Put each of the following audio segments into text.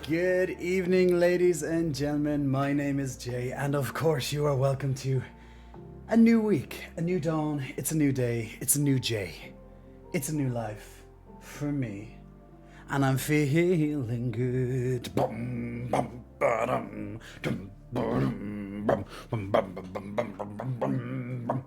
Good evening, ladies and gentlemen. My name is Jay, and of course, you are welcome to a new week, a new dawn. It's a new day. It's a new Jay. It's a new life for me, and I'm feeling good. Bum, bum, ba-dum, dum, ba-dum, bum, bum, bum, bum, bum, bum, bum, bum, bum.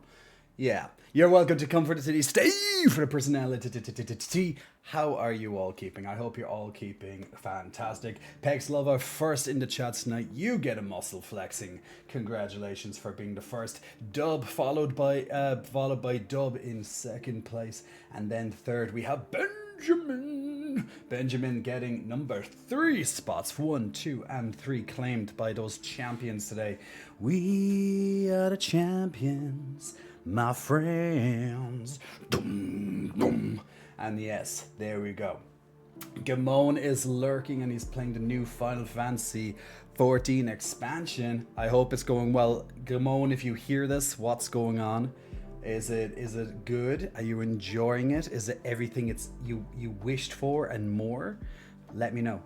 Yeah, you're welcome to Comfort City. Stay for the personality. How are you all keeping? I hope you're all keeping fantastic. Pex Lover first in the chat tonight. You get a muscle flexing. Congratulations for being the first. Dub followed by Dub in second place, and then third we have Benjamin. Benjamin getting number 3 spots. 1, 2, and 3 claimed by those champions today. We are the champions, my friends. Dum, dum. And yes, there we go. Gamon is lurking and he's playing the new Final Fantasy 14 expansion. I hope it's going well. Gamon, if you hear this, what's going on? Is it good? Are you enjoying it? Is it everything you wished for and more? Let me know.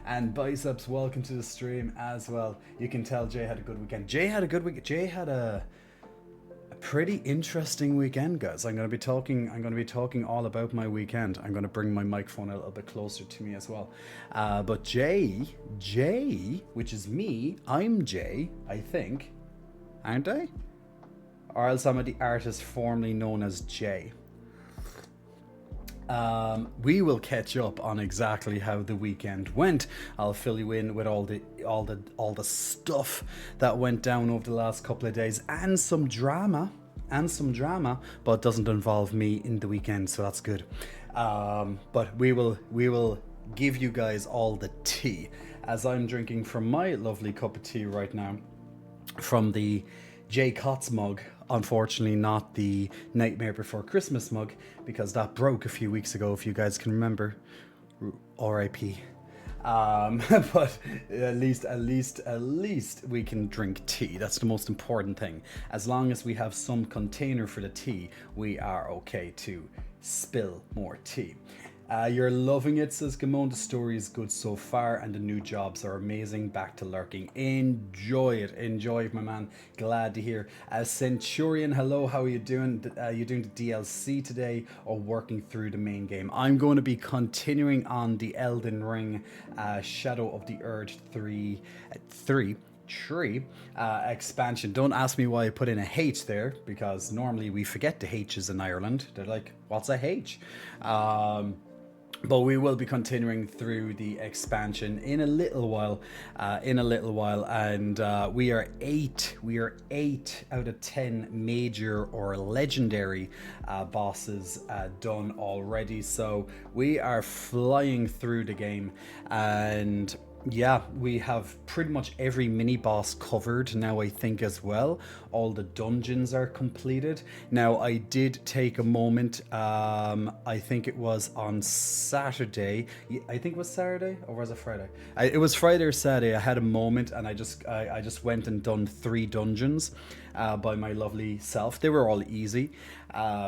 And Biceps, welcome to the stream as well. You can tell Jay had a good weekend. Jay had a pretty interesting weekend, guys. I'm going to be talking all about my weekend. I'm going to bring my microphone a little bit closer to me as well. But Jay, which is me, I'm Jay, I think, aren't I? Or else I'm the artist formerly known as Jay. We will catch up on exactly how the weekend went. I'll fill you in with all the stuff that went down over the last couple of days, and some drama, but it doesn't involve me in the weekend, so that's good. But we will give you guys all the tea, as I'm drinking from my lovely cup of tea right now from the J. Cottz mug. Unfortunately, not the Nightmare Before Christmas mug, because that broke a few weeks ago, if you guys can remember. R.I.P. But at least we can drink tea. That's the most important thing. As long as we have some container for the tea, we are okay to spill more tea. You're loving it, says Gamon. The story is good so far, and the new jobs are amazing. Back to lurking. Enjoy it, my man. Glad to hear. Centurion, hello. How are you doing? You doing the DLC today, or working through the main game? I'm going to be continuing on the Elden Ring Shadow of the Erdtree expansion. Don't ask me why I put in a H there, because normally we forget the H's in Ireland. They're like, what's a H? But we will be continuing through the expansion in a little while, and we are 8 out of 10 major or legendary bosses done already. So we are flying through the game, and yeah, we have pretty much every mini boss covered now, I think, as well. All the dungeons are completed. Now, I did take a moment, I think it was on Saturday. I think it was Saturday, or was it Friday? It was Friday or Saturday. I had a moment, and I just went and done 3 dungeons by my lovely self. They were all easy.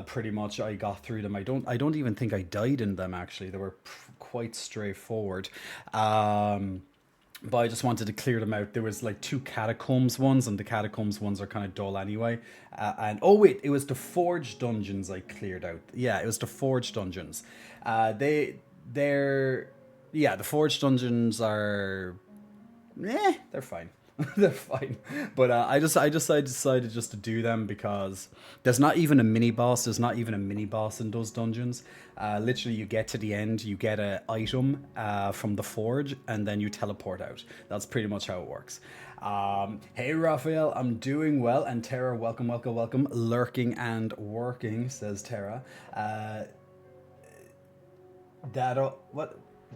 Pretty much I got through them. I don't even think I died in them, actually. They were quite straightforward. But I just wanted to clear them out. There was like 2 catacombs ones, and the catacombs ones are kind of dull anyway. And oh wait, it was the Forge dungeons I cleared out. Yeah, it was the Forge dungeons. The Forge dungeons are, they're fine. They're fine. But I decided just to do them, because there's not even a mini boss. There's not even a mini boss in those dungeons. Literally, you get to the end, you get an item from the forge, and then you teleport out. That's pretty much how it works. Hey Raphael, I'm doing well. And Tara, welcome. Lurking and working, says Tara.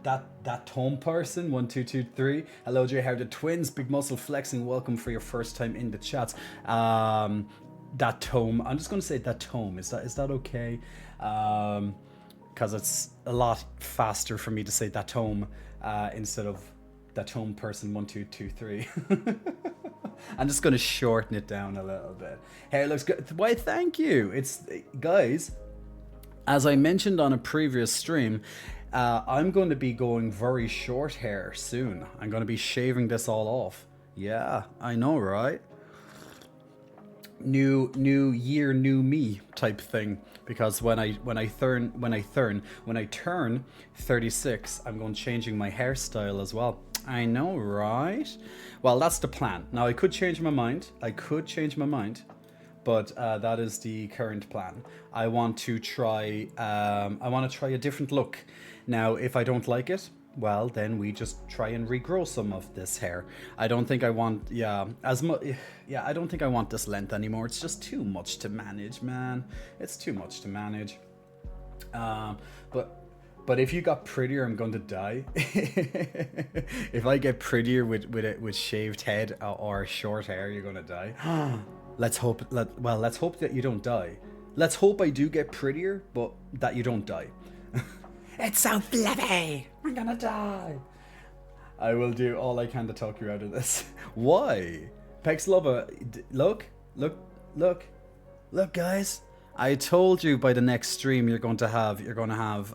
That tome person 1223. Hello Jay, how are the twins? Big muscle flexing. Welcome for your first time in the chats. That tome. I'm just going to say that tome. Is that okay? Because it's a lot faster for me to say that tome instead of that tome person 1223. I'm just going to shorten it down a little bit. Hey, it looks good. Why? Thank you. It's guys. As I mentioned on a previous stream, I'm going to be going very short hair soon. I'm going to be shaving this all off. Yeah, I know, right? New year, new me type thing. Because when I turn 36, I'm going changing my hairstyle as well. I know, right? Well, that's the plan. Now I could change my mind. But that is the current plan. I want to try. I want to try a different look. Now, if I don't like it, well, then we just try and regrow some of this hair. I don't think I want, yeah, as much. Yeah, I don't think I want this length anymore. It's just too much to manage, man. It's too much to manage. Um, but but if you got prettier, I'm going to die. If I get prettier with shaved head or short hair, you're going to die. Let's hope that you don't die. Let's hope I do get prettier, but that you don't die. It's so fluffy. I'm gonna die. I will do all I can to talk you out of this. Why? Pex Lover, look, guys. I told you by the next stream you're going to have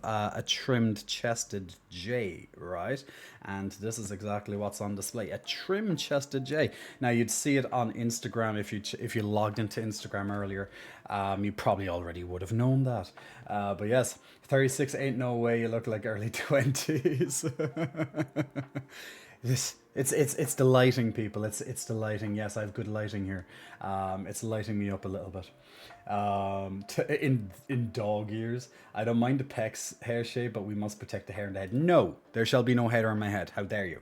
a trimmed chested J, right? And this is exactly what's on display, a trimmed chested J. Now you'd see it on Instagram if you logged into Instagram earlier. You probably already would have known that. But yes, 36 ain't no way you look like early 20s. It's the lighting, people. It's the lighting. Yes, I have good lighting here. It's lighting me up a little bit. In dog ears. I don't mind the pecs hair shape, but we must protect the hair in the head. No, there shall be no hair on my head. How dare you?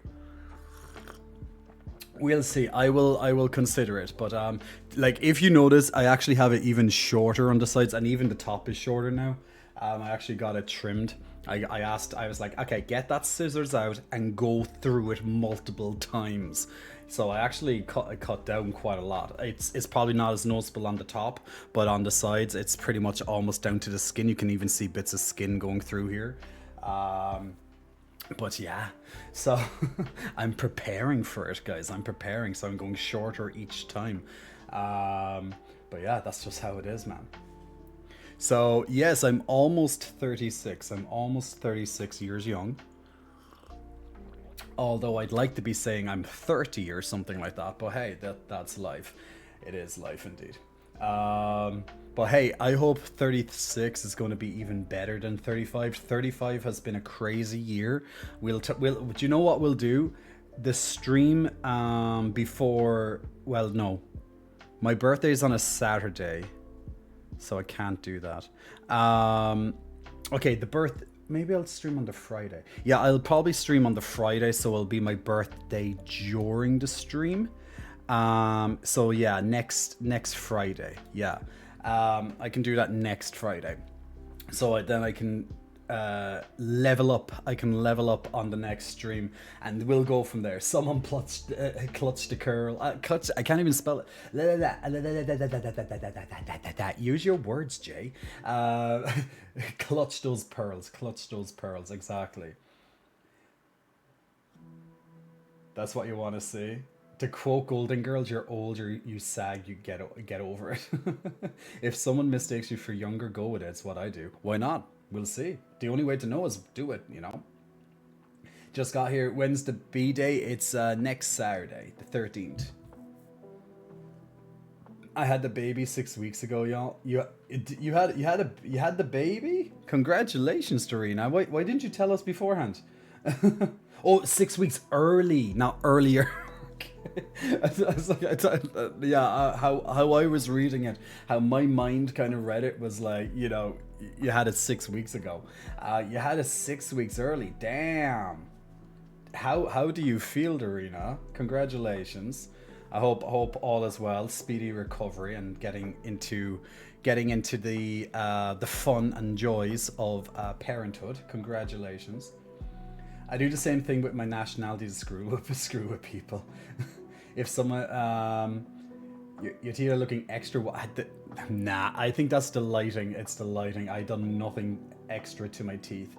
We'll see. I will consider it. But like if you notice, I actually have it even shorter on the sides, and even the top is shorter now. I actually got it trimmed. I was like, okay, get that scissors out and go through it multiple times. So I actually cut down quite a lot. It's probably not as noticeable on the top, but on the sides, it's pretty much almost down to the skin. You can even see bits of skin going through here. But yeah, so I'm preparing for it, guys. I'm preparing, so I'm going shorter each time. But yeah, that's just how it is, man. So yes, I'm almost 36. I'm almost 36 years young. Although I'd like to be saying I'm 30 or something like that. But hey, that's life. It is life indeed. But hey, I hope 36 is going to be even better than 35. 35 has been a crazy year. Do you know what we'll do? The stream before, well, no. My birthday is on a Saturday, so I can't do that. Okay, maybe I'll stream on the Friday. Yeah, I'll probably stream on the Friday, so it'll be my birthday during the stream. So yeah, next Friday. Yeah, I can do that next Friday. So then I can level up. I can level up on the next stream, and we'll go from there. Someone clutched the curl. I can't even spell it. Use your words, Jay. Clutch those pearls. Clutch those pearls. Exactly. That's what you want to see. To quote Golden Girls, you're older, you sag, you get over it. If someone mistakes you for younger, go with it. It's what I do. Why not? We'll see. The only way to know is do it, you know. Just got here. When's the B-Day? It's next Saturday, the 13th. I had the baby 6 weeks ago, y'all. You had the baby? Congratulations, Doreen. Why didn't you tell us beforehand? Oh, 6 weeks early, not earlier. Yeah, how I was reading it, how my mind kind of read it was like, you know, you had it 6 weeks ago. You had it 6 weeks early. Damn. How do you feel, Dorina? Congratulations. I hope all is well. Speedy recovery and getting into the fun and joys of parenthood. Congratulations. I do the same thing with my nationality to screw with people. If someone, your teeth are looking extra. Nah, I think that's the lighting. It's the lighting. I done nothing extra to my teeth.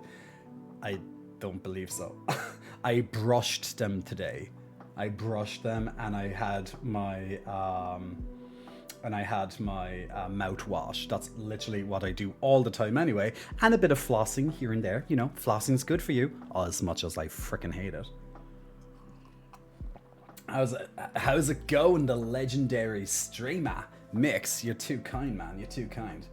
I don't believe so. I brushed them today. I brushed them, and I had my and I had my mouthwash. That's literally what I do all the time anyway. And a bit of flossing here and there. You know, flossing's good for you, as much as I freaking hate it. How's it going, the legendary streamer? Mix, you're too kind, man. You're too kind.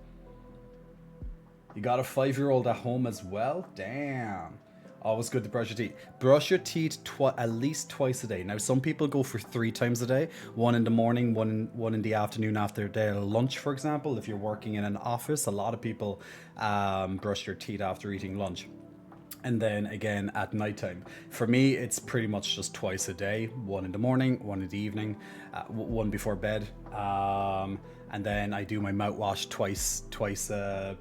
You got a 5-year-old at home as well? Damn. Always good to brush your teeth. Brush your teeth at least twice a day. Now, some people go for 3 times a day. One in the morning, one in the afternoon after their lunch, for example. If you're working in an office, a lot of people brush your teeth after eating lunch. And then again at nighttime. For me, it's pretty much just twice a day. One in the morning, one in the evening, one before bed. And then I do my mouthwash twice twice a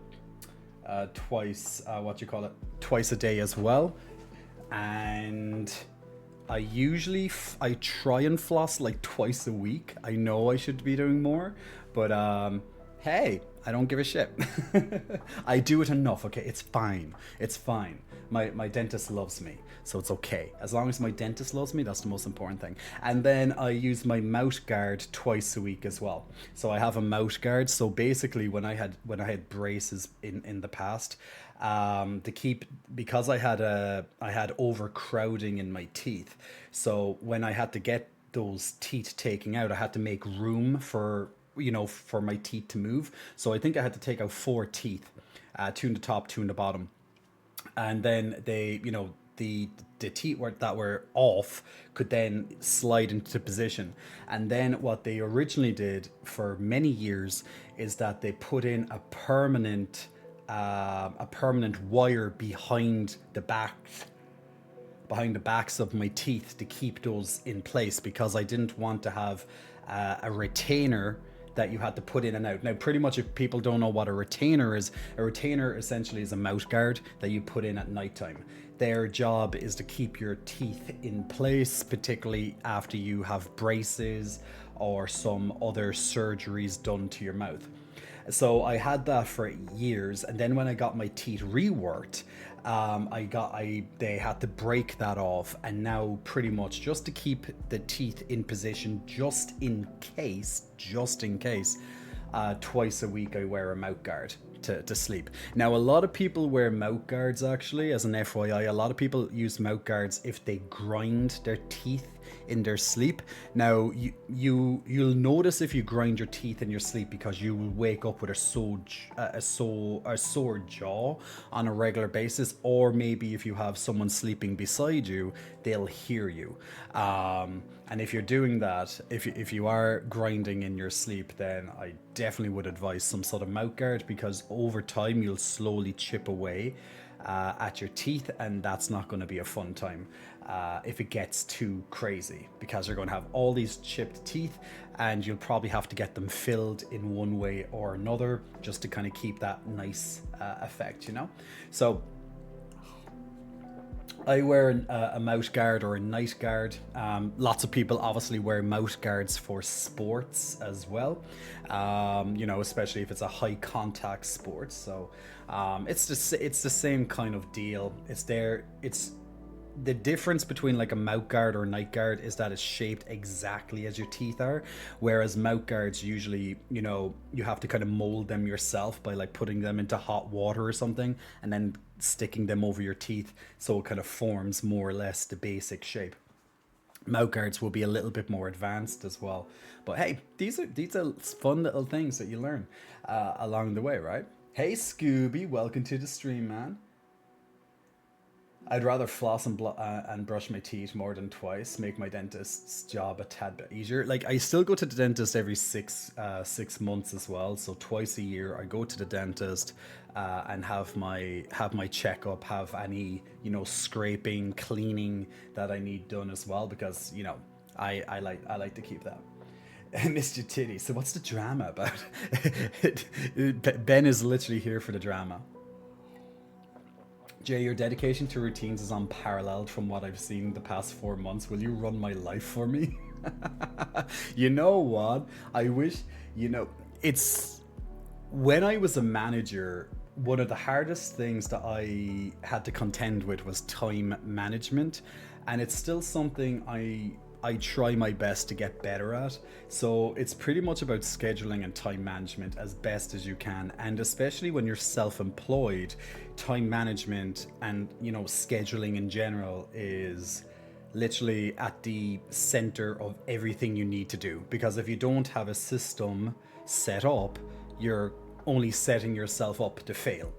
day as well. And I usually I try and floss like twice a week. I know I should be doing more, but hey, I don't give a shit. I do it enough. Okay, it's fine. It's fine. My dentist loves me, so it's okay. As long as my dentist loves me, that's the most important thing. And then I use my mouth guard twice a week as well. So I have a mouth guard. So basically, when I had braces in the past, because I had overcrowding in my teeth. So when I had to get those teeth taken out, I had to make room for my teeth to move. So I think I had to take out 4 teeth, 2 in the top, 2 in the bottom. And then the teeth that were off could then slide into position. And then what they originally did for many years is that they put in a permanent wire behind the backs of my teeth to keep those in place, because I didn't want to have a retainer that you had to put in and out. Now, pretty much, if people don't know what a retainer essentially is a mouth guard that you put in at nighttime. Their job is to keep your teeth in place, particularly after you have braces or some other surgeries done to your mouth. So I had that for years, and then when I got my teeth reworked, they had to break that off, and now pretty much just to keep the teeth in position, just in case, twice a week I wear a mouth guard to sleep. Now, a lot of people wear mouth guards, actually, as an FYI. A lot of people use mouth guards if they grind their teeth in their sleep. Now, you'll notice if you grind your teeth in your sleep, because you will wake up with a sore jaw on a regular basis, or maybe if you have someone sleeping beside you, they'll hear you. And if you're doing that, if you are grinding in your sleep, then I definitely would advise some sort of mouth guard, because over time you'll slowly chip away at your teeth, and that's not going to be a fun time if it gets too crazy, because you're going to have all these chipped teeth, and you'll probably have to get them filled in one way or another just to kind of keep that nice effect, So I wear a mouth guard or a night guard. Lots of people obviously wear mouth guards for sports as well, especially if it's a high contact sport. So it's the same kind of deal. It's the difference between like a mouth guard or a night guard is that it's shaped exactly as your teeth are, whereas mouth guards usually, you have to kind of mold them yourself by like putting them into hot water or something and then sticking them over your teeth, so it kind of forms more or less the basic shape. Mouth guards will be a little bit more advanced as well, but hey, these are fun little things that you learn along the way, right? Hey Scooby, welcome to the stream, man. I'd rather floss and brush my teeth more than twice. Make my dentist's job a tad bit easier. Like, I still go to the dentist every 6 months as well. So twice a year I go to the dentist and have my checkup, have any scraping, cleaning that I need done as well, because I like to keep that. Mr. Titty. So what's the drama about? Ben is literally here for the drama. Jay, your dedication to routines is unparalleled from what I've seen the past 4 months. Will you run my life for me? You know what? I wish, it's when I was a manager, one of the hardest things that I had to contend with was time management. And it's still something I try my best to get better at. So it's pretty much about scheduling and time management as best as you can. And especially when you're self-employed, time management and, you know, scheduling in general is literally at the center of everything you need to do. Because if you don't have a system set up, you're only setting yourself up to fail.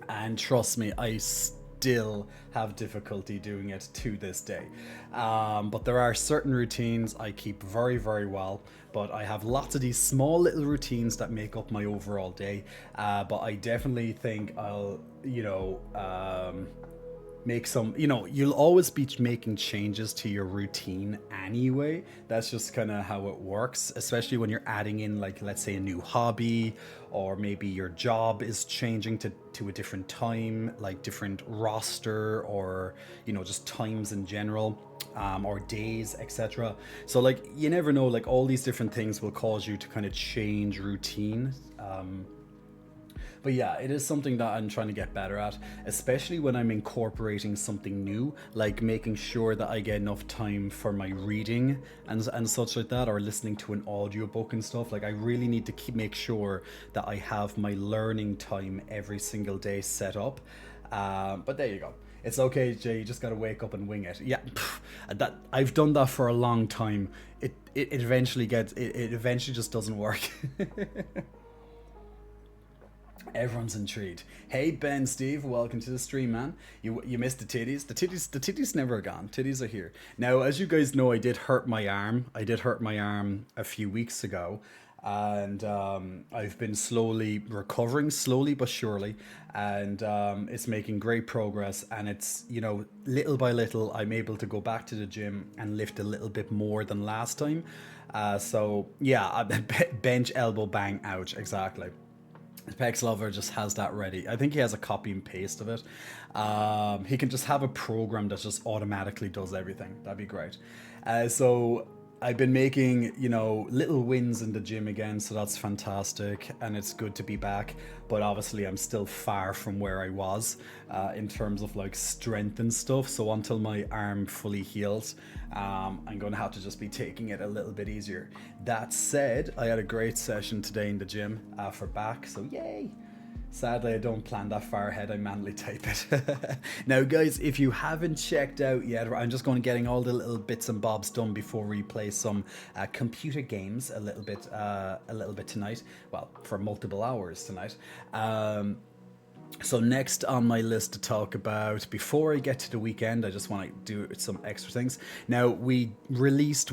And trust me, I still have difficulty doing it to this day. But there are certain routines I keep very, very well. But I have lots of these small little routines that make up my overall day. But I definitely think I'll, make some, you'll always be making changes to your routine anyway. That's just kind of how it works, especially when you're adding in, like, let's say a new hobby, or maybe your job is changing to a different time, like different roster, or, just times in general, or days, etc. So, like, you never know, like, all these different things will cause you to kind of change routine. But yeah, it is something that I'm trying to get better at, especially when I'm incorporating something new, like making sure that I get enough time for my reading and such like that, or listening to an audiobook and stuff. Like, I really need to make sure that I have my learning time every single day set up. But there you go. It's okay, Jay. You just gotta wake up and wing it. Yeah, that I've done that for a long time. It eventually just doesn't work. Everyone's intrigued. Hey Ben, Steve, welcome to the stream, man. You missed the titties. The titties never gone. Titties are here. Now, as you guys know, I did hurt my arm. A few weeks ago, and I've been slowly recovering, slowly but surely, and it's making great progress. And it's, little by little, I'm able to go back to the gym and lift a little bit more than last time. So yeah, bench, elbow, bang, ouch, exactly. Pex Lover just has that ready. I think he has a copy and paste of it. He can just have a program that just automatically does everything. That'd be great. So I've been making, little wins in the gym again, so that's fantastic, and it's good to be back. But obviously I'm still far from where I was in terms of like strength and stuff. So until my arm fully heals, I'm going to have to just be taking it a little bit easier. That said, I had a great session today in the gym for back, so yay! Sadly, I don't plan that far ahead. I manually type it. Now, guys, if you haven't checked out yet, I'm just going to getting all the little bits and bobs done before we play some computer games a little bit tonight. Well, for multiple hours tonight. So next on my list to talk about, before I get to the weekend, I just want to do some extra things. Now, we just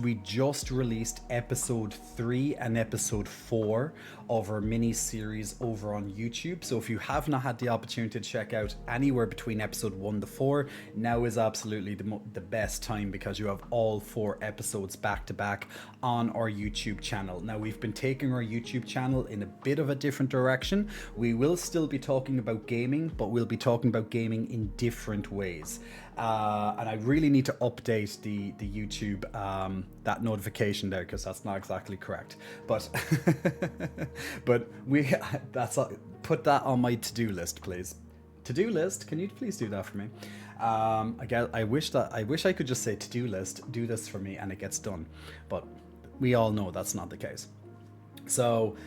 released episode 3 and episode 4 of our mini series over on YouTube. So if you have not had the opportunity to check out anywhere between episode 1 to 4, now is absolutely the best time, because you have all 4 episodes back to back on our YouTube channel. Now, we've been taking our YouTube channel in a bit of a different direction. We will still be talking about gaming, but we'll be talking about gaming in different ways. And I really need to update the YouTube that notification there, because that's not exactly correct. But put that on my to-do list, please. To-do list, can you please do that for me? Again, I wish I could just say to-do list, do this for me, and it gets done. But we all know that's not the case. So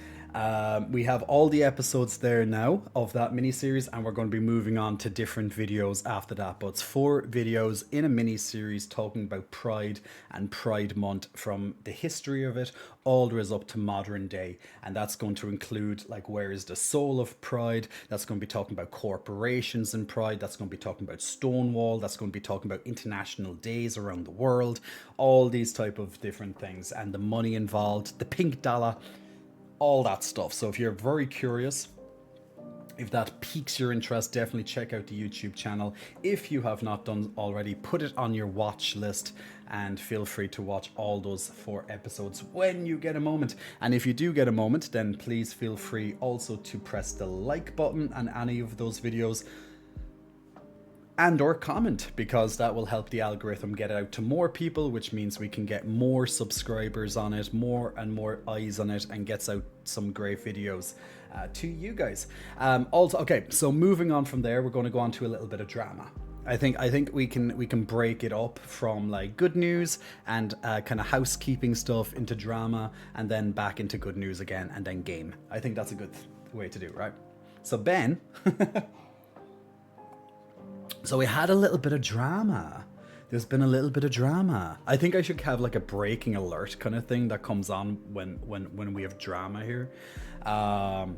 we have all the episodes there now of that mini-series, and we're going to be moving on to different videos after that. But it's 4 videos in a mini-series talking about Pride and Pride Month, from the history of it all the way up to modern day. And that's going to include, like, where is the soul of Pride? That's going to be talking about corporations and Pride. That's going to be talking about Stonewall. That's going to be talking about international days around the world. All these type of different things, and the money involved, the pink dollar, all that stuff. So if you're very curious, if that piques your interest, definitely check out the YouTube channel. If you have not done already, put it on your watch list, and feel free to watch all those 4 episodes when you get a moment. And if you do get a moment, then please feel free also to press the like button on any of those videos, and or comment, because that will help the algorithm get out to more people, which means we can get more subscribers on it, more and more eyes on it, and gets out some great videos to you guys. Also, okay, so moving on from there, we're going to go on to a little bit of drama. I think we can break it up from like good news and kind of housekeeping stuff into drama, and then back into good news again, and then game. I think that's a good way to do, right? So Ben, so we had a little bit of drama. There's been a little bit of drama. I think I should have like a breaking alert kind of thing that comes on when we have drama here. Um,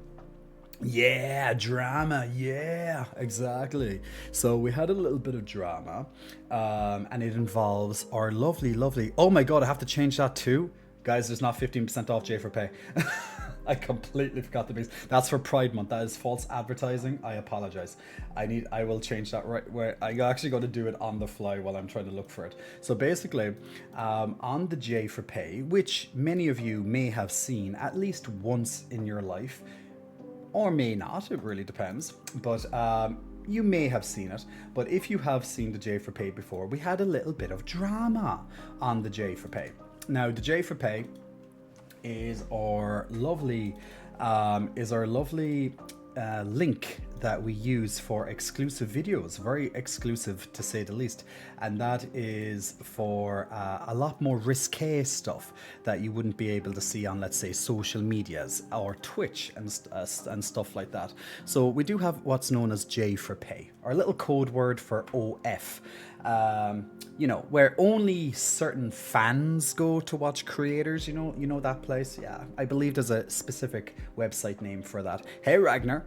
yeah, drama. Yeah, exactly. So we had a little bit of drama, and it involves our lovely, lovely. Oh my god, I have to change that too, guys. There's not 15% off J for Pay. I completely forgot the base. That's for Pride Month. That is false advertising. I apologize. I will change that right where I actually got to do it on the fly while I'm trying to look for it. So basically, on the J for Pay, which many of you may have seen at least once in your life, or may not, it really depends, but you may have seen it. But if you have seen the J for Pay before, we had a little bit of drama on the J for Pay. Now the J for Pay is our lovely link that we use for exclusive videos, very exclusive to say the least, and that is for a lot more risque stuff that you wouldn't be able to see on, let's say, social medias or Twitch and stuff like that. So we do have what's known as J for Pay, our little code word for OF. Where only certain fans go to watch creators, you know that place. Yeah, I believe there's a specific website name for that. Hey Ragnar.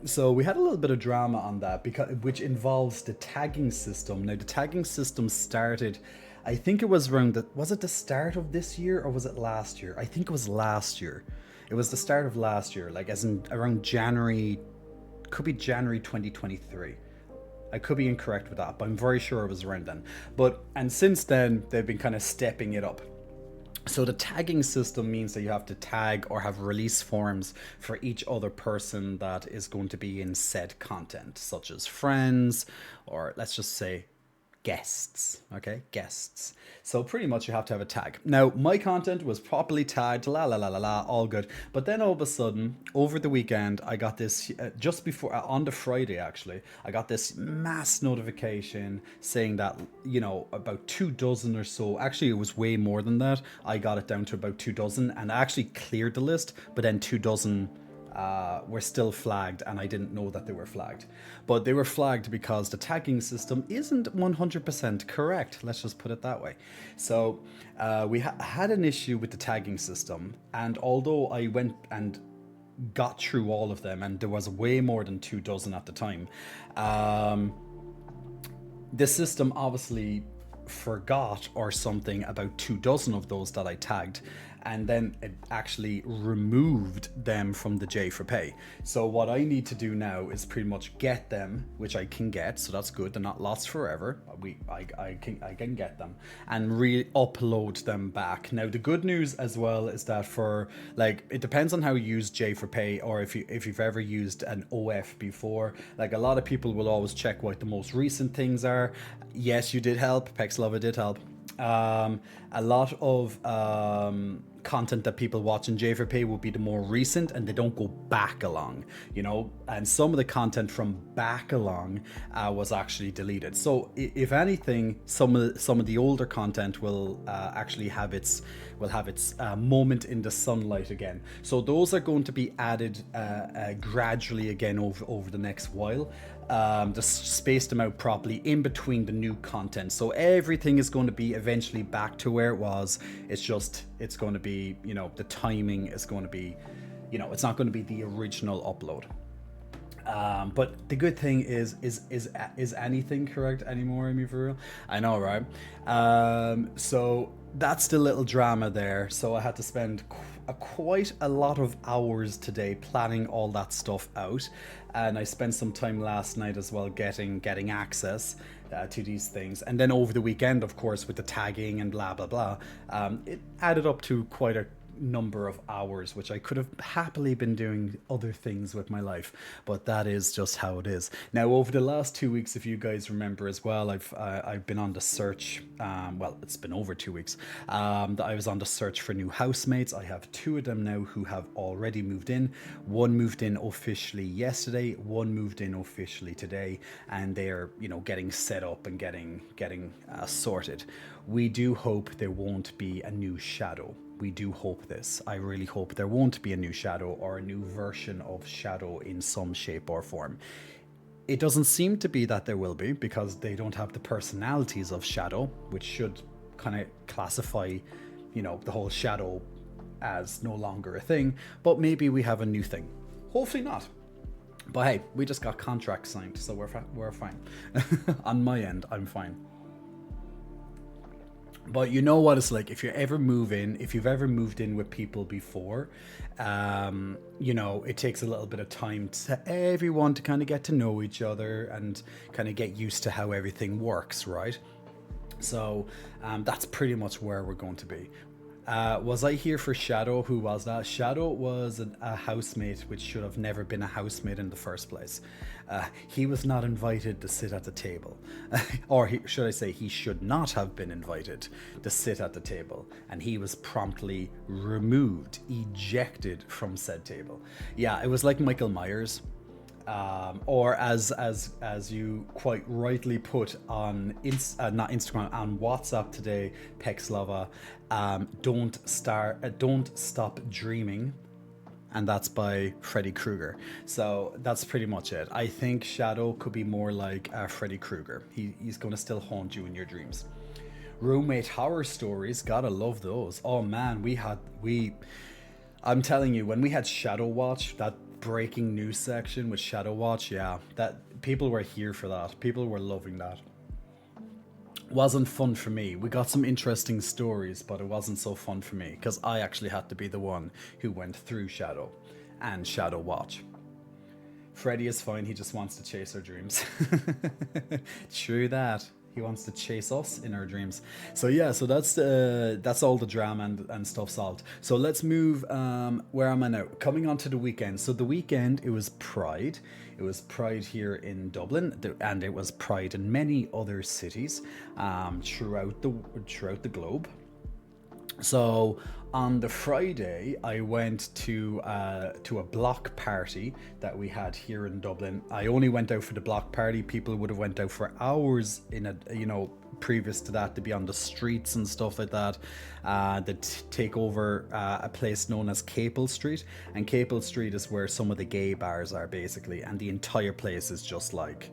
So we had a little bit of drama on that which involves the tagging system. Now the tagging system started, I think it was was it the start of this year or was it last year? I think it was last year. It was the start of last year, like as in around January, could be January 2023. I could be incorrect with that, but I'm very sure it was around then. And since then, they've been kind of stepping it up. So the tagging system means that you have to tag or have release forms for each other person that is going to be in said content, such as friends, or let's just say guests. Okay, guests. So pretty much you have to have a tag. Now my content was properly tagged, all good. But then all of a sudden over the weekend I got this just before on the Friday actually, I got this mass notification saying that about 24 or so. Actually it was way more than that. I got it down to about 24, and I actually cleared the list, but then 24 were still flagged, and I didn't know that they were flagged. But they were flagged because the tagging system isn't 100% correct. Let's just put it that way. So we had an issue with the tagging system, and although I went and got through all of them, and there was way more than 24 at the time, the system obviously forgot or something about 24 of those that I tagged, and then it actually removed them from the J for Pay. So what I need to do now is pretty much get them, which I can get, so that's good. They're not lost forever. I can get them and re-upload them back. Now the good news as well is that for it depends on how you use J for Pay, or if you've ever used an OF before. Like a lot of people will always check what the most recent things are. Yes, you did help. Pexlova did help. A lot of content that people watch in J for Pay will be the more recent, and they don't go back along, and some of the content from back along was actually deleted. So if anything, some of the older content will actually have its moment in the sunlight again. So those are going to be added gradually again over the next while. Just space them out properly in between the new content, so everything is going to be eventually back to where it was. It's going to be, the timing is going to be, it's not going to be the original upload. But the good thing is anything correct anymore? I mean, for real, I know, right? So that's the little drama there. So I had to spend quite a lot of hours today planning all that stuff out, and I spent some time last night as well getting access to these things, and then over the weekend, of course, with the tagging and blah blah blah, it added up to quite number of hours, which I could have happily been doing other things with my life, but that is just how it is. Now, over the last 2 weeks, if you guys remember as well, I've been on the search. Well, it's been over 2 weeks. That I was on the search for new housemates. I have two of them now who have already moved in. One moved in officially yesterday. One moved in officially today, and they're getting set up and getting sorted. We do hope there won't be a new shadow. We do hope this. I really hope there won't be a new shadow or a new version of shadow in some shape or form. It doesn't seem to be that there will be, because they don't have the personalities of shadow, which should kind of classify, the whole shadow as no longer a thing. But maybe we have a new thing. Hopefully not. But hey, we just got contracts signed, so we're fine. On my end, I'm fine. But you know what it's like if you've ever moved in with people before, it takes a little bit of time to everyone to kind of get to know each other and kind of get used to how everything works, right? So that's pretty much where we're going to be. Was I here for Shadow? Who was that? Shadow was a housemate which should have never been a housemate in the first place. He was not invited to sit at the table. Or should I say, he should not have been invited to sit at the table. And he was promptly removed, ejected from said table. Yeah, it was like Michael Myers. Or as you quite rightly put on not Instagram, on WhatsApp today, Pexlava, don't stop dreaming, and that's by Freddy Krueger. So that's pretty much it. I think Shadow could be more like Freddy Krueger. He's going to still haunt you in your dreams. Roommate horror stories, gotta love those. Oh man, I'm telling you, when we had Shadow Watch, that breaking news section with Shadow Watch, yeah, that people were here for that. People were loving that. Wasn't fun for me. We got some interesting stories, but it wasn't so fun for me because I actually had to be the one who went through Shadow and Shadow Watch. Freddy is fine, he just wants to chase our dreams. True that. He wants to chase us in our dreams. So yeah, so that's all the drama and stuff solved. So let's move, where am I now? Coming on to the weekend. So the weekend, it was Pride. It was Pride here in Dublin, and it was Pride in many other cities throughout the globe. So on the Friday, I went to a block party that we had here in Dublin. I only went out for the block party. People would have went out for hours previous to that, to be on the streets and stuff like that. That take over a place known as Capel Street, and Capel Street is where some of the gay bars are basically, and the entire place is just like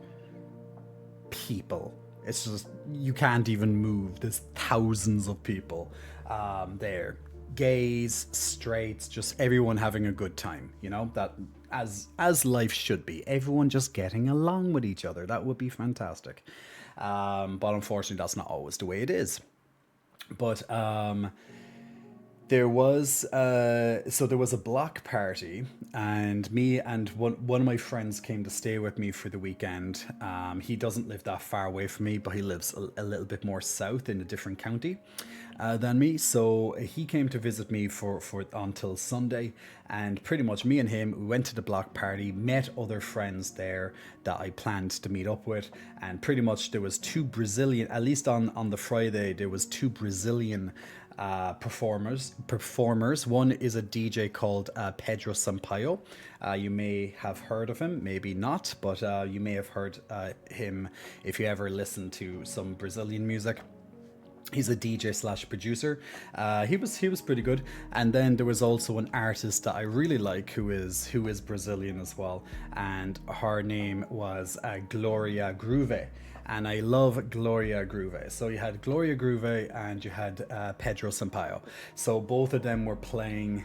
people. It's just, you can't even move. There's thousands of people there. Gays, straights, just everyone having a good time, that as life should be. Everyone just getting along with each other. That would be fantastic. But unfortunately, that's not always the way it is. But there was a block party, and me and one of my friends came to stay with me for the weekend. He doesn't live that far away from me, but he lives a little bit more south in a different county than me. So he came to visit me for until Sunday, and pretty much me and him, we went to the block party, met other friends there that I planned to meet up with, and pretty much there was two Brazilian, at least on the Friday, there was two Brazilian performers. One is a DJ called Pedro Sampaio. You may have heard of him, maybe not, but you may have heard him if you ever listen to some Brazilian music. He's a DJ slash producer. He was pretty good. And then there was also an artist that I really like who is Brazilian as well, and her name was Gloria Groove. And I love Gloria Groove. So you had Gloria Groove and you had Pedro Sampaio. So both of them were playing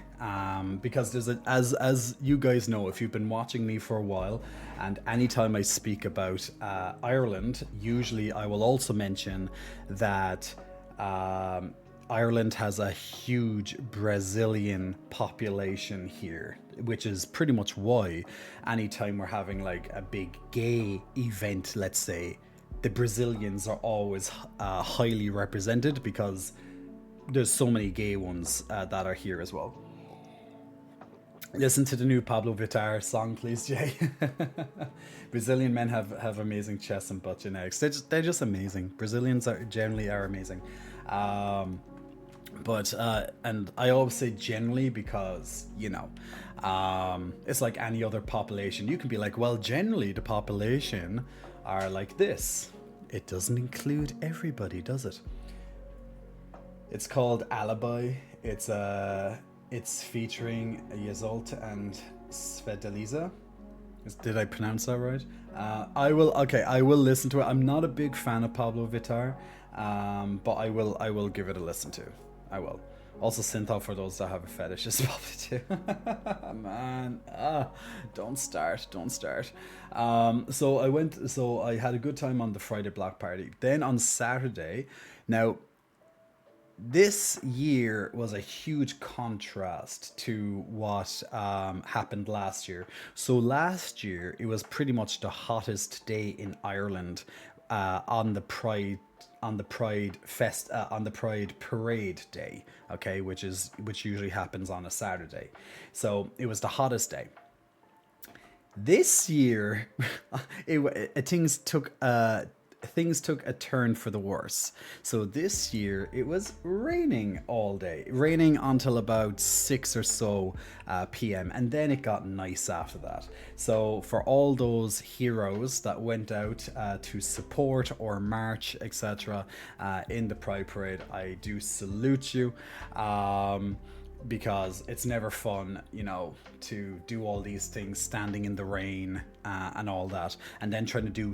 because there's as you guys know, if you've been watching me for a while, and anytime I speak about Ireland, usually I will also mention that Ireland has a huge Brazilian population here, which is pretty much why anytime we're having like a big gay event, let's say, the Brazilians are always highly represented, because there's so many gay ones that are here as well. Listen to the new Pablo Vittar song, please, Jay. Brazilian men have amazing chest and butt genetics. They're just amazing. Brazilians are generally are amazing. Um, but and I always say generally because it's like any other population. You can be like, well, generally the population are like this. It doesn't include everybody, does it? It's called Alibi. It's featuring Yezolt and Svedaliza. Did I pronounce that right? I will. Okay, I will listen to it. I'm not a big fan of Pablo Vittar, but I will give it a listen to. I will. Also, synthol for those that have a fetish is probably too. Man, don't start, don't start. So I went. So I had a good time on the Friday block party. Then on Saturday, now this year was a huge contrast to what happened last year. So last year it was pretty much the hottest day in Ireland on the Pride parade day. Okay, which usually happens on a Saturday. So it was the hottest day. This year, things took a turn for the worse. So this year it was raining all day, raining until about 6 or so p.m. and then it got nice after that. So for all those heroes that went out to support or march, etc., in the Pride Parade, I do salute you. Because it's never fun, to do all these things standing in the rain and all that, and then trying to do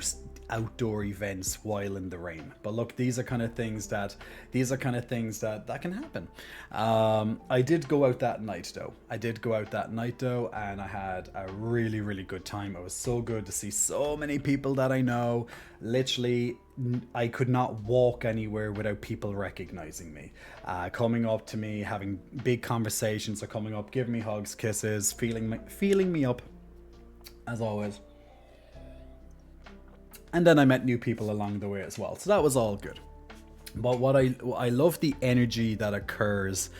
outdoor events while in the rain. But look, these are kind of things that can happen. I did go out that night though. And I had a really, really good time. It was so good to see so many people that I know. Literally, I could not walk anywhere without people recognizing me, coming up to me, having big conversations, or coming up, giving me hugs, kisses, feeling me up, as always. And then I met new people along the way as well, so that was all good. But what I love the energy that occurs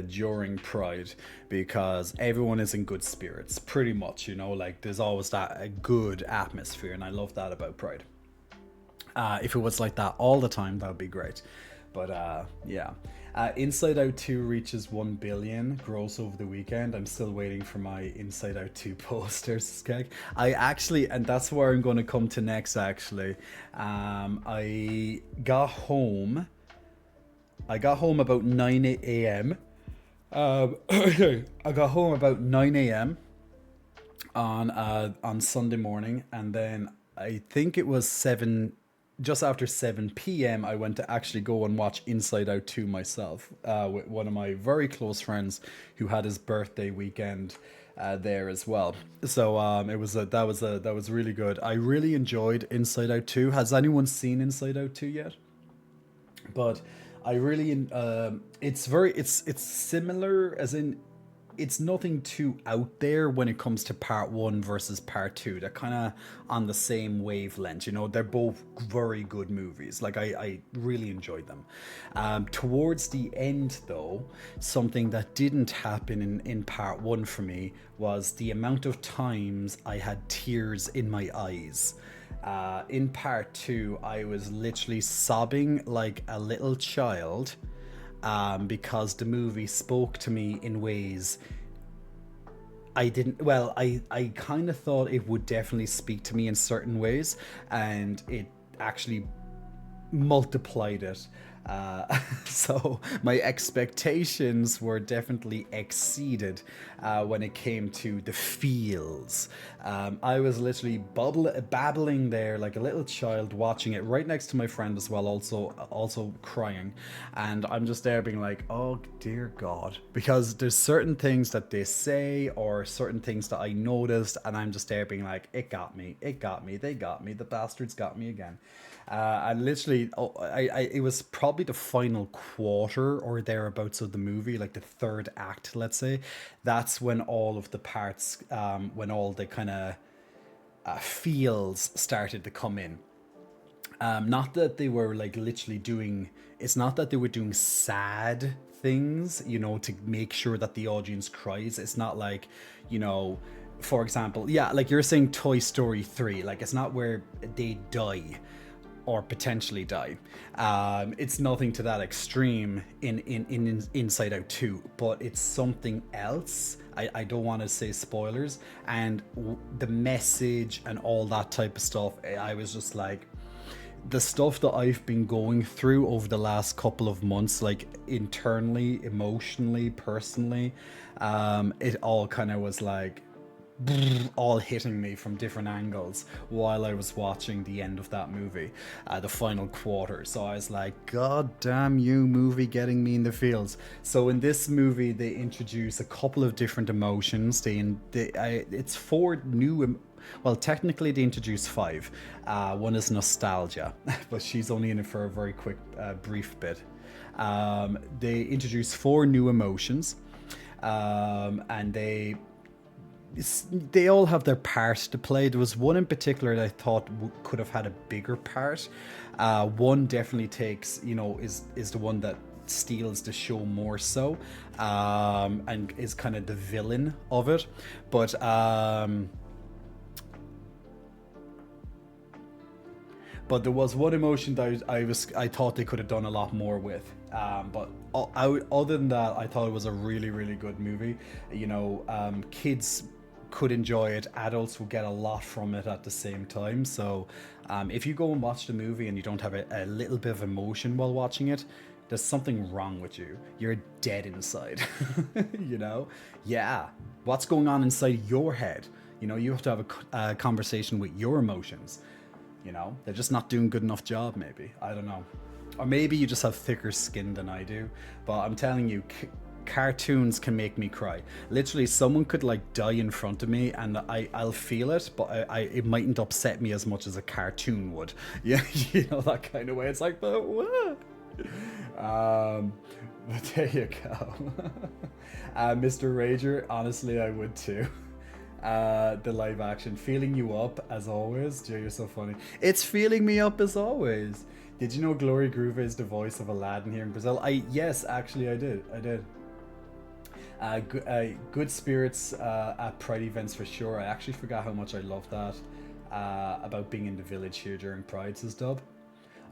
during Pride, because everyone is in good spirits, pretty much. Like there's always that a good atmosphere, and I love that about Pride. If it was like that all the time, that would be great. But yeah. Inside Out 2 reaches 1 billion gross over the weekend. I'm still waiting for my Inside Out 2 posters, Skeg. And that's where I'm going to come to next, actually. I got home about 9 a.m. I got home about 9 a.m. on Sunday morning, and then I think it was just after 7 p.m. I went to actually go and watch Inside Out 2 myself, with one of my very close friends who had his birthday weekend there as well. So that was really good. I really enjoyed Inside Out 2. Has anyone seen Inside Out 2 yet? But I really it's similar, as in it's nothing too out there when it comes to part one versus part two. They're kind of on the same wavelength, they're both very good movies. Like I really enjoyed them. Towards the end though, something that didn't happen in part one for me was the amount of times I had tears in my eyes. In part two, I was literally sobbing like a little child, because the movie spoke to me in ways I kind of thought it would definitely speak to me in certain ways, and it actually multiplied it. So my expectations were definitely exceeded when it came to the feels. I was literally babbling there like a little child, watching it right next to my friend as well, also crying, and I'm just there being like, oh dear God, because there's certain things that they say or certain things that I noticed, and I'm just there being like, it got me, they got me, the bastards got me again. And literally, it was probably the final quarter or thereabouts of the movie, like the third act, let's say. That's when all of the parts, when all the kind of feels started to come in. Not that they were like literally doing, it's not that they were doing sad things, you know, to make sure that the audience cries. It's not like, you know, for example, yeah, like you're saying Toy Story 3, like it's not where they die or potentially die. It's nothing to that extreme in Inside Out 2, but it's something else. I don't want to say spoilers, and the message and all that type of stuff. I was just like, the stuff that I've been going through over the last couple of months, like internally, emotionally, personally, it all kind of was like all hitting me from different angles while I was watching the end of that movie, the final quarter. So I was like, God damn you, movie, getting me in the feels. So in this movie, they introduce a couple of different emotions. It's four new. Well, technically, they introduce five. One is nostalgia, but she's only in it for a very quick, brief bit. They introduce four new emotions, and they all have their part to play. There was one in particular that I thought could have had a bigger part. One definitely takes, you know, is the one that steals the show more so, and is kind of the villain of it. But there was one emotion that I thought they could have done a lot more with. But other than that, I thought it was a really, really good movie. You know, kids could enjoy it. Adults will get a lot from it at the same time. So if you go and watch the movie and you don't have a little bit of emotion while watching it, there's something wrong with you. You're dead inside. You know? Yeah. What's going on inside your head? You know, you have to have a conversation with your emotions. You know, they're just not doing good enough job, maybe. I don't know. Or maybe you just have thicker skin than I do. But I'm telling you, cartoons can make me cry. Literally, someone could like die in front of me and I'll feel it, but it mightn't upset me as much as a cartoon would. Yeah, you know, that kind of way. It's like, but what? But there you go. Mr. Rager, honestly, I would too. The live action, feeling you up as always. Jay, you're so funny. It's feeling me up as always. Did you know Glory Groove is the voice of Aladdin here in Brazil? Yes, actually I did. Good spirits at Pride events for sure. I actually forgot how much I love that about being in the village here during Pride, says Dub.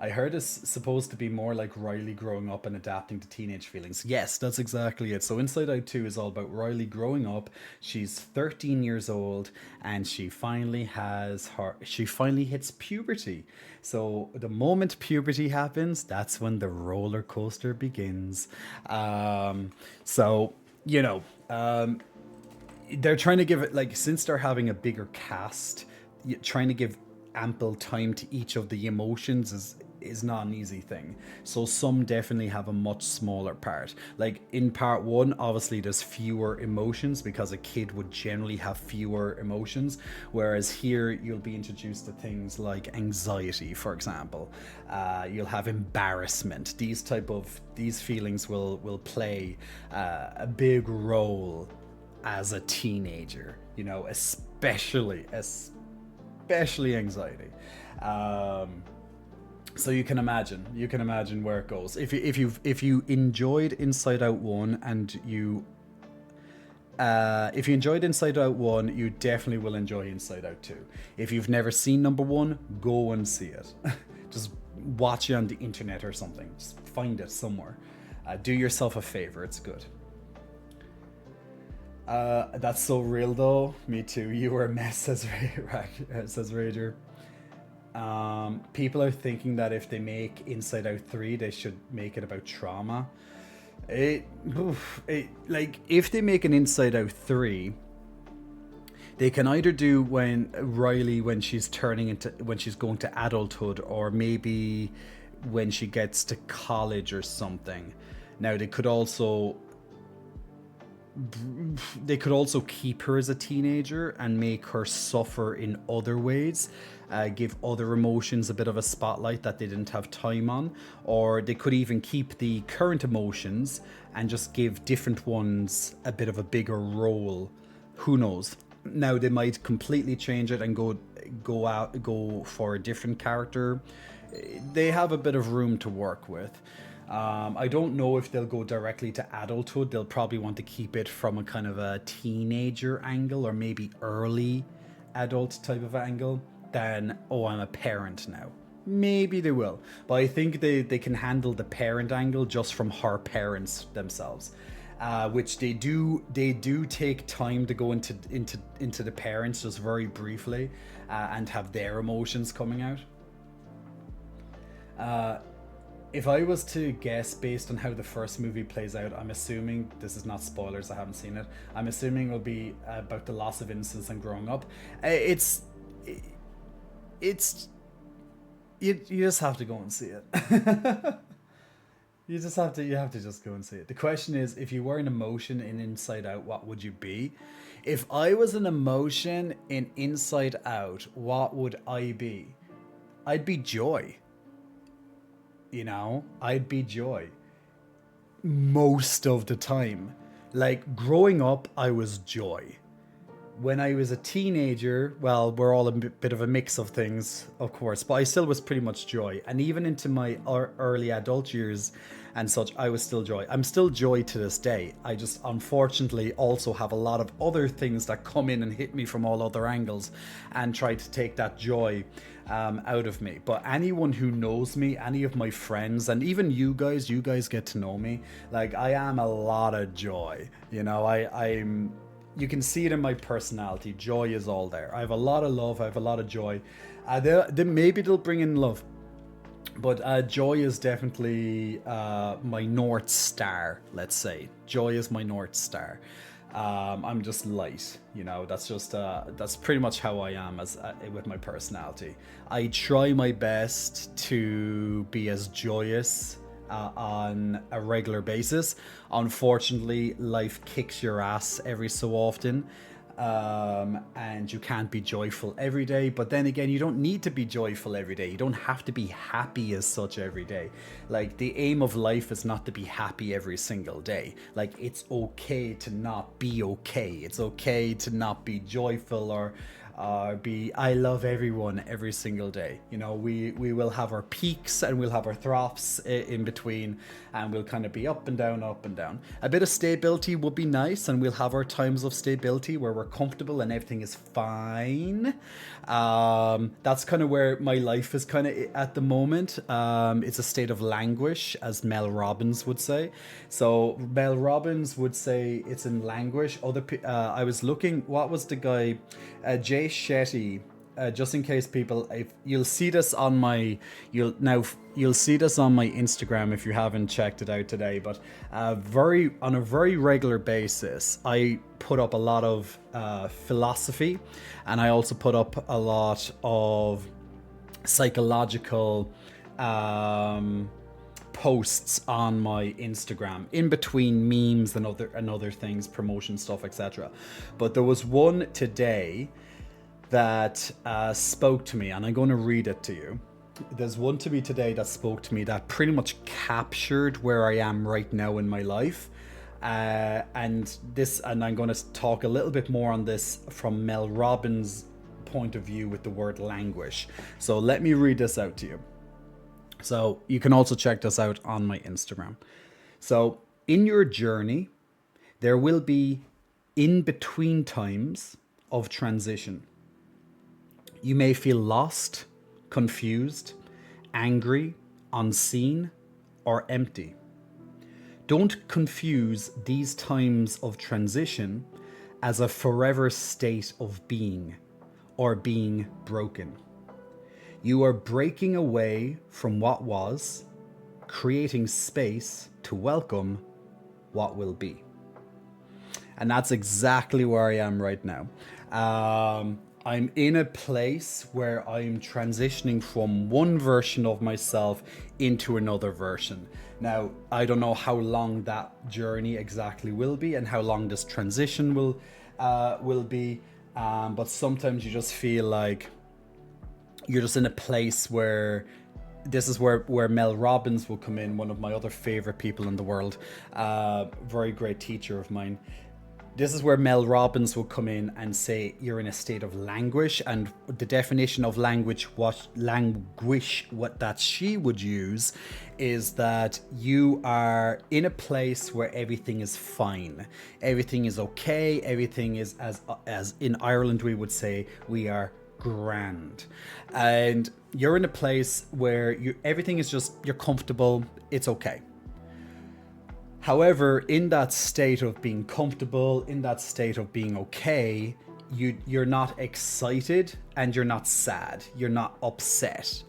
I heard it's supposed to be more like Riley growing up and adapting to teenage feelings. Yes, that's exactly it. So Inside Out 2 is all about Riley growing up. She's 13 years old and she finally hits puberty. So the moment puberty happens, that's when the roller coaster begins. So, you know, they're trying to give it, like, since they're having a bigger cast, trying to give ample time to each of the emotions is not an easy thing. So some definitely have a much smaller part. Like in part one, obviously there's fewer emotions because a kid would generally have fewer emotions, whereas here you'll be introduced to things like anxiety, for example. You'll have embarrassment. These feelings will play a big role as a teenager, you know, especially anxiety. So you can imagine where it goes. If you enjoyed Inside Out 1 and if you enjoyed Inside Out 1, you definitely will enjoy Inside Out 2. If you've never seen number 1, go and see it. Just watch it on the internet or something. Just find it somewhere. Do yourself a favor, it's good. That's so real though. Me too. You were a mess, says Rager. People are thinking that if they make Inside Out 3, they should make it about trauma. Like, if they make an Inside Out 3, they can either do when she's going to adulthood, or maybe when she gets to college or something. Now, they could also keep her as a teenager and make her suffer in other ways, give other emotions a bit of a spotlight that they didn't have time on, or they could even keep the current emotions and just give different ones a bit of a bigger role. Who knows? Now they might completely change it and go for a different character, they have a bit of room to work with. I don't know if they'll go directly to adulthood. They'll probably want to keep it from a kind of a teenager angle, or maybe early adult type of angle, than, oh, I'm a parent now. Maybe they will, but I think they can handle the parent angle just from her parents themselves, which they do take time to go into the parents just very briefly, and have their emotions coming out. If I was to guess based on how the first movie plays out, I'm assuming, this is not spoilers, I haven't seen it, I'm assuming it'll be about the loss of innocence and growing up. It's you just have to go and see it. You have to just go and see it. The question is, if you were an emotion in Inside Out, what would you be? If I was an emotion in Inside Out, what would I be? I'd be joy. You know, I'd be joy most of the time. Like, growing up, I was joy. When I was a teenager, well, we're all a bit of a mix of things, of course, but I still was pretty much joy. And even into my early adult years and such, I was still joy. I'm still joy to this day. I just unfortunately also have a lot of other things that come in and hit me from all other angles and try to take that joy out of me. But anyone who knows me, any of my friends, and even you guys get to know me, like, I am a lot of joy. You know, I'm you can see it in my personality. Joy is all there. I have a lot of love. I have a lot of joy. Maybe they'll bring in love, but joy is definitely my North Star. Let's say joy is my North Star. I'm just light. You know, that's just that's pretty much how I am as with my personality. I try my best to be as joyous on a regular basis. Unfortunately, life kicks your ass every so often, and you can't be joyful every day. But then again, you don't need to be joyful every day. You don't have to be happy as such every day. Like, the aim of life is not to be happy every single day. Like, it's okay to not be okay. It's okay to not be joyful or be I love everyone every single day. You know, we will have our peaks and we'll have our troughs in between, and we'll kind of be up and down, up and down. A bit of stability would be nice, and we'll have our times of stability where we're comfortable and everything is fine. That's kind of where my life is kind of at the moment. It's a state of languish, as Mel Robbins would say. So Mel Robbins would say it's in languish. I was looking, what was the guy, Jay Shetty, just in case people, if you'll see this on my, you'll see this on my Instagram if you haven't checked it out today. But on a very regular basis, I put up a lot of philosophy, and I also put up a lot of psychological posts on my Instagram, in between memes and other things, promotion stuff, etc. But there was one today that spoke to me, and I'm going to read it to you. There's one to me today that spoke to me that pretty much captured where I am right now in my life. And I'm going to talk a little bit more on this from Mel Robbins' point of view with the word languish. So let me read this out to you. So you can also check this out on my Instagram. So, in your journey, there will be in-between times of transition. You may feel lost, confused, angry, unseen, or empty. Don't confuse these times of transition as a forever state of being or being broken. You are breaking away from what was, creating space to welcome what will be. And that's exactly where I am right now. I'm in a place where I'm transitioning from one version of myself into another version. Now, I don't know how long that journey exactly will be and how long this transition will be, but sometimes you just feel like you're just in a place where this is where Mel Robbins will come in, one of my other favorite people in the world, very great teacher of mine. This is where Mel Robbins will come in and say you're in a state of languish, and the definition of what that she would use is that you are in a place where everything is fine, everything is okay, everything is as in Ireland we would say we are grand, and you're in a place where everything is just, you're comfortable, it's okay. However, in that state of being comfortable, in that state of being okay, you're not excited and you're not sad. You're not upset.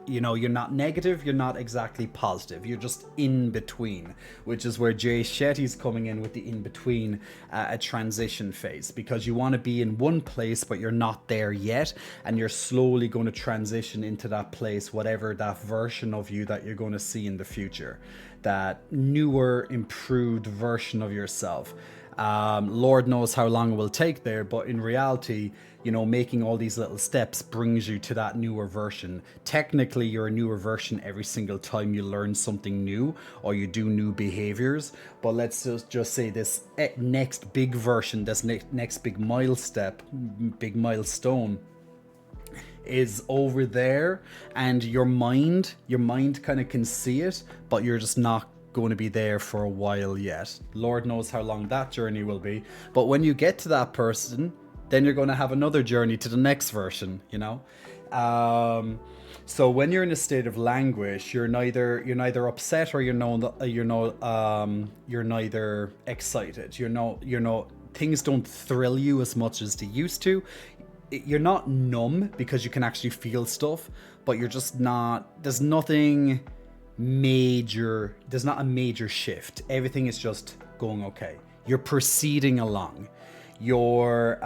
You know, you're not negative, you're not exactly positive. You're just in between, which is where Jay Shetty's coming in with the in between, a transition phase, because you want to be in one place, but you're not there yet. And you're slowly going to transition into that place, whatever that version of you that you're going to see in the future, that newer, improved version of yourself. Lord knows how long it will take there, but in reality, you know, making all these little steps brings you to that newer version. Technically, you're a newer version every single time you learn something new or you do new behaviors. But let's just say this next big version, this next big milestone is over there, and your mind kind of can see it, but you're just not going to be there for a while yet. Lord knows how long that journey will be. But when you get to that person, then you're going to have another journey to the next version, you know. So when you're in a state of languish, you're neither upset or you're neither excited. Things don't thrill you as much as they used to. You're not numb because you can actually feel stuff, but you're just not. There's nothing major. There's not a major shift. Everything is just going okay. You're proceeding along. You're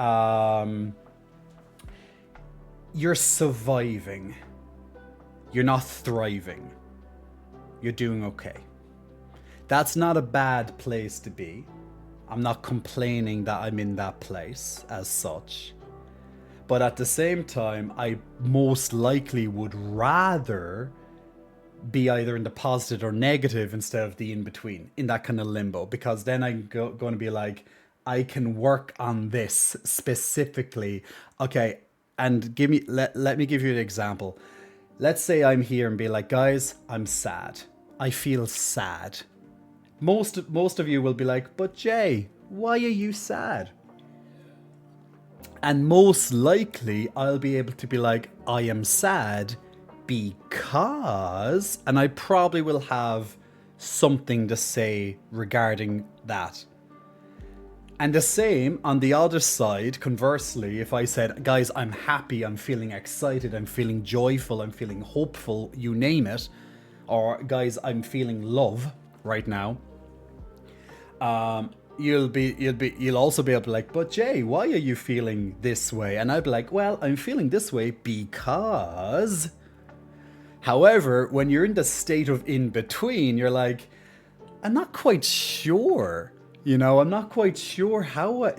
surviving. You're not thriving. You're doing okay. That's not a bad place to be. I'm not complaining that I'm in that place as such. But at the same time, I most likely would rather be either in the positive or negative instead of the in-between, in that kind of limbo. Because then I'm going to be like, I can work on this specifically. Okay, and let me give you an example. Let's say I'm here and be like, guys, I'm sad. I feel sad. Most of you will be like, but Jay, why are you sad? And most likely I'll be able to be like, I am sad because, and I probably will have something to say regarding that. And the same on the other side, conversely, if I said, guys, I'm happy, I'm feeling excited, I'm feeling joyful, I'm feeling hopeful, you name it, or guys, I'm feeling love right now, you'll also be able to be like, but Jay, why are you feeling this way? And I'd be like, well, I'm feeling this way because. However, when you're in the state of in between, you're like, I'm not quite sure. You know, I'm not quite sure how,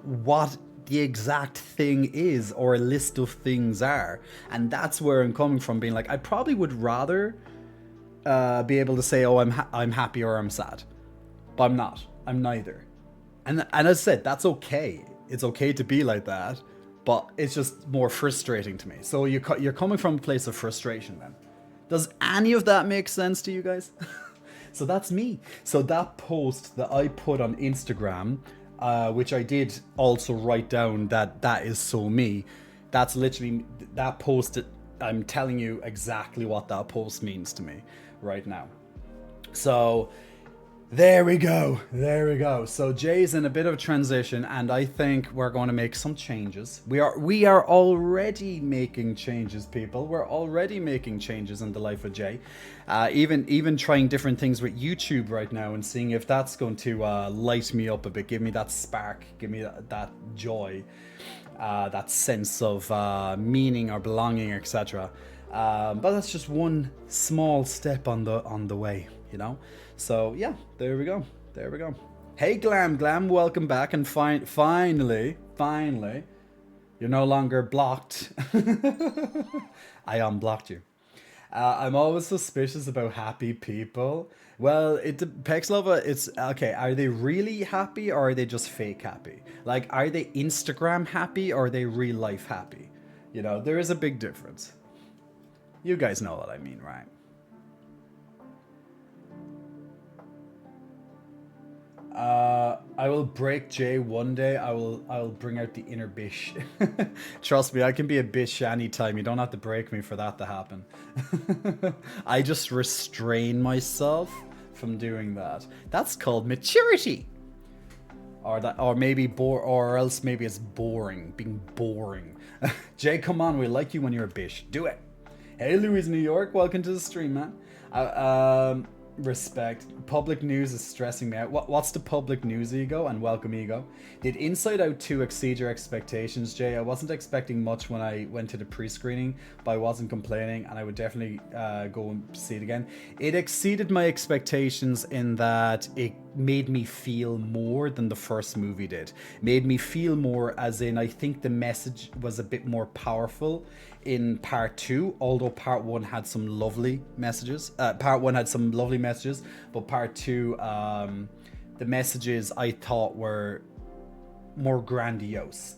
what the exact thing is or a list of things are. And that's where I'm coming from, being like, I probably would rather be able to say, oh, I'm happy or I'm sad. But I'm not. I'm neither. And as I said, that's okay. It's okay to be like that. But it's just more frustrating to me. So you're coming from a place of frustration then. Does any of that make sense to you guys? So that's me. So that post that I put on Instagram, which I did also write down that is so me. That's literally that post. I'm telling you exactly what that post means to me right now. So there we go. So Jay's in a bit of a transition, and I think we're going to make some changes. We are already making changes, people. We're already making changes in the life of Jay. Even trying different things with YouTube right now and seeing if that's going to light me up a bit, give me that spark, give me that joy, that sense of meaning or belonging, etc. But that's just one small step on the way, you know. So yeah, there we go. Hey Glam, welcome back, and finally, you're no longer blocked. I unblocked you. I'm always suspicious about happy people. Well, Pexlova, it's okay. Are they really happy or are they just fake happy? Like, are they Instagram happy or are they real life happy? You know, there is a big difference. You guys know what I mean, right? I will break Jay one day. I will bring out the inner bish. Trust me, I can be a bish anytime. You don't have to break me for that to happen. I just restrain myself from doing that. That's called maturity. Or maybe or else maybe it's boring, being boring. Jay, come on, we like you when you're a bish. Do it. Hey, Louis, New York, welcome to the stream, man. Respect. Public news is stressing me out. What's the public news, Ego? And welcome, Ego. Did Inside Out 2 exceed your expectations, Jay? I wasn't expecting much when I went to the pre-screening, but I wasn't complaining, and I would definitely go and see it again. It exceeded my expectations in that it made me feel more than the first movie did. Made me feel more, as in I think the message was a bit more powerful in part 2, although part 1 had some lovely messages. Part 1 had some lovely messages, but part 2, the messages I thought were more grandiose.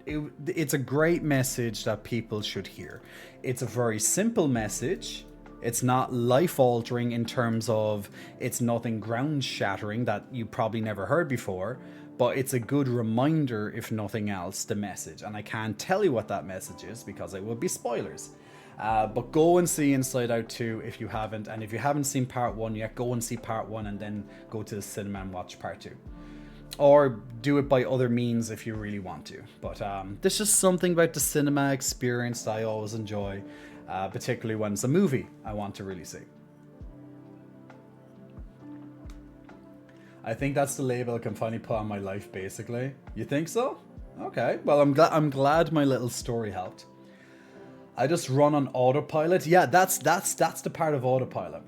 It's a great message that people should hear. It's a very simple message. It's not life-altering in terms of it's nothing ground-shattering that you probably never heard before, but it's a good reminder, if nothing else, the message. And I can't tell you what that message is because it would be spoilers. But go and see Inside Out 2 if you haven't. And if you haven't seen part 1 yet, go and see part 1 and then go to the cinema and watch part 2. Or do it by other means if you really want to. But there's just something about the cinema experience that I always enjoy, particularly when it's a movie I want to really see. I think that's the label I can finally put on my life, basically. You think so? Okay. Well, I'm glad my little story helped. I just run on autopilot. Yeah, that's the part of autopilot.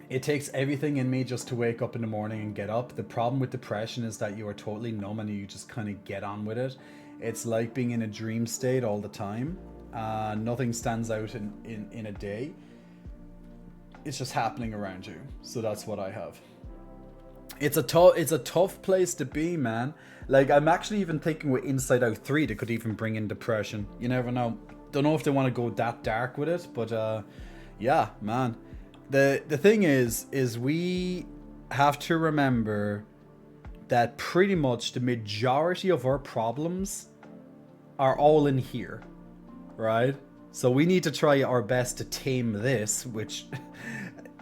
It takes everything in me just to wake up in the morning and get up. The problem with depression is that you are totally numb and you just kind of get on with it. It's like being in a dream state all the time. Nothing stands out in a day. It's just happening around you. So that's what I have. It's a tough place to be, man. Like, I'm actually even thinking with Inside Out 3 they could even bring in depression. You never know. Don't know if they want to go that dark with it, but yeah, man. The thing is we have to remember that pretty much the majority of our problems are all in here, right? So we need to try our best to tame this, which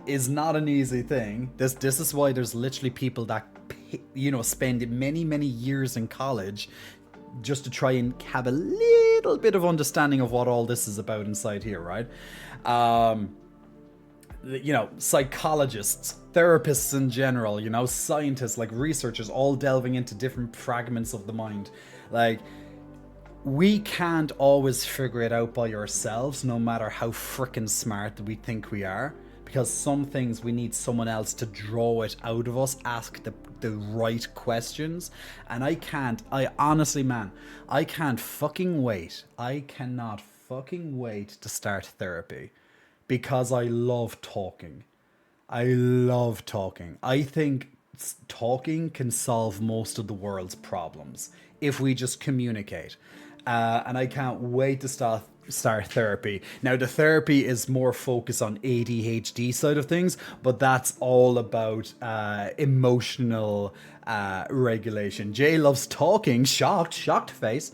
is not an easy thing. This is why there's literally people that, you know, spend many years in college just to try and have a little bit of understanding of what all this is about inside here, right? You know, psychologists, therapists in general, you know, scientists, like researchers, all delving into different fragments of the mind. Like, we can't always figure it out by ourselves, no matter how frickin' smart we think we are. Because some things we need someone else to draw it out of us, ask the right questions. And I honestly, man, I can't fucking wait. I cannot fucking wait to start therapy. Because I love talking. I love talking. I think talking can solve most of the world's problems if we just communicate. And I can't wait to start therapy. Now, the therapy is more focused on ADHD side of things, but that's all about emotional regulation. Jay loves talking. Shocked face.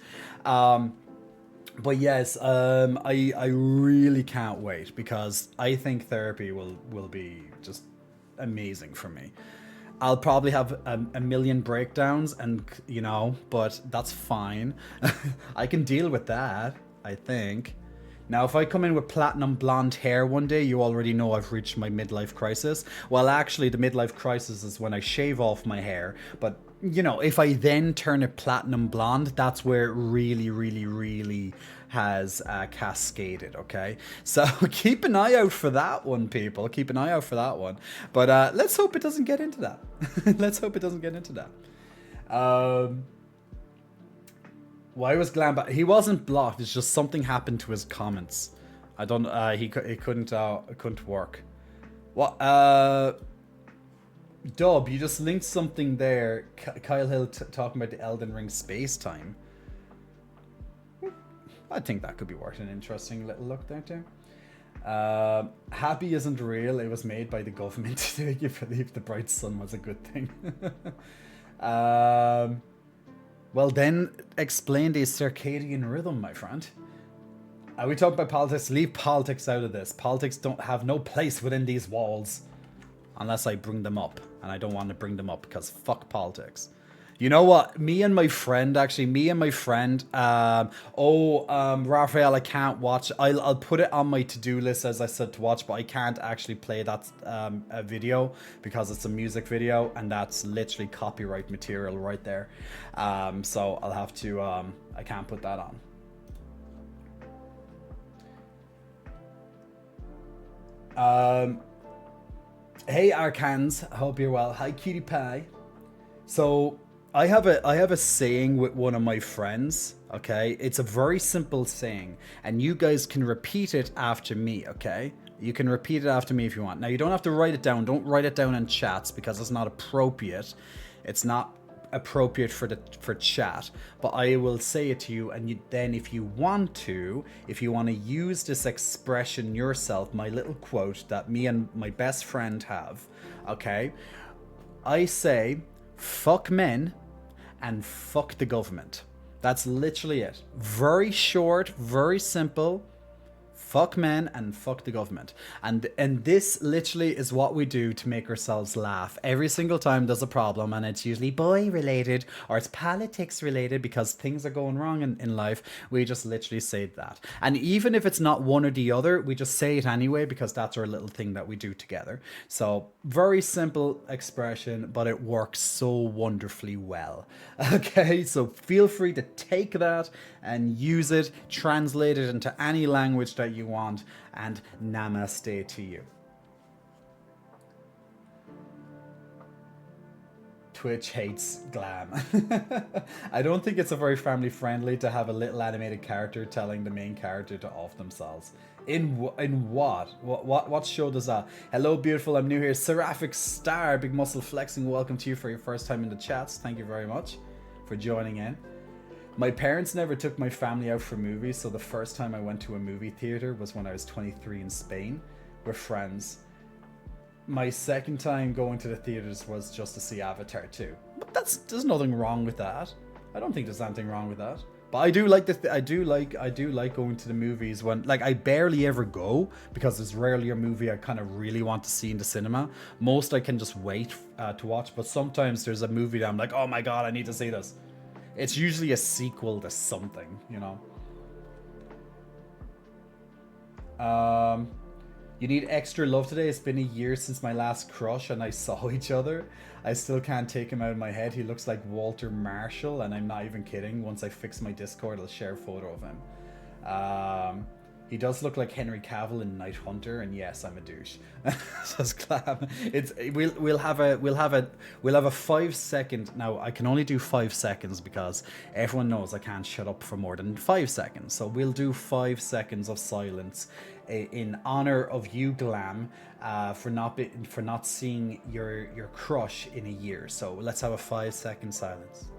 But yes, I really can't wait because I think therapy will be just amazing for me. I'll probably have a million breakdowns and, you know, but that's fine. I can deal with that, I think. Now, if I come in with platinum blonde hair one day, you already know I've reached my midlife crisis. Well, actually, the midlife crisis is when I shave off my hair. But, you know, if I then turn it platinum blonde, that's where it really has cascaded, okay? So keep an eye out for that one, people. Keep an eye out for that one. But let's hope it doesn't get into that. Let's hope it doesn't get into that. Why was Glam he wasn't blocked, it's just something happened to his comments. I don't. It couldn't work. What? Dub, you just linked something there. Kyle Hill talking about the Elden Ring space time. I think that could be worth an interesting little look there too. Happy isn't real. It was made by the government to make you believe the bright sun was a good thing. Well, then explain the circadian rhythm, my friend. We talk about politics. Leave politics out of this. Politics don't have no place within these walls. Unless I bring them up. And I don't want to bring them up because fuck politics. You know what? Me and my friend, Raphael, I can't watch. I'll put it on my to-do list as I said to watch, but I can't actually play that a video because it's a music video and that's literally copyright material right there. So I'll have to, I can't put that on. Hey Arcans, hope you're well. Hi Cutie Pie. So I have a saying with one of my friends, okay? It's a very simple saying, and you guys can repeat it after me, okay? You can repeat it after me if you want. Now you don't have to write it down. Don't write it down in chats because it's not appropriate. It's not appropriate for chat, but I will say it to you, and then if you want to use this expression yourself, my little quote that me and my best friend have, okay? I say fuck men and fuck the government. That's literally it. Very short, very simple. Fuck men and fuck the government. And this literally is what we do to make ourselves laugh. Every single time there's a problem, and it's usually boy related or it's politics related because things are going wrong in life, we just literally say that. And even if it's not one or the other, we just say it anyway because that's our little thing that we do together. So very simple expression, but it works so wonderfully well. Okay, so feel free to take that and use it, translate it into any language that you want, and namaste to you. Twitch hates glam. I don't think it's a very family friendly to have a little animated character telling the main character to off themselves. In what? What show does that? Hello, beautiful. I'm new here. Seraphic Star, big muscle flexing. Welcome to you for your first time in the chats. Thank you very much for joining in. My parents never took my family out for movies, so the first time I went to a movie theater was when I was 23 in Spain with friends. My second time going to the theaters was just to see Avatar 2. But there's nothing wrong with that. I don't think there's anything wrong with that. But I do like I do like going to the movies when, like, I barely ever go because there's rarely a movie I kind of really want to see in the cinema. Most I can just wait to watch, but sometimes there's a movie that I'm like, oh my god, I need to see this. It's usually a sequel to something, you know. You need extra love today. It's been a year since my last crush and I saw each other. I still can't take him out of my head. He looks like Walter Marshall, and I'm not even kidding. Once I fix my Discord, I'll share a photo of him. He does look like Henry Cavill in Night Hunter, and yes, I'm a douche. Says Clam. We'll have a 5 second. Now I can only do 5 seconds because everyone knows I can't shut up for more than 5 seconds. So we'll do 5 seconds of silence in honor of you, Glam, for not seeing your crush in a year. So let's have a 5 second silence.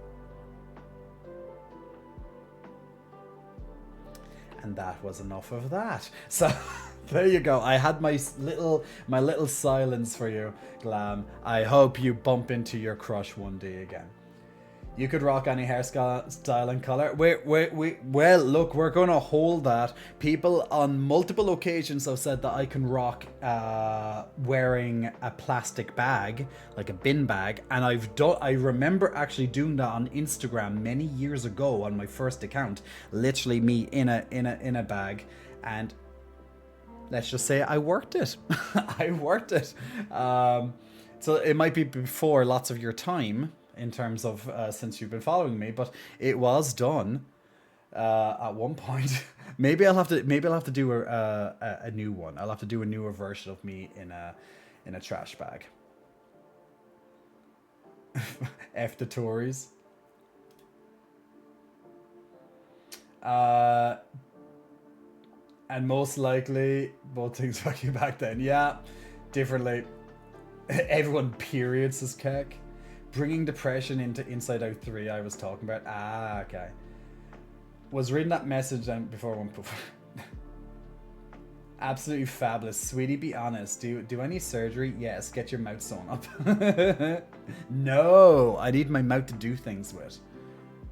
And that was enough of that. So there you go. I had my little silence for you, Glam. I hope you bump into your crush one day again. You could rock any hairstyle and color. Well, look, we're going to hold that. People on multiple occasions have said that I can rock wearing a plastic bag, like a bin bag, and I remember actually doing that on Instagram many years ago on my first account. Literally me in a bag, and let's just say I worked it. I worked it. So it might be before lots of your time, in terms of since you've been following me, but it was done at one point. maybe I'll have to do a new one. I'll have to do a newer version of me in a trash bag. F the Tories. And most likely, both things fuck you back then. Yeah, differently. Everyone periods as keck. Bringing depression into Inside Out 3 I was talking about. Ah, okay. Was reading that message then before one poof. Absolutely fabulous. Sweetie, be honest. Do I need surgery? Yes, get your mouth sewn up. No, I need my mouth to do things with.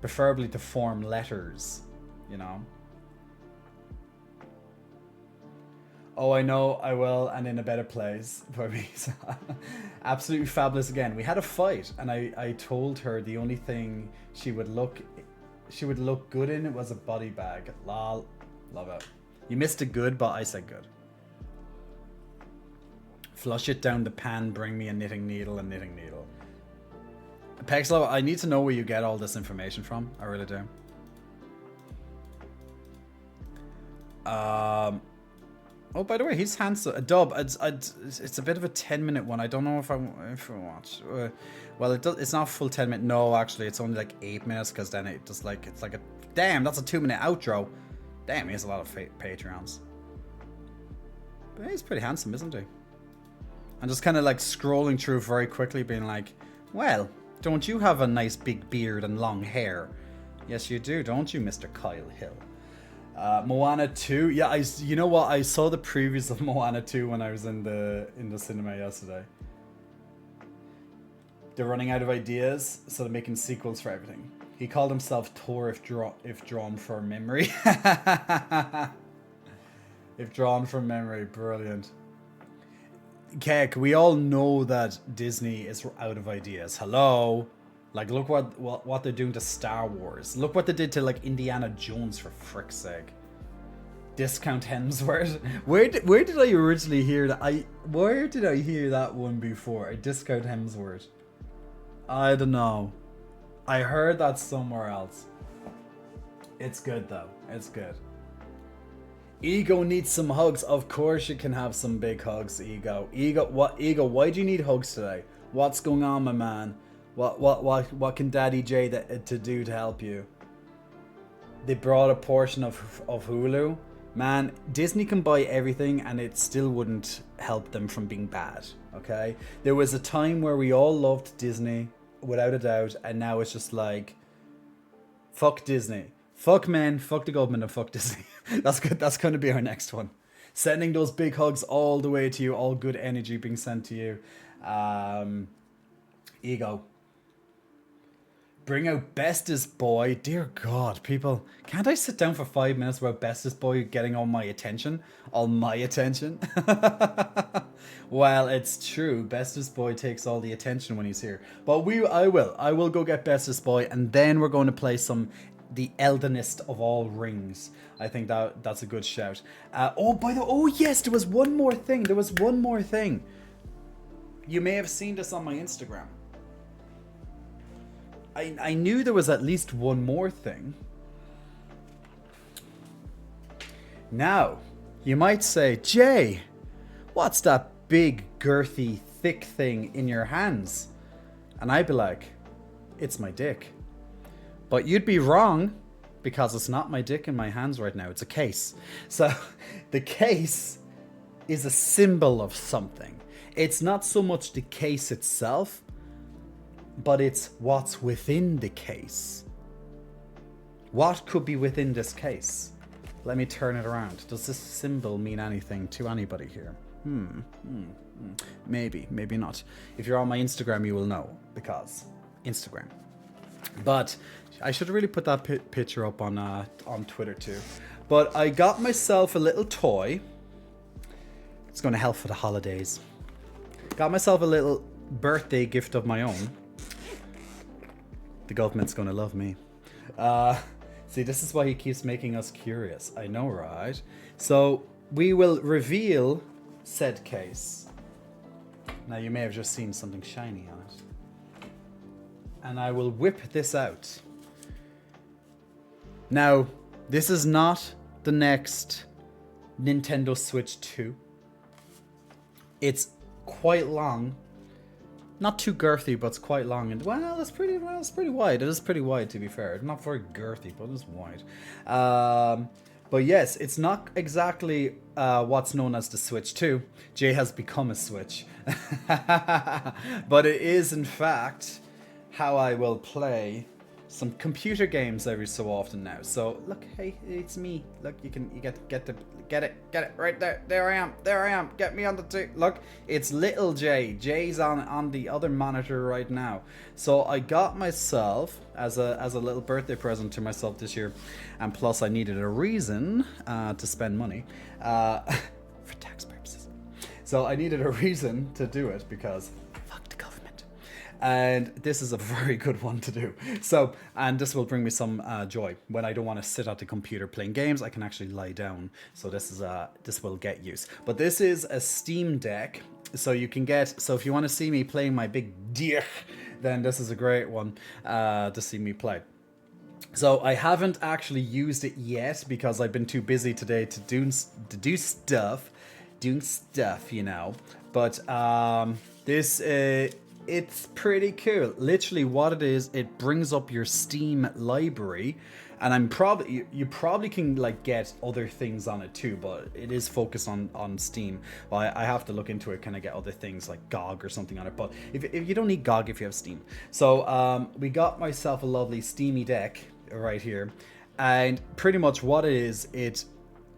Preferably to form letters, you know. Oh, I know, I will, and in a better place for me. Absolutely fabulous again. We had a fight, and I told her the only thing she would look good in was a body bag. Lol. Love it. You missed a good, but I said good. Flush it down the pan, bring me a knitting needle, Pexlo, I need to know where you get all this information from. I really do. Oh, by the way, he's handsome. A dub. It's a bit of a 10-minute one. I don't know if I watch. Well, it's not full 10 minute. No, actually, it's only like 8 minutes because then it's like a damn. That's a 2-minute outro. Damn, he has a lot of Patreons. But he's pretty handsome, isn't he? I'm just kind of like scrolling through very quickly, being like, well, don't you have a nice big beard and long hair? Yes, you do, don't you, Mr. Kyle Hill? Moana 2. Yeah, you know what? I saw the previews of Moana 2 when I was in the cinema yesterday. They're running out of ideas, so they're making sequels for everything. He called himself Thor if drawn from memory. If drawn from memory, brilliant. Keck, we all know that Disney is out of ideas. Hello? Like, look what they're doing to Star Wars. Look what they did to, like, Indiana Jones, for frick's sake. Discount Hemsworth. Where did I originally hear that? Where did I hear that one before? A Discount Hemsworth. I don't know. I heard that somewhere else. It's good, though. It's good. Ego needs some hugs. Of course you can have some big hugs, Ego. Ego, why do you need hugs today? What's going on, my man? What can Daddy J to do to help you? They brought a portion of Hulu. Man, Disney can buy everything and it still wouldn't help them from being bad, okay? There was a time where we all loved Disney, without a doubt, and now it's just like, fuck Disney. Fuck men, fuck the government, and fuck Disney. That's good. That's going to be our next one. Sending those big hugs all the way to you, all good energy being sent to you. Ego. Bring out Bestest Boy. Dear God, people. Can't I sit down for 5 minutes without Bestest Boy getting all my attention? All my attention? Well, it's true. Bestest Boy takes all the attention when he's here. But I will go get Bestest Boy, and then we're going to play the Eldenest of all rings. I think that's a good shout. Oh yes, there was one more thing. You may have seen this on my Instagram. I knew there was at least one more thing. Now, you might say, Jay, what's that big, girthy, thick thing in your hands? And I'd be like, it's my dick. But you'd be wrong, because it's not my dick in my hands right now. It's a case. So, the case is a symbol of something. It's not so much the case itself, but it's what's within the case. What could be within this case? Let me turn it around. Does this symbol mean anything to anybody here? Maybe, maybe not. If you're on my Instagram, you will know, because Instagram. But I should really put that picture up on Twitter too. But I got myself a little toy. It's going to help for the holidays. Got myself a little birthday gift of my own. The government's going to love me. See, this is why he keeps making us curious. I know, right? So we will reveal said case. Now you may have just seen something shiny on it. And I will whip this out. Now, this is not the next Nintendo Switch 2. It's quite long. Not too girthy, but it's quite long. And it's pretty wide. It is pretty wide, to be fair. Not very girthy, but it's wide. But yes, it's not exactly what's known as the Switch 2. Jay has become a Switch. But it is, in fact, how I will play some computer games every so often now. So look, hey, it's me. Look, you get it right there. There I am. Get me on the look. It's little Jay. Jay's on the other monitor right now. So I got myself as a little birthday present to myself this year, and plus I needed a reason to spend money for tax purposes. So I needed a reason to do it because fuck the government. And this is a very good one to do. So, and this will bring me some joy. When I don't want to sit at the computer playing games, I can actually lie down. So this will get use. But this is a Steam Deck. So you can get, so if you want to see me playing my big dick, then this is a great one to see me play. So I haven't actually used it yet because I've been too busy today to do stuff, you know. But this it's pretty cool. Literally what it is, it brings up your Steam library, and you probably can like get other things on it too, but it is focused on Steam. Well, I have to look into it. Can I get other things like GOG or something on it? But if you don't need GOG if you have Steam. So we got myself a lovely Steamy deck right here, and pretty much what it is, it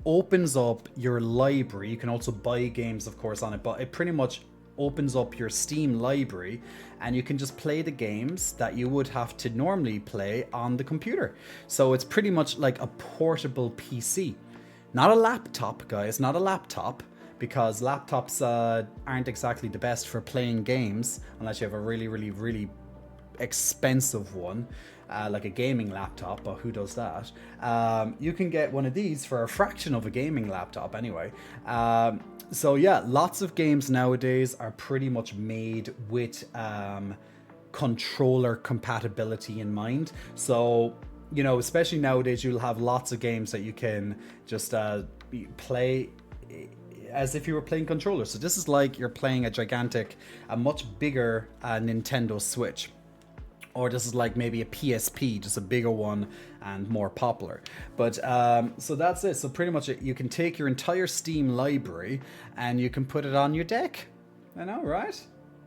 opens up your library. You can also buy games, of course, on it, but it pretty much opens up your Steam library, and you can just play the games that you would have to normally play on the computer. So it's pretty much like a portable PC. Not a laptop, guys, not a laptop, because laptops aren't exactly the best for playing games unless you have a really expensive one, like a gaming laptop, but who does that? You can get one of these for a fraction of a gaming laptop anyway. So yeah, lots of games nowadays are pretty much made with controller compatibility in mind. So, you know, especially nowadays, you'll have lots of games that you can just play as if you were playing controllers. So this is like you're playing a much bigger Nintendo Switch. Or this is like maybe a PSP, just a bigger one and more popular. But so that's it. So pretty much you can take your entire Steam library and you can put it on your deck. I know, right?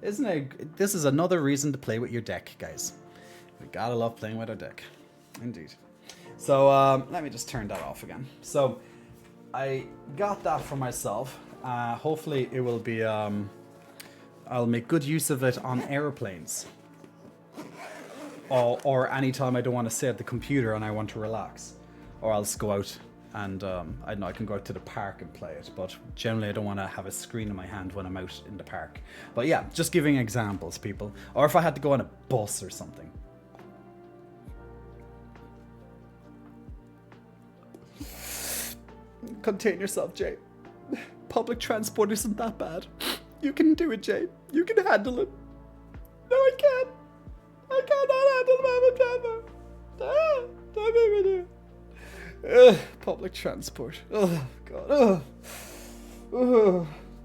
Isn't it? This is another reason to play with your deck, guys. We gotta love playing with our deck. Indeed. So let me just turn that off again. So I got that for myself. Hopefully it will be, I'll make good use of it on airplanes. Or anytime I don't want to sit at the computer and I want to relax. Or I'll just go out and, I don't know, I can go out to the park and play it. But generally I don't want to have a screen in my hand when I'm out in the park. But yeah, just giving examples, people. Or if I had to go on a bus or something. Contain yourself, Jay. Public transport isn't that bad. You can do it, Jay. You can handle it. No, I can't. I cannot handle public transport. Public transport. Oh, God.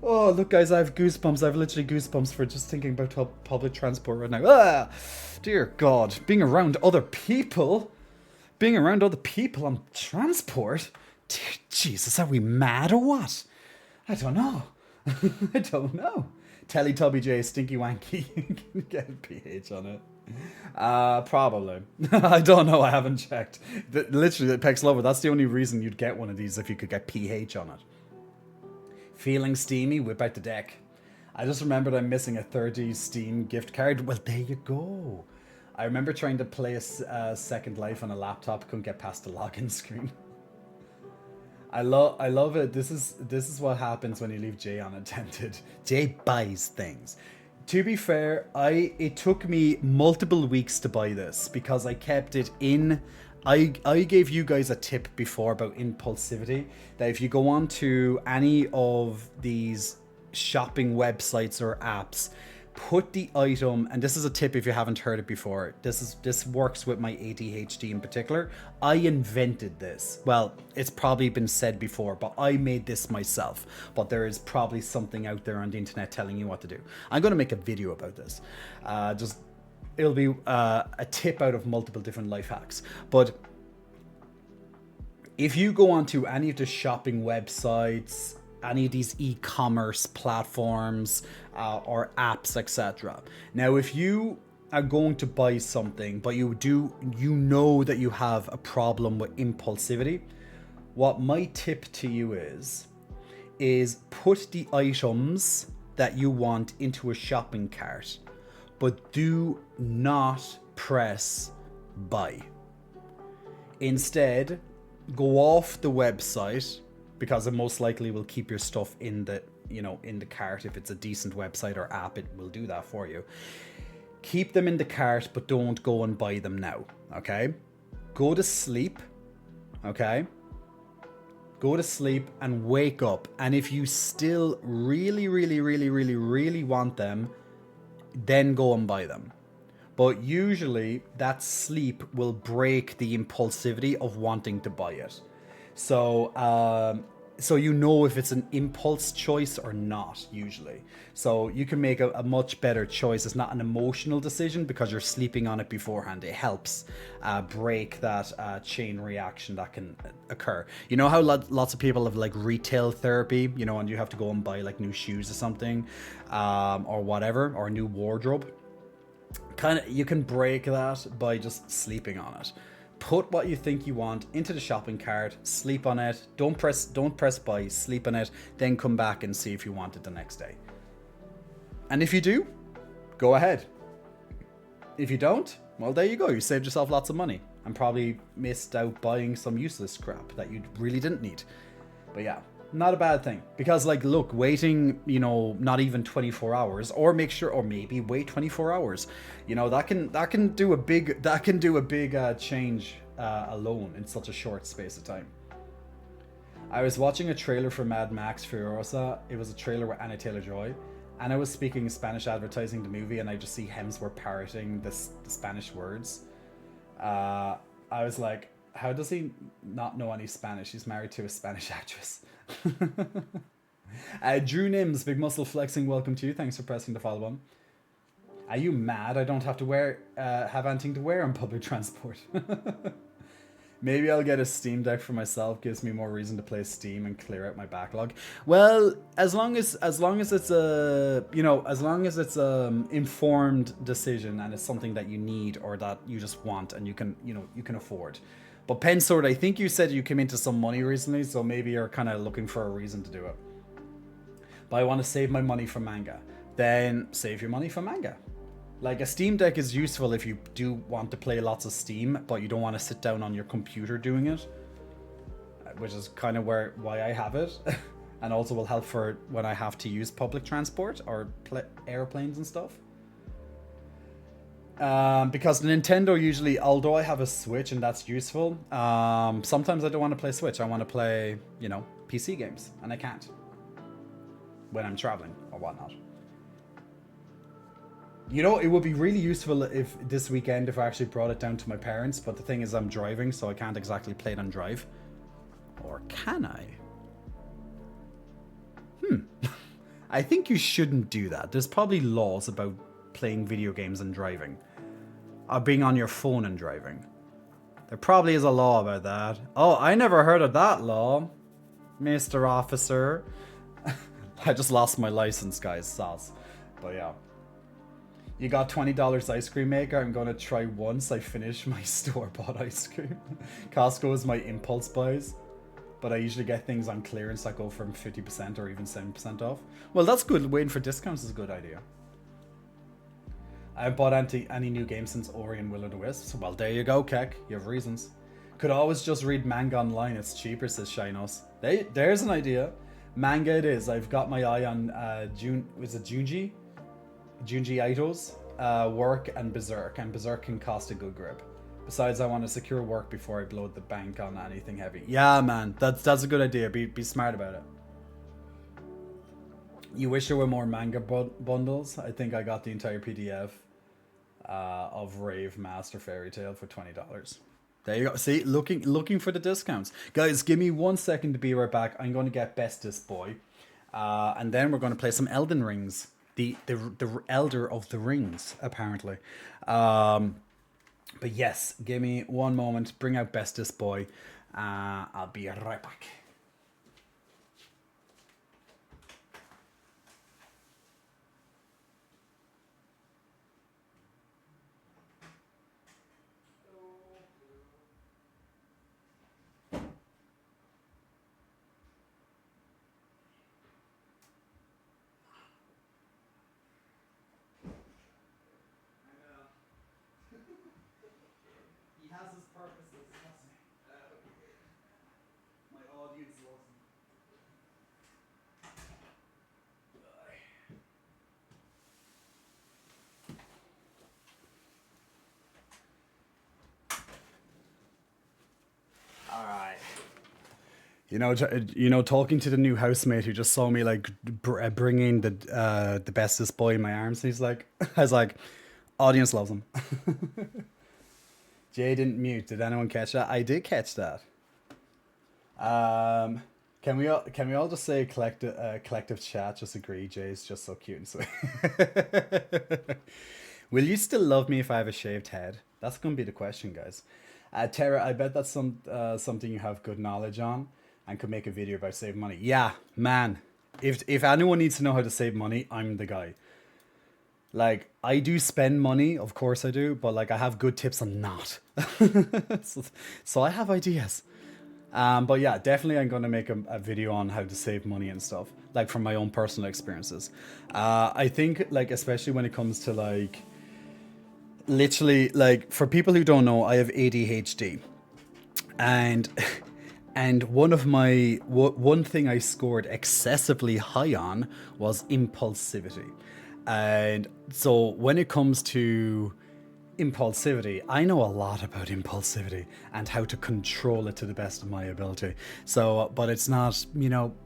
Oh, look, guys, I have goosebumps. I have literally goosebumps for just thinking about public transport right now. Dear God. Being around other people on transport? Dear Jesus, are we mad or what? I don't know. I don't know. Teletubby J, Stinky Wanky. Get a PH on it. Probably. I don't know. I haven't checked. Literally, the Pex Lover. That's the only reason you'd get one of these, if you could get PH on it. Feeling steamy? Whip out the deck. I just remembered I'm missing a 30 Steam gift card. Well, there you go. I remember trying to play a Second Life on a laptop. Couldn't get past the login screen. I love it. This is what happens when you leave Jay unattended. Jay buys things. To be fair, it took me multiple weeks to buy this because I kept it in. I gave you guys a tip before about impulsivity, that if you go on to any of these shopping websites or apps, put the item, and this is a tip if you haven't heard it before. This works with my ADHD in particular. I invented this. Well, it's probably been said before, but I made this myself. But there is probably something out there on the internet telling you what to do. I'm going to make a video about this. It'll be a tip out of multiple different life hacks. But If you go onto any of the shopping websites, any of these e-commerce platforms or apps, etc. Now, if you are going to buy something, but you know that you have a problem with impulsivity, what my tip to you is put the items that you want into a shopping cart, but do not press buy. Instead, go off the website, because it most likely will keep your stuff in the cart. If it's a decent website or app, it will do that for you. Keep them in the cart, but don't go and buy them now. Okay? Go to sleep. Okay? Go to sleep and wake up. And if you still really, really, really, really, really want them, then go and buy them. But usually that sleep will break the impulsivity of wanting to buy it. So you know if it's an impulse choice or not, usually. So you can make a much better choice. It's not an emotional decision because you're sleeping on it beforehand. It helps break that chain reaction that can occur. You know how lots of people have like retail therapy, and you have to go and buy like new shoes or something, or whatever, or a new wardrobe. You can break that by just sleeping on it. Put what you think you want into the shopping cart, sleep on it, don't press buy, sleep on it, then come back and see if you want it the next day. And if you do, go ahead. If you don't, well, there you go. You saved yourself lots of money and probably missed out buying some useless crap that you really didn't need. But yeah, not a bad thing, because like, look, waiting, not even 24 hours, or maybe wait 24 hours, that can do a big change alone in such a short space of time. I was watching a trailer for Mad Max Furiosa. It was a trailer with Anya Taylor-Joy, and I was speaking Spanish advertising the movie, and I just see Hemsworth parroting the Spanish words. I was like, how does he not know any Spanish? He's married to a Spanish actress. Drew Nims, big muscle flexing, welcome to you. Thanks for pressing the follow button. Are you mad I don't have to have anything to wear on public transport? Maybe I'll get a Steam Deck for myself. Gives me more reason to play Steam and clear out my backlog. Well, as long as it's a informed decision and it's something that you need or that you just want and you can afford. But Pensword, I think you said you came into some money recently, so maybe you're kind of looking for a reason to do it. But I want to save my money for manga. Then save your money for manga. Like, a Steam Deck is useful if you do want to play lots of Steam, but you don't want to sit down on your computer doing it, which is kind of why I have it. And also will help for when I have to use public transport or airplanes and stuff. Because the Nintendo usually, although I have a Switch and that's useful, sometimes I don't want to play Switch. I want to play, PC games, and I can't when I'm traveling or whatnot. It would be really useful if this weekend if I actually brought it down to my parents, but the thing is I'm driving, so I can't exactly play it on drive. Or can I? I think you shouldn't do that. There's probably laws about playing video games and driving. Or being on your phone and driving. There probably is a law about that. Oh, I never heard of that law, Mr. Officer. I just lost my license, guys. Sauce. But yeah. You got $20 ice cream maker. I'm going to try once I finish my store-bought ice cream. Costco is my impulse buys. But I usually get things on clearance that go from 50% or even 7% off. Well, that's good. Waiting for discounts is a good idea. I haven't bought any new games since Ori and Will of the Wisps. Well, there you go, Keck. You have reasons. Could always just read manga online. It's cheaper, says Shinos. There's an idea. Manga it is. I've got my eye on Junji Ito's work and Berserk. And Berserk can cost a good grip. Besides, I want to secure work before I blow the bank on anything heavy. Yeah, man. That's a good idea. Be smart about it. You wish there were more manga bundles. I think I got the entire PDF of Rave Master Fairy Tail for $20. There you go. See, looking for the discounts. Guys, give me 1 second to be right back. I'm going to get Bestest Boy. And then we're going to play some Elden Rings. The Elder of the Rings, apparently. But yes, give me one moment. Bring out Bestest Boy. I'll be right back. He has his purposes, doesn't he? My audience loves him. All right. Talking to the new housemate who just saw me like bringing the bestest boy in my arms. He's like, I was like, audience loves him. Jay didn't mute. Did anyone catch that? I did catch that. Can we all just say collective chat? Just agree. Jay's just so cute and sweet. Will you still love me if I have a shaved head? That's gonna be the question, guys. Tara, I bet that's something you have good knowledge on and could make a video about saving money. Yeah, man. If anyone needs to know how to save money, I'm the guy. Like, I do spend money, of course I do, but like I have good tips on not. so I have ideas. But yeah, definitely I'm going to make a video on how to save money and stuff, like from my own personal experiences. I think like, especially when it comes to like, literally like for people who don't know, I have ADHD and one thing I scored excessively high on was impulsivity. And so when it comes to impulsivity, I know a lot about impulsivity and how to control it to the best of my ability. So, but it's not,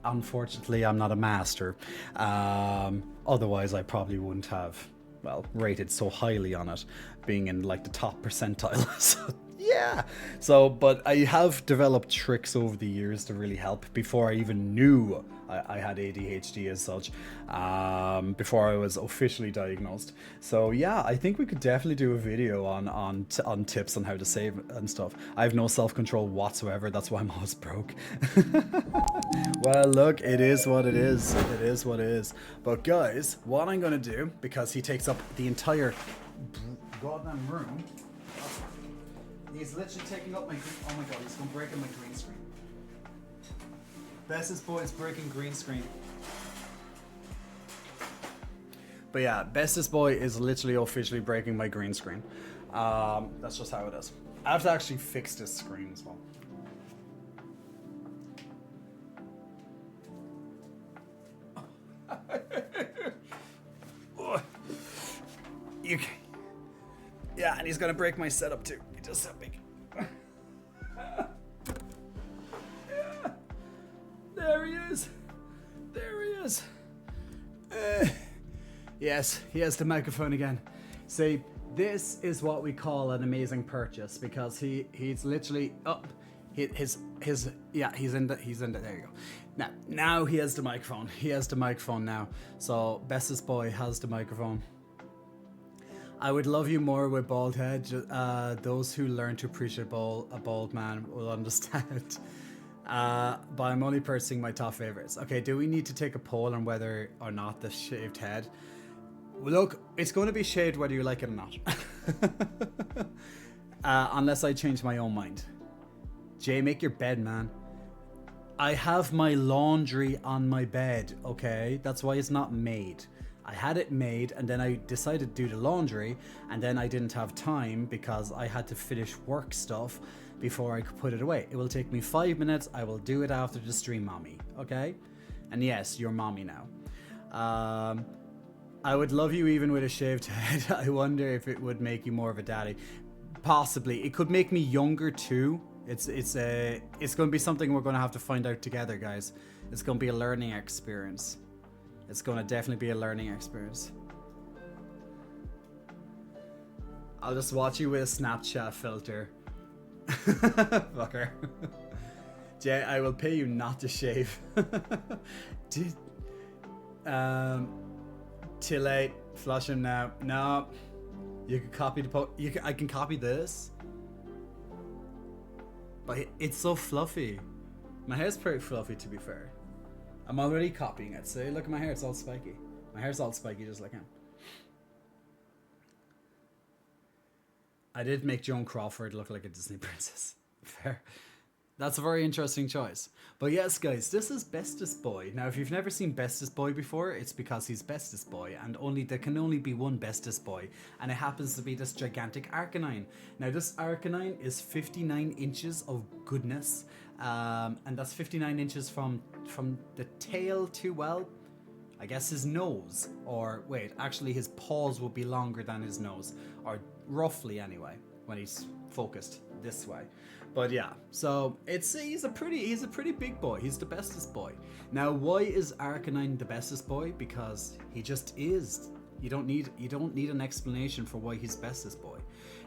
unfortunately, I'm not a master. Otherwise, I probably wouldn't have, rated so highly on it, being in like the top percentile. So, yeah. So, but I have developed tricks over the years to really help before I even knew I had ADHD as such, before I was officially diagnosed. So yeah, I think we could definitely do a video on tips on how to save and stuff. I have no self-control whatsoever. That's why I'm always broke. Well, look, it is what it is. It is what it is. But guys, what I'm gonna do, because he takes up the entire goddamn room. He's literally taking up my, oh my god, he's gonna break my green screen. Bestest boy is breaking green screen. But yeah, bestest boy is literally officially breaking my green screen. That's just how it is. I have to actually fix this screen as well. You can, yeah, and he's gonna break my setup too. He just so big. There he is. There he is. Yes, he has the microphone again. See, this is what we call an amazing purchase, because he's literally up. He's in the there you go. Now he has the microphone. He has the microphone now. So bestest boy has the microphone. I would love you more with bald head. Those who learn to appreciate a bald man will understand. But I'm only purchasing my top favorites. Okay, do we need to take a poll on whether or not the shaved head? Look, it's going to be shaved whether you like it or not. Unless I change my own mind. Jay, make your bed, man. I have my laundry on my bed, okay? That's why it's not made. I had it made and then I decided to do the laundry, and then I didn't have time because I had to finish work stuff before I could put it away. It will take me 5 minutes. I will do it after the stream, mommy, okay? And yes, you're mommy now. I would love you even with a shaved head. I wonder if it would make you more of a daddy. Possibly. It could make me younger too. It's going to be something we're going to have to find out together, guys. It's going to be a learning experience. It's going to definitely be a learning experience. I'll just watch you with a Snapchat filter. Fucker. Jay, I will pay you not to shave. Too late. Flush him now. No. You can copy the I can copy this. But it's so fluffy. My hair's pretty fluffy, to be fair. I'm already copying it. See, look at my hair, it's all spiky. My hair's all spiky just like him. I did make Joan Crawford look like a Disney princess. Fair. That's a very interesting choice. But yes, guys, this is Bestest Boy. Now, if you've never seen Bestest Boy before, it's because he's Bestest Boy, and there can only be one Bestest Boy, and it happens to be this gigantic Arcanine. Now, this Arcanine is 59 inches of goodness, and that's 59 inches from the tail to, well, I guess his nose, or wait, actually his paws will be longer than his nose, or roughly anyway, when he's focused this way. But yeah, so he's a pretty big boy. He's the bestest boy. Now, why is Arcanine the bestest boy? Because he just is. You don't need an explanation for why he's bestest boy.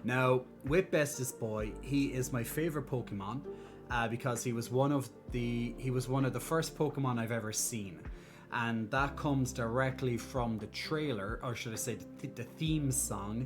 Now, with bestest boy, he is my favorite Pokemon because he was one of the first Pokemon I've ever seen. And that comes directly from the trailer, or should I say the theme song,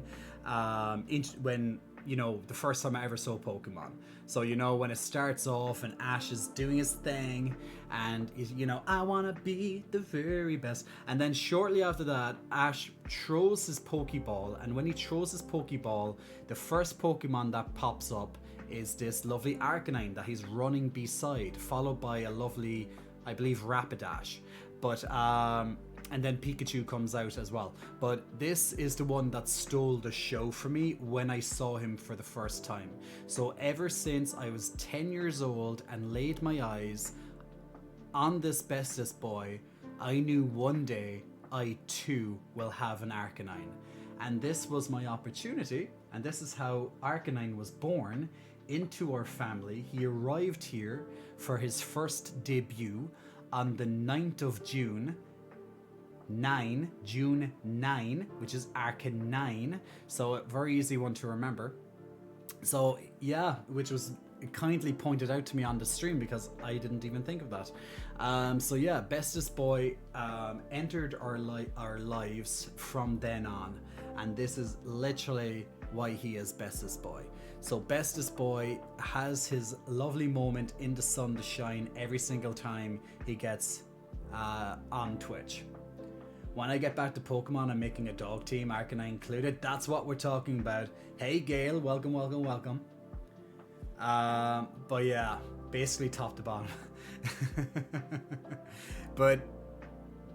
when, you know, the first time I ever saw Pokemon. So, you know, when it starts off and Ash is doing his thing and he's, you know, I want to be the very best. And then shortly after that, Ash throws his Pokeball. And when he throws his Pokeball, the first Pokemon that pops up is this lovely Arcanine that he's running beside, followed by a lovely, I believe, Rapidash. But and then Pikachu comes out as well. But this is the one that stole the show for me when I saw him for the first time. So ever since I was 10 years old and laid my eyes on this bestest boy, I knew one day I too will have an Arcanine. And this was my opportunity, and this is how Arcanine was born into our family. He arrived here for his first debut on the 9th of June 9, which is Arcanine, so a very easy one to remember. So yeah, which was kindly pointed out to me on the stream because I didn't even think of that. So yeah, bestest boy entered our lives from then on, and this is literally why he is bestest boy. So bestest boy has his lovely moment in the sun to shine every single time he gets on Twitch. When I get back to Pokemon, I'm making a dog team, Arcanine included. That's what we're talking about. Hey Gail, welcome. But yeah, basically top to bottom. But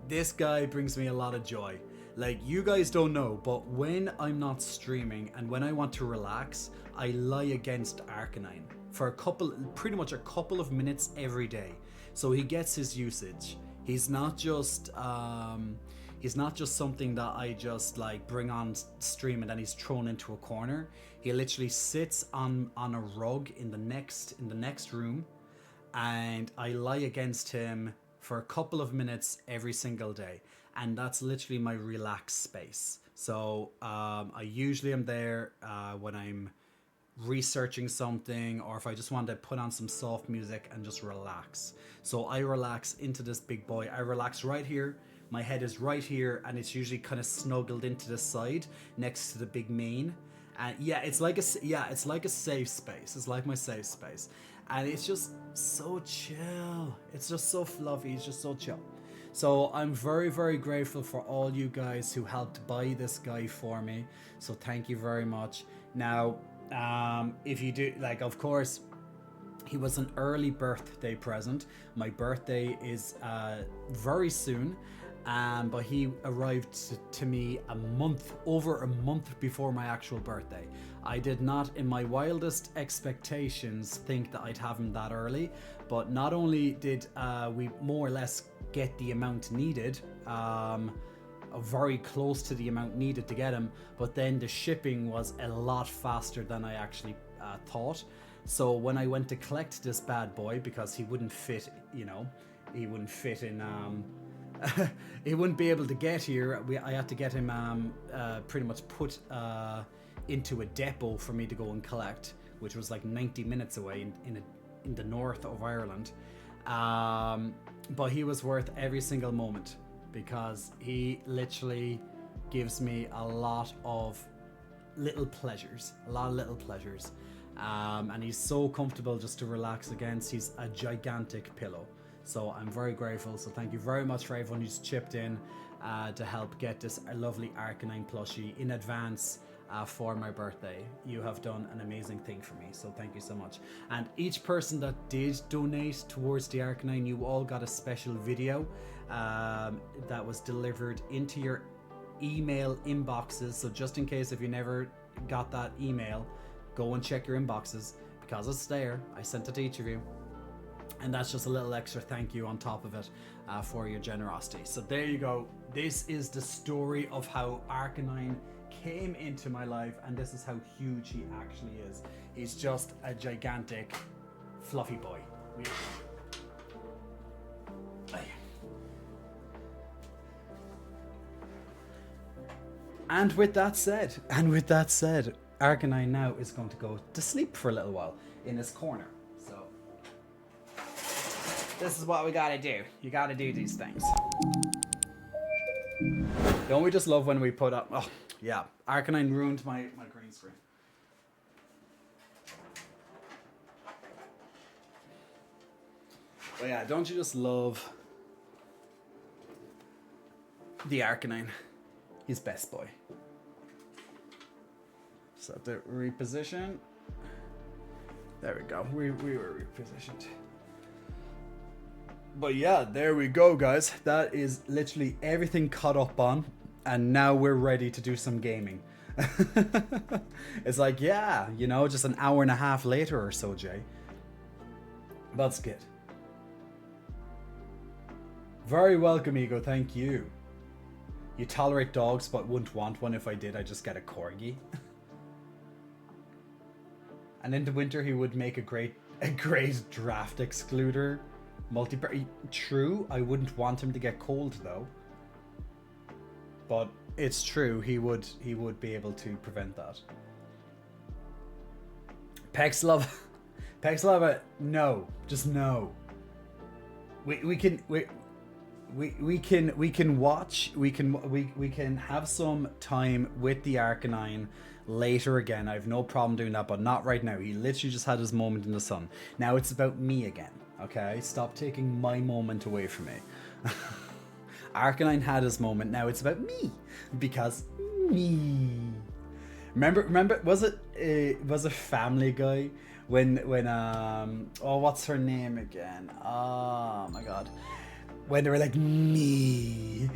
this guy brings me a lot of joy. Like, you guys don't know, but when I'm not streaming and when I want to relax, I lie against Arcanine for pretty much a couple of minutes every day. So he gets his usage. He's not just something that I just like bring on stream and then he's thrown into a corner. He literally sits on a rug in the next room, and I lie against him for a couple of minutes every single day, and that's literally my relaxed space. So I usually am there when I'm researching something, or if I just want to put on some soft music and just relax. So I relax into this big boy. I relax right here. My head is right here, and it's usually kind of snuggled into the side next to the big mane. And yeah, it's like a safe space. It's like my safe space, and it's just so chill. It's just so fluffy. It's just so chill. So I'm very, very grateful for all you guys who helped buy this guy for me. So thank you very much. Now, if you do, like, of course, he was an early birthday present. My birthday is very soon. But he arrived to me over a month before my actual birthday. I did not, in my wildest expectations, think that I'd have him that early, but not only did we more or less get the amount needed, very close to the amount needed to get him, but then the shipping was a lot faster than I actually thought. So when I went to collect this bad boy, because he wouldn't fit, he wouldn't fit in... he wouldn't be able to get here. I had to get him pretty much put into a depot for me to go and collect, which was like 90 minutes away in the north of Ireland. But he was worth every single moment because he literally gives me a lot of little pleasures. And he's so comfortable just to relax against. He's a gigantic pillow. So I'm very grateful. So thank you very much for everyone who's chipped in to help get this lovely Arcanine plushie in advance for my birthday. You have done an amazing thing for me, so thank you so much. And each person that did donate towards the Arcanine, you all got a special video that was delivered into your email inboxes. So just in case if you never got that email, go and check your inboxes because it's there. I sent it to each of you. And that's just a little extra thank you on top of it for your generosity. So there you go. This is the story of how Arcanine came into my life, and this is how huge he actually is. He's just a gigantic fluffy boy. And with that said, Arcanine now is going to go to sleep for a little while in his corner. So this is what we gotta do. You gotta do these things. Don't we just love when we put up... Oh, yeah. Arcanine ruined my green screen. But yeah, don't you just love the Arcanine? He's best boy. So to reposition. There we go. We were repositioned. But yeah, there we go, guys. That is literally everything caught up on. And now we're ready to do some gaming. It's like, yeah, you know, just an hour and a half later or so, Jay. That's good. Very welcome, Ego. Thank you. You tolerate dogs, but wouldn't want one. If I did, I'd just get a corgi. And in the winter, he would make a great draft excluder. True, I wouldn't want him to get cold though. But it's true, he would be able to prevent that. Pexlove, no, just no. We can watch. We can have some time with the Arcanine later again. I have no problem doing that, but not right now. He literally just had his moment in the sun. Now it's about me again. Okay, stop taking my moment away from me. Arcanine had his moment. Now it's about me because me. Remember? Was it Family Guy when oh, what's her name again? Oh my god. When they were like, me.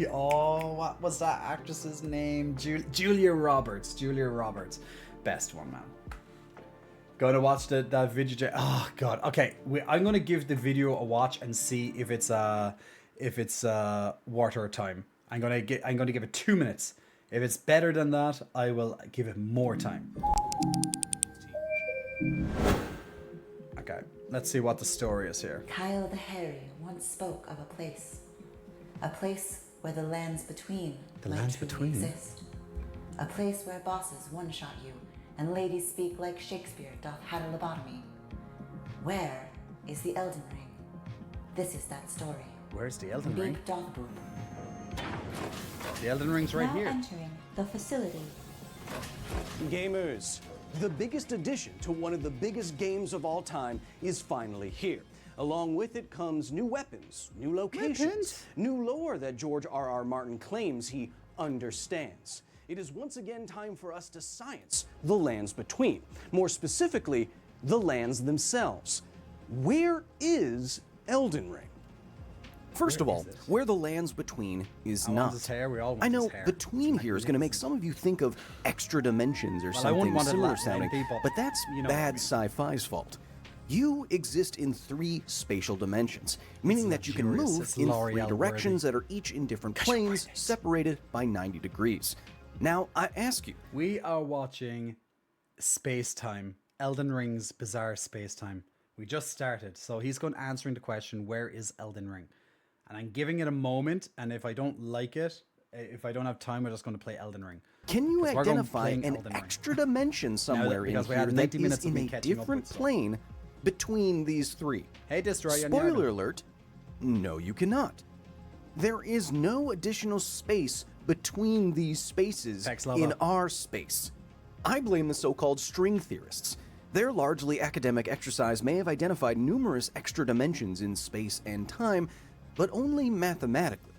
Oh, what was that actress's name? Julia Roberts. Best one, man. Gonna watch that video. Oh god. Okay, I'm gonna give the video a watch and see if it's worth our time. I'm gonna give it 2 minutes. If it's better than that, I will give it more time. Okay, let's see what the story is here. Kyle the Hairy once spoke of a place where the lands between exist. A place where bosses one-shot you and ladies speak like Shakespeare doth had a lobotomy. Where is the Elden Ring? This is that story. Where's the Elden Ring? Big doth boom. The Elden Ring's right here. Now entering the facility. Gamers, the biggest addition to one of the biggest games of all time is finally here. Along with it comes new weapons, new locations, new lore that George R.R. Martin claims he understands. It is once again time for us to science the lands between. More specifically, the lands themselves. Where is Elden Ring? First of all, where the lands between is not. I know between here is going to make some of you think of extra dimensions or something similar sounding, but that's bad sci-fi's fault. You exist in 3 spatial dimensions, meaning that you can move in 3 directions that are each in different planes, separated by 90 degrees. Now, I ask you. We are watching Space-Time, Elden Ring's Bizarre Space-Time. We just started, so he's going answering the question, where is Elden Ring? And I'm giving it a moment, and if I don't like it, if I don't have time, we're just going to play Elden Ring. Can you identify an extra dimension somewhere in here that is in a different plane between these 3? Hey, Destroy. Spoiler alert, no you cannot. There is no additional space between these spaces in our space. I blame the so-called string theorists. Their largely academic exercise may have identified numerous extra dimensions in space and time, but only mathematically.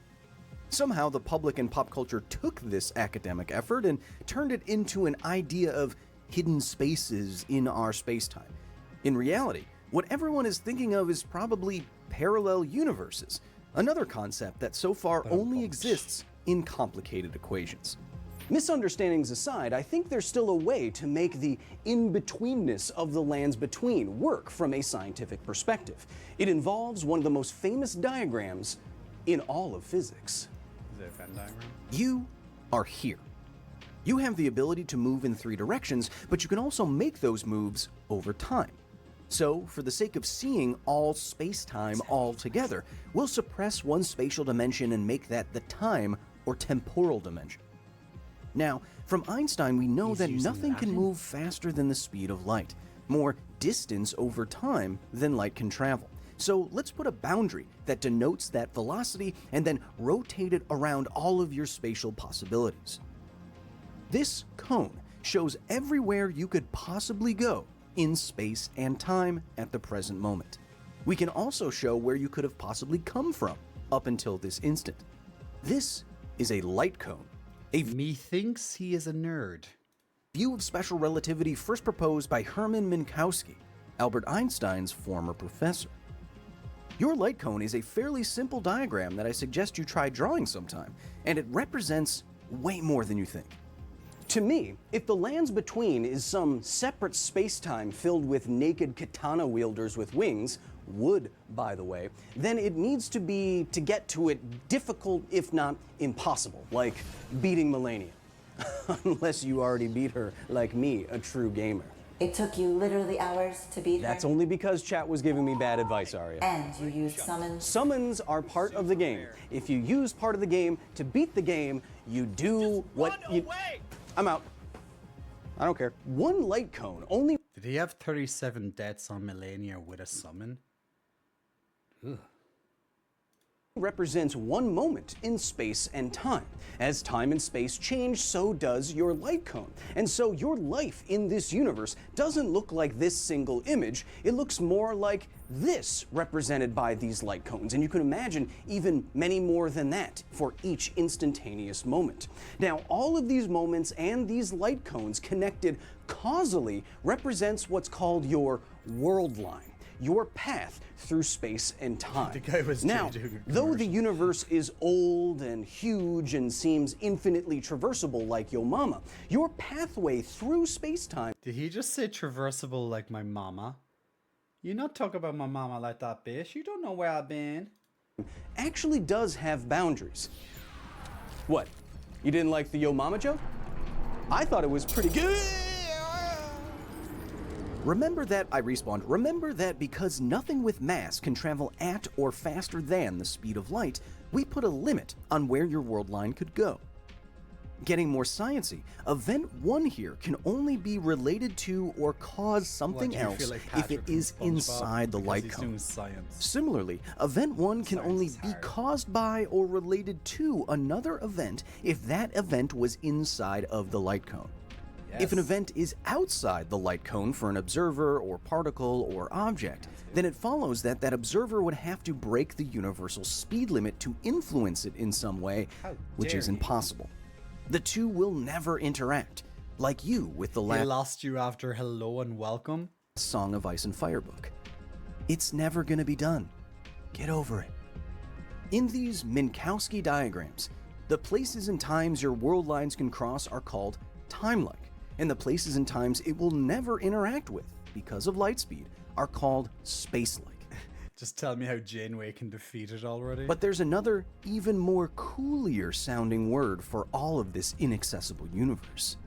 Somehow the public and pop culture took this academic effort and turned it into an idea of hidden spaces in our spacetime. In reality, what everyone is thinking of is probably parallel universes, another concept that so far only exists in complicated equations. Misunderstandings aside, I think there's still a way to make the in-betweenness of the lands between work from a scientific perspective. It involves one of the most famous diagrams in all of physics. Is it a Venn diagram? You are here. You have the ability to move in 3 directions, but you can also make those moves over time. So, for the sake of seeing all space-time all together, we'll suppress one spatial dimension and make that the time or temporal dimension. Now, from Einstein, we know that nothing can move faster than the speed of light, more distance over time than light can travel. So let's put a boundary that denotes that velocity and then rotate it around all of your spatial possibilities. This cone shows everywhere you could possibly go in space and time at the present moment. We can also show where you could have possibly come from up until this instant. This is a light cone. Methinks he is a nerd. View of special relativity first proposed by Hermann Minkowski, Albert Einstein's former professor. Your light cone is a fairly simple diagram that I suggest you try drawing sometime, and it represents way more than you think. To me, if the lands between is some separate space-time filled with naked katana wielders with wings, wood, by the way, then it needs to be, to get to it, difficult if not impossible, like beating Melania. Unless you already beat her, like me, a true gamer. It took you literally hours to beat her? That's only because chat was giving me bad advice, Arya. And you used summons? Summons are part of the game. If you use part of the game to beat the game, you do what you... I'm out. I don't care. One light cone only... Did he have 37 deaths on Melania with a summon? Ugh. Represents one moment in space and time. As time and space change, so does your light cone. And so your life in this universe doesn't look like this single image. It looks more like this, represented by these light cones. And you can imagine even many more than that for each instantaneous moment. Now, all of these moments and these light cones connected causally represents what's called your world line. Your path through space and time. The guy was now, though the universe is old and huge and seems infinitely traversable like your mama, your pathway through space-time... Did he just say traversable like my mama? You not talk about my mama like that, bitch. You don't know where I've been. ...actually does have boundaries. What? You didn't like the yo mama joke? I thought it was pretty good. Remember that, I respawned, remember that because nothing with mass can travel at or faster than the speed of light, we put a limit on where your world line could go. Getting more sciencey, event 1 here can only be related to or cause something else if it is inside the light cone. Similarly, event 1 can only be caused by or related to another event if that event was inside of the light cone. If an event is outside the light cone for an observer or particle or object, then it follows that that observer would have to break the universal speed limit to influence it in some way, which is impossible. The two will never interact, like you with the last... He lost you after hello and welcome? Song of Ice and Fire book. It's never gonna be done. Get over it. In these Minkowski diagrams, the places and times your world lines can cross are called time-like. And the places and times it will never interact with, because of light speed, are called space-like. Just tell me how Janeway can defeat it already. But there's another, even more coolier sounding word for all of this inaccessible universe.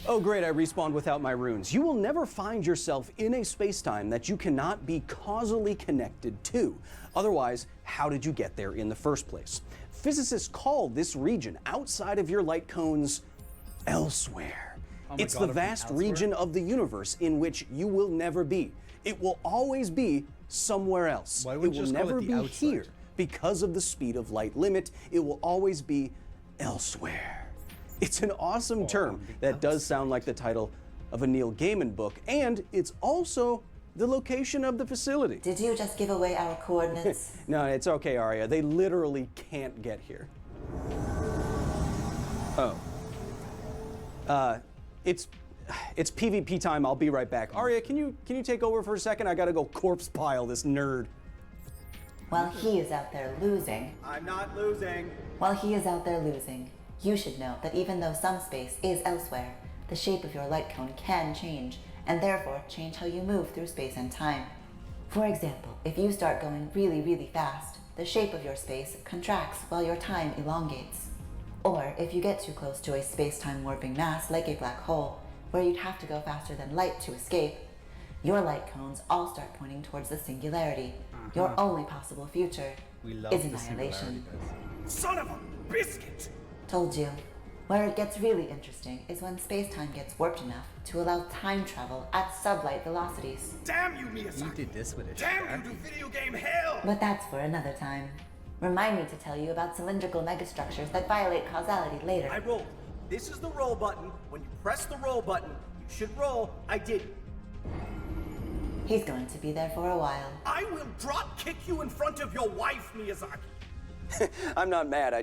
Oh great, I respawned without my runes. You will never find yourself in a space-time that you cannot be causally connected to. Otherwise, how did you get there in the first place? Physicists call this region outside of your light cones elsewhere. It's the vast region of the universe in which you will never be. It will always be somewhere else. Why would it will never be here because of the speed of light limit. It will always be elsewhere. It's an awesome term that does sound like the title of a Neil Gaiman book, and it's also the location of the facility. Did you just give away our coordinates? No, it's okay, Arya. They literally can't get here. Oh. It's PvP time. I'll be right back. Arya, can you take over for a second? I gotta go corpse pile this nerd. While he is out there losing. I'm not losing. While he is out there losing, you should know that even though some space is elsewhere, the shape of your light cone can change, and therefore change how you move through space and time. For example, if you start going really, really fast, the shape of your space contracts while your time elongates. Or if you get too close to a space-time warping mass like a black hole, where you'd have to go faster than light to escape, your light cones all start pointing towards the singularity. Your only possible future is annihilation. Son of a biscuit! Told you. Where it gets really interesting is when space-time gets warped enough to allow time travel at sublight velocities. Damn you, Miyazaki! You did this with it. Damn you to video game hell! But that's for another time. Remind me to tell you about cylindrical megastructures that violate causality later. I rolled. This is the roll button. When you press the roll button, you should roll. I did. He's going to be there for a while. I will drop kick you in front of your wife, Miyazaki. I'm not mad,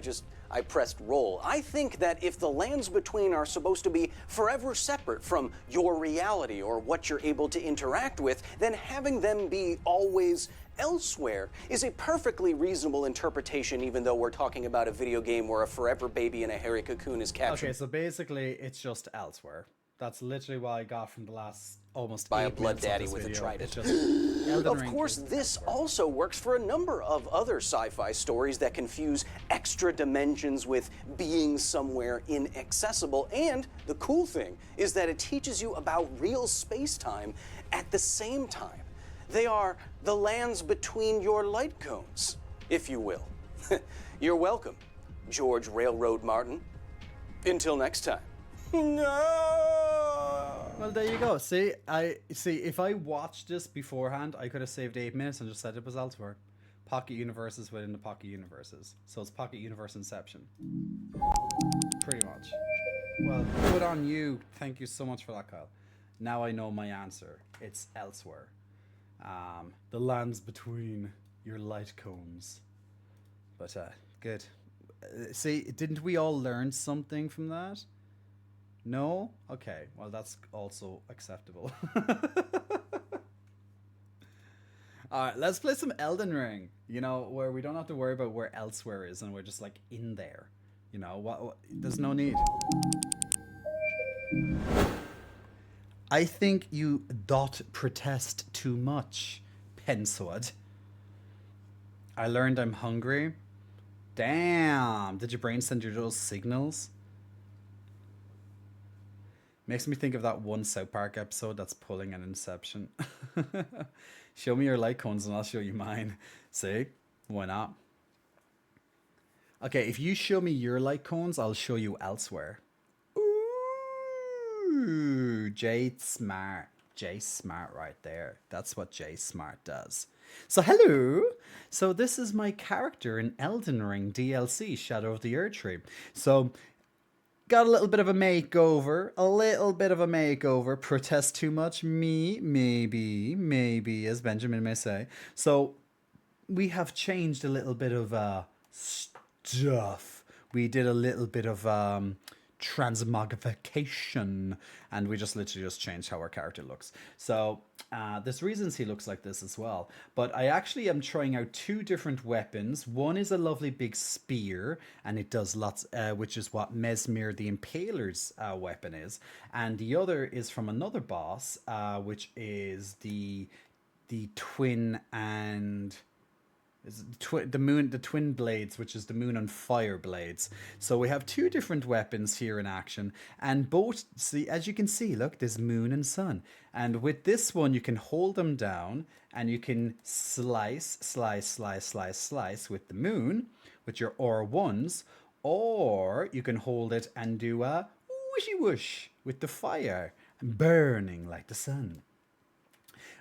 I pressed roll. I think that if the lands between are supposed to be forever separate from your reality or what you're able to interact with, then having them be always elsewhere is a perfectly reasonable interpretation, even though we're talking about a video game where a forever baby in a hairy cocoon is captured. Okay, so basically it's just elsewhere. That's literally what I got from the last almost by 8 a blood minutes of daddy this with video. a trident. It's just Elden Of Ring course, is this elsewhere. also works for a number of other sci-fi stories that confuse extra dimensions with being somewhere inaccessible. And the cool thing is that it teaches you about real space-time at the same time. They are the lands between your light cones, if you will. You're welcome, George Railroad Martin. Until next time. No! Well, there you go. See, if I watched this beforehand, I could have saved 8 minutes and just said it was elsewhere. Pocket universes within the pocket universes. So it's pocket universe inception. Pretty much. Well, good on you. Thank you so much for that, Kyle. Now I know my answer. It's elsewhere. The lands between your light cones. But, good. See, didn't we all learn something from that? No? Okay, well that's also acceptable. Alright, let's play some Elden Ring. You know, where we don't have to worry about where elsewhere is and we're just like in there. You know, what there's no need. I think you doth protest too much, Pensword. I learned I'm hungry. Damn, did your brain send you those signals? Makes me think of that one South Park episode that's pulling an Inception. Show me your light cones and I'll show you mine. See? Why not? Okay, if you show me your light cones, I'll show you elsewhere. Ooh, Jay Smart. Jay Smart right there. That's what Jay Smart does. So hello. So this is my character in Elden Ring DLC, Shadow of the Erdtree. So got a little bit of a makeover. Protest too much? Me? Maybe, as Benjamin may say. So we have changed a little bit of stuff. We did a little bit of transmogrification, and we just literally changed how our character looks. So there's reasons he looks like this as well, but I actually am trying out 2 different weapons. One is a lovely big spear, and it does lots, which is what Mesmer the Impaler's weapon is, and the other is from another boss, which is the twin and the twin blades, which is the moon on fire blades. So we have 2 different weapons here in action, and both, see, as you can see, look, there's moon and sun, and with this one you can hold them down and you can slice with the moon with your R1s, or you can hold it and do a whooshy whoosh with the fire, burning like the sun.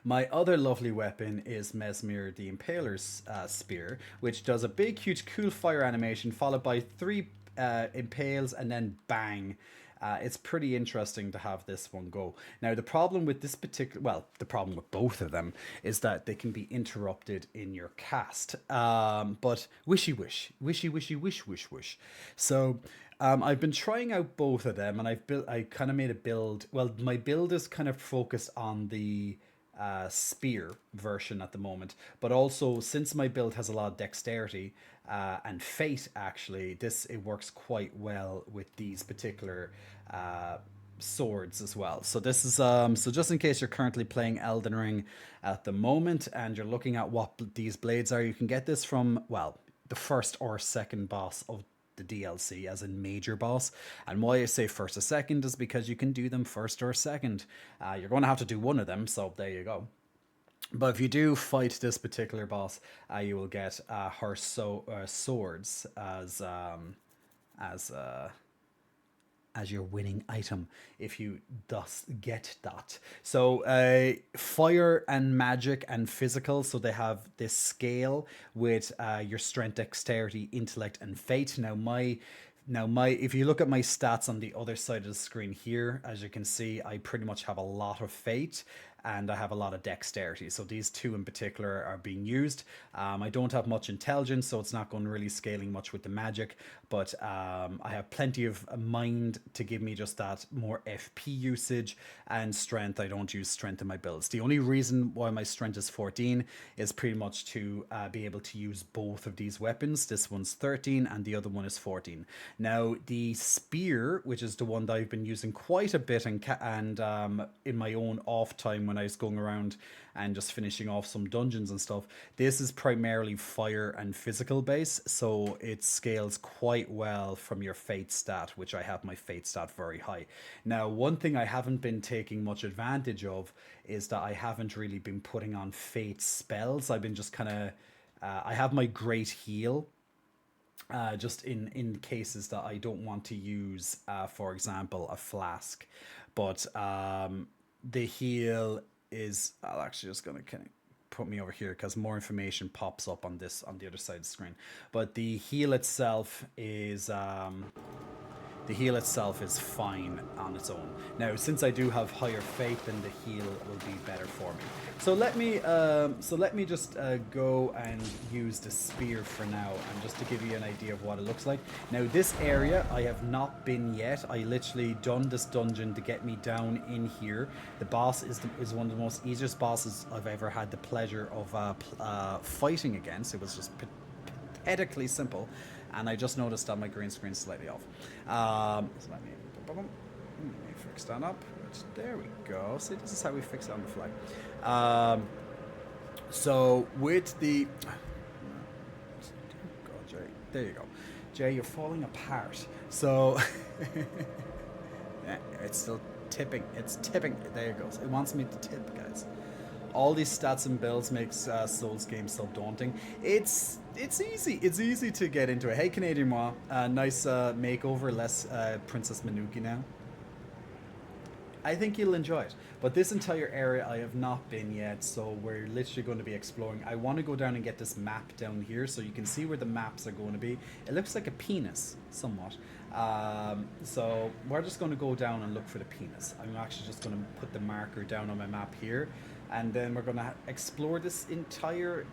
My other lovely weapon is Mesmer the Impaler's spear, which does a big, huge, cool fire animation followed by 3 impales, and then bang. It's pretty interesting to have this one go. Now, the problem with this particular, well, the problem with both of them is that they can be interrupted in your cast. But wishy wish. So I've been trying out both of them, and I kind of made a build. Well, my build is kind of focused on the spear version at the moment, but also since my build has a lot of dexterity and fate, actually it works quite well with these particular swords as well. So this is so just in case you're currently playing Elden Ring at the moment and you're looking at what these blades are, you can get this from, well, the first or second boss of the DLC, as in major boss. And why I say first or second is because you can do them first or second. You're going to have to do one of them, so there you go. But if you do fight this particular boss, you will get her swords as your winning item if you thus get that. So fire and magic and physical, so they have this scale with your strength, dexterity, intellect, and fate. Now if you look at my stats on the other side of the screen here, as you can see, I pretty much have a lot of fate and I have a lot of dexterity. So these two in particular are being used. I don't have much intelligence, so it's not going to really scaling much with the magic, but I have plenty of mind to give me just that more FP usage, and strength. I don't use strength in my builds. The only reason why my strength is 14 is pretty much to be able to use both of these weapons. This one's 13 and the other one is 14. Now the spear, which is the one that I've been using quite a bit and in my own off time when I was going around and just finishing off some dungeons and stuff, this is primarily fire and physical base, so it scales quite well from your fate stat, which I have my fate stat very high. Now, one thing I haven't been taking much advantage of is that I haven't really been putting on fate spells. I've been just kind of I have my great heal just in cases that I don't want to use for example a flask, but the heal is, I'm actually just going to kind of put me over here because more information pops up on this on the other side of the screen. But the heal itself is fine on its own. Now, since I do have higher fate, then the heal will be better for me. So let me just go and use the spear for now, and just to give you an idea of what it looks like. Now, this area I have not been yet. I literally done this dungeon to get me down in here. The boss is one of the most easiest bosses I've ever had the pleasure of fighting against. It was just pathetically simple. And I just noticed that my green screen's slightly off. So let me fix that up. There we go. See, this is how we fix it on the fly. So with the... God, Jay. There you go. Jay, you're falling apart. So... yeah, it's still tipping. It's tipping. There it goes. It wants me to tip, guys. All these stats and builds makes Souls games so daunting. It's easy. It's easy to get into it. Hey, Canadian Moi. Nice makeover. Less Princess Manuki now. I think you'll enjoy it. But this entire area I have not been yet, so we're literally going to be exploring. I want to go down and get this map down here so you can see where the maps are going to be. It looks like a penis, somewhat. So we're just going to go down and look for the penis. I'm actually just going to put the marker down on my map here. And then we're going to explore this entire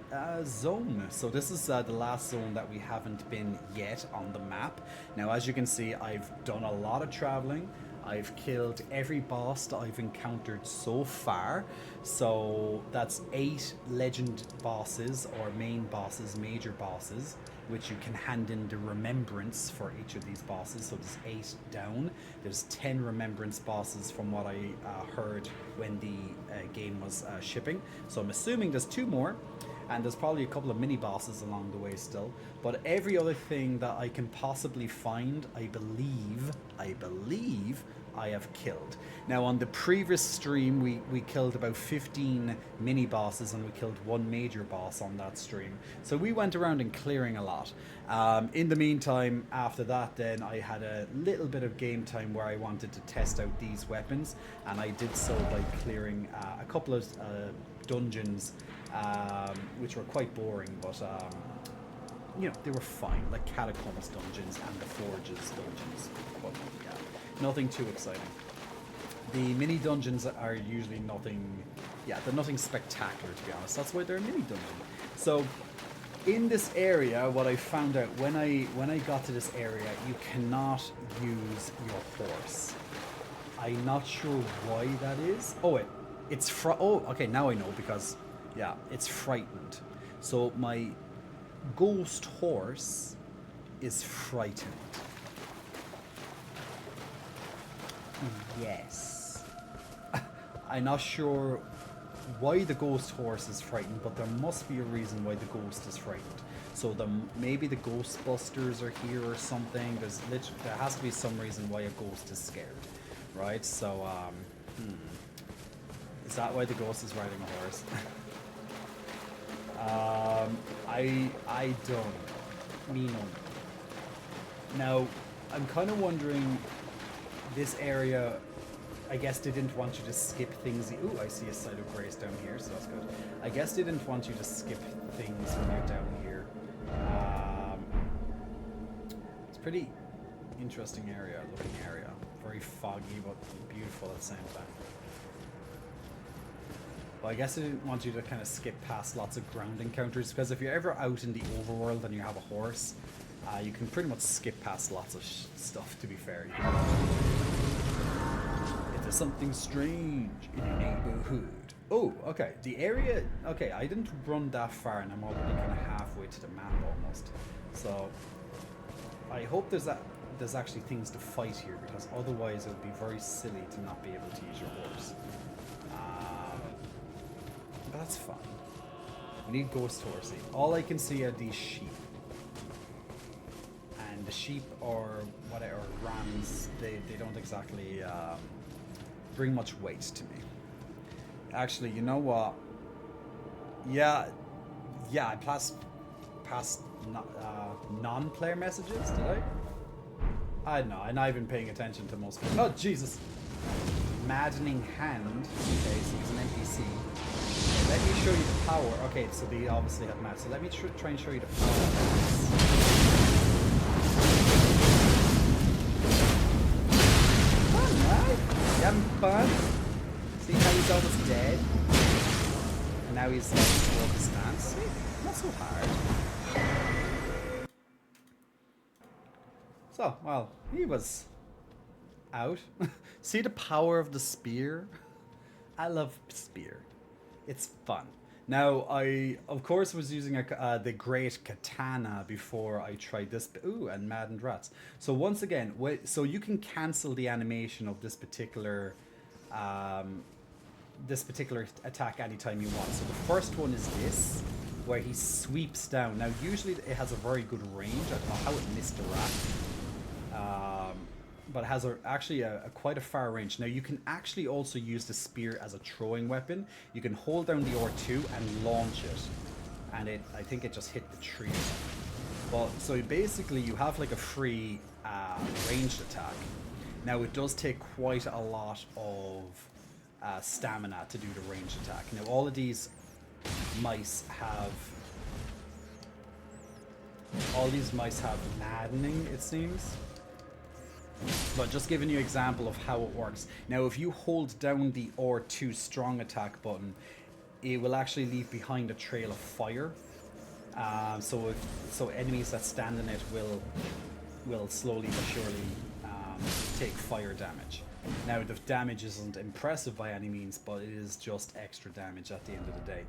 zone. So this is the last zone that we haven't been yet on the map. Now, as you can see, I've done a lot of traveling. I've killed every boss that I've encountered so far. So that's 8 legend bosses or main bosses, major bosses, which you can hand in the remembrance for each of these bosses. So there's 8 down. There's 10 remembrance bosses from what I heard when the game was shipping. So I'm assuming there's 2 more. And there's probably a couple of mini bosses along the way still. But every other thing that I can possibly find, I believe I have killed. Now, on the previous stream, we killed about 15 mini bosses and we killed 1 major boss on that stream. So we went around and clearing a lot. In the meantime, after that, then I had a little bit of game time where I wanted to test out these weapons, and I did so by clearing a couple of dungeons, which were quite boring, but you know, they were fine, like Catacombs dungeons and the Forges dungeons. But yeah, nothing too exciting. The mini dungeons are usually nothing, yeah, they're nothing spectacular, to be honest. That's why they're a mini dungeon. So in this area, what I found out when I got to this area, you cannot use your horse. I'm not sure why that is. Oh, it's okay, now I know, because yeah, it's frightened. So my ghost horse is frightened. Yes. I'm not sure why the ghost horse is frightened, but there must be a reason why the ghost is frightened. So maybe the Ghostbusters are here or something. There has to be some reason why a ghost is scared, right? So is that why the ghost is riding a horse? I don't. Me no. Now, I'm kind of wondering, this area, I guess they didn't want you to skip things. Ooh, I see a site of grace down here, so that's good. I guess they didn't want you to skip things when you're down here. It's a pretty interesting looking area. Very foggy, but beautiful at the same time. Well, I guess I didn't want you to kind of skip past lots of ground encounters, because if you're ever out in the overworld and you have a horse, you can pretty much skip past lots of stuff, to be fair. You can walk if there's something strange in your neighborhood. Oh, okay. The area... Okay, I didn't run that far, and I'm already kind of halfway to the map, almost. So, I hope there's actually things to fight here, because otherwise it would be very silly to not be able to use your horse. But that's fine. We need ghost horsey. All I can see are these sheep. And the sheep or whatever, rams, they don't exactly bring much weight to me. Actually, you know what? Yeah, I passed non-player messages, did I? I don't know, I'm not even paying attention to most people. Oh, Jesus! Maddening Hand. Okay, so he's an NPC. Let me show you the power. Okay, so they obviously have mad. So let me try and show you the power of this. Fun, right? You having fun? See how he's almost dead? And now he's like full of stance. See? Not so hard. So, well, he was out. See the power of the spear? I love spear. It's fun. Now, I, of course, was using the great katana before I tried this. Ooh, and maddened rats. So once again, so you can cancel the animation of this particular attack anytime you want. So the first one is this, where he sweeps down. Now, usually it has a very good range. I don't know how it missed a rat. But it has actually quite a far range. Now you can actually also use the spear as a throwing weapon. You can hold down the R2 and launch it, and I think it just hit the tree. But so basically you have like a free ranged attack. Now it does take quite a lot of stamina to do the ranged attack. Now all of these mice have maddening, it seems. But just giving you an example of how it works. Now, if you hold down the R2 strong attack button, it will actually leave behind a trail of fire. So enemies that stand in it will slowly but surely take fire damage. Now, the damage isn't impressive by any means, but it is just extra damage at the end of the day.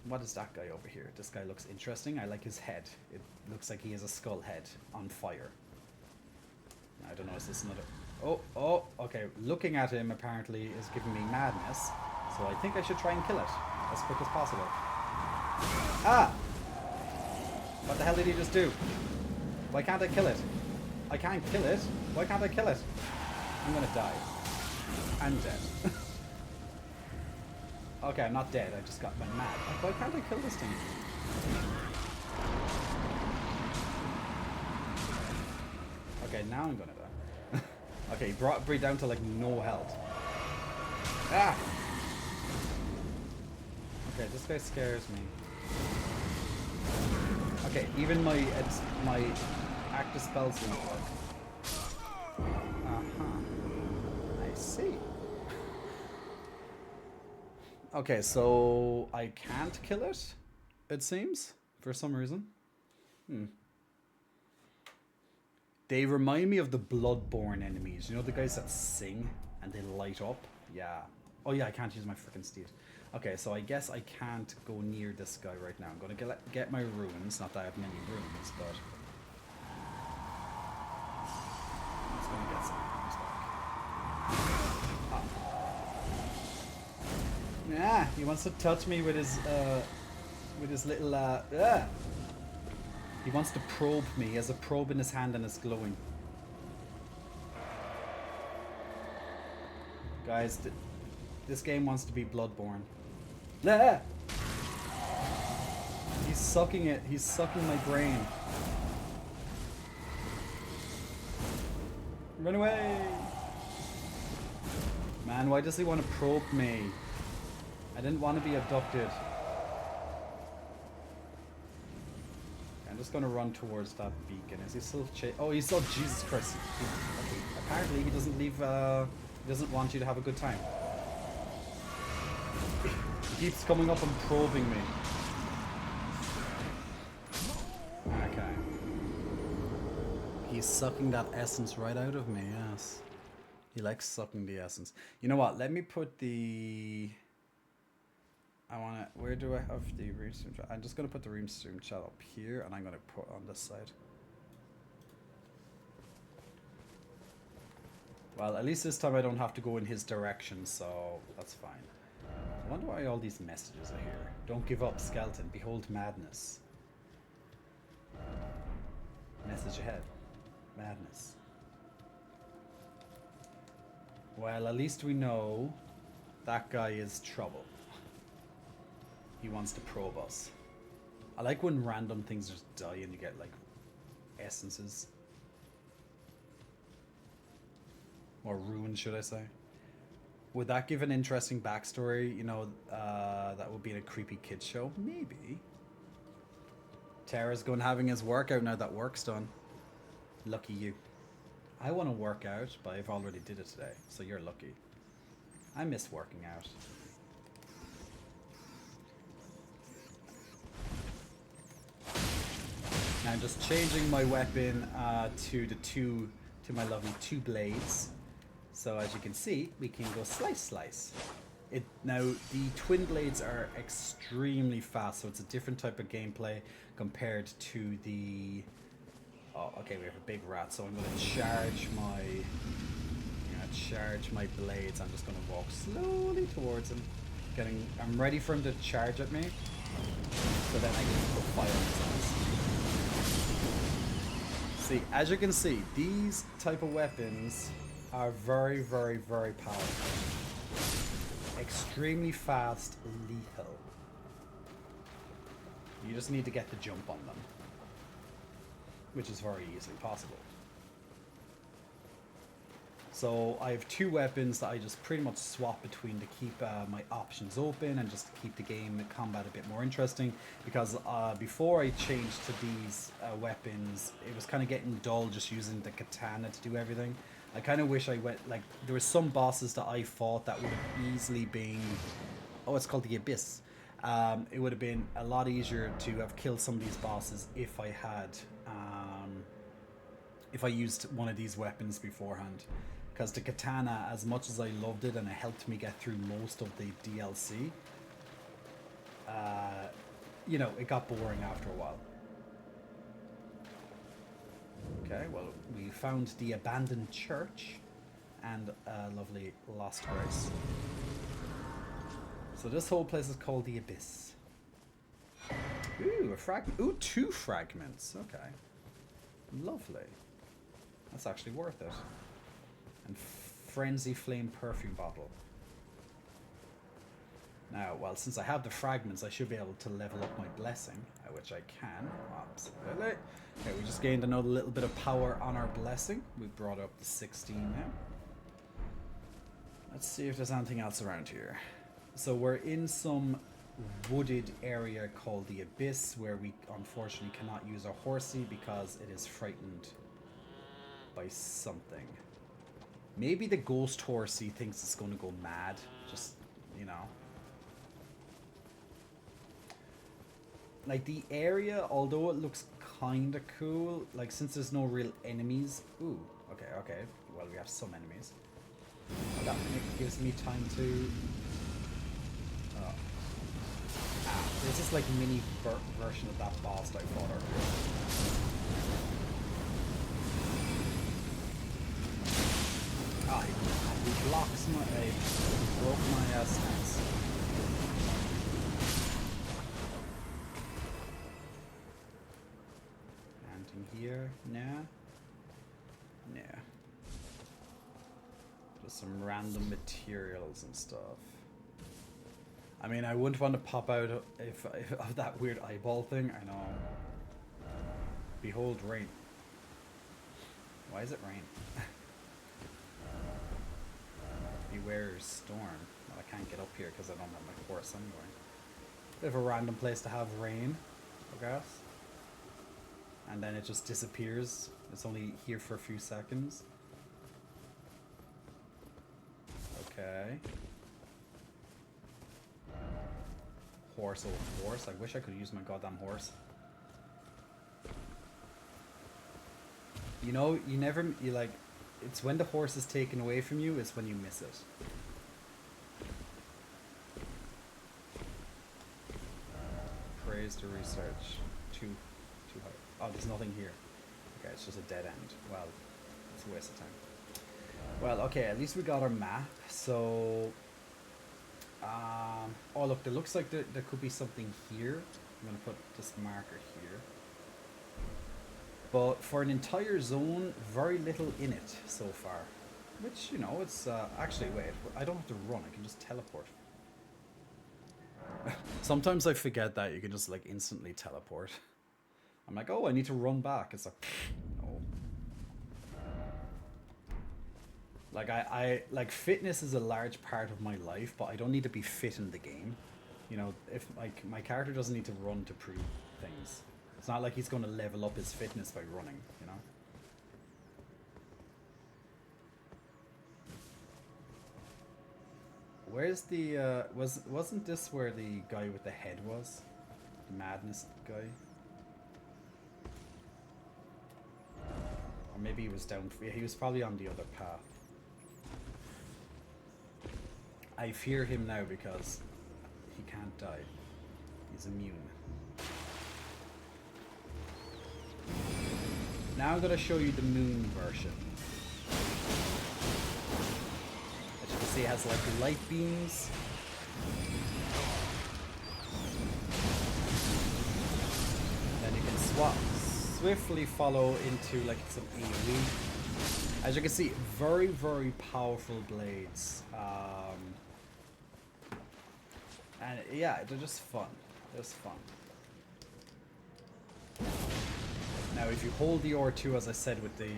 What is that guy over here? This guy looks interesting. I like his head. It looks like he has a skull head on fire. I don't know, is this another... Oh, okay. Looking at him apparently is giving me madness. So I think I should try and kill it as quick as possible. Ah! What the hell did he just do? Why can't I kill it? I can't kill it? Why can't I kill it? I'm gonna die. I'm dead. Okay, I'm not dead. I just got mad. Why can't I kill this thing? Okay, now I'm gonna die. Okay, he brought Bree down to like no health. Ah! Okay, this guy scares me. Okay, even my active spells won't work. I see. Okay, so I can't kill it, it seems, for some reason. They remind me of the Bloodborne enemies. You know the guys that sing and they light up? Yeah. Oh yeah, I can't use my freaking steed. Okay, so I guess I can't go near this guy right now. I'm going to get my runes. Not that I have many runes, but... I'm just going to get some runes back. Yeah, he wants to touch me with his little... He wants to probe me. He has a probe in his hand and it's glowing. Guys, this game wants to be Bloodborne. Ah! He's sucking it. He's sucking my brain. Run away! Man, why does he want to probe me? I didn't want to be abducted. I'm just going to run towards that beacon. Is he still oh, he's still... Jesus Christ. Okay. Apparently he doesn't leave... he doesn't want you to have a good time. He keeps coming up and probing me. Okay. He's sucking that essence right out of me, yes. He likes sucking the essence. You know what? Let me put the... where do I have the room stream chat? I'm just going to put the room stream chat up here, and I'm going to put on this side. Well, at least this time I don't have to go in his direction, so that's fine. I wonder why all these messages are here. Don't give up, skeleton. Behold madness. Message ahead. Madness. Well, at least we know that guy is trouble. He wants to probe us. I like when random things just die and you get, like, essences. Or runes, should I say. Would that give an interesting backstory? You know, that would be in a creepy kids show? Maybe. Tara's going having his workout now that work's done. Lucky you. I want to work out, but I've already did it today, so you're lucky. I miss working out. Now I'm just changing my weapon to my lovely 2 blades. So as you can see, we can go slice. Now the twin blades are extremely fast, so it's a different type of gameplay compared to the... Oh, okay, we have a big rat, so I'm going to charge my blades. I'm just going to walk slowly towards him. I'm ready for him to charge at me, so then I can put fire on his eyes. See, as you can see, these type of weapons are very, very, very powerful. Extremely fast, lethal. You just need to get the jump on them, which is very easily possible. So I have 2 weapons that I just pretty much swap between to keep my options open and just to keep the combat a bit more interesting. Because before I changed to these weapons, it was kind of getting dull just using the katana to do everything. I kind of wish I went, like, there were some bosses that I fought that would have easily been... Oh, it's called the Abyss. It would have been a lot easier to have killed some of these bosses if I had... if I used one of these weapons beforehand. Because the katana, as much as I loved it and it helped me get through most of the DLC, you know, it got boring after a while. Okay, well, we found the abandoned church and a lovely lost grace. So this whole place is called the Abyss. Ooh, a fragment. Ooh, 2 fragments. Okay. Lovely. That's actually worth it. And Frenzy Flame perfume bottle. Now, well, since I have the fragments, I should be able to level up my blessing, which I can. Absolutely. Okay, we just gained another little bit of power on our blessing. We brought up to 16 now. Let's see if there's anything else around here. So we're in some wooded area called the Abyss, where we unfortunately cannot use our horsey because it is frightened by something. Maybe the ghost horsey thinks it's going to go mad. Just, you know. Like, the area, although it looks kind of cool, like, since there's no real enemies... Ooh, okay. Well, we have some enemies. That gives me time to... there's this, like, mini version of that boss that I fought earlier. He blocks my... He broke my stance. Here, nah. Just some random materials and stuff. I mean, I wouldn't want to pop out if of that weird eyeball thing. I know. Behold rain. Why is it rain? Beware storm. Well, I can't get up here because I don't have my horse anyway. Bit of a random place to have rain, I guess. And then it just disappears. It's only here for a few seconds. Okay. Horse, oh horse. I wish I could use my goddamn horse. You know, you like, it's when the horse is taken away from you, it's when you miss it. Praise to research. Too high. Oh, there's nothing here. Okay, it's just a dead end. Well, it's a waste of time. Well, okay, at least we got our map. So, oh look, there looks like there could be something here. I'm gonna put this marker here. But for an entire zone, very little in it so far. Which, you know, it's actually, wait, I don't have to run. I can just teleport. Sometimes I forget that you can just like instantly teleport. I'm like, oh, I need to run back. It's like, no. Like, like, fitness is a large part of my life, but I don't need to be fit in the game. You know, if, like, my character doesn't need to run to prove things. It's not like he's going to level up his fitness by running, you know? Where's the, wasn't this where the guy with the head was? The madness guy? Or maybe he was down, he was probably on the other path. I fear him now because he can't die. He's immune. Now I'm going to show you the moon version. As you can see, it has like light beams. And then you can swiftly follow into like some AoE. As you can see, very, very powerful blades. And yeah, they're just fun. Just fun. Now, if you hold the R2, as I said, with the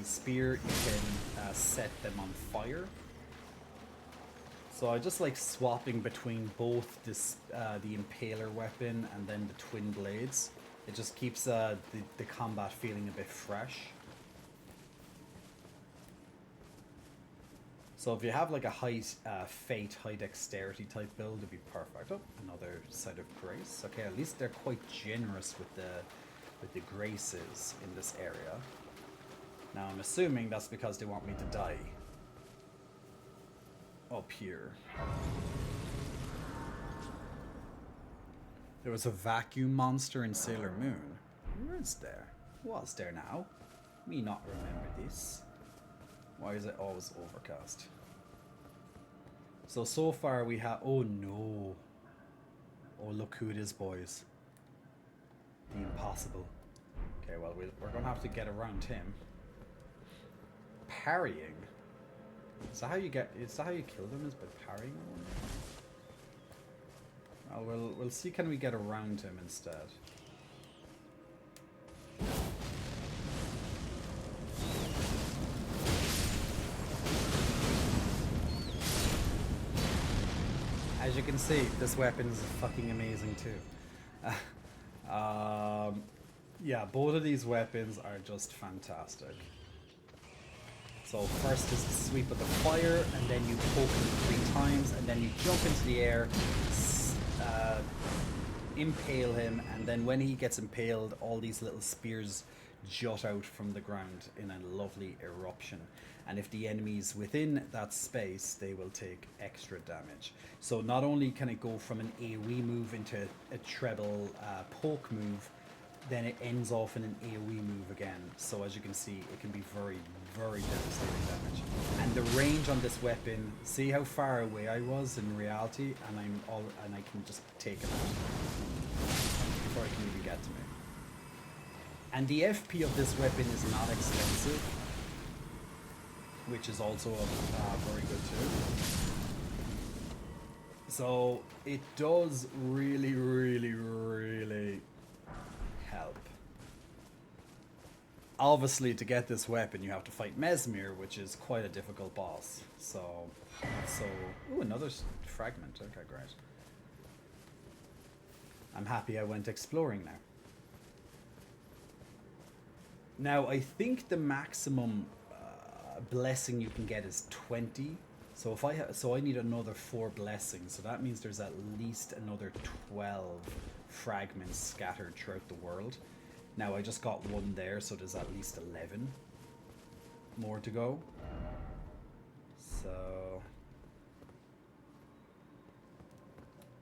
spear, you can set them on fire. So I just like swapping between both this the impaler weapon and then the twin blades. It just keeps the combat feeling a bit fresh. So if you have like a high fate, high dexterity type build, it'd be perfect. Oh, another site of grace. Okay, at least they're quite generous with the graces in this area. Now I'm assuming that's because they want me to die. Up here. There was a vacuum monster in Sailor Moon. Where is there? Was there now? Me not remember this. Why is it always overcast? So far we have... Oh no. Oh, look who it is, boys. The impossible. Okay, well, we're going to have to get around him. Parrying? Is that how you kill them, is by parrying? Well, we'll see, can we get around him instead? As you can see, this weapon is fucking amazing too. Yeah, both of these weapons are just fantastic. So first is the sweep of the fire, and then you poke him 3 times, and then you jump into the air, impale him, and then when he gets impaled, all these little spears jut out from the ground in a lovely eruption. And if the enemy's within that space, they will take extra damage. So not only can it go from an AoE move into a treble poke move, then it ends off in an AoE move again. So as you can see, it can be very, very devastating damage. And the range on this weapon, see how far away I was in reality, and I can just take it out before it can even get to me. And the FP of this weapon is not extensive, which is also very good too. So it does really, really, really help. Obviously, to get this weapon, you have to fight Mesmir, which is quite a difficult boss. So, ooh, another fragment. Okay, great. I'm happy I went exploring now. Now, I think the maximum blessing you can get is 20. So if I need another 4 blessings. So that means there's at least another 12 fragments scattered throughout the world. Now I just got 1 there, so there's at least 11 more to go. So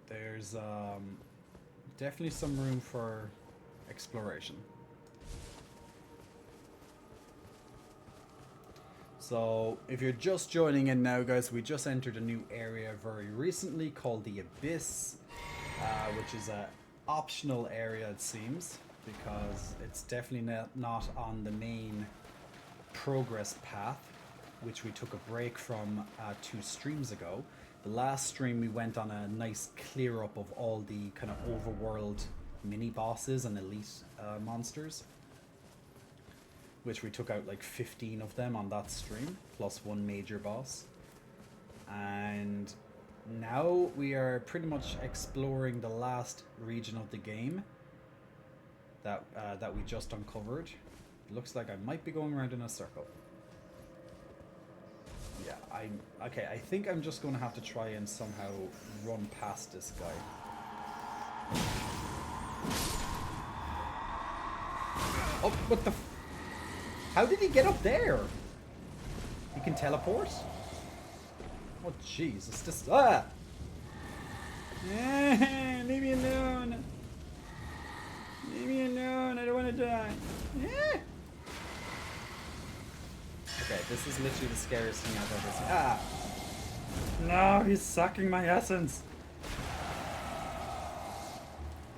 there's definitely some room for exploration. So if you're just joining in now, guys, we just entered a new area very recently called the Abyss, which is a optional area, it seems, because it's definitely not on the main progress path, which we took a break from 2 streams ago. The last stream we went on a nice clear up of all the kind of overworld mini bosses and elite monsters, which we took out like 15 of them on that stream, plus 1 major boss. And now we are pretty much exploring the last region of the game that we just uncovered. It looks like I might be going around in a circle. Yeah, I think I'm just going to have to try and somehow run past this guy. Oh, what the how did he get up there? He can teleport? Oh jeez, it's just leave me alone. Leave me alone, I don't want to die. Okay, this is literally the scariest thing I've ever seen. No, he's sucking my essence.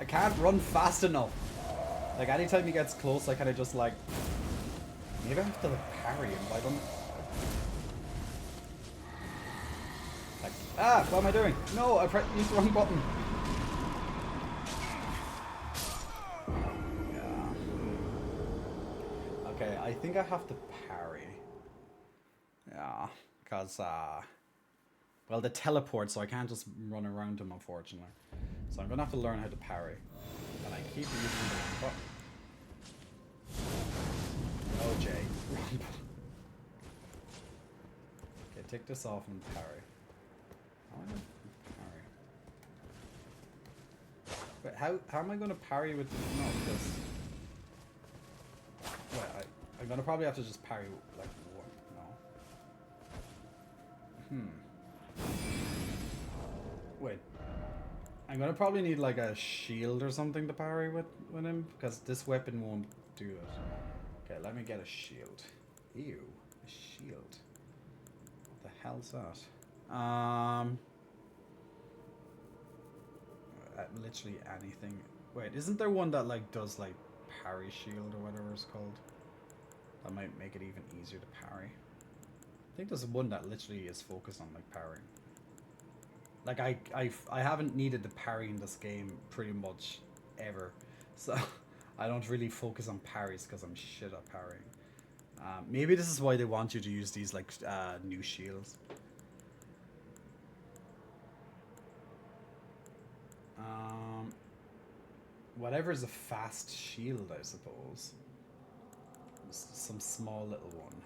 I can't run fast enough. Like anytime he gets close, I kind of just like, maybe I have to like parry him, but I don't. Like, what am I doing? No, I used the wrong button. Yeah. Okay, I think I have to parry. Yeah, because well, the teleport, so I can't just run around him, unfortunately. So I'm gonna have to learn how to parry, and I keep using the wrong button. Oh, Jay. Okay, take this off and parry. How am I going to parry? Wait, how am I going to parry with... No, because... Wait, I'm going to probably have to just parry, like, one. No. Wait. I'm going to probably need, like, a shield or something to parry with him, because this weapon won't do it. Okay, let me get a shield. Ew, a shield. What the hell's that? Literally anything. Wait, isn't there one that like does like parry shield or whatever it's called? That might make it even easier to parry. I think there's one that literally is focused on like parrying. Like I haven't needed the parry in this game pretty much ever, so I don't really focus on parries because I'm shit at parrying. Maybe this is why they want you to use these like new shields. Whatever is a fast shield, I suppose. Just some small little one.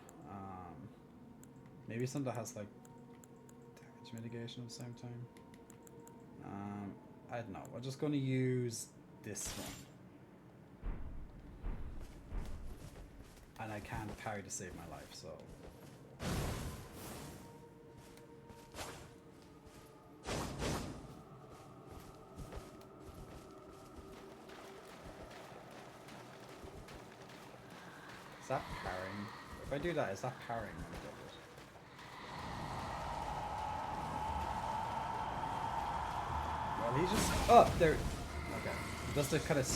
Maybe something that has like damage mitigation at the same time. I don't know. I'm just going to use this one. And I can't parry to save my life, so. Is that parrying? If I do that, is that parrying when I do it? Well, he just... Oh, there... Okay. Just to kind of...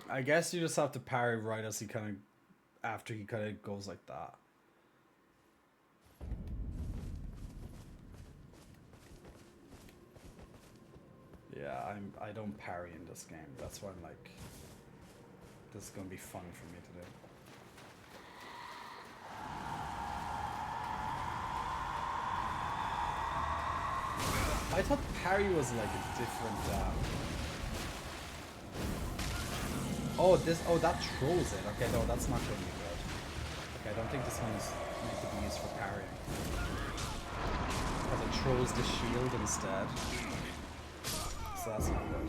I guess you just have to parry right as he kind of... After he kind of goes like that. Yeah, I don't parry in this game. That's why I'm like... This is going to be fun for me to do. I thought parry was like a different... Oh, that throws it. Okay, no, that's not going to be good. Okay, I don't think this one's meant to be used for parrying. Because it throws the shield instead. So that's not good.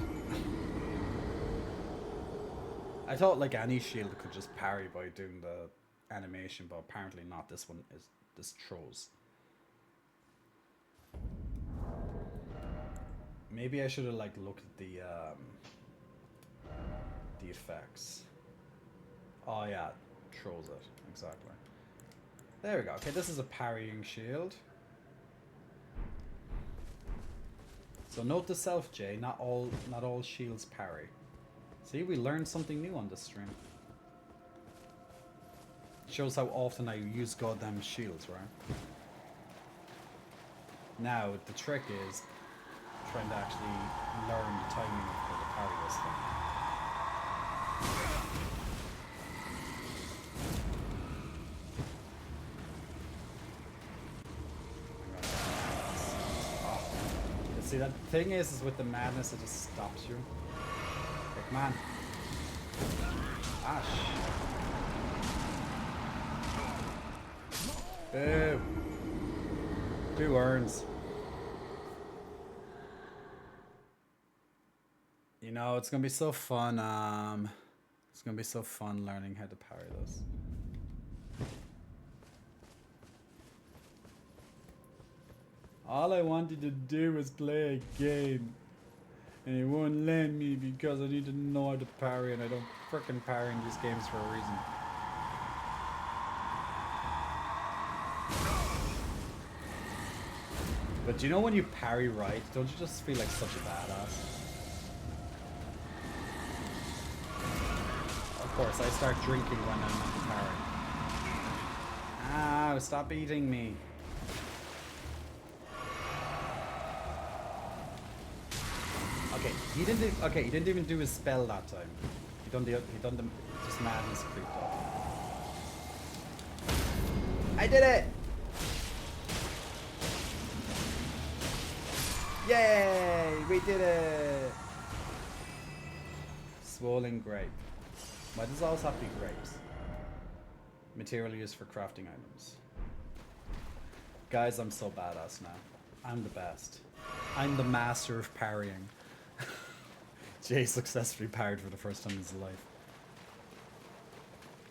I thought like any shield could just parry by doing the animation, but apparently not. This one is... This throws. Maybe I should have like looked at the effects. Oh yeah, throws it exactly. There we go. Okay, this is a parrying shield. So note to self, Jay. Not all shields parry. See, we learned something new on this stream. Shows how often I use goddamn shields, right? Now the trick is trying to actually learn the timing of how to parry this thing. Oh. See, that thing is with the madness, it just stops you. Like, man. Ash. Boo. 2 urns. You know, it's gonna be so fun. It's gonna be so fun learning how to parry this. All I wanted to do was play a game, and it won't let me because I need to know how to parry, and I don't frickin' parry in these games for a reason. But you know when you parry right, don't you just feel like such a badass? Of course, I start drinking when I'm not parrying. Ow, stop eating me. Okay, he didn't even do his spell that time. He done the just madness creeped up. I did it! Yay! We did it! Swollen grape. Why does it always have to be grapes? Material used for crafting items. Guys, I'm so badass now. I'm the best. I'm the master of parrying. Jay successfully parried for the first time in his life.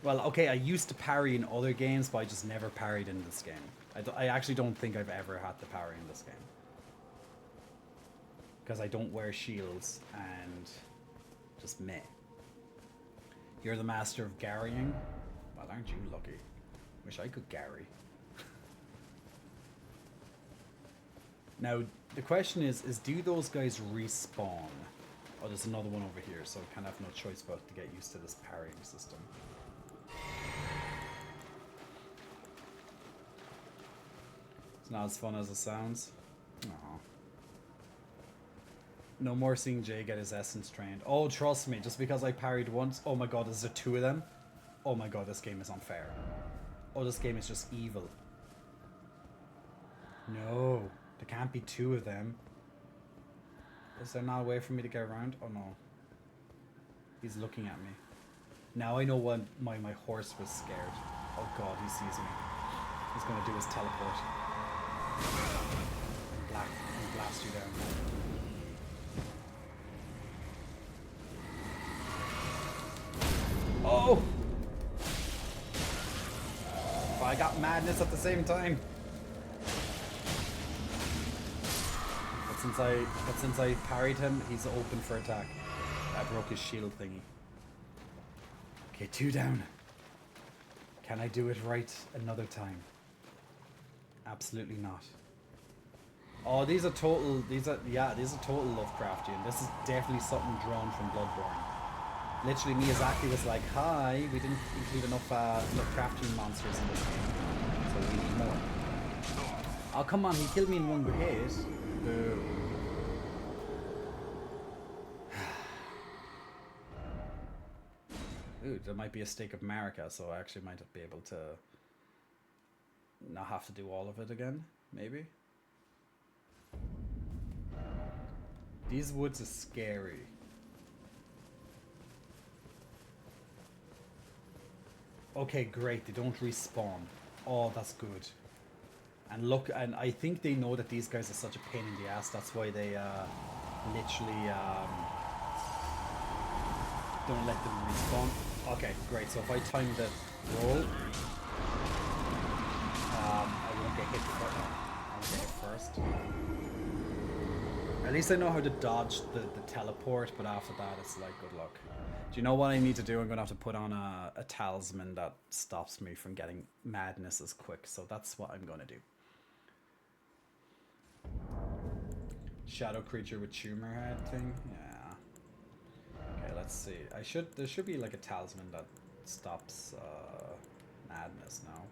Well, okay, I used to parry in other games, but I just never parried in this game. I actually don't think I've ever had to parry in this game. Because I don't wear shields, and just meh. You're the master of garrying? Well, aren't you lucky? Wish I could garry. Now, the question is do those guys respawn? Oh, there's another one over here, so I kind of have no choice but to get used to this parrying system. It's not as fun as it sounds. Aww. No more seeing Jay get his essence trained. Oh, trust me, just because I parried once. Oh my god, is there 2 of them? Oh my god, this game is unfair. Oh, this game is just evil. No, there can't be 2 of them. Is there not a way for me to get around? Oh no. He's looking at me. Now I know why my horse was scared. Oh god, he sees me. He's gonna do his teleport. And blast you down. Oh! Oh, I got madness at the same time. But since I parried him, he's open for attack. I broke his shield thingy. Okay, 2 down. Can I do it right another time? Absolutely not. Oh, these are total Lovecraftian. This is definitely something drawn from Bloodborne. Literally, Miyazaki was like, "Hi, we didn't include enough Lovecraftian monsters in this game, so we need more." Oh, come on, he killed me in one hit. Boo. Ooh, there might be a stake of Marika, so I actually might be able to not have to do all of it again, maybe. These woods are scary. Okay, great, they don't respawn. Oh, that's good. And look, and I think they know that these guys are such a pain in the ass, that's why they literally don't let them respawn. Okay, great, so if I time the roll, I won't get hit first. At least I know how to dodge the teleport, but after that it's like, good luck. Do you know what I need to do? I'm going to have to put on a talisman that stops me from getting madness as quick, so that's what I'm going to do. Shadow creature with tumor head thing? Yeah. Okay, let's see. There should be like a talisman that stops madness now.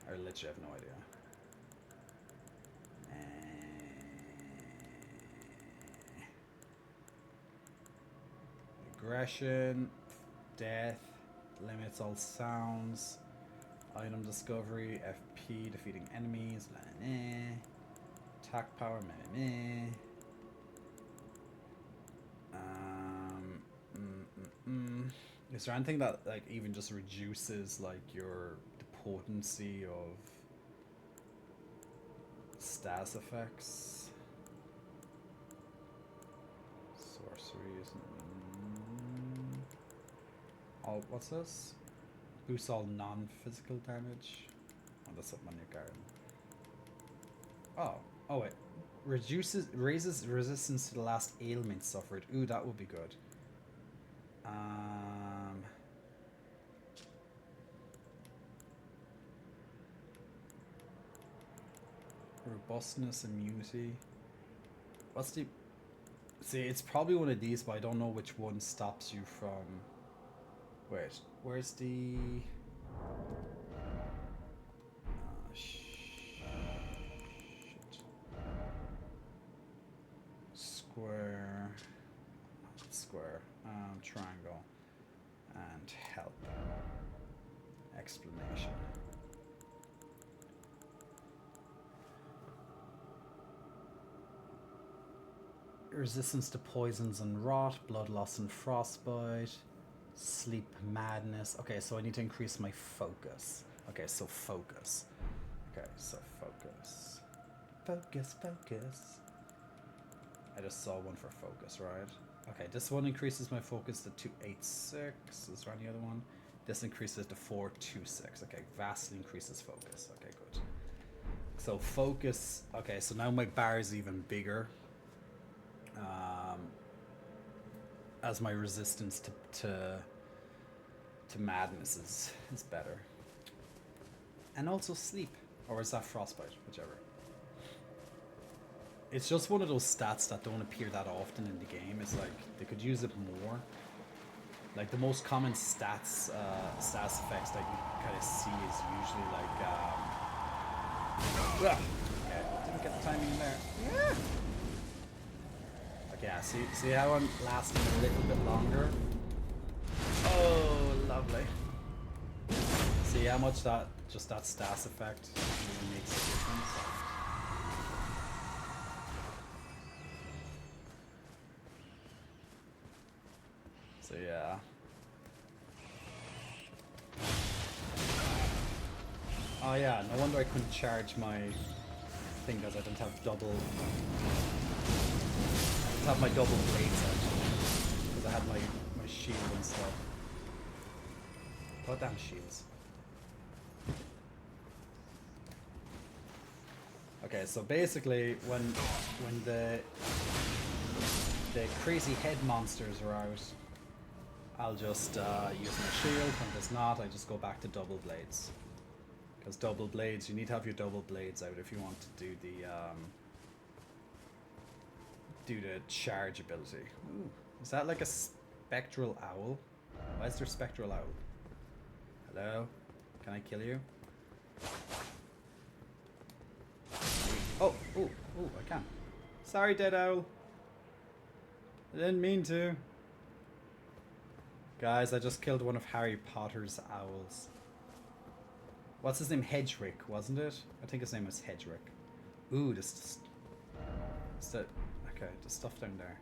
I literally have no idea. Aggression, death, limits all sounds, item discovery, FP, defeating enemies, attack power, Is there anything that like even just reduces like the potency of status effects? Sorceries. All, what's this? Boosts all non-physical damage. Oh, that's up my new garden. Oh wait. Raises resistance to the last ailment suffered. Ooh, that would be good. Robustness, immunity. What's the... See, it's probably one of these, but I don't know which one stops you from... Wait, where's the... shit. Square... triangle. And help. Explanation. Resistance to poisons and rot, blood loss and frostbite, sleep madness. Okay, so I need to increase my focus. Okay, so focus. Okay, so focus. Focus. I just saw one for focus, right? Okay, this one increases my focus to 286. Is there any other one? This increases to 426. Okay, vastly increases focus. Okay, good. So focus. Okay, so now my bar is even bigger. As my resistance to madness is better. And also sleep. Or is that frostbite? Whichever. It's just one of those stats that don't appear that often in the game. It's like they could use it more. Like the most common status effects that you kind of see is usually like okay, didn't get the timing there. Yeah. Yeah, see how I'm lasting a little bit longer? Oh, lovely. See how much that stas effect really makes a difference? So yeah. Oh yeah, no wonder I couldn't charge my thing because I didn't have double... I didn't have my double blades out. Because I had my shield and stuff. Goddamn shields. Okay, so basically when the crazy head monsters are out, I'll just use my shield. When there's not, I just go back to double blades. Because double blades, you need to have your double blades out if you want to do the charge ability. Ooh, is that like a spectral owl? Why is there spectral owl? Hello? Can I kill you? Oh, I can. Sorry, dead owl. I didn't mean to. Guys, I just killed one of Harry Potter's owls. What's his name? Hedrick, wasn't it? I think his name was Hedrick. Ooh, this... Okay, the stuff down there.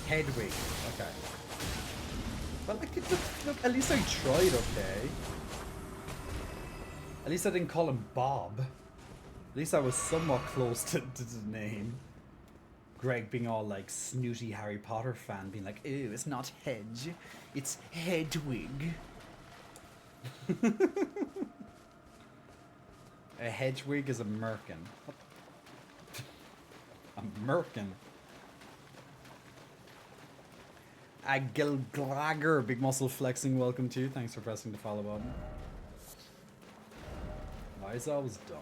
Hedwig, okay. Well, look, at least I tried, okay? At least I didn't call him Bob. At least I was somewhat close to the name. Greg being all like snooty Harry Potter fan, being like, "Ew, it's not Hedge, it's Hedwig." A Hedwig is a merkin. What? A merkin. A Gilglagger, big muscle flexing, welcome to you. Thanks for pressing the follow button. Why is that always dumb?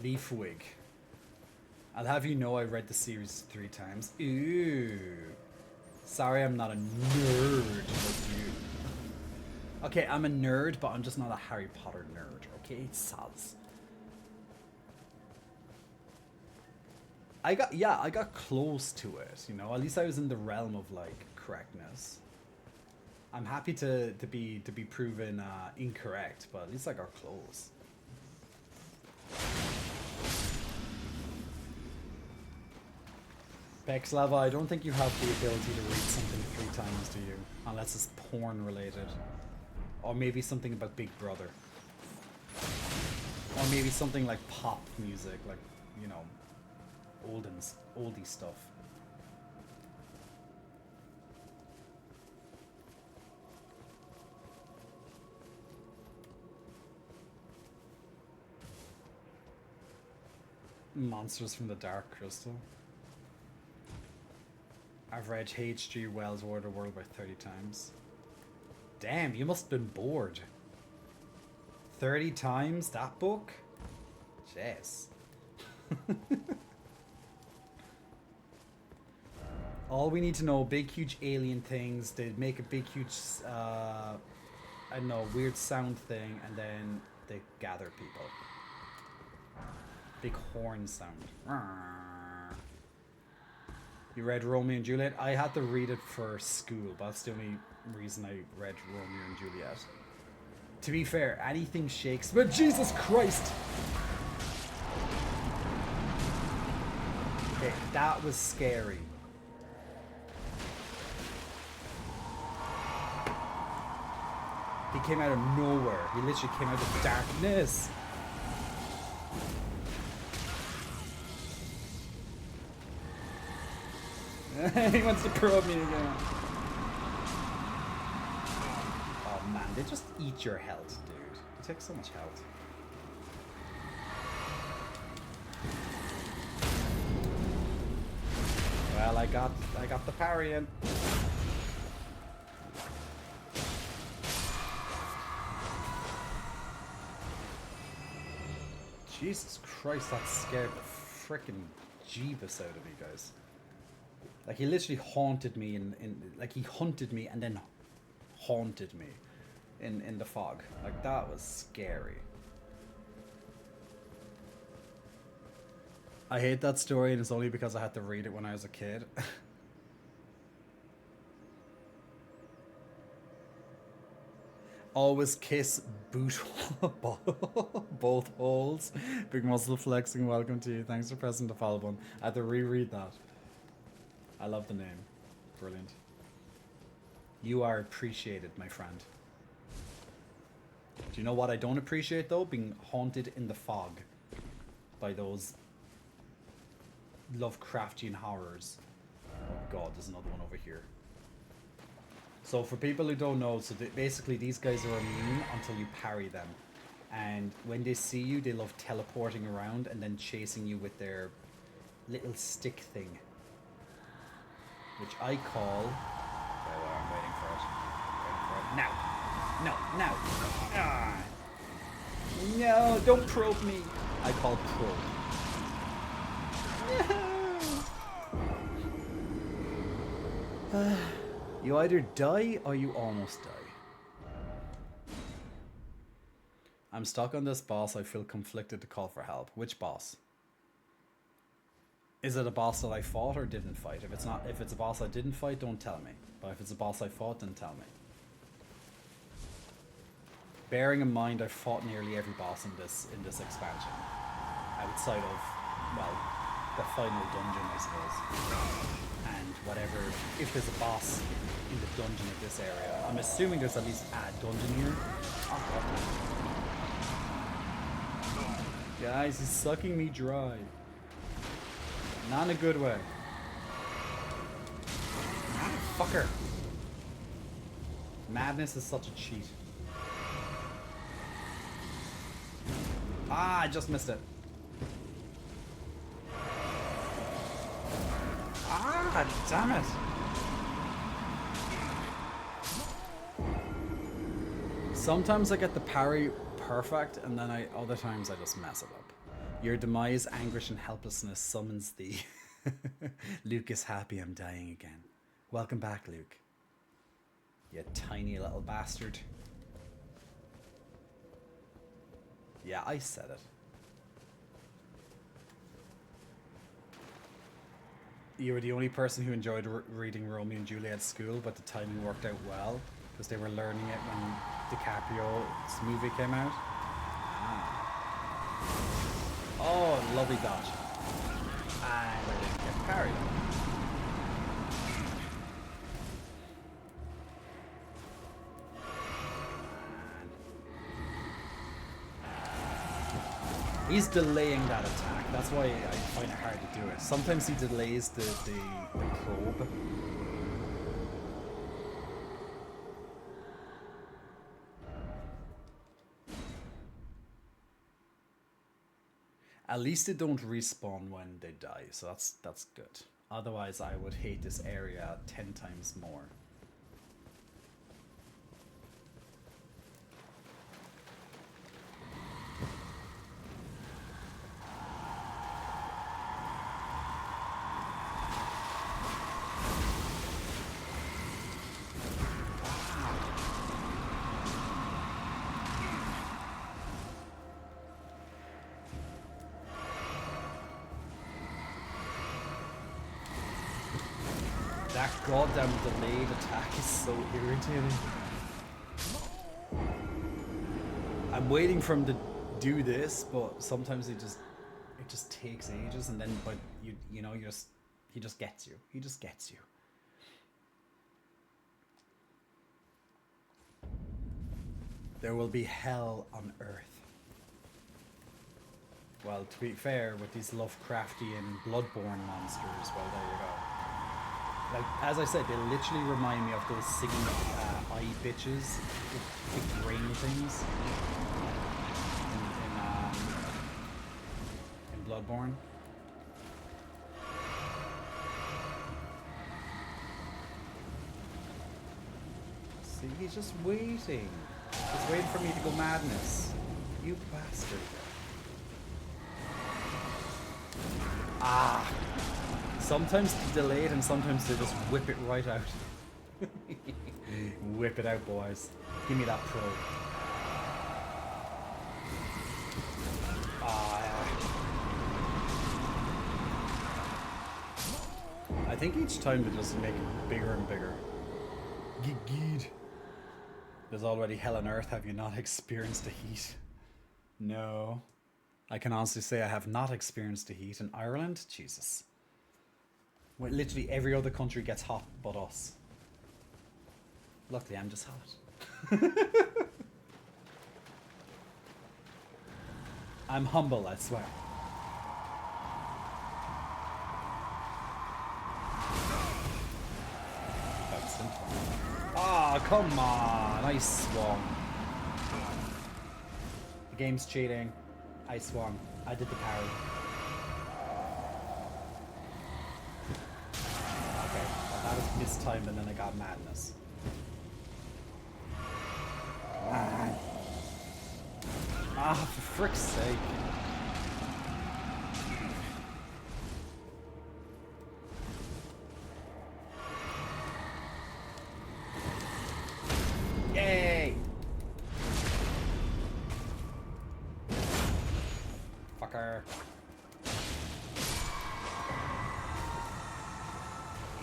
Leafwig. I'll have you know I read the series 3 times. Ooh. Sorry I'm not a nerd like you. Okay, I'm a nerd, but I'm just not a Harry Potter nerd, okay? Soz. I got close to it, you know? At least I was in the realm of, like, correctness. I'm happy to be proven incorrect, but at least I got close. Pexlava, I don't think you have the ability to read something 3 times, do you? Unless it's porn related. Or maybe something about Big Brother. Or maybe something like pop music, like, you know, oldie stuff. Monsters from the Dark Crystal. I've read H.G. Wells' War of the World about 30 times. Damn, you must have been bored. 30 times that book? Jeez. All we need to know, big huge alien things, they make a big huge, I don't know, weird sound thing, and then they gather people. Big horn sound. You read Romeo and Juliet? I had to read it for school, but that's the only reason I read Romeo and Juliet. To be fair, anything Shakespeare... Jesus Christ! Okay, that was scary. He came out of nowhere. He literally came out of darkness. He wants to probe me again. Oh man, they just eat your health, dude. You take so much health. Well, I got the parry in. Jesus Christ, that scared the frickin' Jeebus out of me, guys. Like, he literally haunted me like, he hunted me and then haunted me in the fog. Like, that was scary. I hate that story, and it's only because I had to read it when I was a kid. Always kiss boot both holes. Big muscle flexing, welcome to you. Thanks for pressing the follow button. I had to reread that. I love the name. Brilliant. You are appreciated, my friend. Do you know what I don't appreciate, though? Being haunted in the fog by those Lovecraftian horrors. Oh god, there's another one over here. So for people who don't know, so basically these guys are immune until you parry them. And when they see you, they love teleporting around and then chasing you with their little stick thing. Which I call... Okay, well, I'm waiting for it. Now! No, now! Ah. No, don't probe me! I call probe. No! You either die or you almost die. I'm stuck on this boss. I feel conflicted to call for help. Which boss? Is it a boss that I fought or didn't fight? If it's a boss I didn't fight, don't tell me. But if it's a boss I fought, then tell me. Bearing in mind I fought nearly every boss in this expansion. Outside of, well, the final dungeon, I suppose. And whatever, if there's a boss in the dungeon of this area. I'm assuming there's at least a dungeon here. Oh, God. Guys, he's sucking me dry. Not in a good way. Fucker. Madness is such a cheat. Ah, I just missed it. Ah, damn it. Sometimes I get the parry perfect, and then other times I just mess it up. Your demise, anguish, and helplessness summons thee. Luke is happy I'm dying again. Welcome back, Luke. You tiny little bastard. Yeah, I said it. You were the only person who enjoyed reading Romeo and Juliet at school, but the timing worked out well, because they were learning it when DiCaprio's movie came out. Oh, lovely dodge. And I didn't get parried. He's delaying that attack. That's why I find it hard to do it. Sometimes he delays the probe. At least they don't respawn when they die, so that's good. Otherwise, I would hate this area 10 times more. That goddamn delayed attack is so irritating. I'm waiting for him to do this, but sometimes it just takes ages, and then but you know he just gets you. He just gets you. There will be hell on earth. Well, to be fair, with these Lovecraftian Bloodborne monsters, well, there you go. Like, as I said, they literally remind me of those singing eye bitches with big brain things in Bloodborne. See, he's just waiting. He's waiting for me to go madness. You bastard. Ah. Sometimes delayed and sometimes they just whip it right out. Whip it out, boys. Give me that probe. I think each time they just make it bigger and bigger. Geed. There's already hell on earth. Have you not experienced the heat? No. I can honestly say I have not experienced the heat in Ireland. Jesus. When literally every other country gets hot but us. Luckily, I'm just hot. I'm humble, I swear. Ah, oh, come on! I swung. The game's cheating. I swung. I did the parry. Okay, well, that was mistimed and then I got madness. Ah, for frick's sake. Yay! Fucker.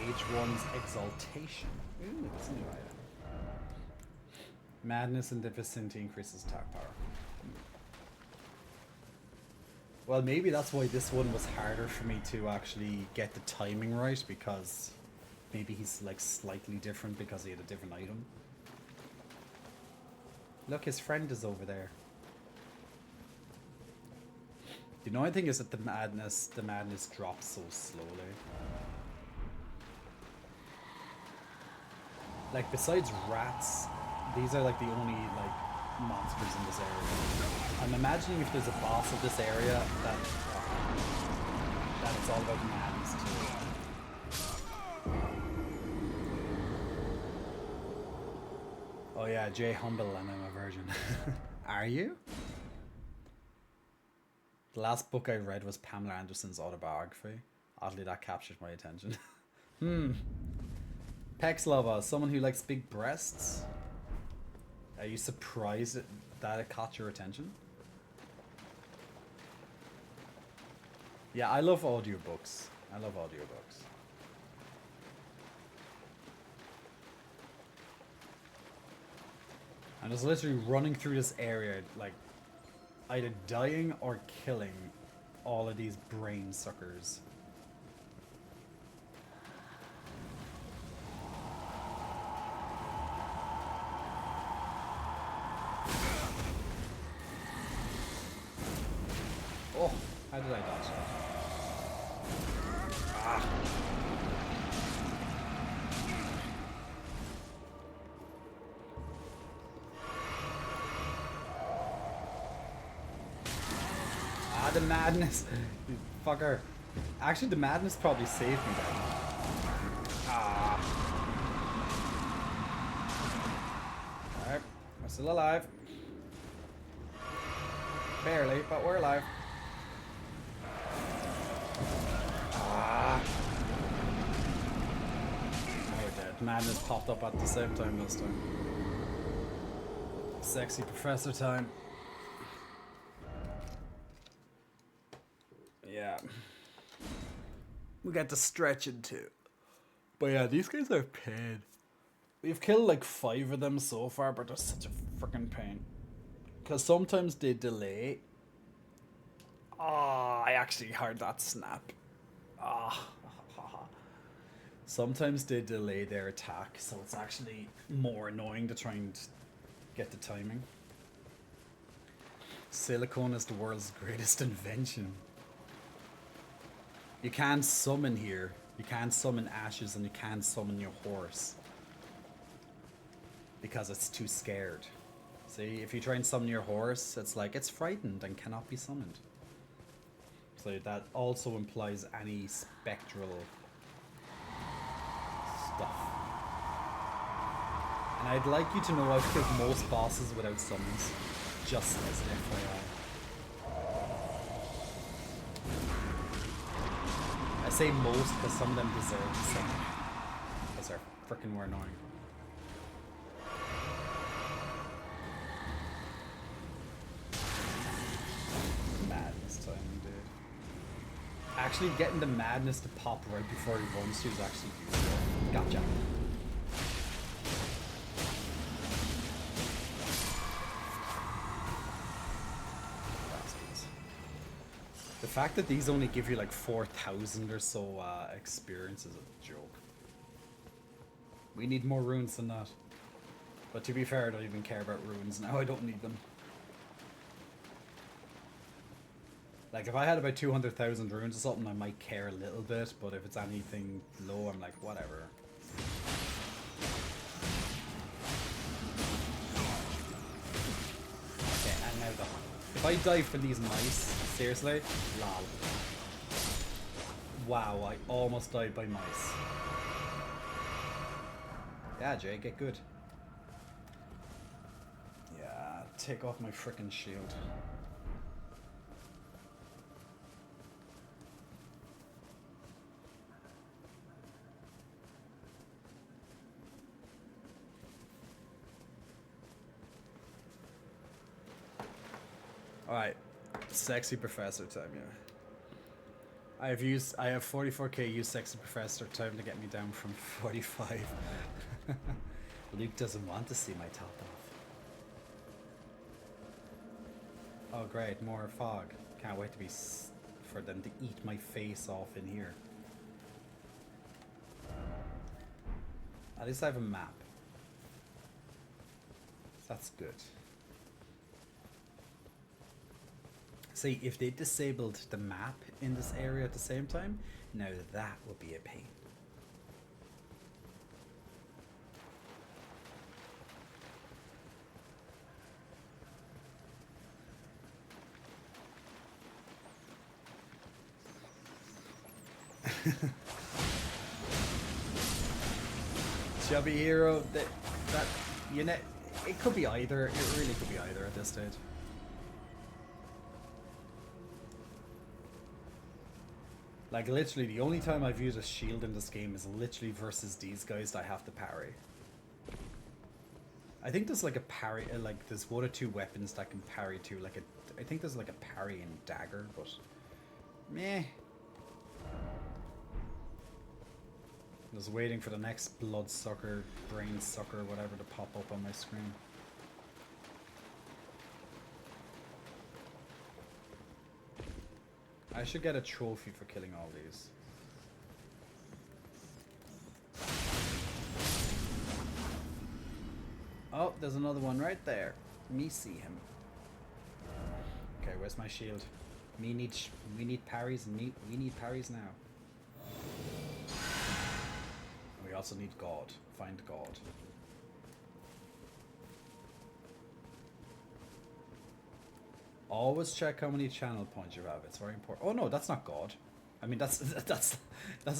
H1's Exaltation. Ooh, that's a new item. Madness in the vicinity increases attack power. Well, maybe that's why this one was harder for me to actually get the timing right, because maybe he's like slightly different because he had a different item. Look, his friend is over there. The annoying thing is that the madness drops so slowly. Like, besides rats, these are like the only like monsters in this area. I'm imagining if there's a boss of this area that it's all about madness too. Oh yeah, Jay Humble and I'm a virgin. Are you? The last book I read was Pamela Anderson's autobiography. Oddly, that captured my attention. Pexlova, someone who likes big breasts. Are you surprised that it caught your attention? Yeah, I love audiobooks. I love audiobooks. I'm just literally running through this area, like, either dying or killing all of these brain suckers. Oh, how did I dodge that? Ah. Ah, the madness. You fucker. Actually, the madness probably saved me then. Ah. Alright, we're still alive. Barely, but we're alive. Madness popped up at the same time this time. Sexy professor time. Yeah. We got to stretch it too. But yeah, these guys are pain. We've killed like 5 of them so far, but they're such a freaking pain. Because sometimes they delay. Ah, I actually heard that snap. Ah. Sometimes they delay their attack, so it's actually more annoying to try and get the timing. Silicone is the world's greatest invention. You can summon here. You can summon ashes and you can summon your horse. Because it's too scared. See, if you try and summon your horse, it's like it's frightened and cannot be summoned. So that also implies any spectral stuff. And I'd like you to know I've killed most bosses without summons, just as an FYI. I say most because some of them deserve the same. Because they're freaking more annoying. Madness time, dude. Actually getting the madness to pop right before he runs to is actually useful. Gotcha. The fact that these only give you like 4,000 or so experience is a joke. We need more runes than that. But to be fair, I don't even care about runes now. I don't need them. Like if I had about 200,000 runes or something, I might care a little bit. But if it's anything low, I'm like, whatever. Okay, and now the hunt. If I die for these mice, seriously, lol. Wow, I almost died by mice. Yeah, Jay, get good. Yeah, take off my frickin' shield. Alright, sexy professor time, yeah. I have 44k use sexy professor time to get me down from 45. Luke doesn't want to see my top off. Oh great, more fog. Can't wait to be for them to eat my face off in here. At least I have a map. That's good. See, if they disabled the map in this area at the same time, now that would be a pain. Chubby hero, that you know, it could be either. It really could be either at this stage. Like literally, the only time I've used a shield in this game is literally versus these guys that I have to parry. I think there's like a parry, like there's one or two weapons that can parry too. Like I think there's like a parry and dagger, but meh. I was waiting for the next bloodsucker, brain sucker, whatever to pop up on my screen. I should get a trophy for killing all these. Oh, there's another one right there. Me see him. Okay, where's my shield? We need parries. We need parries now. We also need God. Find God. Always check how many channel points you have. It's very important. Oh no, that's not God. I mean, that's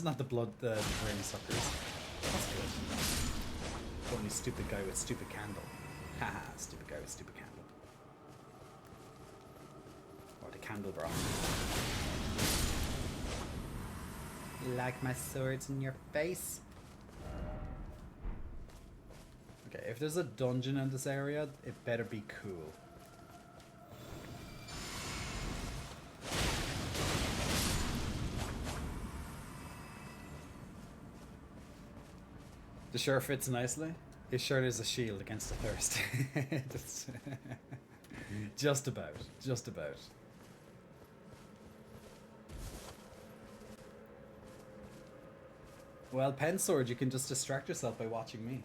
not the blood, the brain suckers. That's good. Only stupid guy with stupid candle. Haha, stupid guy with stupid candle. Or the candle bra. Like my swords in your face. Okay, if there's a dungeon in this area, it better be cool. The shirt fits nicely. His shirt is a shield against the thirst. Just about. Just about. Well, pen sword, you can just distract yourself by watching me.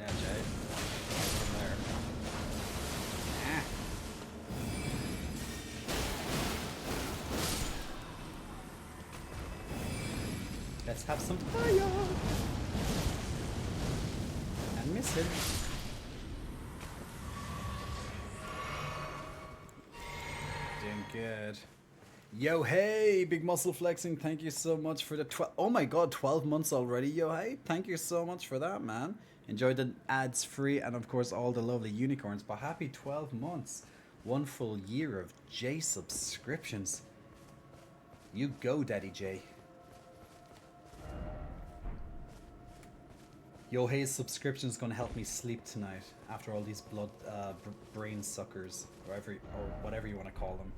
Yeah, Jay. Over there. Ah. Let's have some fire! And miss him. Doing good. Yo, hey, big muscle flexing. Thank you so much for the oh my god, 12 months already. Yo, hey, thank you so much for that, man. Enjoy the ads free and of course all the lovely unicorns. But happy 12 months. 1 full year of J subscriptions. You go, Daddy J. Yohei's subscription is going to help me sleep tonight after all these blood brain suckers or whatever you want to call them.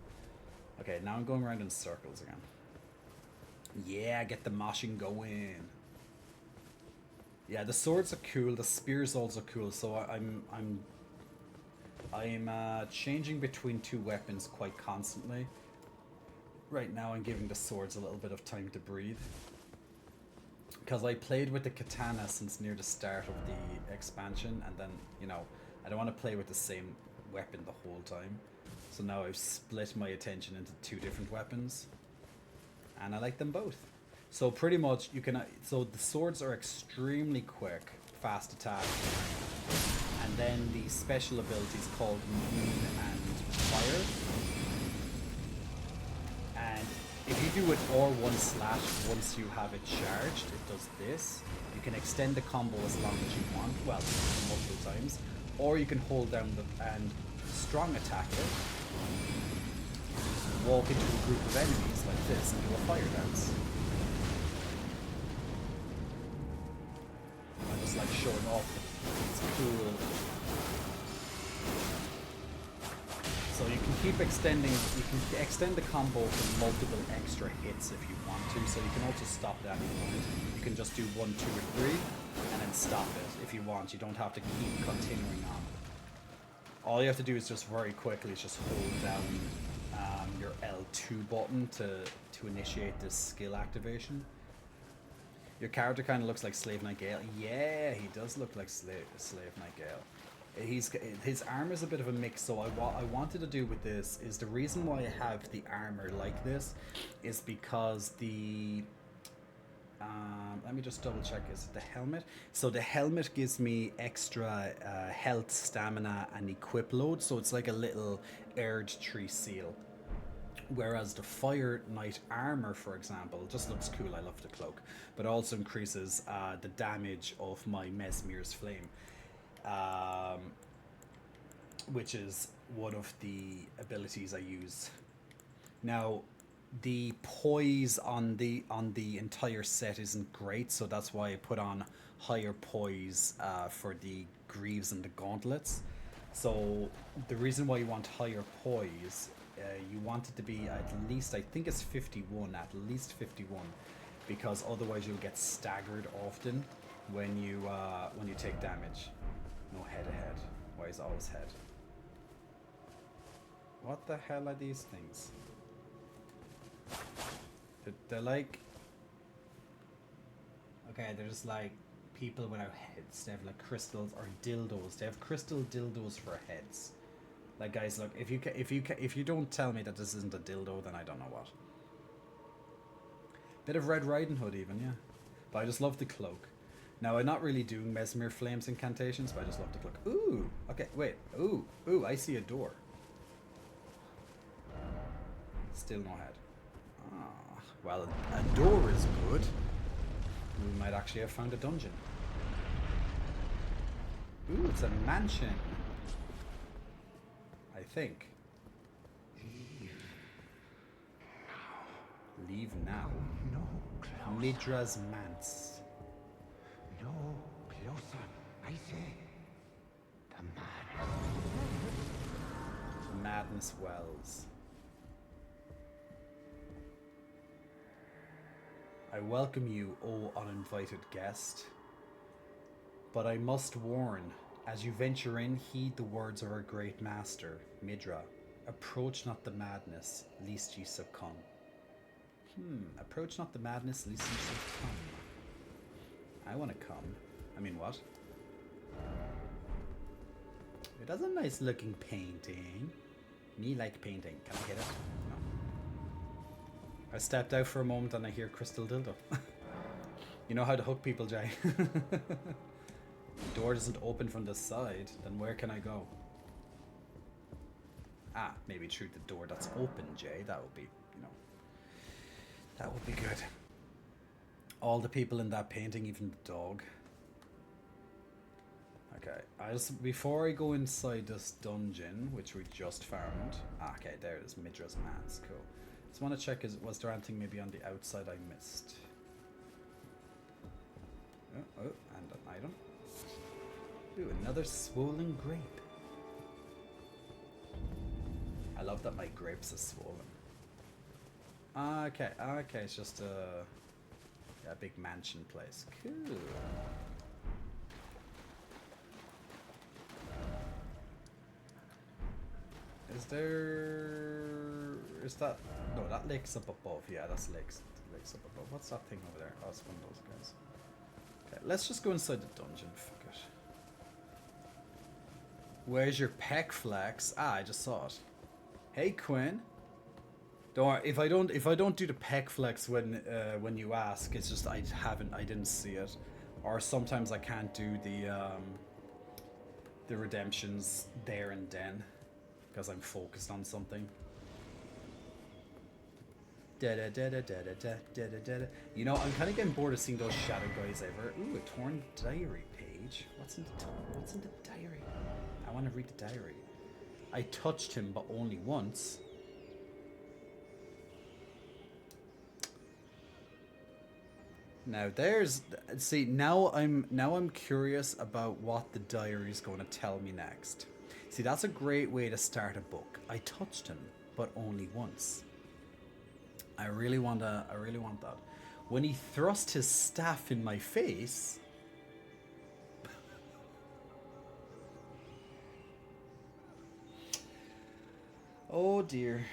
Okay, now I'm going around in circles again. Yeah, get the moshing going. Yeah, the swords are cool. The spears also cool. So I'm changing between 2 weapons quite constantly. Right now I'm giving the swords a little bit of time to breathe. Because I played with the katana since near the start of the expansion, and then, you know, I don't want to play with the same weapon the whole time. So now I've split my attention into 2 different weapons. And I like them both. So pretty much you can, so the swords are extremely quick, fast attack. And then the special abilities called Moon and Fire. And if you do it R1/ once you have it charged, it does this. You can extend the combo as long as you want, well, multiple times. Or you can hold down and strong attack it. Walk into a group of enemies like this and do a fire dance. I'm just like showing off. It's cool. So you can keep extending, you can extend the combo for multiple extra hits if you want to, so you can also stop it at any point. You can just do 1, 2, or 3 and then stop it if you want. You don't have to keep continuing on. All you have to do is just very quickly just hold down your L2 button to initiate this skill activation. Your character kind of looks like Slave Knight Gale. Yeah, he does look like Slave Knight Gale. His armor is a bit of a mix, so what I wanted to do with this is the reason why I have the armor like this is because the let me just double check, is it the helmet? So the helmet gives me extra health, stamina and equip load, so it's like a little Erdtree seal. Whereas the Fire Knight armor, for example, just looks cool. I love the cloak, but also increases the damage of my Mesmir's Flame, which is one of the abilities I use. Now, the poise on the entire set isn't great, so that's why I put on higher poise for the greaves and the gauntlets. So the reason why you want higher poise, you want it to be at least, I think it's 51, at least 51, because otherwise you'll get staggered often when you take damage. No, head ahead. Why is it always head? What the hell are these things? They're like... Okay, they're just like people without heads. They have like crystals or dildos. They have crystal dildos for heads. Like, guys, look, if you don't tell me that this isn't a dildo, then I don't know what. Bit of Red Riding Hood even, yeah. But I just love the cloak. Now, I'm not really doing Mesmer Flames incantations, but I just love the cloak. Ooh, okay, wait. Ooh, I see a door. Still no head. Ah, well, a door is good. We might actually have found a dungeon. Ooh, it's a mansion. I think. Leave now. No closer. Midra's Manse. No closer. I say. The madness. Madness Wells. I welcome you, O uninvited guest. But I must warn, as you venture in, heed the words of our great master, Midra. Approach not the madness, lest ye succumb. Approach not the madness, lest ye succumb. I want to come. I mean, what? That's a nice looking painting. Me like painting. Can I hit it? No. I stepped out for a moment and I hear Crystal Dildo. You know how to hook people, Jay. The door doesn't open from the side, then where can I go? Ah, maybe through the door that's open, Jay. That would be, you know, that would be good. All the people in that painting, even the dog. Okay, before I go inside this dungeon, which we just found. Okay, there it is, Midra's Mask. Cool. Just want to check, was there anything maybe on the outside I missed? Oh, and an item. Ooh, another swollen grape. I love that my grapes are swollen. Okay, it's just a big mansion place. Cool. Is that, no, that lake's up above. Yeah, that's lake's up above. What's that thing over there? Oh, it's one of those guys. Okay, let's just go inside the dungeon. Fuck it. Where's your pec flex? Ah, I just saw it. Hey, Quinn. Don't worry, if I don't do the pec flex when you ask, it's just I didn't see it. Or sometimes I can't do the redemptions there and then because I'm focused on something. You know, I'm kind of getting bored of seeing those shadow guys ever. Ooh, a torn diary page. What's in the diary? I want to read the diary. I touched him, but only once. Now now I'm curious about what the diary is going to tell me next. See, that's a great way to start a book. I touched him, but only once. I really want that. When he thrust his staff in my face. Oh dear.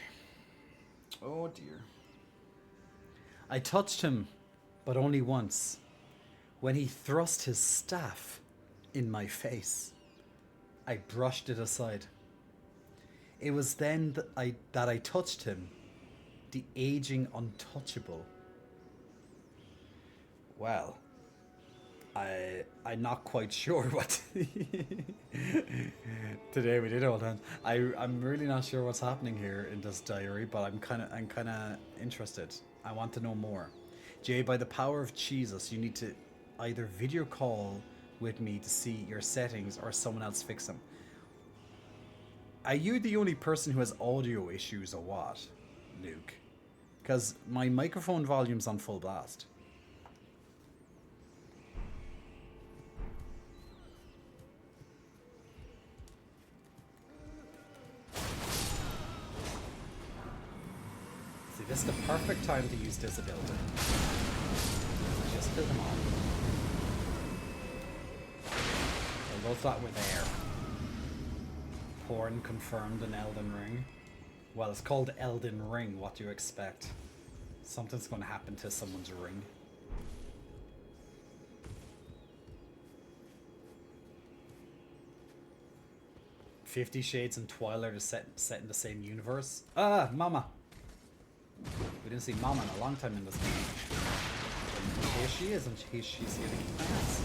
Oh dear. I touched him, but only once. When he thrust his staff in my face, I brushed it aside. It was then that I touched him, the aging untouchable. Well, I'm not quite sure what today we did all that. I'm really not sure what's happening here in this diary, but I'm kind of interested. I want to know more. Jay, by the power of Jesus, you need to either video call with me to see your settings or someone else fix them. Are you the only person who has audio issues or what, Luke? Because my microphone volume's on full blast. See, this is the perfect time to use this ability. Just kill them all. I love that with air. Porn confirmed in Elden Ring. Well, it's called Elden Ring. What do you expect? Something's going to happen to someone's ring. "50 Shades and Twilight are set in the same universe." Ah, Mama. We didn't see Mama in a long time in this game. And here she is, and she's here to kick my ass.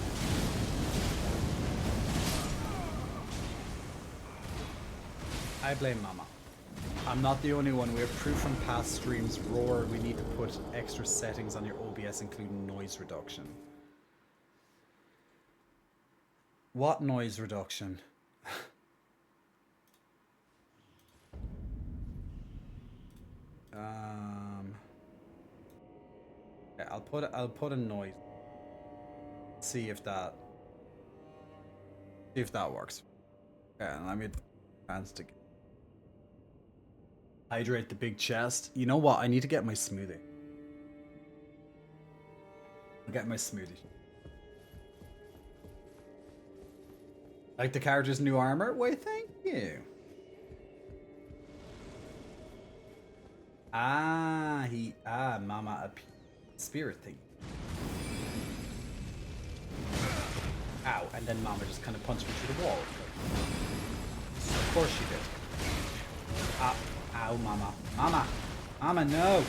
I blame Mama. I'm not the only one. We have proof from past streams. Roar, we need to put extra settings on your OBS, including noise reduction. What noise reduction? Yeah, I'll put a noise. See if that works. Yeah, and let me hands to hydrate the big chest. You know what? I need to get my smoothie. I'll get my smoothie. Like the character's new armor? Why, thank you. Mama, a spirit thing. Ow, and then Mama just kind of punched me through the wall. Of course she did. Ow, Mama. Mama! Mama, no!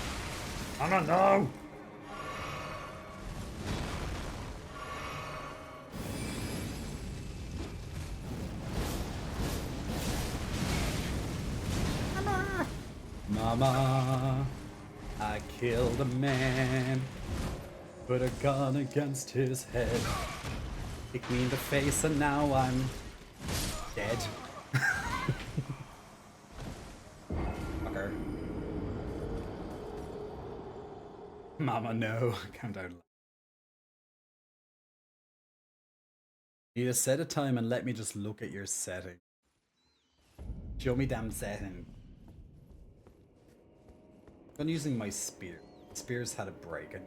Mama, no! Mama! Mama! I killed a man. Put a gun against his head. Kick me in the face and now I'm dead. Fucker. Mama, no. Calm down. You just set a time and let me just look at your setting. Show me damn setting. I'm using my spear. Spear's had a break. And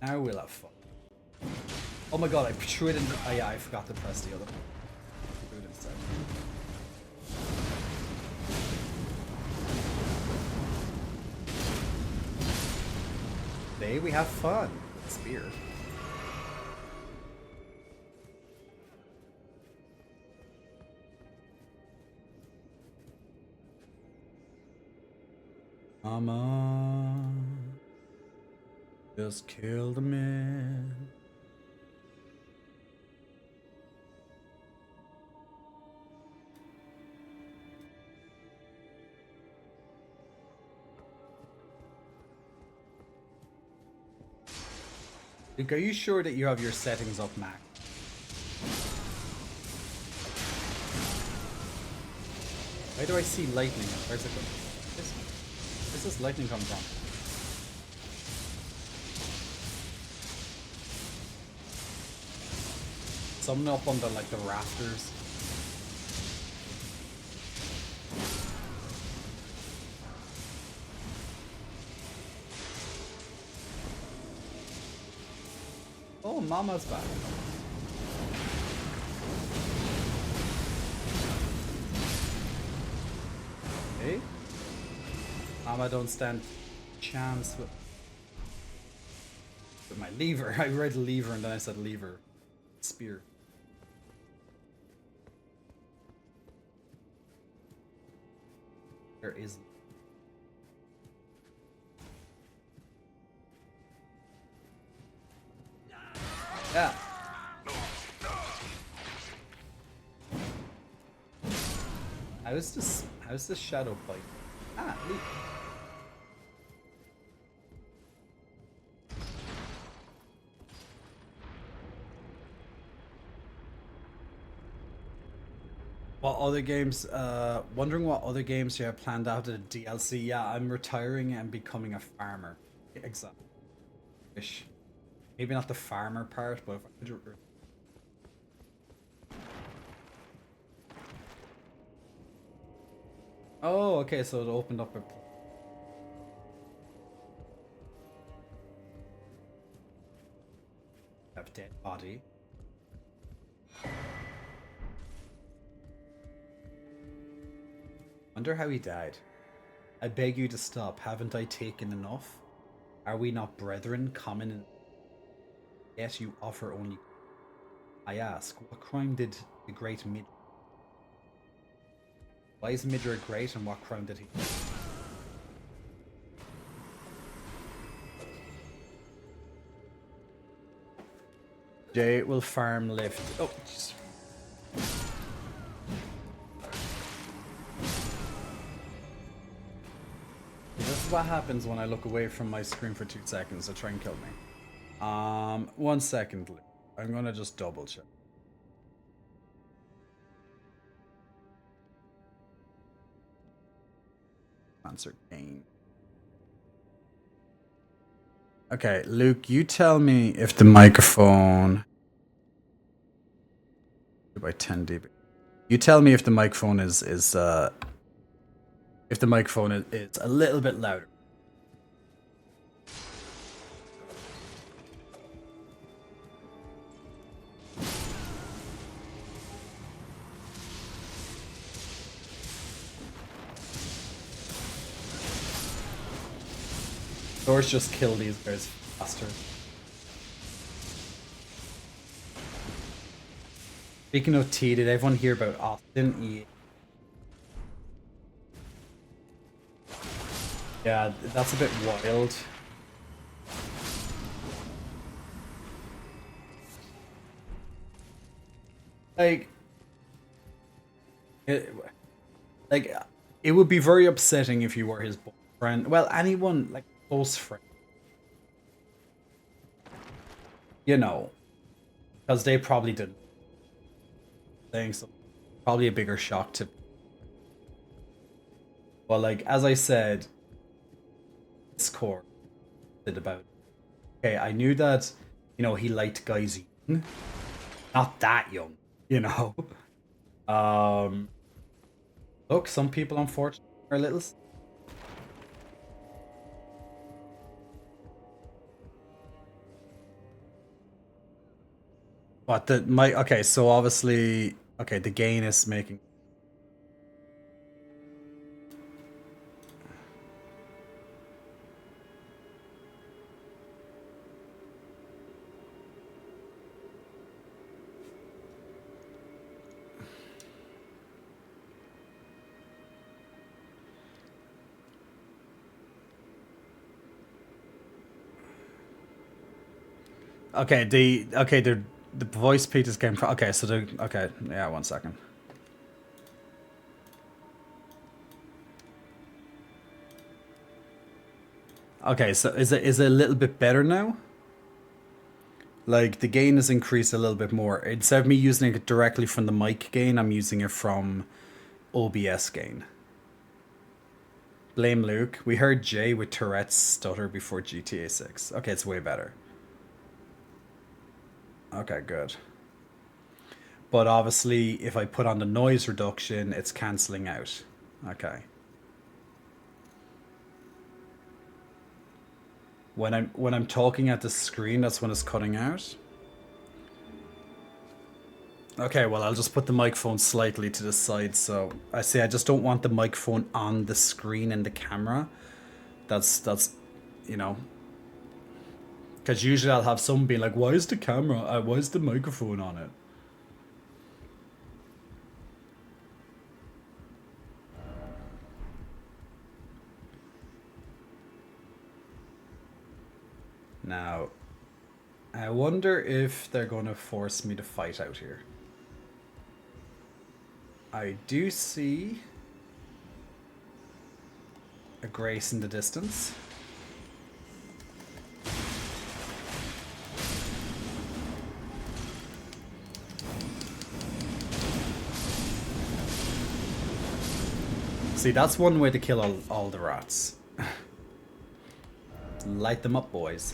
now we'll have fun. Oh my god, I threw it in the... Oh yeah, I forgot to press the other one. Do it instead. Today we have fun with spear. Mama, just killed a man. Luke, are you sure that you have your settings up, Mac? Why do I see lightning? Where's it going? Where's this lightning come from? Something up on the like the rafters. Oh, Mama's back. Okay. Mama don't stand chance with my lever. I read lever and then I said lever. Spear. There is. Yeah. How's this shadow fight? Ah, leap. What other games, wondering what other games you have planned after the DLC. Yeah, I'm retiring and becoming a farmer. Exactly. Ish. Maybe not the farmer part, but if I could... Oh, okay, so it opened up a... Have dead body. Wonder how he died. I beg you to stop. Haven't I taken enough? Are we not brethren common in... Yes, you offer only... I ask, what crime did the great Mid... Why is Midra great and what crime did he... Jay will farm lift. Oh, jeez. This is what happens when I look away from my screen for 2 seconds to try and kill me. 1 second. I'm gonna just double check. Answer game. Okay, Luke, you tell me if the microphone... By 10 dB. You tell me if the microphone is if the microphone is a little bit louder. Doors just kill these guys faster. Speaking of tea, did everyone hear about Austin? Yeah, that's a bit wild. Like, it would be very upsetting if you were his boyfriend. Well, anyone, like, close friend. you know, because they probably didn't think so. Probably a bigger shock to. But like as I said, Discord did about. Okay, I knew that, you know, he liked guys young, not that young, you know. Look, some people unfortunately are little. But the mic, okay, so obviously, okay, the gain is making. Okay, the voice Peters came from. Okay, so the okay, yeah, 1 second. Okay, so is it a little bit better now? Like the gain is increased a little bit more. Instead of me using it directly from the mic gain, I'm using it from OBS gain. Blame Luke. We heard Jay with Tourette's stutter before GTA 6. Okay, it's way better. Okay, good. But obviously, if I put on the noise reduction, it's cancelling out. Okay. When I'm talking at the screen, that's when it's cutting out. Okay, well, I'll just put the microphone slightly to the side. So I just don't want the microphone on the screen and the camera. That's you know. Because usually I'll have someone being like, why is the microphone on it? Now, I wonder if they're going to force me to fight out here. I do see a Grace in the distance. See, that's one way to kill all the rats. Light them up, boys.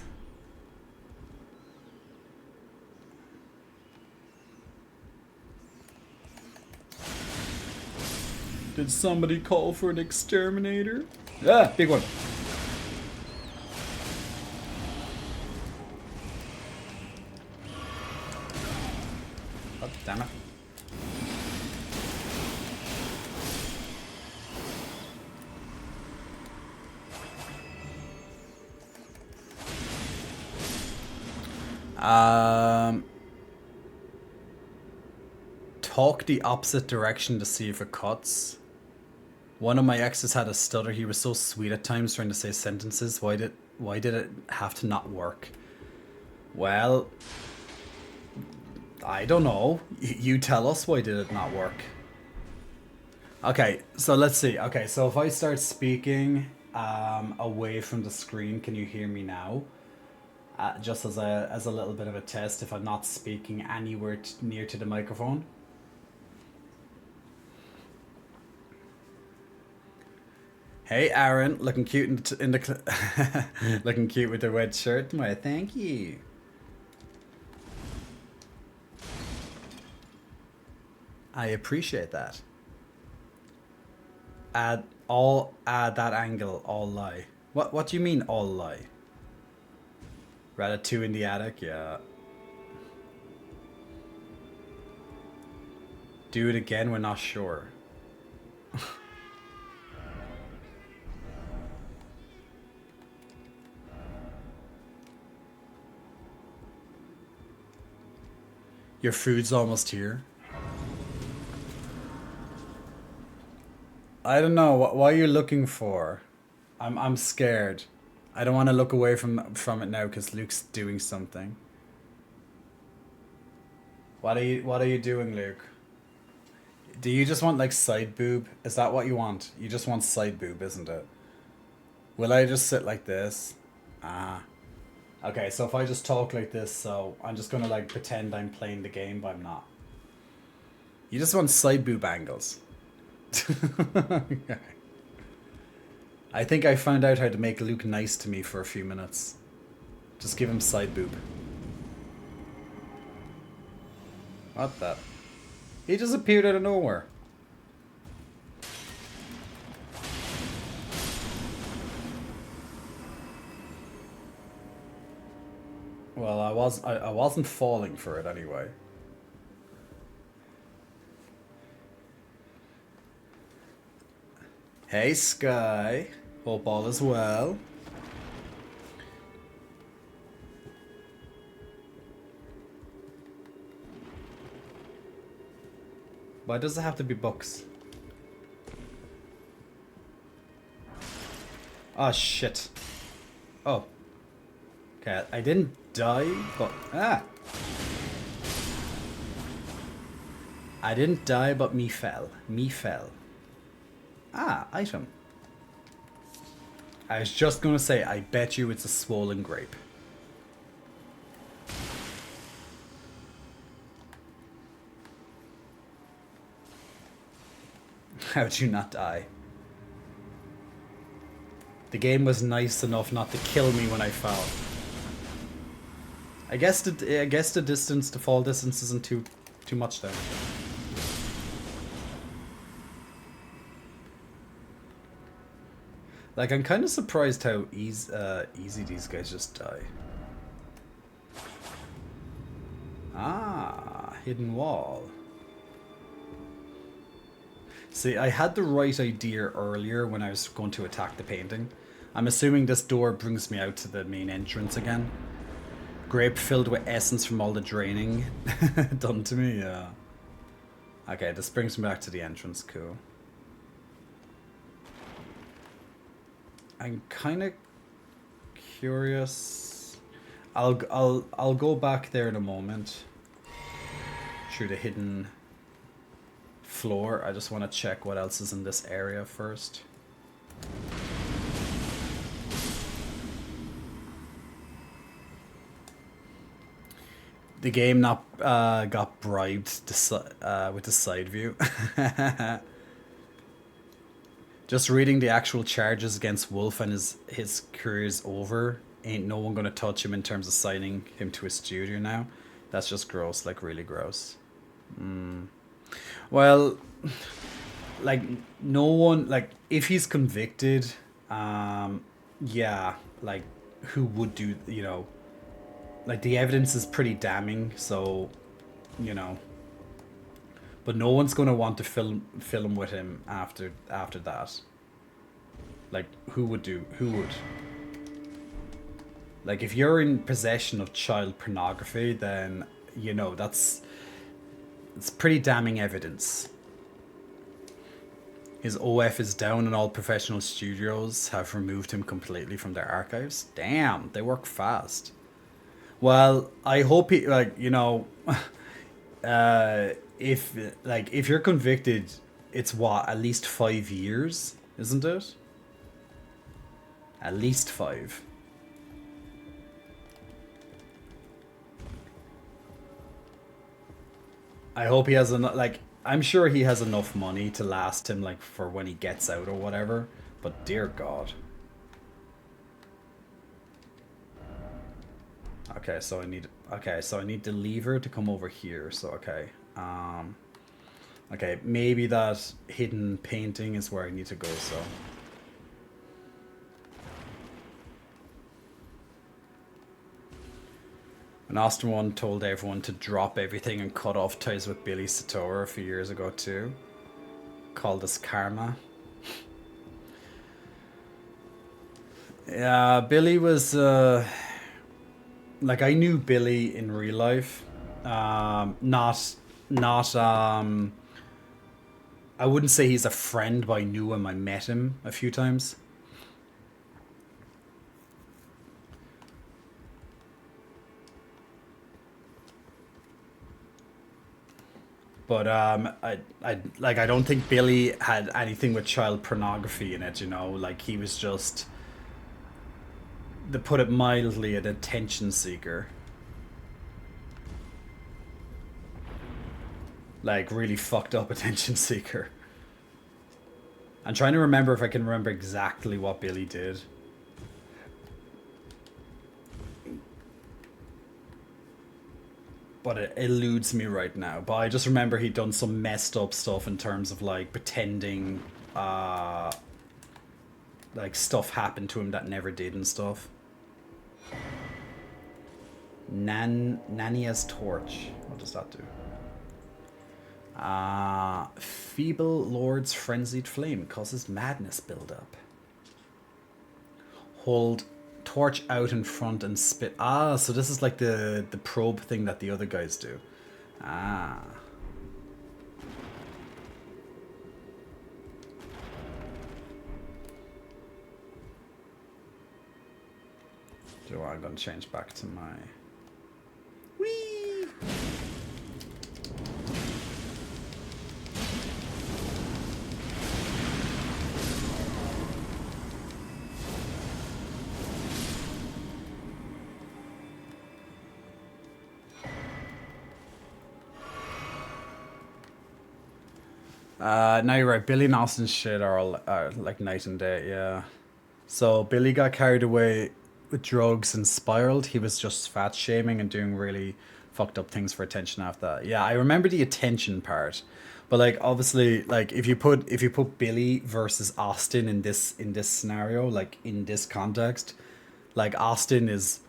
Did somebody call for an exterminator? Ah, big one. Oh, damn it. Talk the opposite direction to see if it cuts. One of my exes had a stutter. He was so sweet at times trying to say sentences. Why did it have to not work? Well, I don't know. You tell us, why did it not work? Okay, so let's see. Okay, so if I start speaking away from the screen, can you hear me now? Just as a little bit of a test, if I'm not speaking anywhere near to the microphone. Hey Aaron, looking cute in the looking cute with the red shirt. Why, thank you. I appreciate that. Add that angle, all lie. What do you mean all lie? Rather 2 in the attic, yeah. Do it again, we're not sure. Your food's almost here. I don't know what are you looking for. I'm scared. I don't want to look away from it now because Luke's doing something. What are you doing, Luke? Do you just want like side boob? Is that what you want? You just want side boob, isn't it? Will I just sit like this? Ah. Okay, so if I just talk like this, so I'm just gonna like pretend I'm playing the game, but I'm not. You just want side boob angles. I think I found out how to make Luke nice to me for a few minutes. Just give him side boob. What the? He just appeared out of nowhere. Well, I wasn't falling for it anyway. Hey Sky, hope all is well. Why does it have to be books? Oh shit. Oh. Okay, I didn't die, but I didn't die, but me fell. Me fell. Ah, item. I was just gonna say, I bet you it's a swollen grape. How'd you not die? The game was nice enough not to kill me when I fell. I guess the distance, the fall distance isn't too much though. Like, I'm kind of surprised how easy these guys just die. Ah, hidden wall. See, I had the right idea earlier when I was going to attack the painting. I'm assuming this door brings me out to the main entrance again. Grape filled with essence from all the draining done to me, yeah. Okay, this brings me back to the entrance, cool. I'm kind of curious. I'll go back there in a moment. Through the hidden floor. I just want to check what else is in this area first. The game not got bribed with the side view. Just reading the actual charges against Wolf and his career's over. Ain't no one gonna touch him in terms of signing him to a studio now. That's just gross, like really gross. Well, like no one, like if he's convicted, yeah, like who would do, you know, like the evidence is pretty damning, so, you know. But no one's gonna want to film with him after that. Like, who would? Like, if you're in possession of child pornography, then, you know, it's pretty damning evidence. His OF is down and all professional studios have removed him completely from their archives. Damn, they work fast. Well, I hope he, like, you know, if you're convicted, it's what, at least 5 years, isn't it? At least 5. I hope he has enough, like, I'm sure he has enough money to last him, like, for when he gets out or whatever, but dear God. Okay, so I need the lever to come over here. So okay, okay, maybe that hidden painting is where I need to go. So when Austin One told everyone to drop everything and cut off ties with Billy Satora a few years ago too, called this karma. Yeah, Billy was like, I knew Billy in real life, not I wouldn't say he's a friend, but I knew him. I met him a few times. But I don't think Billy had anything with child pornography in it, you know, like he was just to put it mildly, an attention seeker. Like, really fucked up attention seeker. I'm trying to remember if I can remember exactly what Billy did. But it eludes me right now. But I just remember he'd done some messed up stuff in terms of like pretending like stuff happened to him that never did and stuff. Nania's torch. What does that do? Feeble Lord's frenzied flame causes madness build-up. Hold torch out in front and spit. Ah, so this is like the probe thing that the other guys do. Ah. Do I'm gonna change back to my. Whee! No, you're right. Billy and Austin's shit are like night and day, yeah. So Billy got carried away with drugs and spiraled. He was just fat shaming and doing really fucked up things for attention after that. Yeah, I remember the attention part. But like obviously like if you put Billy versus Austin in this scenario, like in this context, like Austin is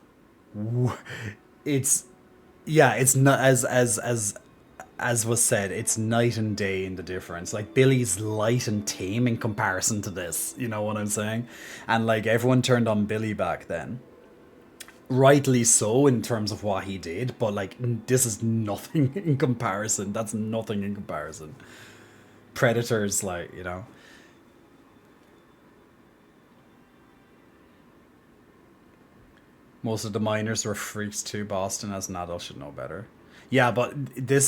it's not as was said, it's night and day in the difference. Like Billy's light and tame in comparison to this, you know what I'm saying? And like everyone turned on Billy back then. Rightly so in terms of what he did, but like this is nothing in comparison. That's nothing in comparison. Predators, like, you know. Most of the minors were freaks too. Boston as an adult should know better. Yeah, but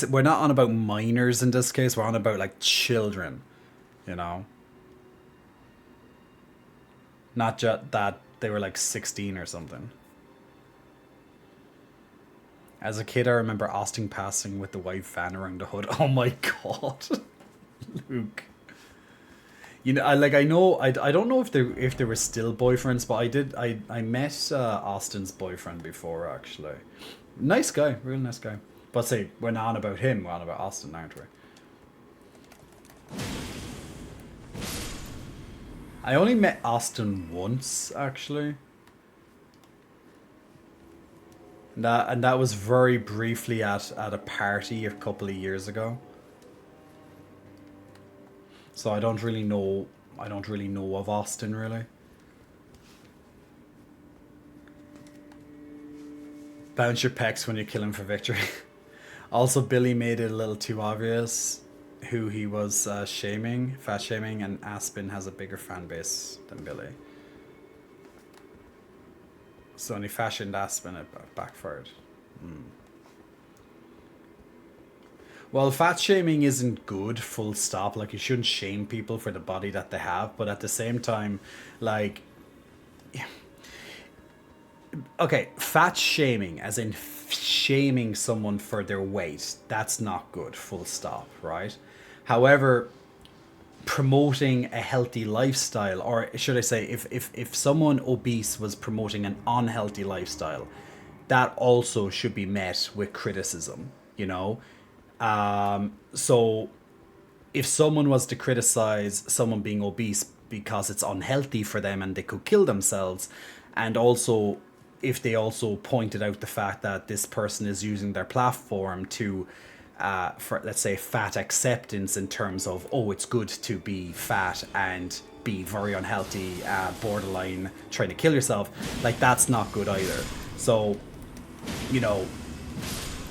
we're not on about minors in this case. We're on about like children, you know. Not just that they were like 16 or something. As a kid, I remember Austin passing with the white van around the hood. Oh my god, Luke. You know, I don't know if they were still boyfriends, but I met Austin's boyfriend before actually. Nice guy, real nice guy. But say we're not on about him, we're on about Austin, aren't we? I only met Austin once actually. And that was very briefly at a party a couple of years ago. So I don't really know of Austin really. Bounce your pecs when you kill him for victory. Also, Billy made it a little too obvious who he was shaming, fat shaming, and Aspen has a bigger fan base than Billy. So when he fashioned Aspen, it backfired. Well, fat shaming isn't good, full stop. Like, you shouldn't shame people for the body that they have, but at the same time, like... Okay, fat shaming, as in shaming someone for their weight, that's not good, full stop, right? However, promoting a healthy lifestyle, or should I say, if someone obese was promoting an unhealthy lifestyle, that also should be met with criticism, you know? So if someone was to criticize someone being obese because it's unhealthy for them and they could kill themselves, and also if they also pointed out the fact that this person is using their platform to for, let's say, fat acceptance in terms of, oh, it's good to be fat and be very unhealthy, borderline trying to kill yourself, like, that's not good either. So, you know,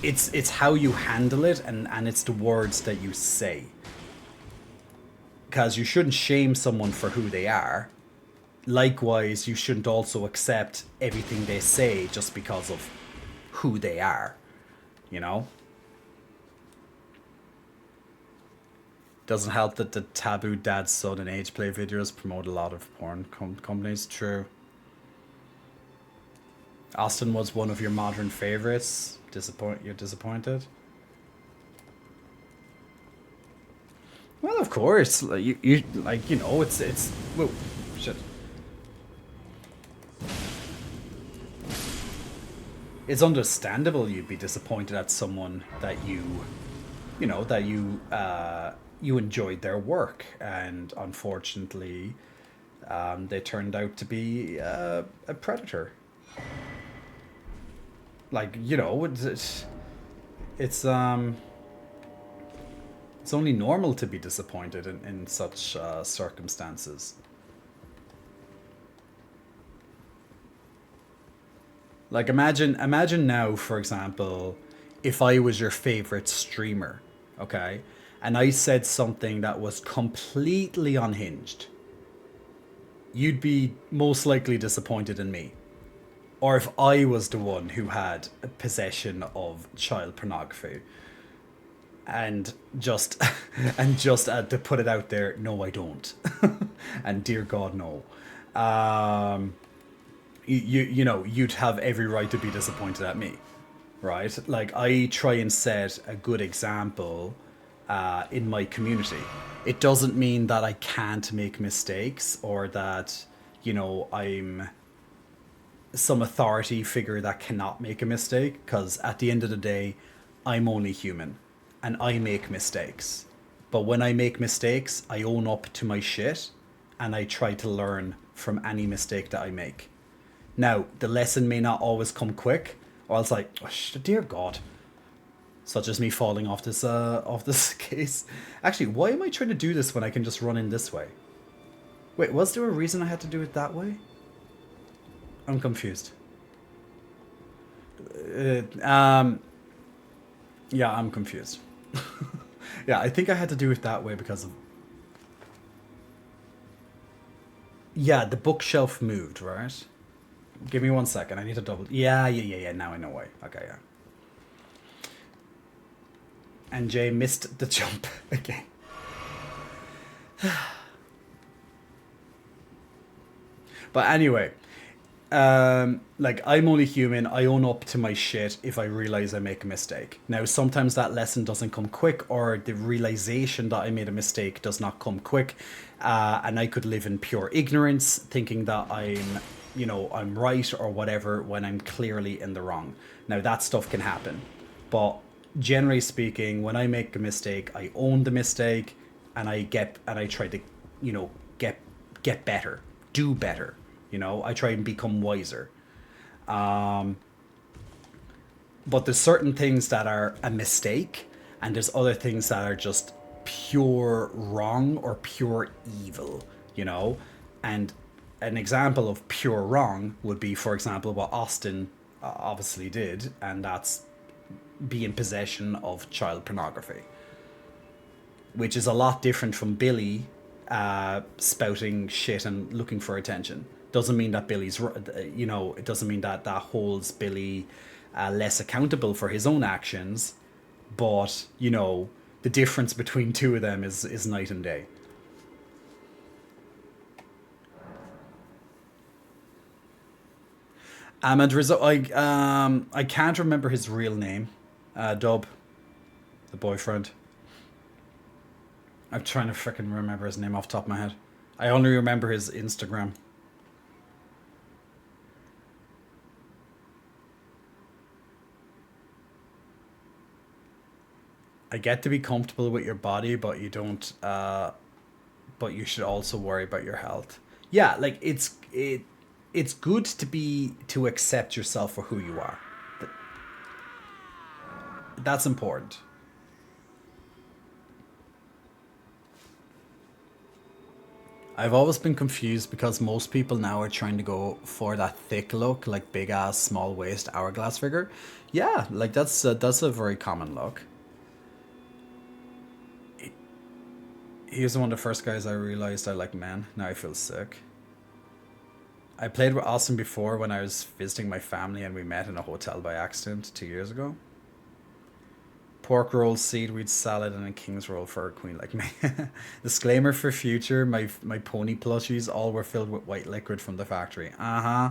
it's how you handle it, and it's the words that you say. Because you shouldn't shame someone for who they are. Likewise, you shouldn't also accept everything they say just because of who they are, you know? Doesn't help that the taboo dad, son, and age play videos promote a lot of porn companies. True. Austin was one of your modern favorites. You're disappointed? Well, of course. You like, you know, it's whoa, shit. It's understandable you'd be disappointed at someone that you know, that you enjoyed their work, and unfortunately, they turned out to be a predator. Like, you know, it's only normal to be disappointed in such circumstances. Like, imagine now, for example, if I was your favorite streamer, okay, and I said something that was completely unhinged, you'd be most likely disappointed in me. Or if I was the one who had possession of child pornography, and just to put it out there, no, I don't, and dear God, no. You know, you'd have every right to be disappointed at me, right? Like, I try and set a good example in my community. It doesn't mean that I can't make mistakes, or that, you know, I'm some authority figure that cannot make a mistake, because at the end of the day, I'm only human and I make mistakes. But when I make mistakes, I own up to my shit and I try to learn from any mistake that I make. Now, the lesson may not always come quick, or else like, oh, dear God, such as me falling off this case. Actually, why am I trying to do this when I can just run in this way? Wait, was there a reason I had to do it that way? I'm confused. Yeah, I'm confused. Yeah, I think I had to do it that way because of... Yeah, the bookshelf moved, right? Give me 1 second. I need to double... Yeah. Now I know why. Okay, yeah. And Jay missed the jump again. But anyway, like, I'm only human. I own up to my shit if I realize I make a mistake. Now, sometimes that lesson doesn't come quick, or the realization that I made a mistake does not come quick. And I could live in pure ignorance, thinking that I'm, you know, I'm right or whatever, when I'm clearly in the wrong. Now, that stuff can happen. But generally speaking, when I make a mistake, I own the mistake, and I try to, you know, get better, do better. You know, I try and become wiser. But there's certain things that are a mistake, and there's other things that are just pure wrong or pure evil, you know? And an example of pure wrong would be, for example, what Austin obviously did, and that's be in possession of child pornography. Which is a lot different from Billy spouting shit and looking for attention. Doesn't mean that Billy's, you know, it doesn't mean that that holds Billy less accountable for his own actions, but, you know, the difference between two of them is night and day. Ahmed Rizzo, I can't remember his real name. Dub, the boyfriend. I'm trying to frickin' remember his name off the top of my head. I only remember his Instagram. I get to be comfortable with your body, but you don't. But you should also worry about your health. Yeah, like it's good to accept yourself for who you are. That's important. I've always been confused because most people now are trying to go for that thick look, like big ass, small waist, hourglass figure. Yeah, like that's a very common look. He was one of the first guys I realized I like men. Now I feel sick. I played with Austin before when I was visiting my family, and we met in a hotel by accident 2 years ago. Pork rolls, seaweed salad, and a king's roll for a queen like me. Disclaimer for future, my pony plushies all were filled with white liquid from the factory. Uh-huh.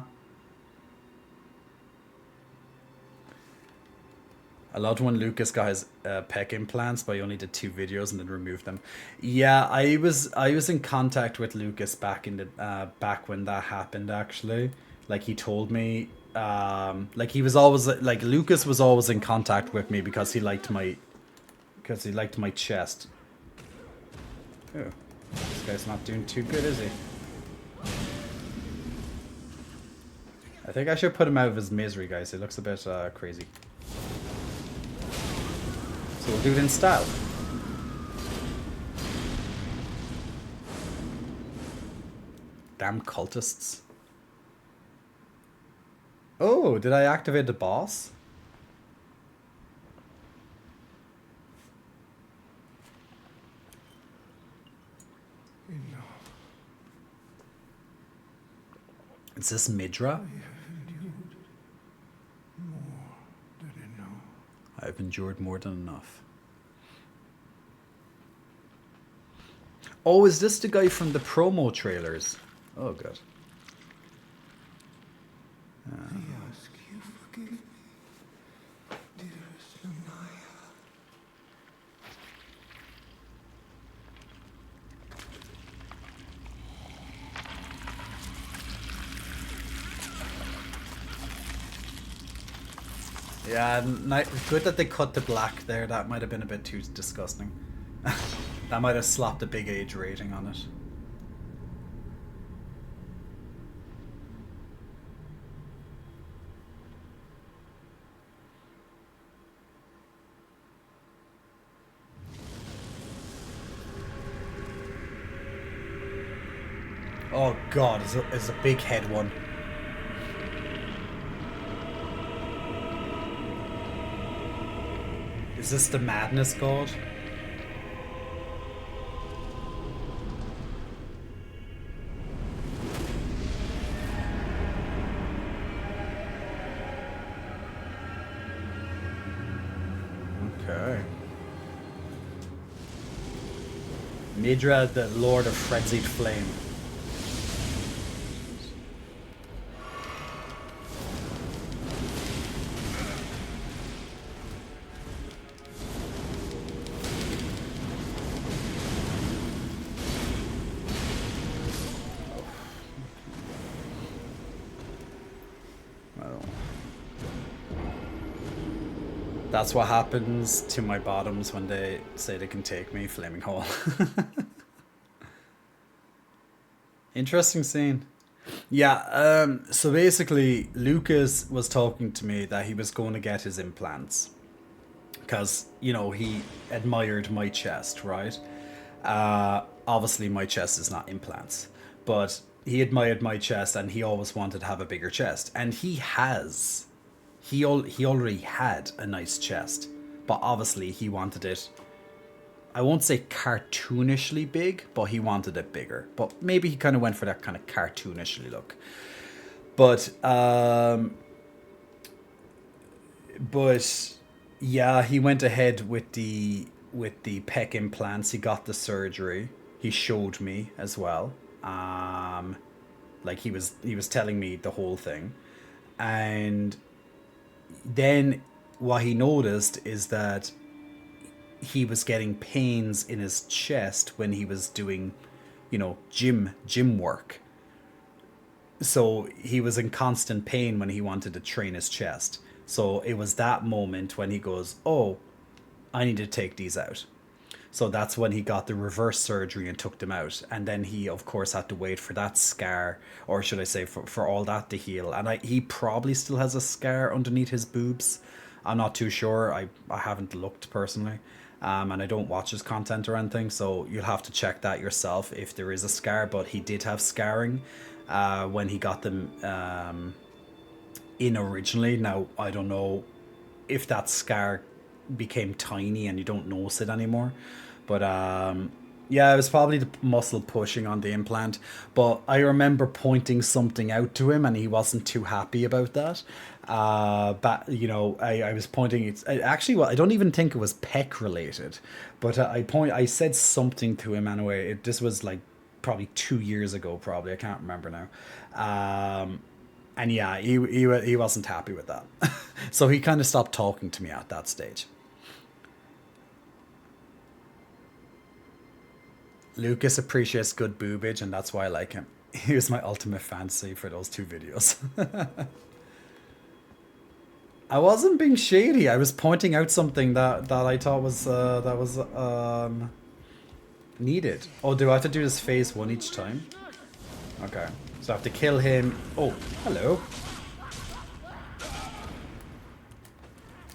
I loved when Lucas got his pec implants, but he only did 2 videos and then removed them. Yeah, I was in contact with Lucas back in the back when that happened. Actually, like he told me, like he was always like Lucas was always in contact with me because he liked my chest. Oh, this guy's not doing too good, is he? I think I should put him out of his misery, guys. He looks a bit crazy. So we'll do it in style. Damn cultists. Oh, did I activate the boss? Is this Midra? I've endured more than enough. Oh, is this the guy from the promo trailers? Oh, God. Yeah, good that they cut the black there. That might have been a bit too disgusting. That might have slapped a big age rating on it. Oh God, it's a big head one. Is this the Madness God? Okay. Midra, the Lord of Frenzied Flame. That's what happens to my bottoms when they say they can take me, Flaming Hole. Interesting scene. Yeah, so basically Lucas was talking to me that he was going to get his implants. Because, you know, he admired my chest, right? Obviously my chest is not implants. But he admired my chest and he always wanted to have a bigger chest. And he has. He already had a nice chest, but obviously he wanted it, I won't say cartoonishly big, but he wanted it bigger. But maybe he kind of went for that kind of cartoonishly look. But yeah, he went ahead with the pec implants. He got the surgery. He showed me as well. Like he was telling me the whole thing, and then what he noticed is that he was getting pains in his chest when he was doing, you know, gym work. So he was in constant pain when he wanted to train his chest. So it was that moment when he goes, oh, I need to take these out. So that's when he got the reverse surgery and took them out. And then he, of course, had to wait for that scar, or should I say for all that to heal. And he probably still has a scar underneath his boobs. I'm not too sure. I haven't looked personally. And I don't watch his content or anything. So you'll have to check that yourself if there is a scar. But he did have scarring when he got them in originally. Now, I don't know if that scar became tiny and you don't notice it anymore. But yeah, it was probably the muscle pushing on the implant. But I remember pointing something out to him and he wasn't too happy about that. But you know, I was pointing, it's actually, well, I don't even think it was pec related, but I said something to him anyway. This was like probably 2 years ago, probably, I can't remember now. And yeah, he wasn't happy with that. So he kind of stopped talking to me at that stage. Lucas appreciates good boobage, and that's why I like him. He was my ultimate fantasy for those 2 videos. I wasn't being shady. I was pointing out something that I thought was needed. Oh, do I have to do this phase 1 each time? Okay, so I have to kill him. Oh, hello.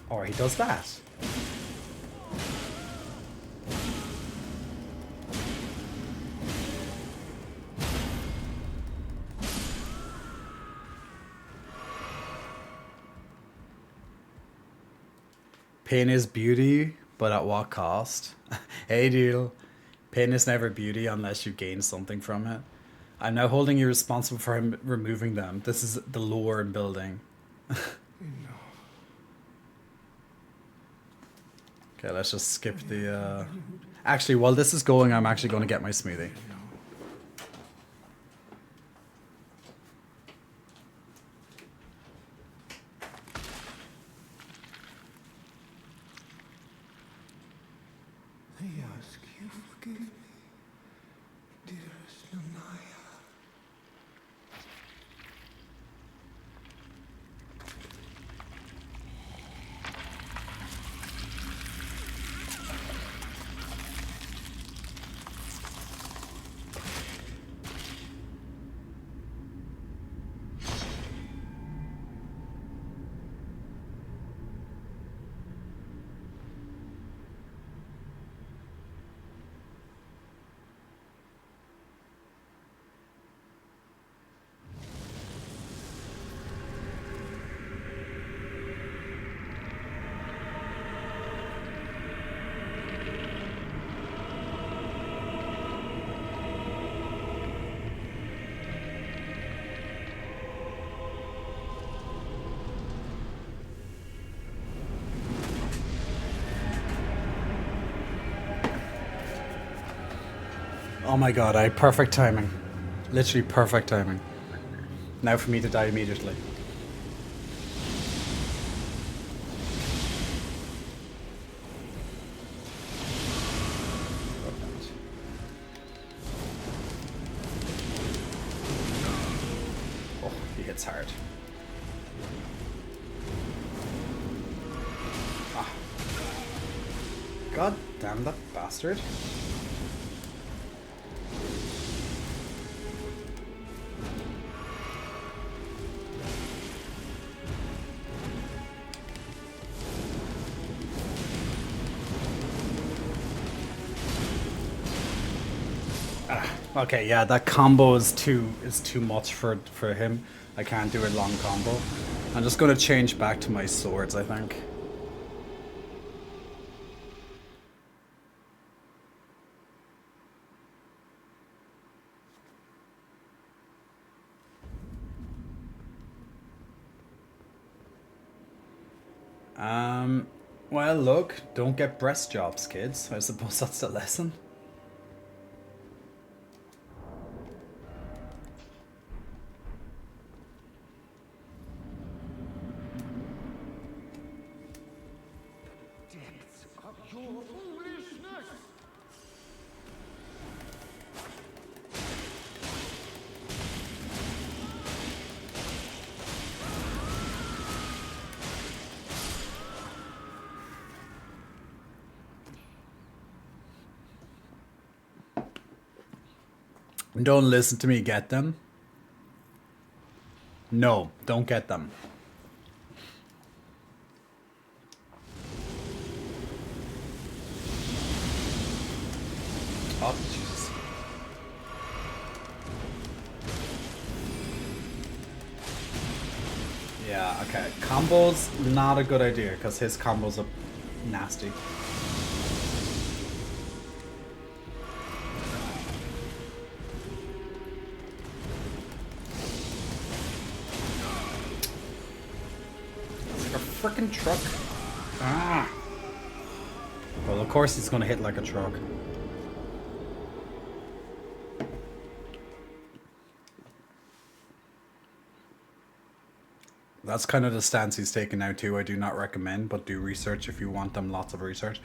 Or he does that. Pain is beauty, but at what cost? Hey, deal. Pain is never beauty unless you gain something from it. I'm now holding you responsible for him removing them. This is the lore I'm building. Okay, let's just skip the... Actually, while this is going, I'm actually going to get my smoothie. Oh my god, I had perfect timing. Literally perfect timing. Now for me to die immediately. Oh, he hits hard. Ah. God damn that bastard. Okay, yeah, that combo is too much for him. I can't do a long combo. I'm just gonna change back to my swords, I think. Well, look, don't get breast jobs, kids. I suppose that's the lesson. Don't listen to me, get them? No, don't get them. Oh, Jesus. Yeah, okay. Combos, not a good idea, because his combos are nasty. Frickin' truck. Ah. Well, of course he's gonna hit like a truck. That's kind of the stance he's taking now too. I do not recommend, but do research if you want them. Lots of research.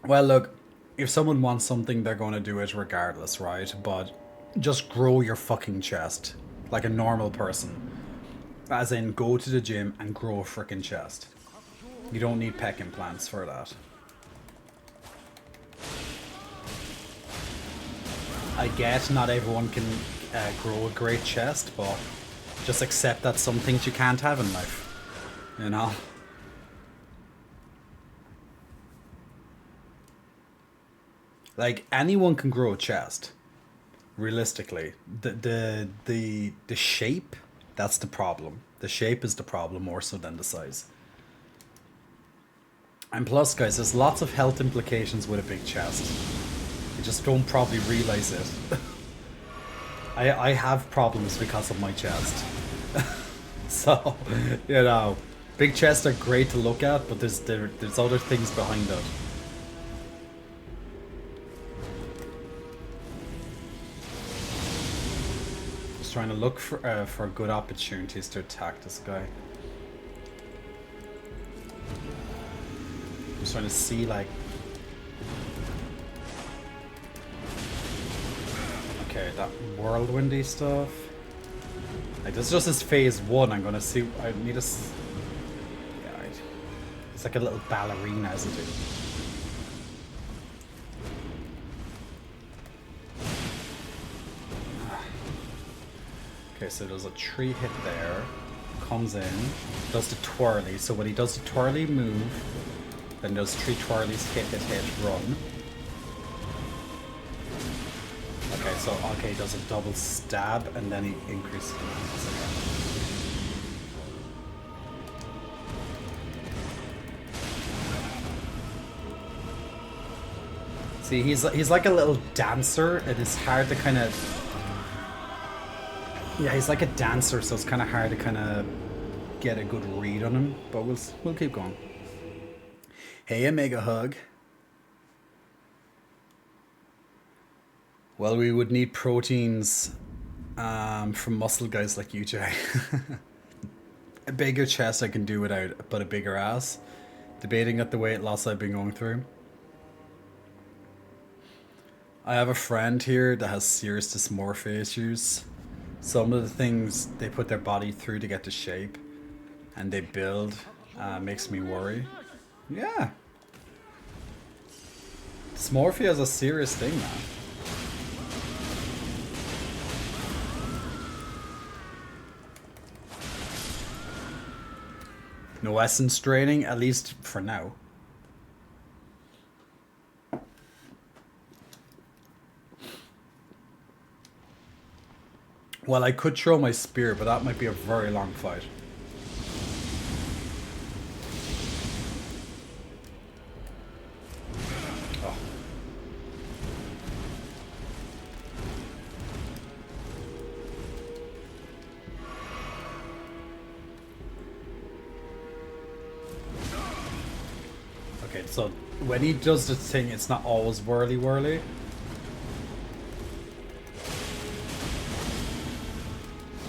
Well, look, if someone wants something, they're going to do it regardless, right? But just grow your fucking chest like a normal person. As in, go to the gym and grow a freaking chest. You don't need pec implants for that. I get not everyone can grow a great chest, but just accept that some things you can't have in life. You know? Like, anyone can grow a chest. Realistically. The shape, that's the problem. The shape is the problem more so than the size. And plus, guys, there's lots of health implications with a big chest. You just don't probably realize it. I have problems because of my chest. So, you know, big chests are great to look at, but there's other things behind it. Just trying to look for good opportunities to attack this guy. Just trying to see, like... Okay, that whirlwindy stuff. Like, this is just his phase 1. I'm gonna see... I need a... Yeah, it's like a little ballerina, isn't it? Okay, so there's a tree hit there. Comes in. Does the twirly. So when he does the twirly move, then those 3 twirlies hit, run. Okay, so he does a double stab and then he increases the See, he's like a little dancer. It is hard to kind of... Yeah, he's like a dancer, so it's kind of hard to kind of get a good read on him. But we'll keep going. Hey, a mega hug. Well, we would need proteins from muscle guys like you, Jay. A bigger chest I can do without, but a bigger ass. Debating at the weight loss I've been going through. I have a friend here that has serious dysmorphia issues. Some of the things they put their body through to get to shape and they build makes me worry. Yeah. Dysmorphia is a serious thing, man. No essence draining, at least for now. Well, I could throw my spear, but that might be a very long fight. Oh. Okay, so when he does the thing, it's not always whirly.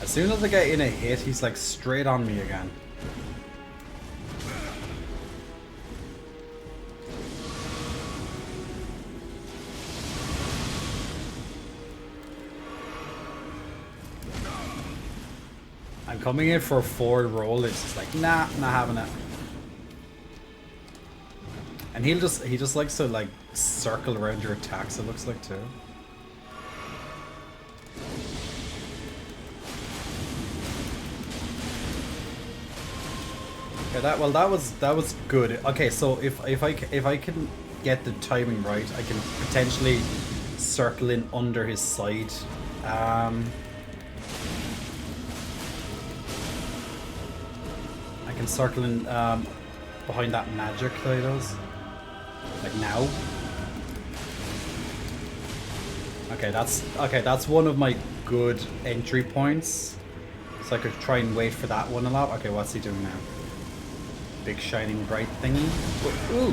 As soon as I get in a hit, he's like straight on me again. I'm coming in for a forward roll, it's just like, nah, not having it. And he just likes to like circle around your attacks, it looks like too. Okay, that was good. Okay, so if I can get the timing right, I can potentially circle in under his side. I can circle in behind that magic that he does. Like now. Okay, that's one of my good entry points. So I could try and wait for that one a lot. Okay, what's he doing now? Big shining bright thingy. Ooh.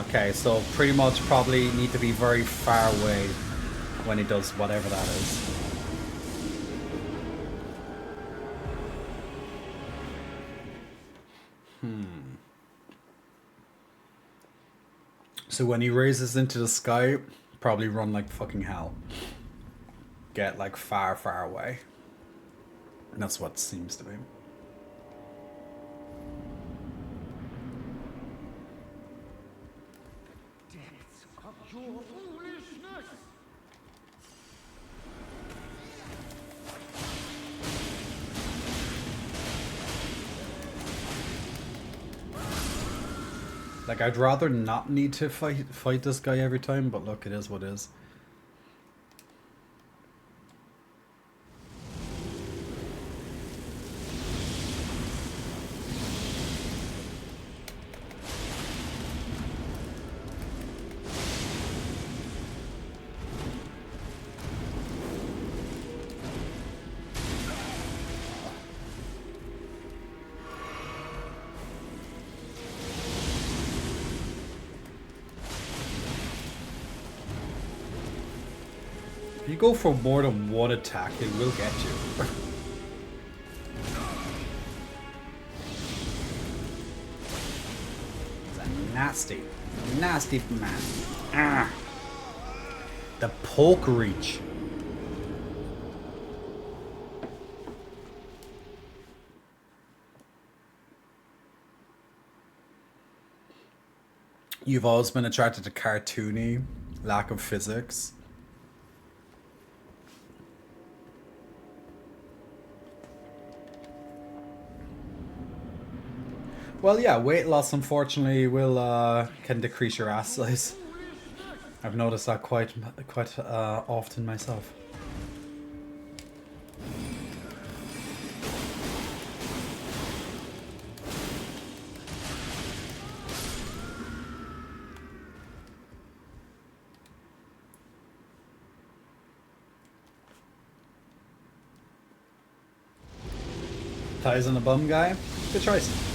Okay, so pretty much probably need to be very far away when he does whatever that is. So when he raises into the sky, probably run like fucking hell. Get like far, far away. And that's what it seems to be. Depths of your foolishness! Like, I'd rather not need to fight this guy every time, but look, it is what it is. If you go for more than one attack, it will get you. It's a nasty, nasty man. Ah. The poke reach. You've always been attracted to cartoony, lack of physics. Well, yeah, weight loss unfortunately will can decrease your ass size. I've noticed that quite often myself. Ties on the bum guy. Good choice.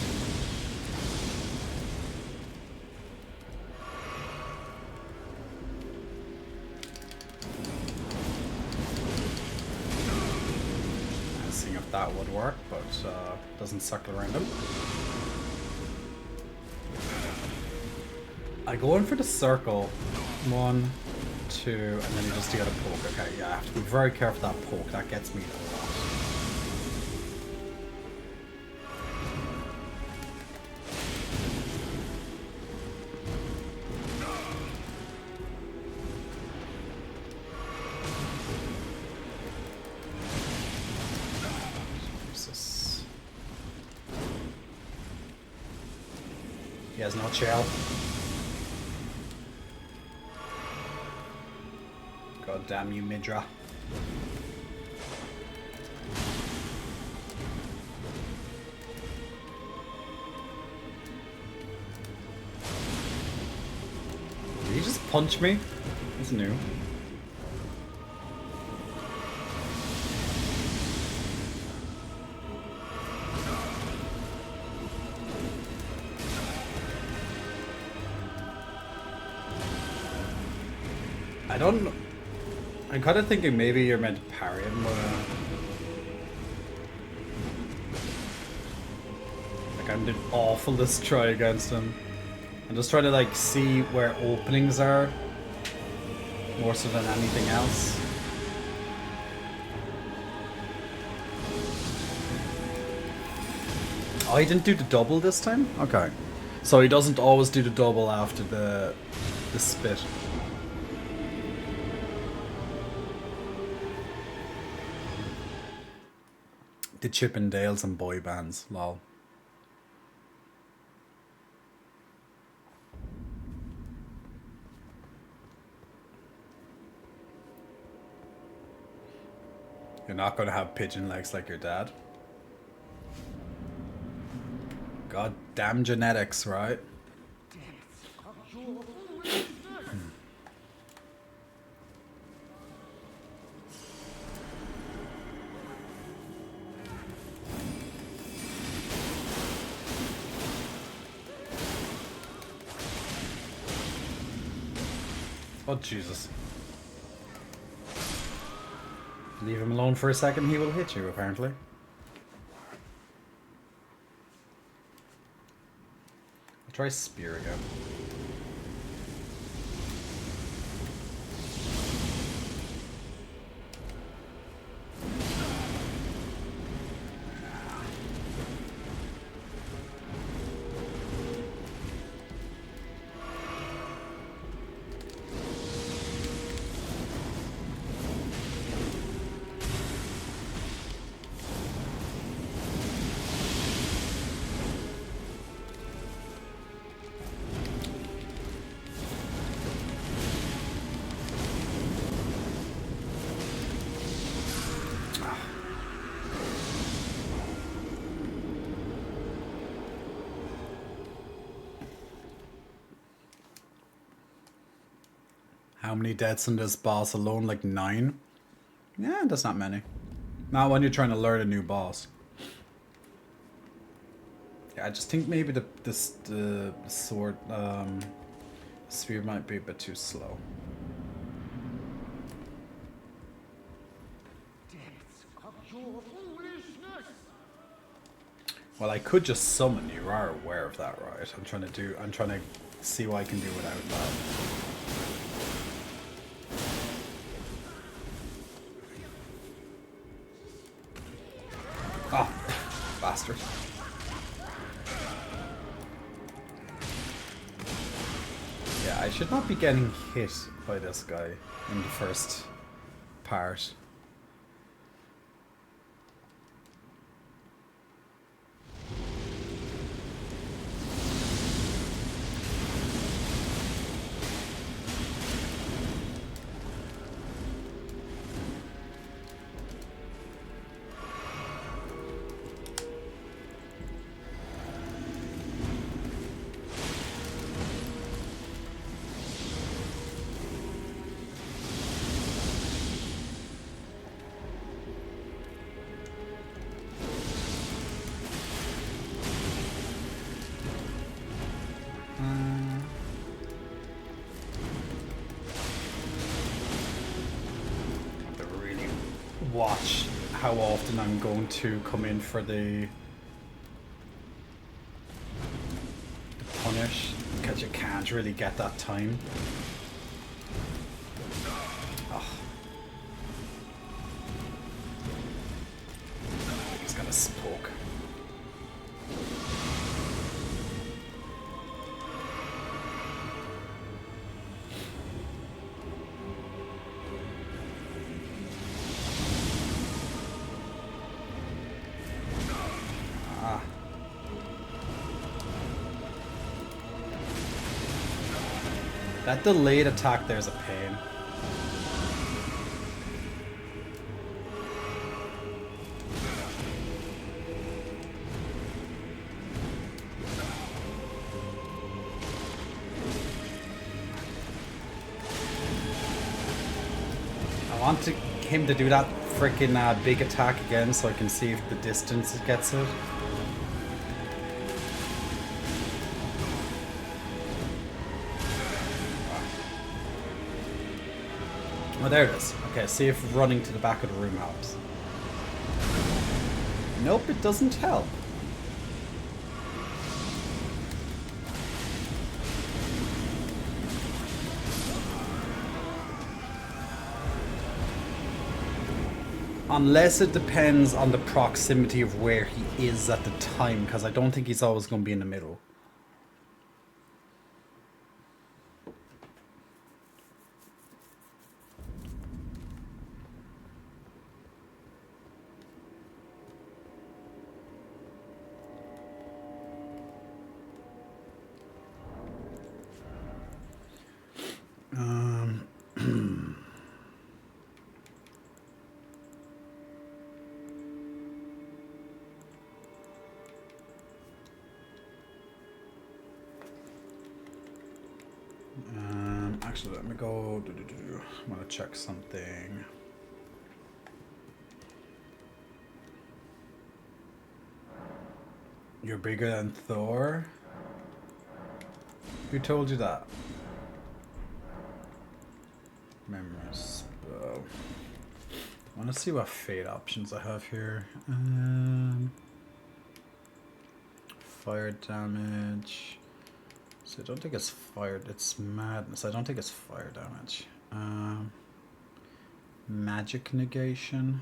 Seeing if that would work, but doesn't circle around him. I go in for the circle. 1, 2, and then you just get a poke. Okay, yeah, I have to be very careful with that poke. That gets me a lot. He has no chill. God damn you, Midra. Did he just punch me? That's new. I don't know. I'm kind of thinking maybe you're meant to parry him, but like I'm doing awful this try against him. I'm just trying to like see where openings are more so than anything else. Oh, he didn't do the double this time? Okay. So he doesn't always do the double after the spit. The Chippendales and boy bands, lol. You're not gonna have pigeon legs like your dad. God damn genetics, right? Oh, Jesus. Leave him alone for a second, he will hit you, apparently. I'll try spear again. how many deaths in this boss alone? Like 9? Yeah, that's not many. Not when you're trying to learn a new boss. Yeah, I just think maybe the sword sphere might be a bit too slow. Depths of your foolishness! Well, I could just summon you. You are aware of that, right? I'm trying to see what I can do without that. Oh, bastard. Yeah, I should not be getting hit by this guy in the first part. Watch how often I'm going to come in for the punish, because you can't really get that time. Oh. He's gonna spoke. That delayed attack there's a pain. I want him to do that freaking big attack again so I can see if the distance gets it. Oh, there it is. Okay, see if running to the back of the room helps. Nope, it doesn't help. Unless it depends on the proximity of where he is at the time, because I don't think he's always going to be in the middle. Actually, let me go. I want to check something. You're bigger than Thor? Who told you that? Memories. I want to see what fate options I have here. Fire damage. So I don't think it's fire. It's madness. I don't think it's fire damage. Magic negation.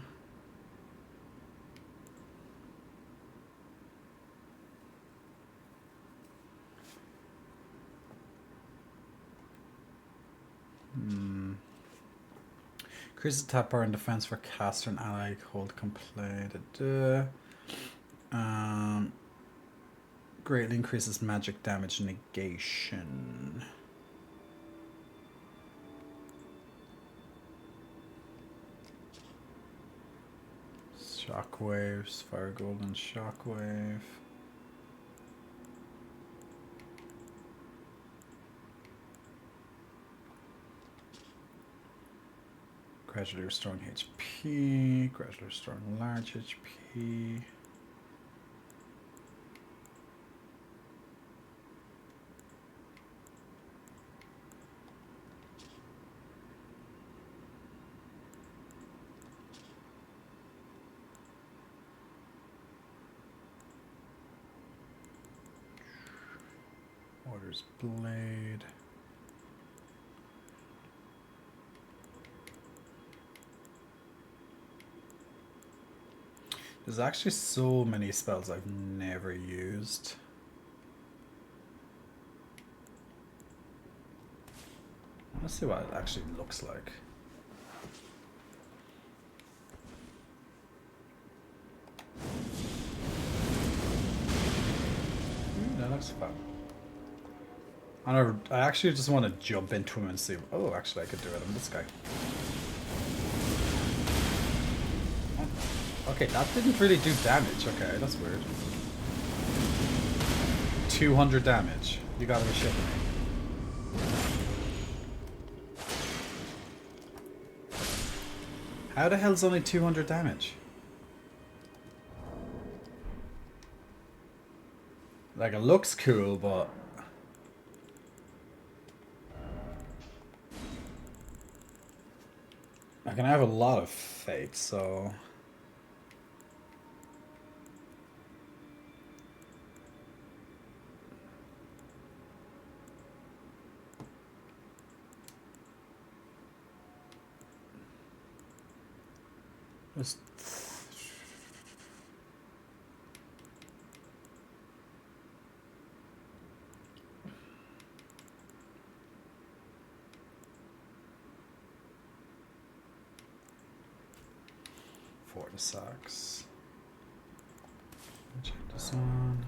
Increases attack power and defense for caster and ally. Hold complete. Greatly increases magic damage negation. Shockwaves, fire golden shockwave. Gradually restoring HP. Gradually restoring large HP. Orders blade. There's actually so many spells I've never used. Let's see what it actually looks like. That looks fun. I actually just want to jump into him and see. Oh, actually I could do it on this guy. Okay, that didn't really do damage. Okay, that's weird. 200 damage. You gotta be shitting me. How the hell's only 200 damage? Like, it looks cool, but... I can have a lot of faith, so... Just... For the socks. Check this on.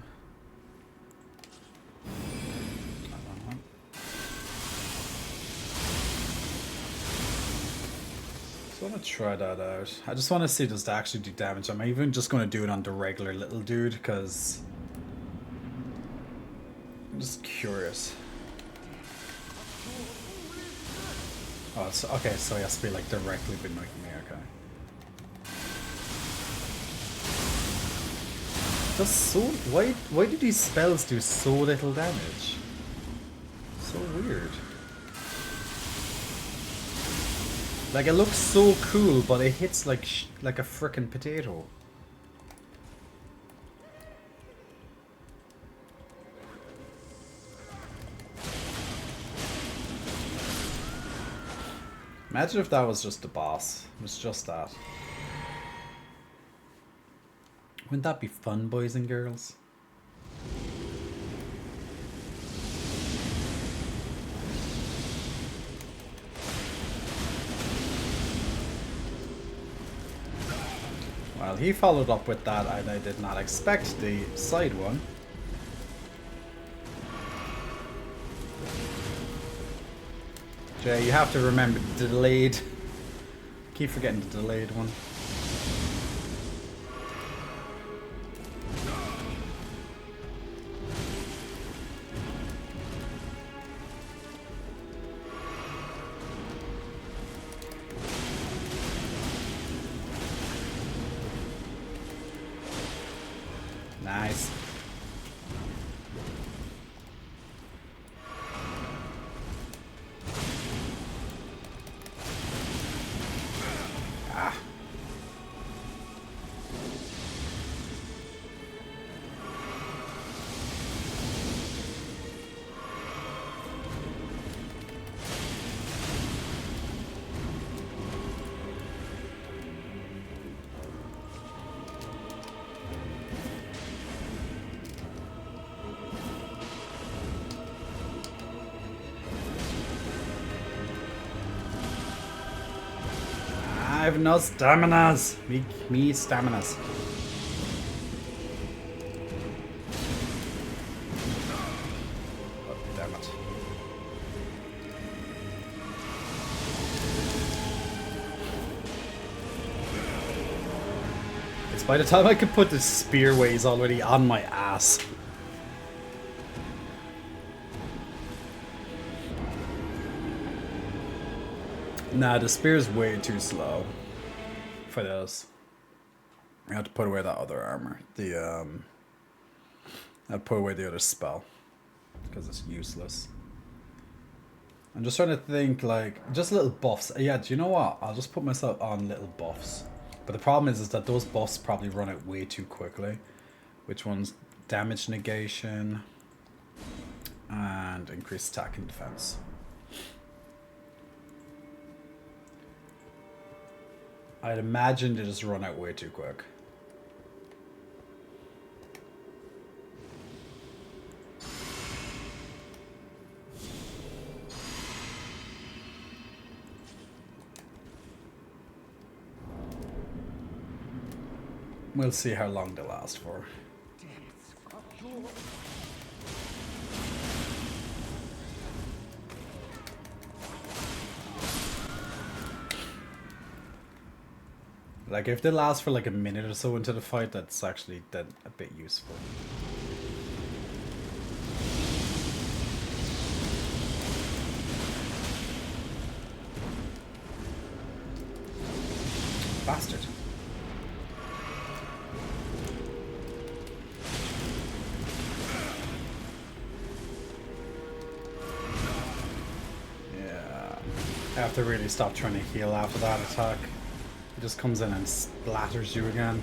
I want to try that out. I just want to see does it actually do damage. I'm even just going to do it on the regular little dude because I'm just curious. Oh, it's, okay, so he has to be like directly beneath me. Okay. That's so. Why do these spells do so little damage? So weird. Like, it looks so cool, but it hits like a frickin' potato. Imagine if that was just the boss. It was just that. Wouldn't that be fun, boys and girls? Well, he followed up with that, and I did not expect the side one. Jay, you have to remember the delayed. Keep forgetting the delayed one. Nice. Ah. I have no staminas. Me staminas. Oh, damn it. It's by the time I could put the spear away, he's already on my ass. Nah, the spear's way too slow for this. I have to put away that other armor. I'd put away the other spell because it's useless. I'm just trying to think, like, just little buffs. Yeah, do you know what? I'll just put myself on little buffs. But the problem is that those buffs probably run out way too quickly. Which one's damage negation and increased attack and defense. I'd imagine they just run out way too quick. We'll see how long they last for. Like, if they last for like a minute or so into the fight, that's actually then a bit useful. Bastard. Yeah. I have to really stop trying to heal after that attack. It just comes in and splatters you again.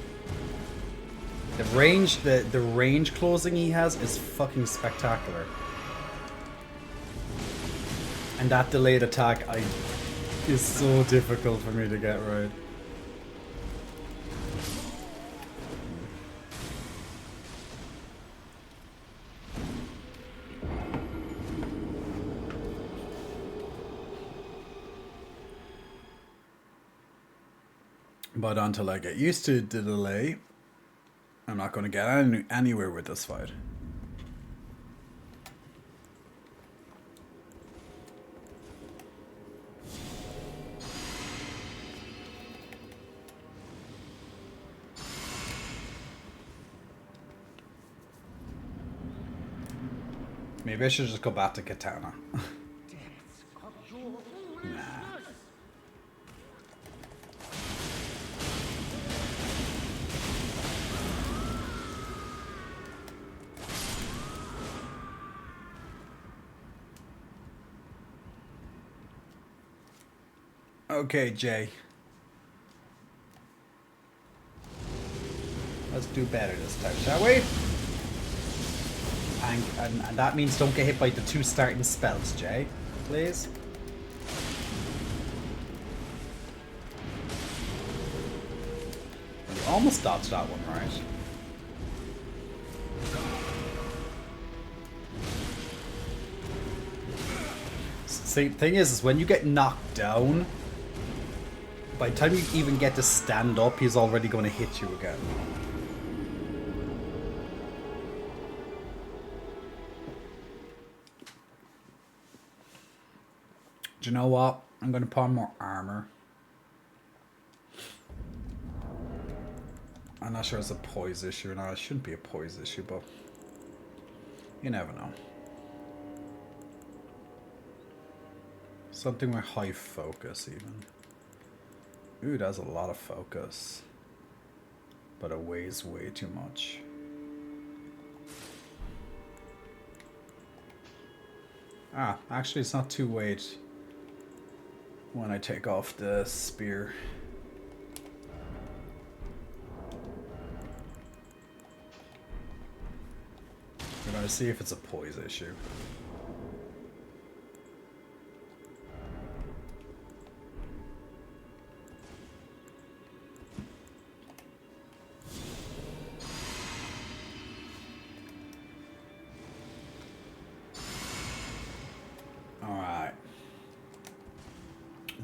The range closing he has is fucking spectacular. And that delayed attack is so difficult for me to get right. But until I get used to the delay, I'm not going to get anywhere with this fight. Maybe I should just go back to katana. Okay, Jay. Let's do better this time, shall we? And that means don't get hit by the 2 starting spells, Jay. Please. You almost dodged that one, right? See, the thing is when you get knocked down, by the time you even get to stand up, he's already going to hit you again. Do you know what? I'm going to put on more armor. I'm not sure it's a poise issue or not. It shouldn't be a poise issue, but you never know. Something with high focus even. Ooh, that's a lot of focus. But it weighs way too much. Ah, actually it's not too weight when I take off the spear. We're gonna see if it's a poise issue.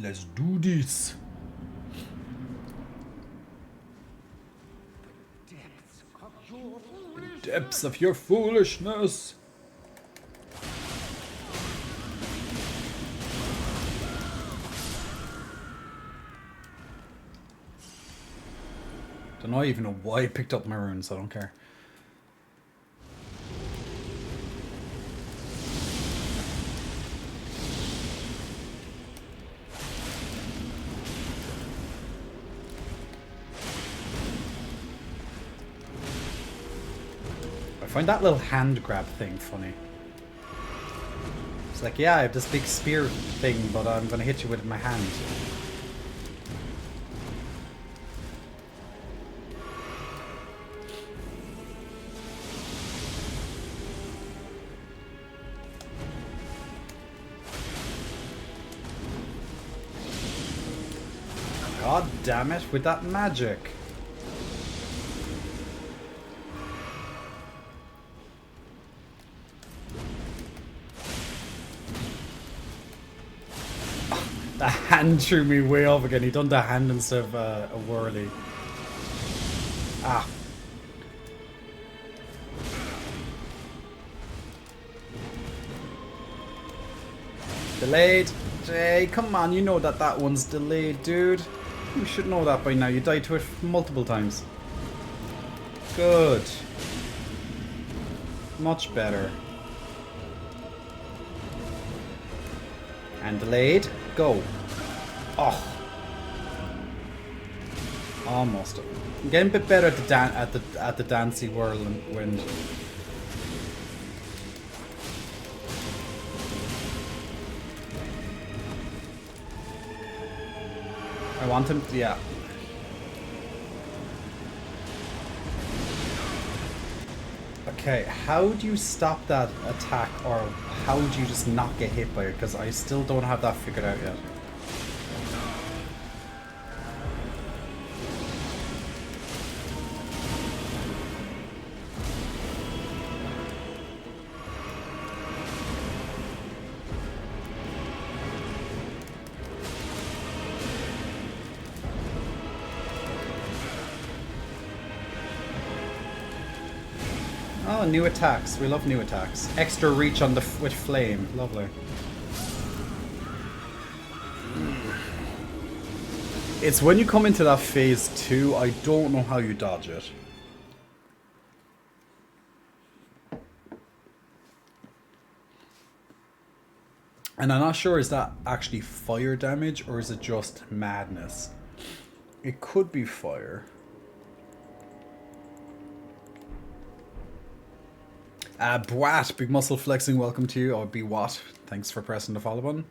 Let's do this. The depths of your foolishness. Don't know even know why I picked up my runes, I don't care. find that little hand grab thing funny. It's like, yeah, I have this big spear thing, but I'm gonna hit you with my hand. God damn it, with that magic. The hand threw me way off again. He done the hand instead of a whirly. Ah. Delayed. Jay, come on, you know that one's delayed, dude. You should know that by now. You died to it multiple times. Good. Much better. And delayed. Go. Oh. Almost. I'm getting a bit better at the dancey whirlwind. I want him to, yeah. Okay, how do you stop that attack, or how do you just not get hit by it? Because I still don't have that figured out yet. Oh, new attacks. We love new attacks. Extra reach on with flame. Lovely. It's when you come into that phase 2, I don't know how you dodge it. And I'm not sure, is that actually fire damage or is it just madness? It could be fire. Bwat, big muscle flexing, welcome to you. Or be what? Thanks for pressing the follow button.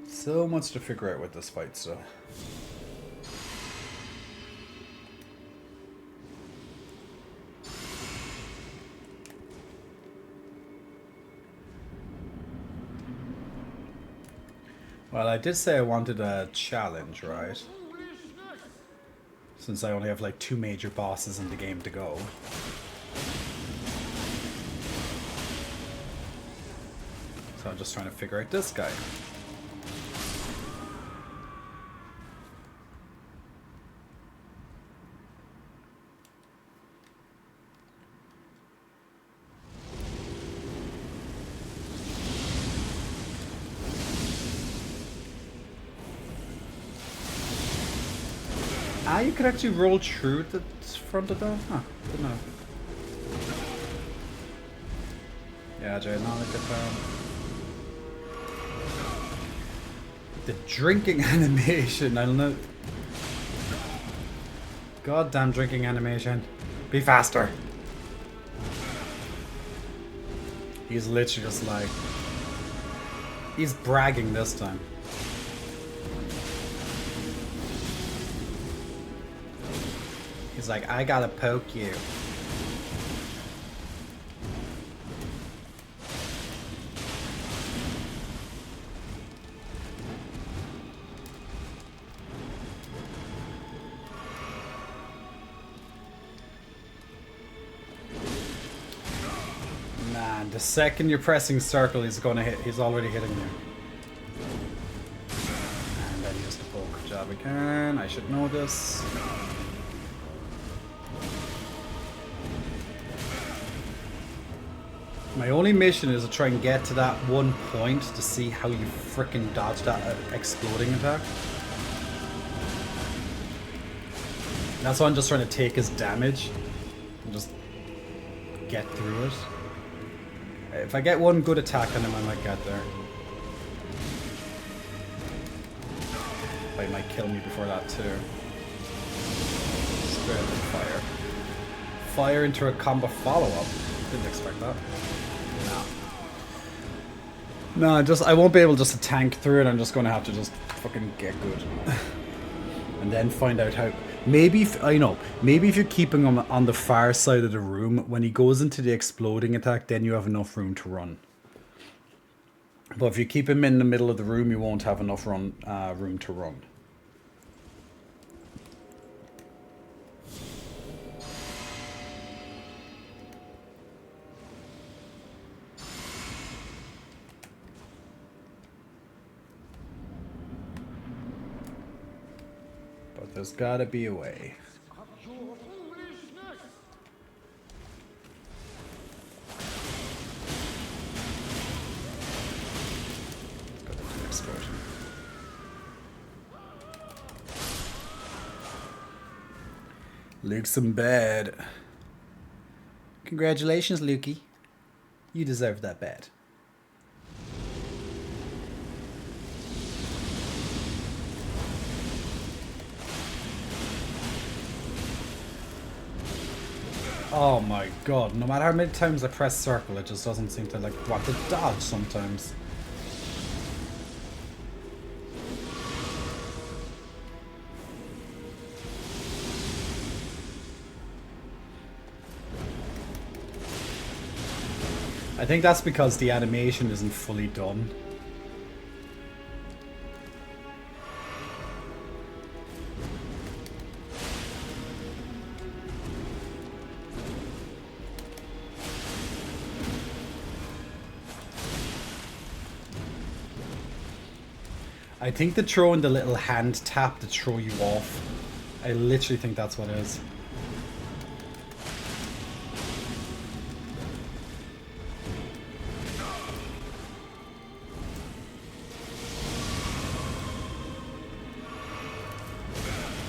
So much to figure out with this fight still. Well, I did say I wanted a challenge, right? Since I only have like 2 major bosses in the game to go. So I'm just trying to figure out this guy. Ah, you could actually roll through the front of that? Huh, didn't know. Yeah, Jay, now look at that. The drinking animation, I don't know. Goddamn drinking animation. Be faster. He's literally just like... He's bragging this time. He's like, I gotta poke you. Man, the second you're pressing circle, he's gonna hit. He's already hitting you. And then use the poke job again. I should know this. My only mission is to try and get to that one point to see how you frickin' dodge that exploding attack. That's why I'm just trying to take his damage and just get through it. If I get one good attack on him, I might get there. But he might kill me before that too. Straight into fire. Fire into a combo follow-up. Didn't expect that. No, I won't be able just to tank through it. I'm just going to have to just fucking get good. And then find out how... Maybe if you're keeping him on the far side of the room, when he goes into the exploding attack, then you have enough room to run. But if you keep him in the middle of the room, you won't have enough room to run. But there's gotta be a way. Luke's in bed. Congratulations, Lukey. You deserve that bed. Oh my god, no matter how many times I press circle, it just doesn't seem to like want to dodge sometimes. I think that's because the animation isn't fully done. I think the throwing the little hand tap to throw you off. I literally think that's what it is.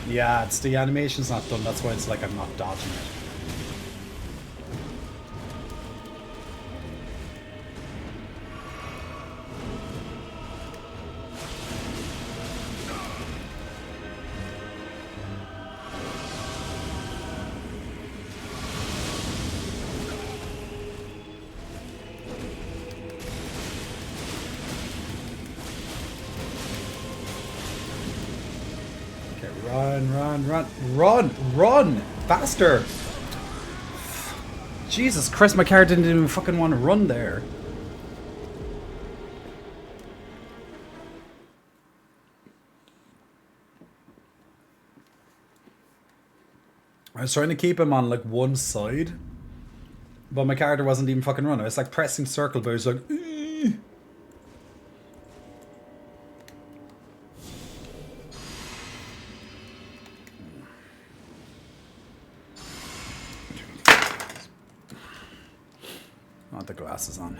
Yeah, it's the animation's not done, that's why it's like I'm not dodging it. Run! Faster! Jesus Christ, my character didn't even fucking want to run there. I was trying to keep him on like one side, but my character wasn't even fucking running. I was like pressing circle, but I was like... the glasses on.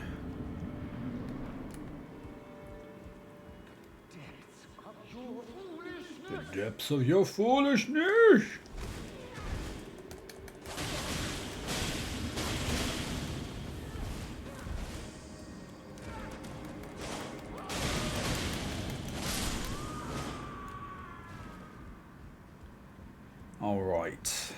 The depths of your foolishness. All right.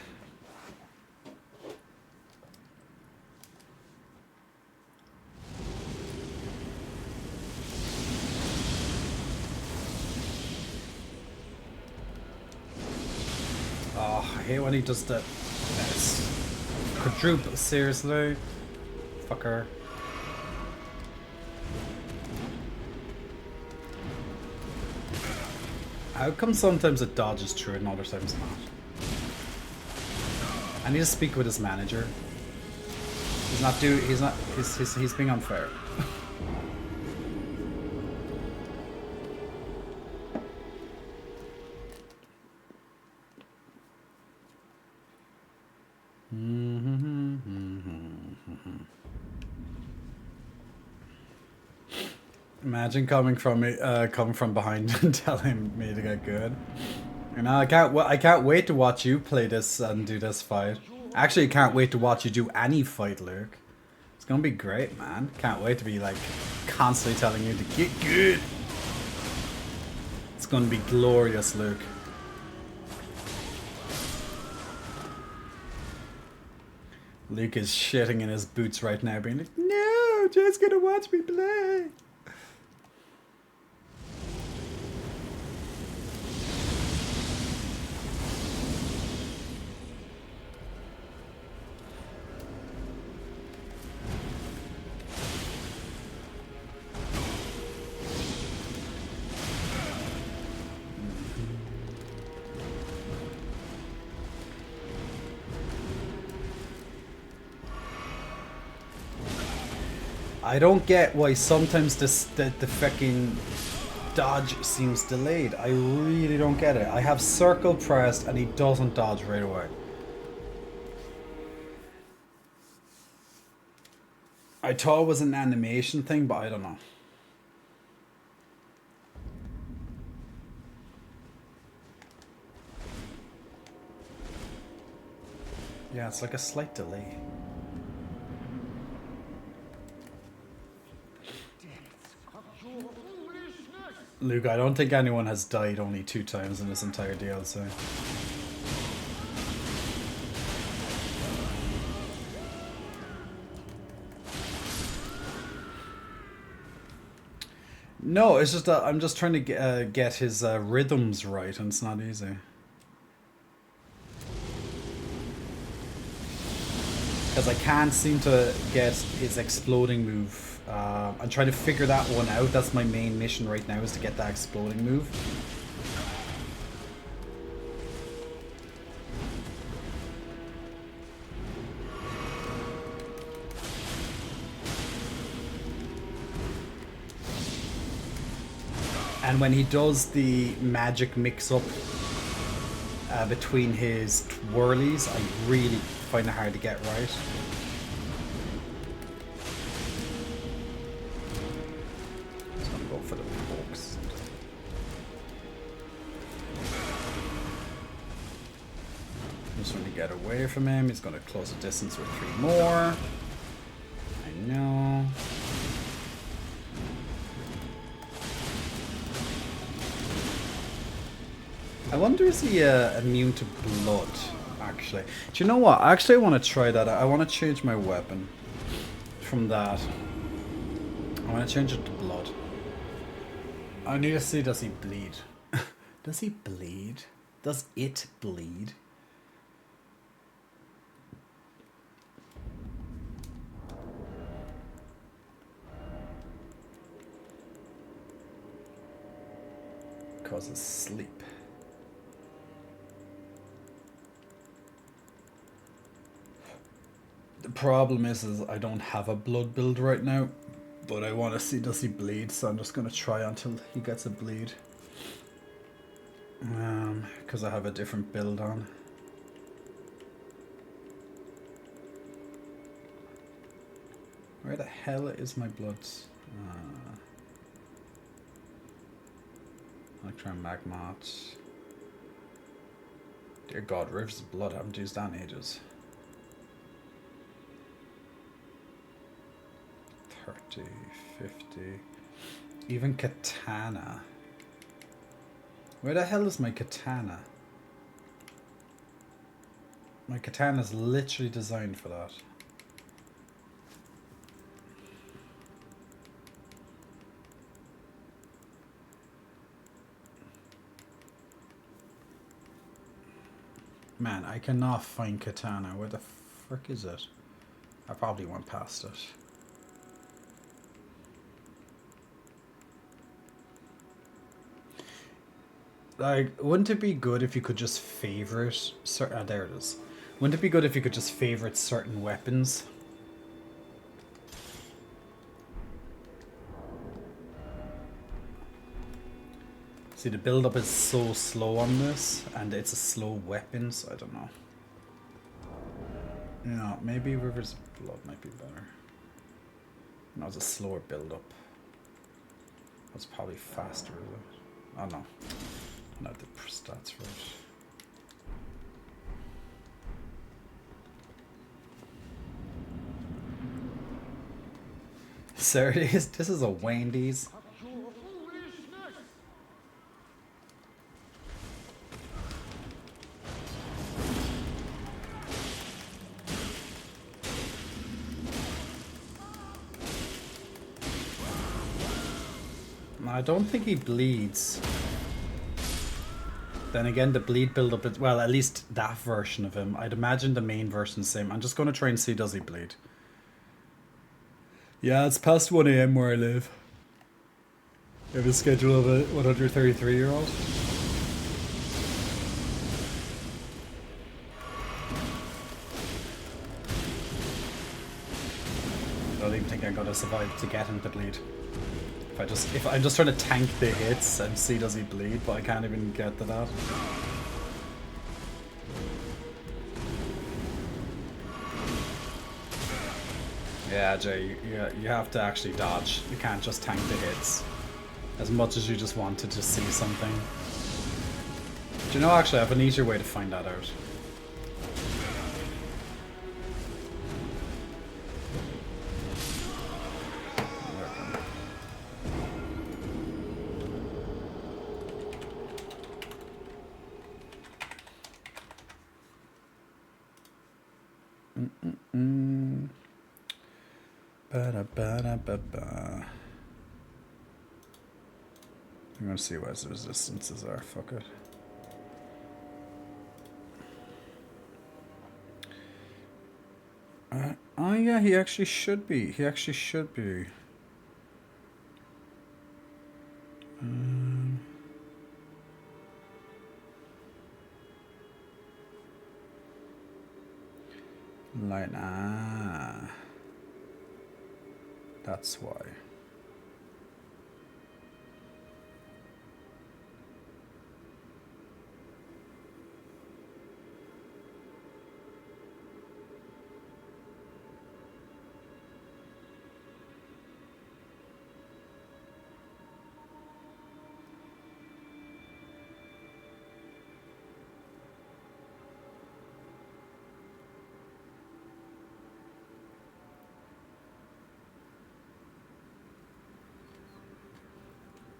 I hate when he does the quadruple, seriously. Fucker. How come sometimes it dodges through it and other times not? I need to speak with his manager. He's being unfair. Imagine coming from behind and telling me to get good. You know, I can't wait to watch you play this and do this fight. Actually, I can't wait to watch you do any fight, Luke. It's gonna be great, man. Can't wait to be like constantly telling you to get good. It's gonna be glorious, Luke. Luke is shitting in his boots right now, being like, no, Jay's gonna watch me play. I don't get why sometimes the fucking dodge seems delayed. I really don't get it. I have circle pressed and he doesn't dodge right away. I thought it was an animation thing, but I don't know. Yeah, it's like a slight delay. Luke, I don't think anyone has died only 2 times in this entire DLC. No, it's just that I'm just trying to get his rhythms right, and it's not easy. Because I can't seem to get his exploding move. I'm trying to figure that one out. That's my main mission right now, is to get that exploding move. And when he does the magic mix-up between his twirlies, I really find it hard to get right. Just gonna go for the pokes. Just want to get away from him. He's gonna close the distance with 3 more. I know. I wonder, is he immune to blood, actually? Do you know what? Actually, I want to try that. I want to change my weapon from that. I want to change it to blood. I need to see, does he bleed? Does he bleed? Does it bleed? Causes sleep. The problem is I don't have a blood build right now, but I want to see, does he bleed, so I'm just going to try until he gets a bleed. Because I have a different build on. Where the hell is my blood? Electron Magmot. Dear God, Rivers of Blood, I haven't used that in ages. 30, 50. Even katana. Where the hell is my katana? My katana is literally designed for that. Man, I cannot find katana. Where the frick is it? I probably went past it. Like, wouldn't it be good if you could just favorite there it is. Wouldn't it be good if you could just favorite certain weapons? See, the build up is so slow on this, and it's a slow weapon, so I don't know. Yeah, maybe Rivers of Blood might be better. No, it's a slower build up. That's probably faster, is it? Oh no. Not the stats for it. Serious? This is a Wendy's. I don't think he bleeds. Then again, the bleed build-up is... Well, at least that version of him. I'd imagine the main version's the same. I'm just going to try and see, does he bleed? Yeah, it's past 1 AM where I live. You have a schedule of a 133-year-old? I don't even think I'm going to survive to get him to bleed. If I'm just trying to tank the hits and see does he bleed, but I can't even get to that. Yeah, Jay, you have to actually dodge. You can't just tank the hits. As much as you just want to just see something. Do you know, actually, I have an easier way to find that out. Ba-da-ba-da-ba-ba. I'm gonna see what his resistances are. Fuck it. Oh yeah, he actually should be. He actually should be. Like, that's why.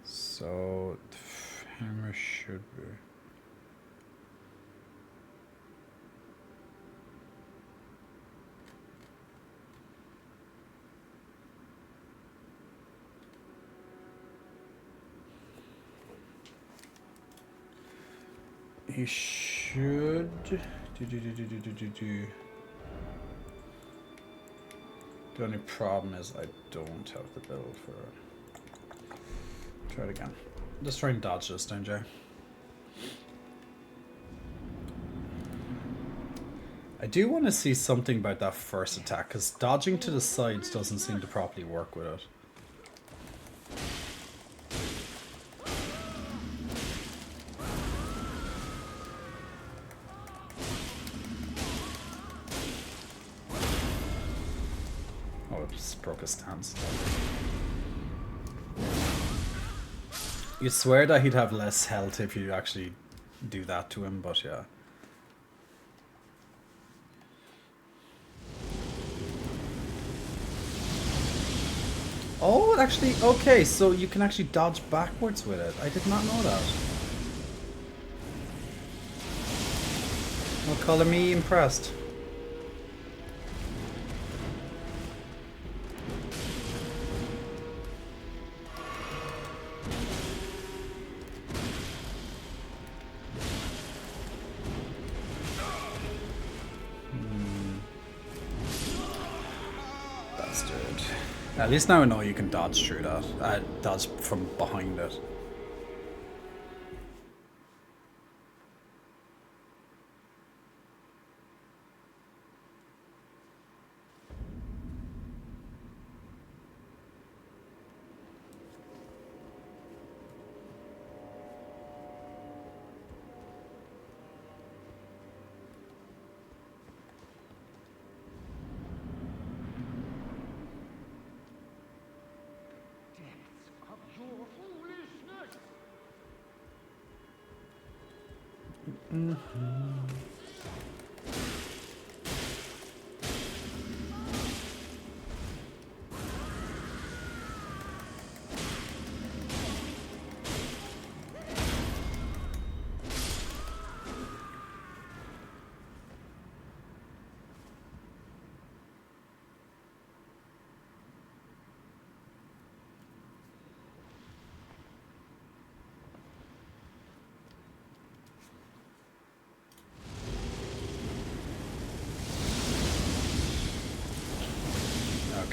So, hammer should be. He should. The only problem is I don't have the build for it. Try it again. Just try and dodge this down, Jay. I do want to see something about that first attack, because dodging to the sides doesn't seem to properly work with it. Oh, it just broke his stance. You'd swear that he'd have less health if you actually do that to him, but yeah. Oh, actually, okay, so you can actually dodge backwards with it. I did not know that. Well, color me impressed. At least now I know you can dodge through that. Dodge from behind it.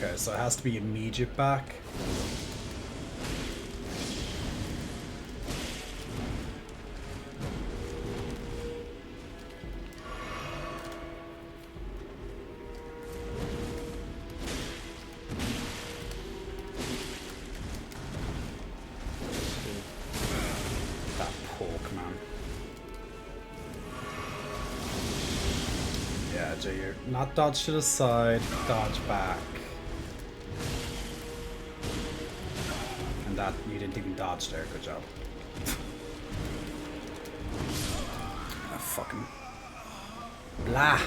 Okay, so it has to be immediate back. That poke, man. Yeah, Jay, you're not dodge to the side, dodge back. And that, you didn't even dodge there, good job. Ah, fucking... Blah!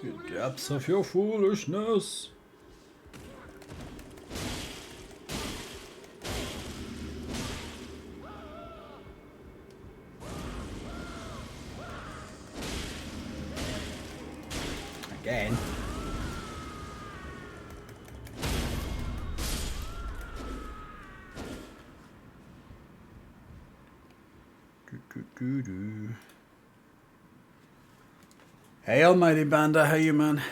The depths of your foolishness. Again. Hey, Almighty Banda, how you, man?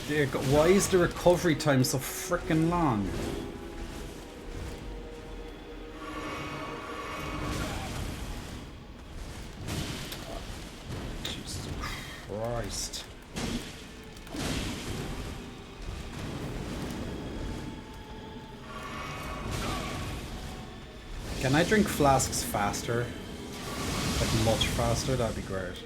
Dear God, why is the recovery time so freaking long? Jesus Christ. Can I drink flasks faster? Like much faster? That'd be great.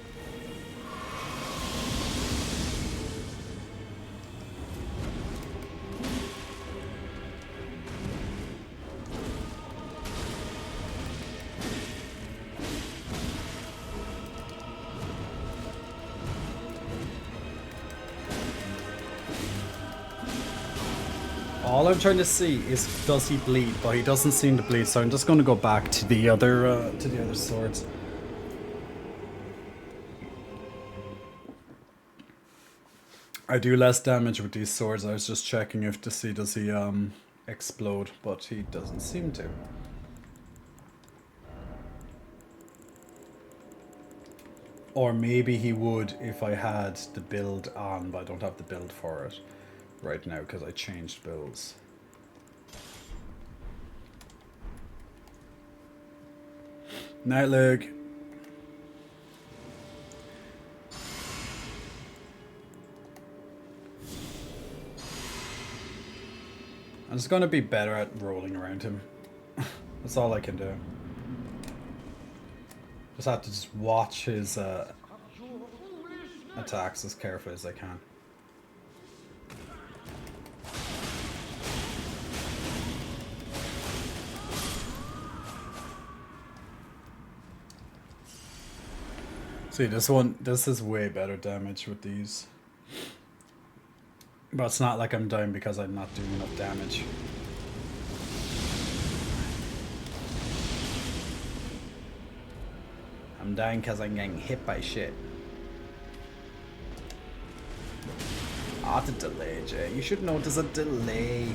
All I'm trying to see is does he bleed, but he doesn't seem to bleed, so I'm just going to go back to the other swords. I do less damage with these swords. I was just checking if to see does he explode, but he doesn't seem to. Or maybe he would if I had the build on, but I don't have the build for it right now because I changed builds. Night, Luke. I'm just gonna be better at rolling around him. That's all I can do. Just have to just watch his attacks as carefully as I can. See, this is way better damage with these. But it's not like I'm dying because I'm not doing enough damage. I'm dying because I'm getting hit by shit. Ah, the delay, Jay. You should know there's a delay.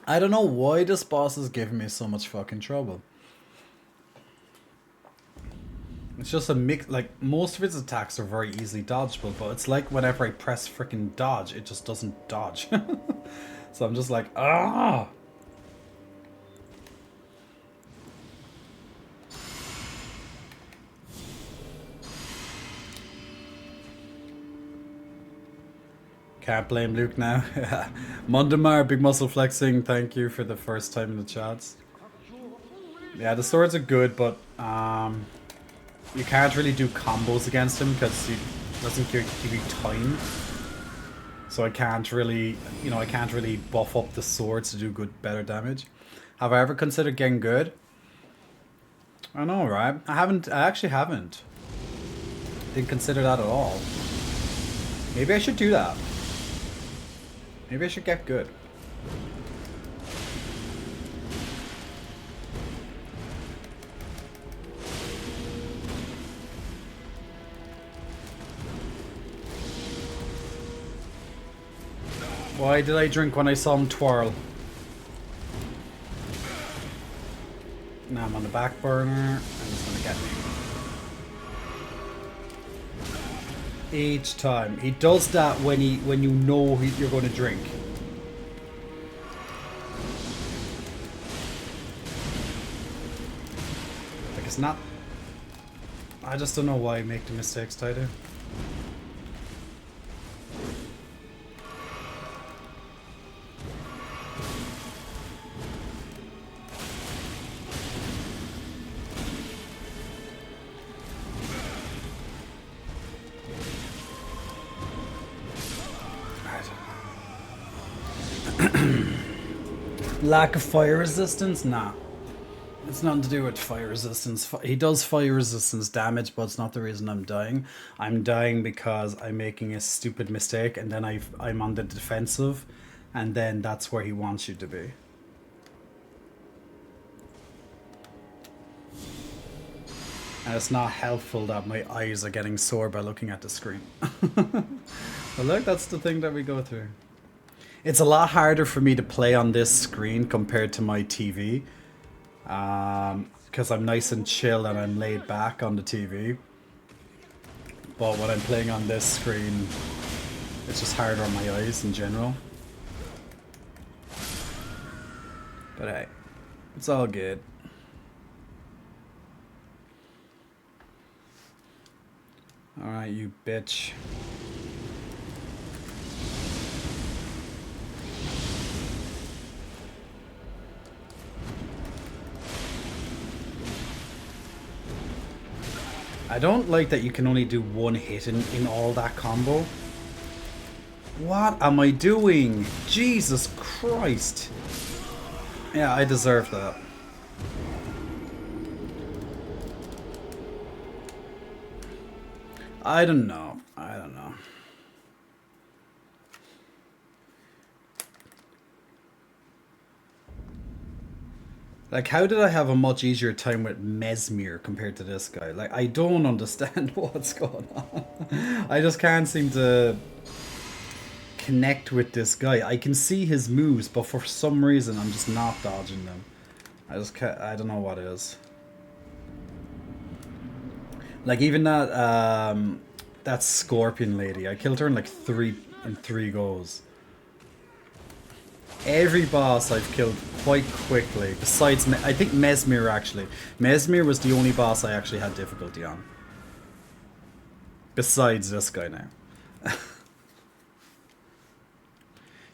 I don't know why this boss is giving me so much fucking trouble. It's just a mix, like, most of its attacks are very easily dodgeable, but it's like whenever I press freaking dodge, it just doesn't dodge. So I'm just like, ah! Can't blame Luke now. Mundamar, big muscle flexing, thank you for the first time in the chats. Yeah, the swords are good, but you can't really do combos against him because he doesn't give you time. So I can't really, you know, I can't really buff up the swords to do better damage. Have I ever considered getting good? I know, right? I actually haven't. Didn't consider that at all. Maybe I should do that. Maybe I should get good. Why did I drink when I saw him twirl? Now I'm on the back burner, and he's gonna get me. Each time. He does that when you know you're gonna drink. Like, it's not... I just don't know why I make the mistakes I do. Lack of fire resistance? Nah. It's nothing to do with fire resistance. He does fire resistance damage, but it's not the reason I'm dying. I'm dying because I'm making a stupid mistake, and then I'm on the defensive, and then that's where he wants you to be. And it's not helpful that my eyes are getting sore by looking at the screen. But look, that's the thing that we go through. It's a lot harder for me to play on this screen compared to my TV. Because I'm nice and chill and I'm laid back on the TV. But when I'm playing on this screen, it's just harder on my eyes in general. But hey, it's all good. Alright, you bitch. I don't like that you can only do one hit in all that combo. What am I doing? Jesus Christ. Yeah, I deserve that. I don't know. I don't know. Like, how did I have a much easier time with Mesmer compared to this guy? Like, I don't understand what's going on. I just can't seem to connect with this guy. I can see his moves, but for some reason, I'm just not dodging them. I just can't, I don't know what it is. Like, even that, that Scorpion lady, I killed her in like three goes. Every boss I've killed quite quickly, besides, I think Mesmer actually. Mesmer was the only boss I actually had difficulty on. Besides this guy now.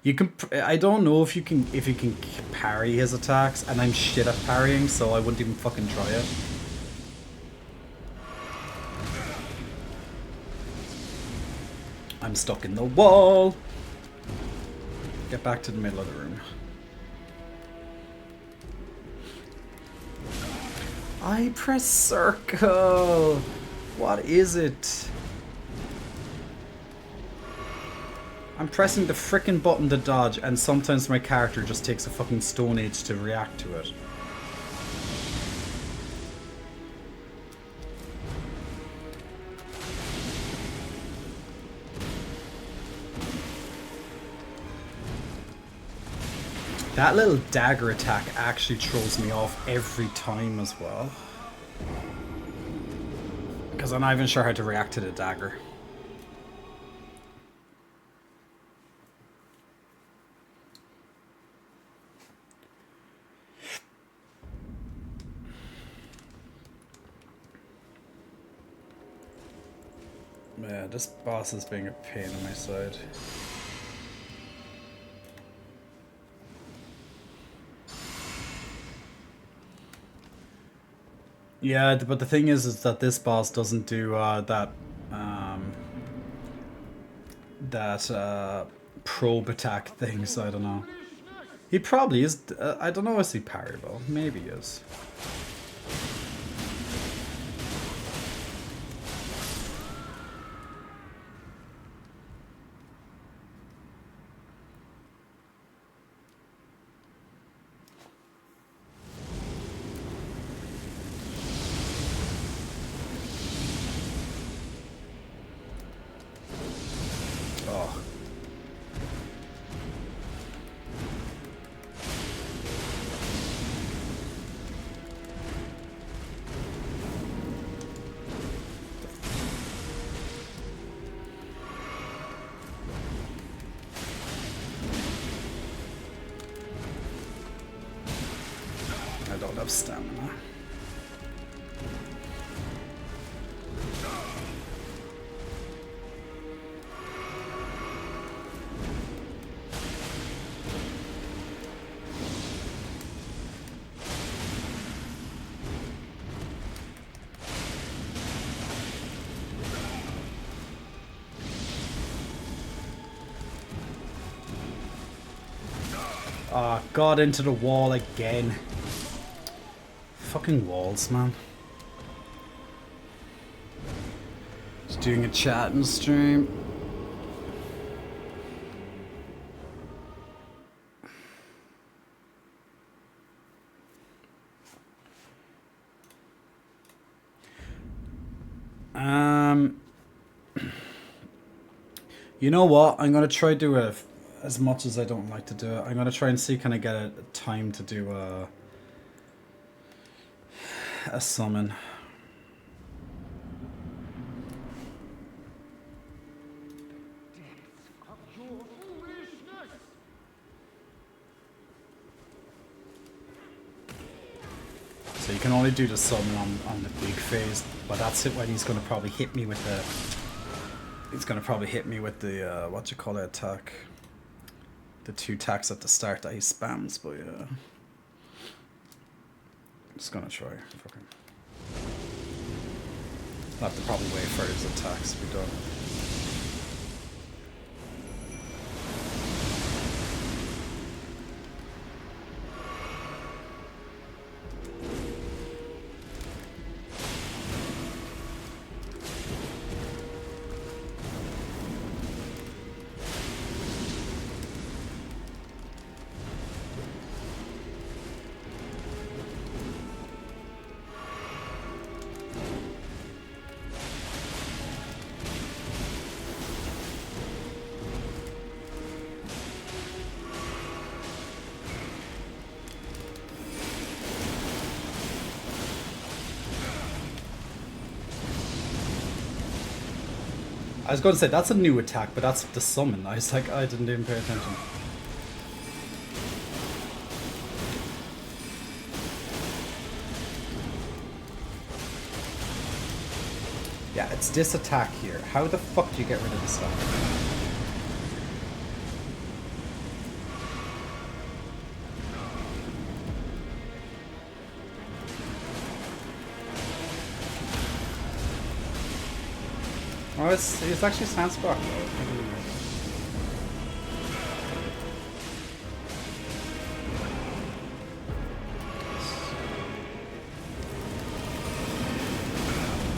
You can, I don't know if you can parry his attacks, and I'm shit at parrying, so I wouldn't even fucking try it. I'm stuck in the wall. Get back to the middle of the room. I press circle. What is it? I'm pressing the frickin' button to dodge, and sometimes my character just takes a fucking Stone Age to react to it. That little dagger attack actually throws me off every time as well. Because I'm not even sure how to react to the dagger. Yeah, this boss is being a pain on my side. Yeah, but the thing is that this boss doesn't do that probe attack thing, so I don't know. He probably is. I don't know, is he parryable? Maybe he is. I don't have stamina. Oh, got into the wall again. Fucking walls, man. Just doing a chat and stream. You know what? I'm gonna try to do it as much as I don't like to do it. I'm gonna try and see can I get a time to do a summon. So you can only do the summon on the big phase, but that's it when he's gonna probably hit me with the. He's gonna probably hit me with the what you call it attack. The 2 attacks at the start that he spams, but yeah. I'm just gonna try. Fucking. I'll have to probably wait for his attacks to be done. I was going to say, that's a new attack, but that's the summon. I was like, I didn't even pay attention. Yeah, it's this attack here. How the fuck do you get rid of this stuff? Oh, it's actually Sandspark.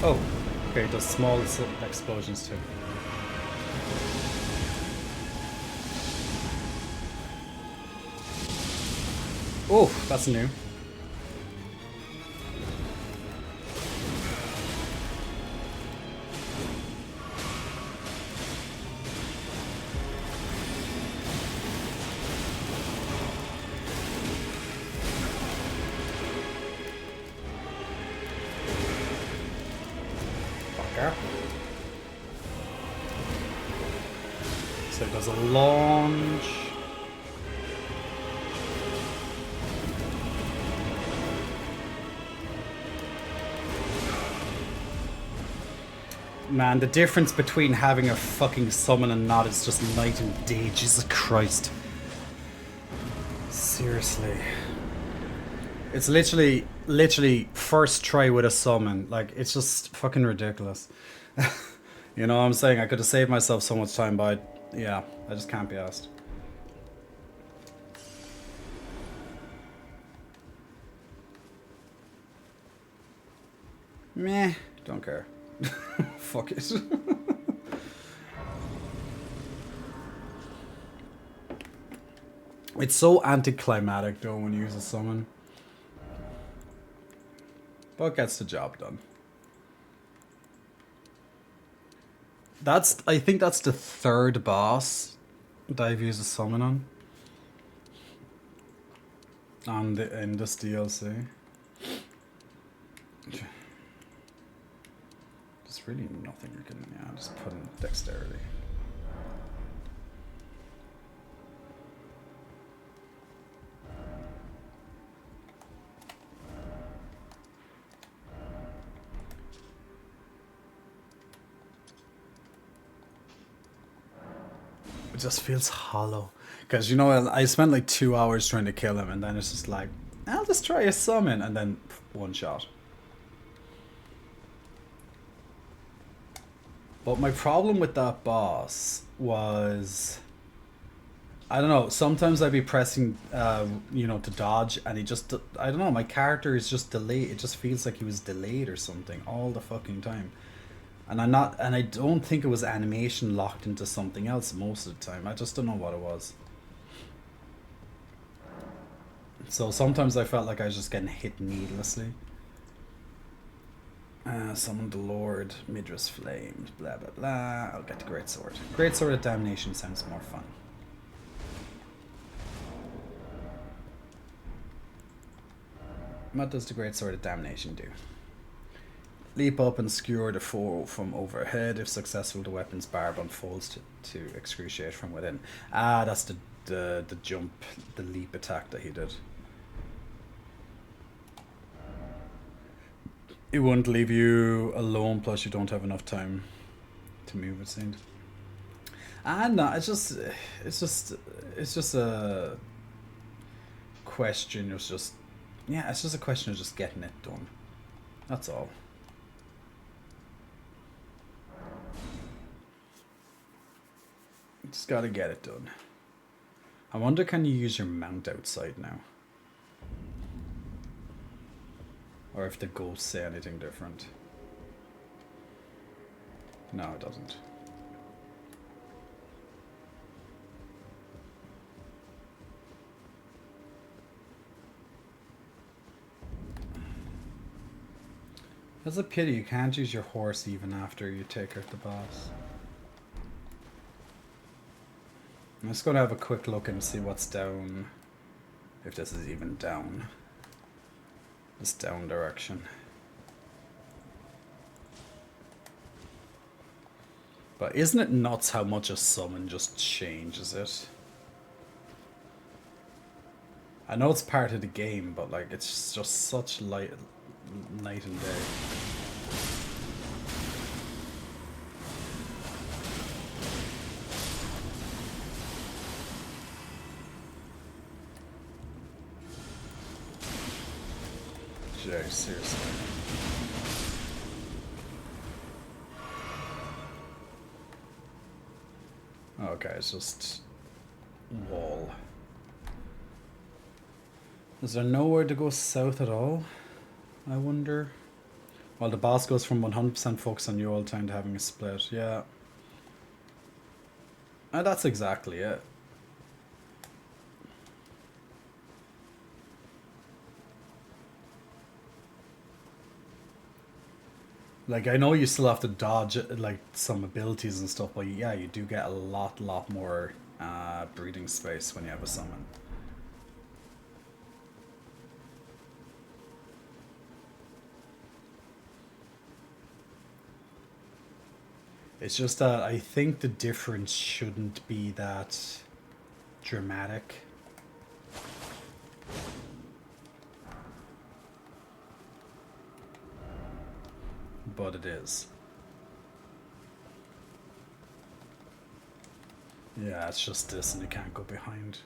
Oh, okay, it does small explosions too. Oh, that's new. There's a launch. Man, the difference between having a fucking summon and not is just night and day. Jesus Christ. Seriously. It's literally first try with a summon. Like, it's just fucking ridiculous. You know what I'm saying? I could have saved myself so much time, but yeah, I just can't be asked. Meh, don't care. Fuck it. It's so anticlimactic though when you use a summon. But it gets the job done. I think that's the third boss that I've used a summon on. In this DLC. There's really nothing you can, yeah, just put in dexterity. It just feels hollow. Because, you know, I spent like 2 hours trying to kill him, and then it's just like, I'll just try a summon, and then one shot. But my problem with that boss was, I don't know, sometimes I'd be pressing, you know, to dodge, and he just, I don't know, my character is just delayed. It just feels like he was delayed or something all the fucking time. And I don't think it was animation locked into something else most of the time. I just don't know what it was. So sometimes I felt like I was just getting hit needlessly. Summon the Lord, Midra's Flames, blah blah blah. I'll get the Great Sword. Great Sword of Damnation sounds more fun. What does the Great Sword of Damnation do? Leap up and skewer the foe from overhead. If successful, the weapon's barb unfolds to excruciate from within. Ah, that's the jump, the leap attack that he did. It won't leave you alone, plus you don't have enough time to move, it seems. Ah, no, it's just a question of just, yeah, it's just a question of just getting it done. That's all. Just gotta get it done. I wonder, can you use your mount outside now? Or if the ghosts say anything different. No, it doesn't. That's a pity, you can't use your horse even after you take out the boss. I'm just going to have a quick look and see what's down, if this is even down, this down direction. But isn't it nuts how much a summon just changes it? I know it's part of the game, but like it's just such night and day. Seriously. Okay, it's just wall. Is there nowhere to go south at all? I wonder. Well, the boss goes from 100% focus on you all the time to having a split. Yeah. That's exactly it. Like, I know you still have to dodge, like, some abilities and stuff, but yeah, you do get a lot more breathing space when you have a summon. It's just that I think the difference shouldn't be that dramatic. But it is. Yeah, it's just this and you can't go behind.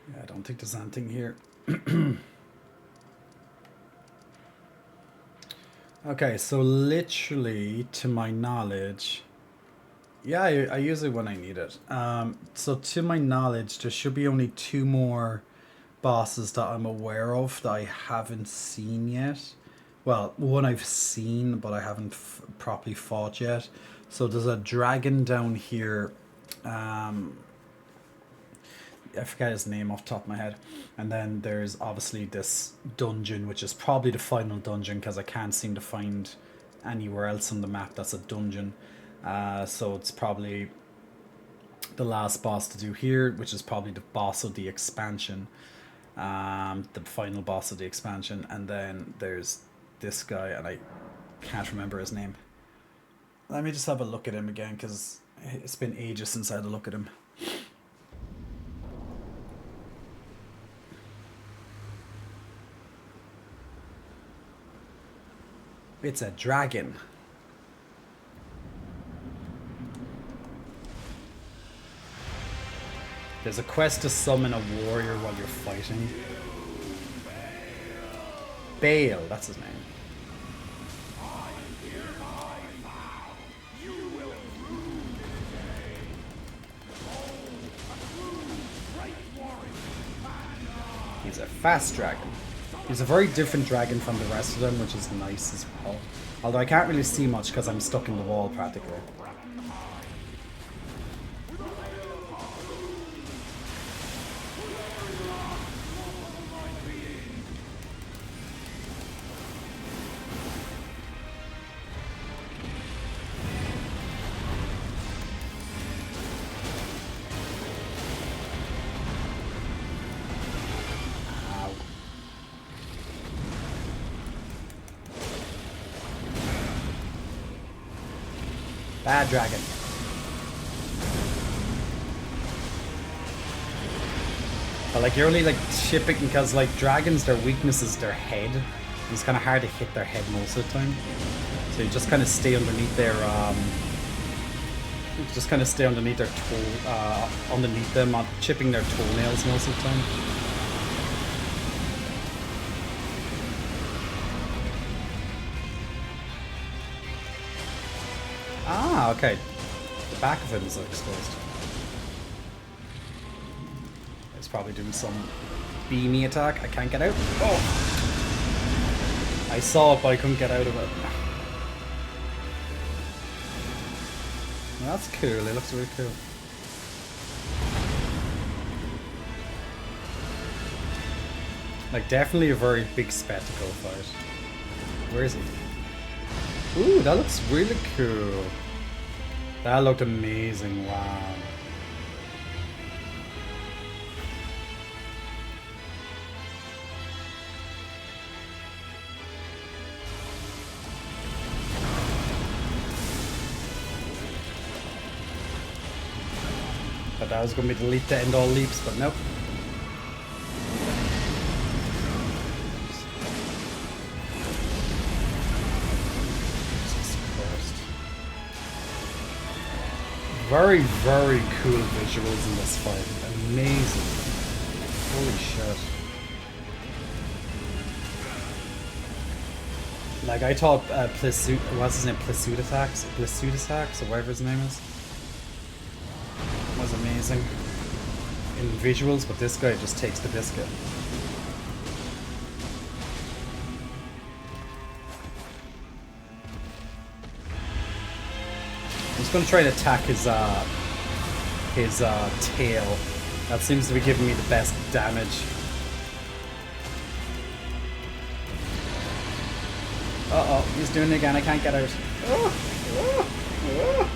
Yeah, I don't think there's anything here. Okay, so literally, to my knowledge... Yeah, I use it when I need it. So to my knowledge, there should be only 2 more bosses that I'm aware of that I haven't seen yet. Well, one I've seen, but I haven't properly fought yet. So there's a dragon down here. I forget his name off the top of my head. And then there's obviously this dungeon, which is probably the final dungeon because I can't seem to find anywhere else on the map that's a dungeon. So it's probably the last boss to do here, which is probably the boss of the expansion. The final boss of the expansion. And then there's this guy, and I can't remember his name. Let me just have a look at him again, because it's been ages since I had a look at him. It's a dragon. There's a quest to summon a warrior while you're fighting. Bale, that's his name. He's a fast dragon. He's a very different dragon from the rest of them, which is nice as well. Although I can't really see much because I'm stuck in the wall practically. Bad dragon. But like you're only like chipping because like dragons, their weakness is their head. It's kind of hard to hit their head most of the time. So you just kind of stay underneath their underneath them, chipping their toenails most of the time. Ah, okay. The back of him is exposed. He's probably doing some beamy attack. I can't get out. Oh! I saw it, but I couldn't get out of it. Well, that's cool. It looks really cool. Like, definitely a very big spectacle fight. Where is he? Ooh, that looks really cool. That looked amazing, wow. But that was going to be the leap to end all leaps, but nope. Very, very cool visuals in this fight. Amazing. Holy shit. Like, I thought what's his name? Plisudatax, or whatever his name is. Was amazing in visuals, but this guy just takes the biscuit. I'm just going to try and attack his tail. That seems to be giving me the best damage. Uh-oh, he's doing it again. I can't get out. Oh, oh, oh.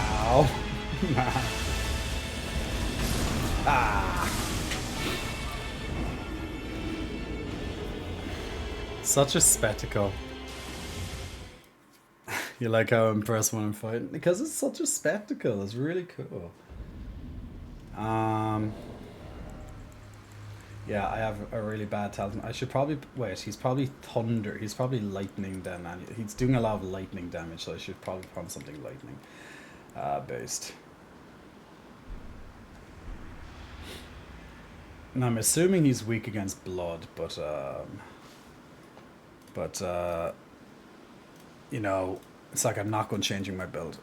Ow. Ah. Such a spectacle. You like how I'm impressed when I'm fighting? Because it's such a spectacle. It's really cool. Yeah, I have a really bad talisman. I should probably... Wait, he's probably thunder. He's probably lightning then. He's doing a lot of lightning damage, so I should probably find something lightning based. And I'm assuming he's weak against blood, but you know, it's like I'm not going changing my build.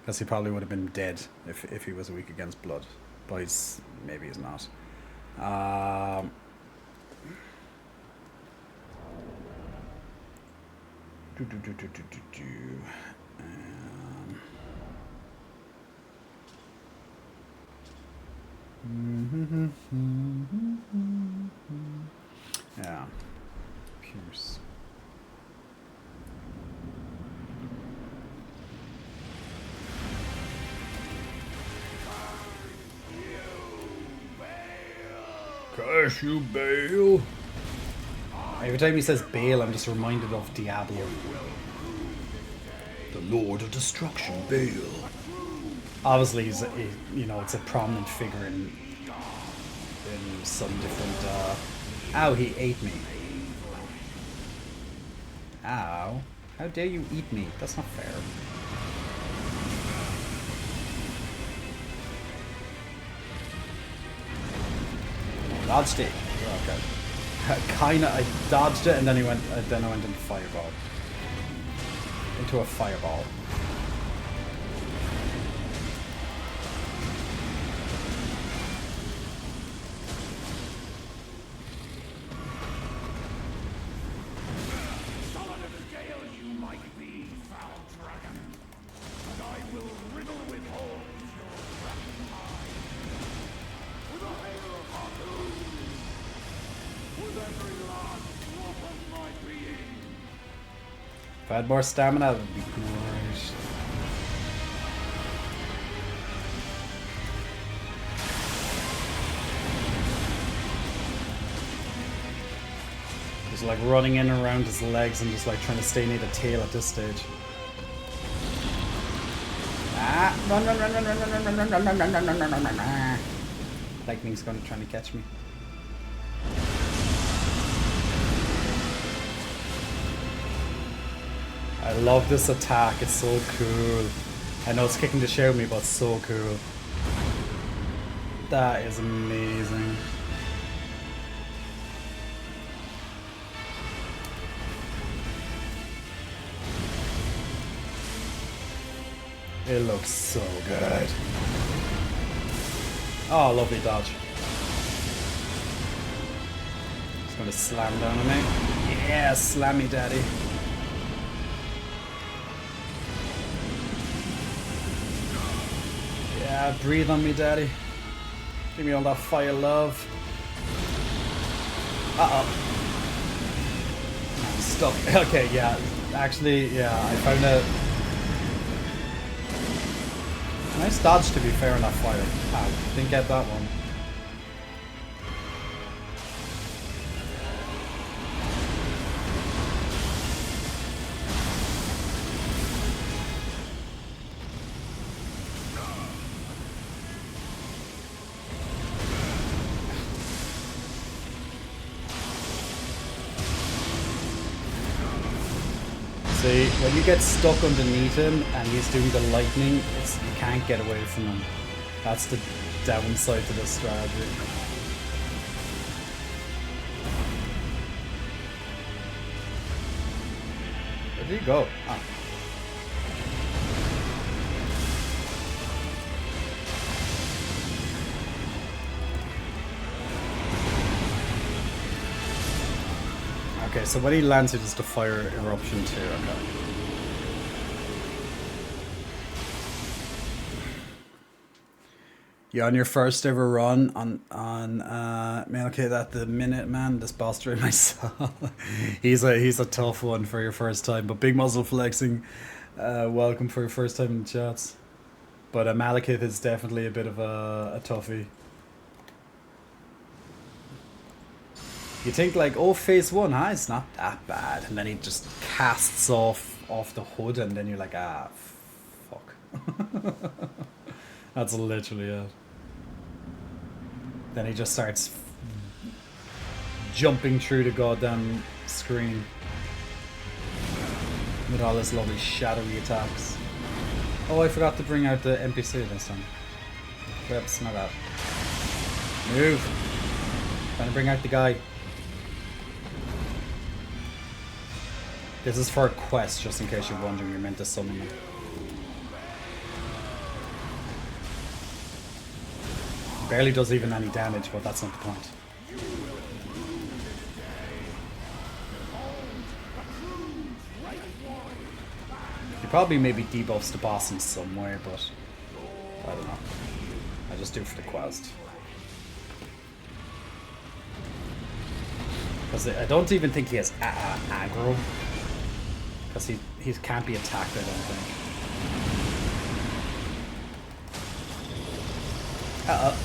Because he probably would have been dead if he was weak against blood. But maybe he's not. Yeah. Pierce. Curse you, Bale. Every time he says Bale, I'm just reminded of Diablo. The Lord of Destruction, Bale. Obviously, you know, it's a prominent figure in some different. Ow! He ate me. Ow! How dare you eat me? That's not fair. Dodged it. Okay. Kinda. I dodged it, and then I went into fireball. Into a fireball. If I had more stamina, that would be great. Just like running in and around his legs and just like trying to stay near the tail at this stage. Ah! Run, run, run, run, run, run, run, run, run, run, run, run, run, run, run, run. Lightning's gonna try to catch me. I love this attack, it's so cool. I know it's kicking the shit out of me, but it's so cool. That is amazing. It looks so good. Oh, lovely dodge. It's gonna slam down on me. Yeah, slam me, daddy. Yeah, breathe on me, daddy. Give me all that fire love. Uh-oh. I'm stuck. Okay, yeah. Actually, yeah, I found a nice dodge, to be fair, on that fire. Ow, didn't get that one. See, when you get stuck underneath him and he's doing the lightning, you can't get away from him. That's the downside to this strategy. Where did he go? Ah. Okay, so when he lands, it is the fire eruption too. Okay. Yeah, on your first ever run on Malekith at the minute, man, this boss stream I saw, he's a tough one for your first time. But big muzzle flexing, welcome for your first time in the chats. But Malekith is definitely a bit of a toughie. You think like, oh, phase 1, it's not that bad, and then he just casts off the hood, and then you're like, ah, fuck. That's literally it. Then he just starts jumping through the goddamn screen with all his lovely shadowy attacks. Oh, I forgot to bring out the NPC this time. Forgot to smell that. Move! Trying to bring out the guy. This is for a quest, just in case you're wondering, you're meant to summon him. Barely does even any damage, but that's not the point. He probably maybe debuffs the boss in some way, but I don't know. I just do it for the quest. Because I don't even think he has aggro. Because he can't be attacked, I don't think. Uh-oh.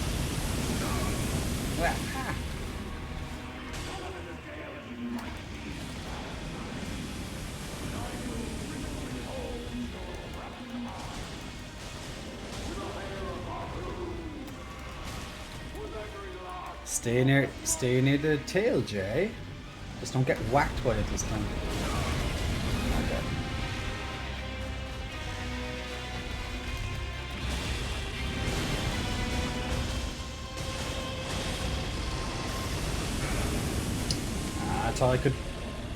Stay near the tail, Jay. Just don't get whacked by it this time. Okay. I thought I could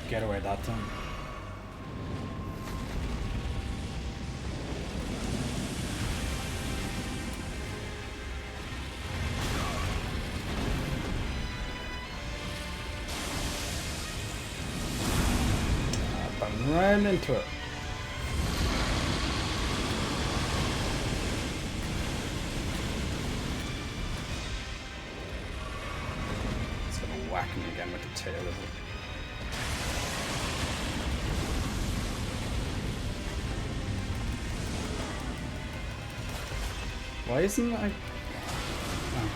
get away that time. Right into it. It's gonna whack him again with the tail of it. Why isn't I? Oh.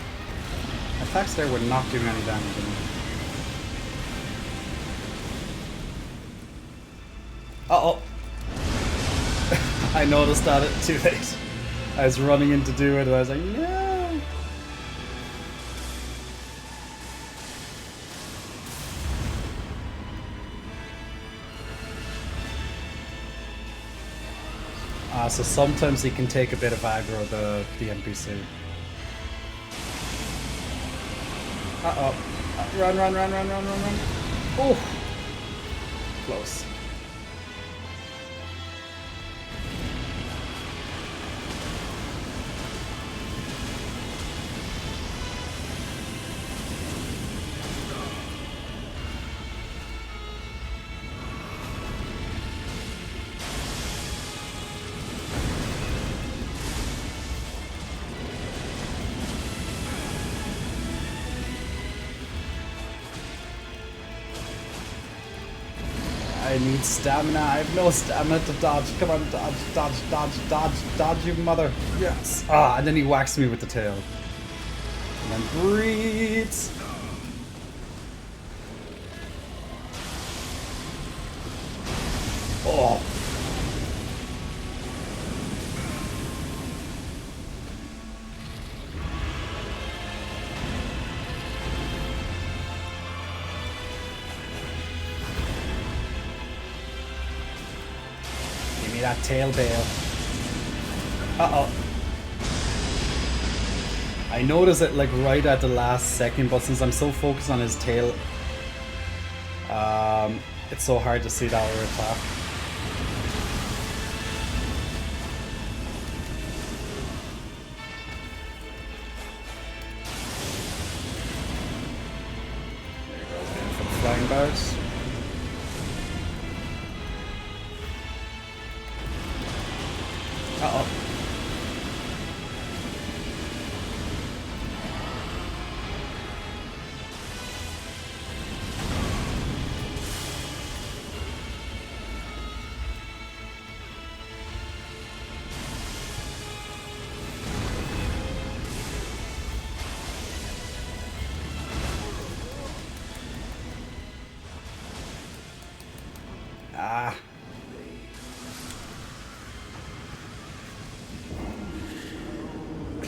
Attacks there were not doing any damage anymore. Uh-oh. I noticed that too late. I was running in to do it and I was like, no. So sometimes he can take a bit of aggro, the NPC. Uh-oh. Run. Oh! Close. I need stamina. I have no stamina to dodge. Come on, dodge, you mother. Yes. Ah, and then he whacks me with the tail. And then breathes. Oh. That tail bail. Uh-oh. I noticed it like right at the last second, but since I'm so focused on his tail, it's so hard to see that other attack. There he goes again for the flying bars. Uh-oh.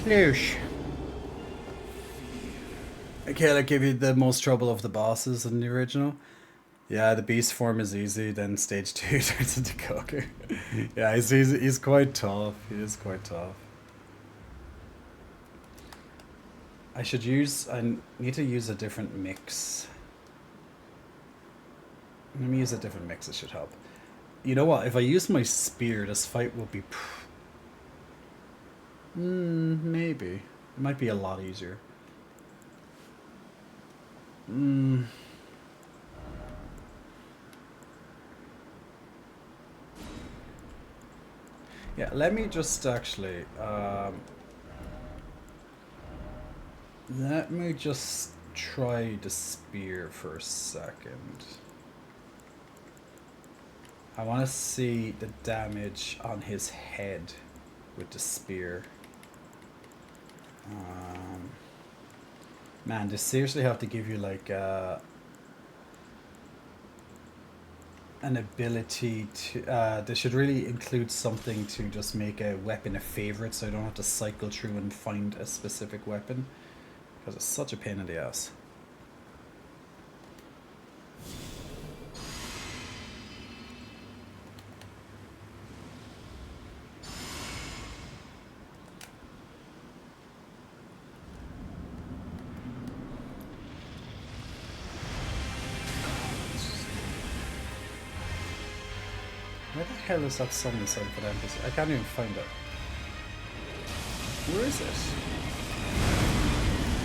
Sploosh. Okay, that gave you the most trouble of the bosses in the original. Yeah, the beast form is easy, then stage 2 turns into Cocker. Yeah, he's quite tough. He is quite tough. I need to use a different mix. Let me use a different mix, it should help. You know what, if I use my spear, this fight will be... maybe. It might be a lot easier. Yeah, let me just actually... let me just try the spear for a second. I want to see the damage on his head with the spear. Man, they seriously have to give you like an ability to... they should really include something to just make a weapon a favorite so I don't have to cycle through and find a specific weapon. Because it's such a pain in the ass. Where the hell is that summon sign for the NPC? I can't even find it. Where is it?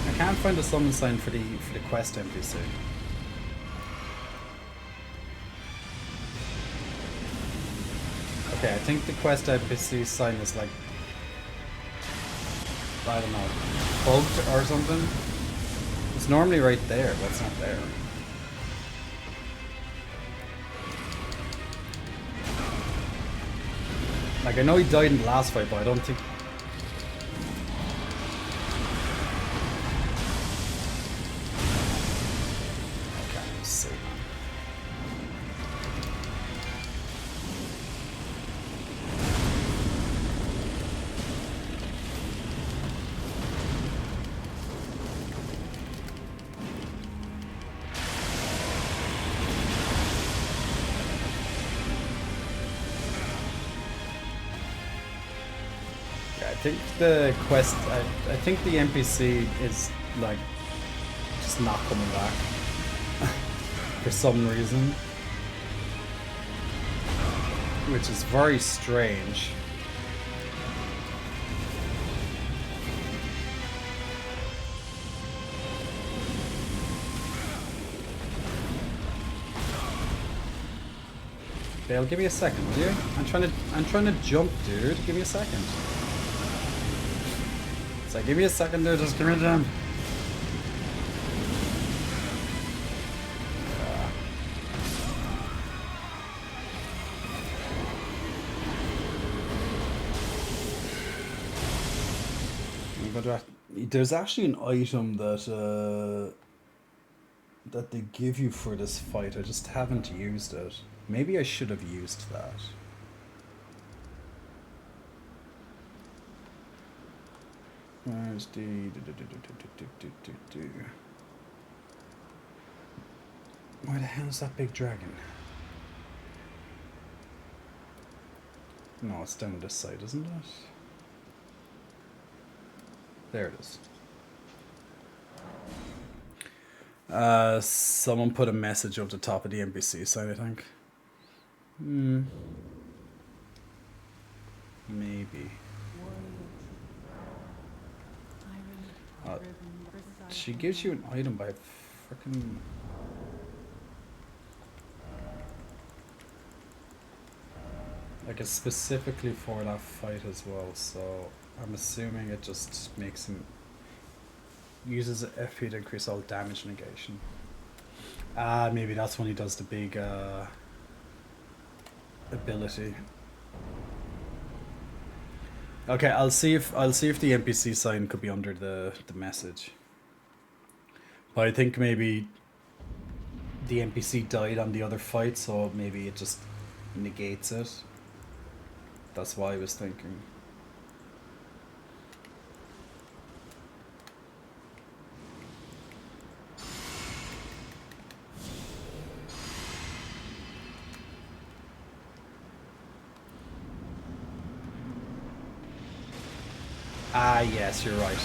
I can't find the summon sign for the quest NPC. Okay, I think the quest NPC sign is like, I don't know, bugged or something. It's normally right there, but it's not there. Like, I know he died in the last fight, but I don't think... Okay, let's see. I think the quest, I think the NPC is like just not coming back for some reason, which is very strange. Dale, give me a second, will you? I'm trying to jump, dude. Give me a second. So give me a second there, just give me a jump. There's actually an item that that they give you for this fight. I just haven't used it. Maybe I should have used that. Where's the... Where the hell is that big dragon? No, it's down this side, isn't it? There it is. Someone put a message up the top of the NPC side, I think. Maybe. She gives you an item by freaking... Like, it's specifically for that fight as well, so I'm assuming it just makes him... uses FP to increase all damage negation. Maybe that's when he does the big ability. Okay, I'll see if the NPC sign could be under the message. But I think maybe the NPC died on the other fight, so maybe it just negates it. That's what I was thinking. Ah, yes, you're right.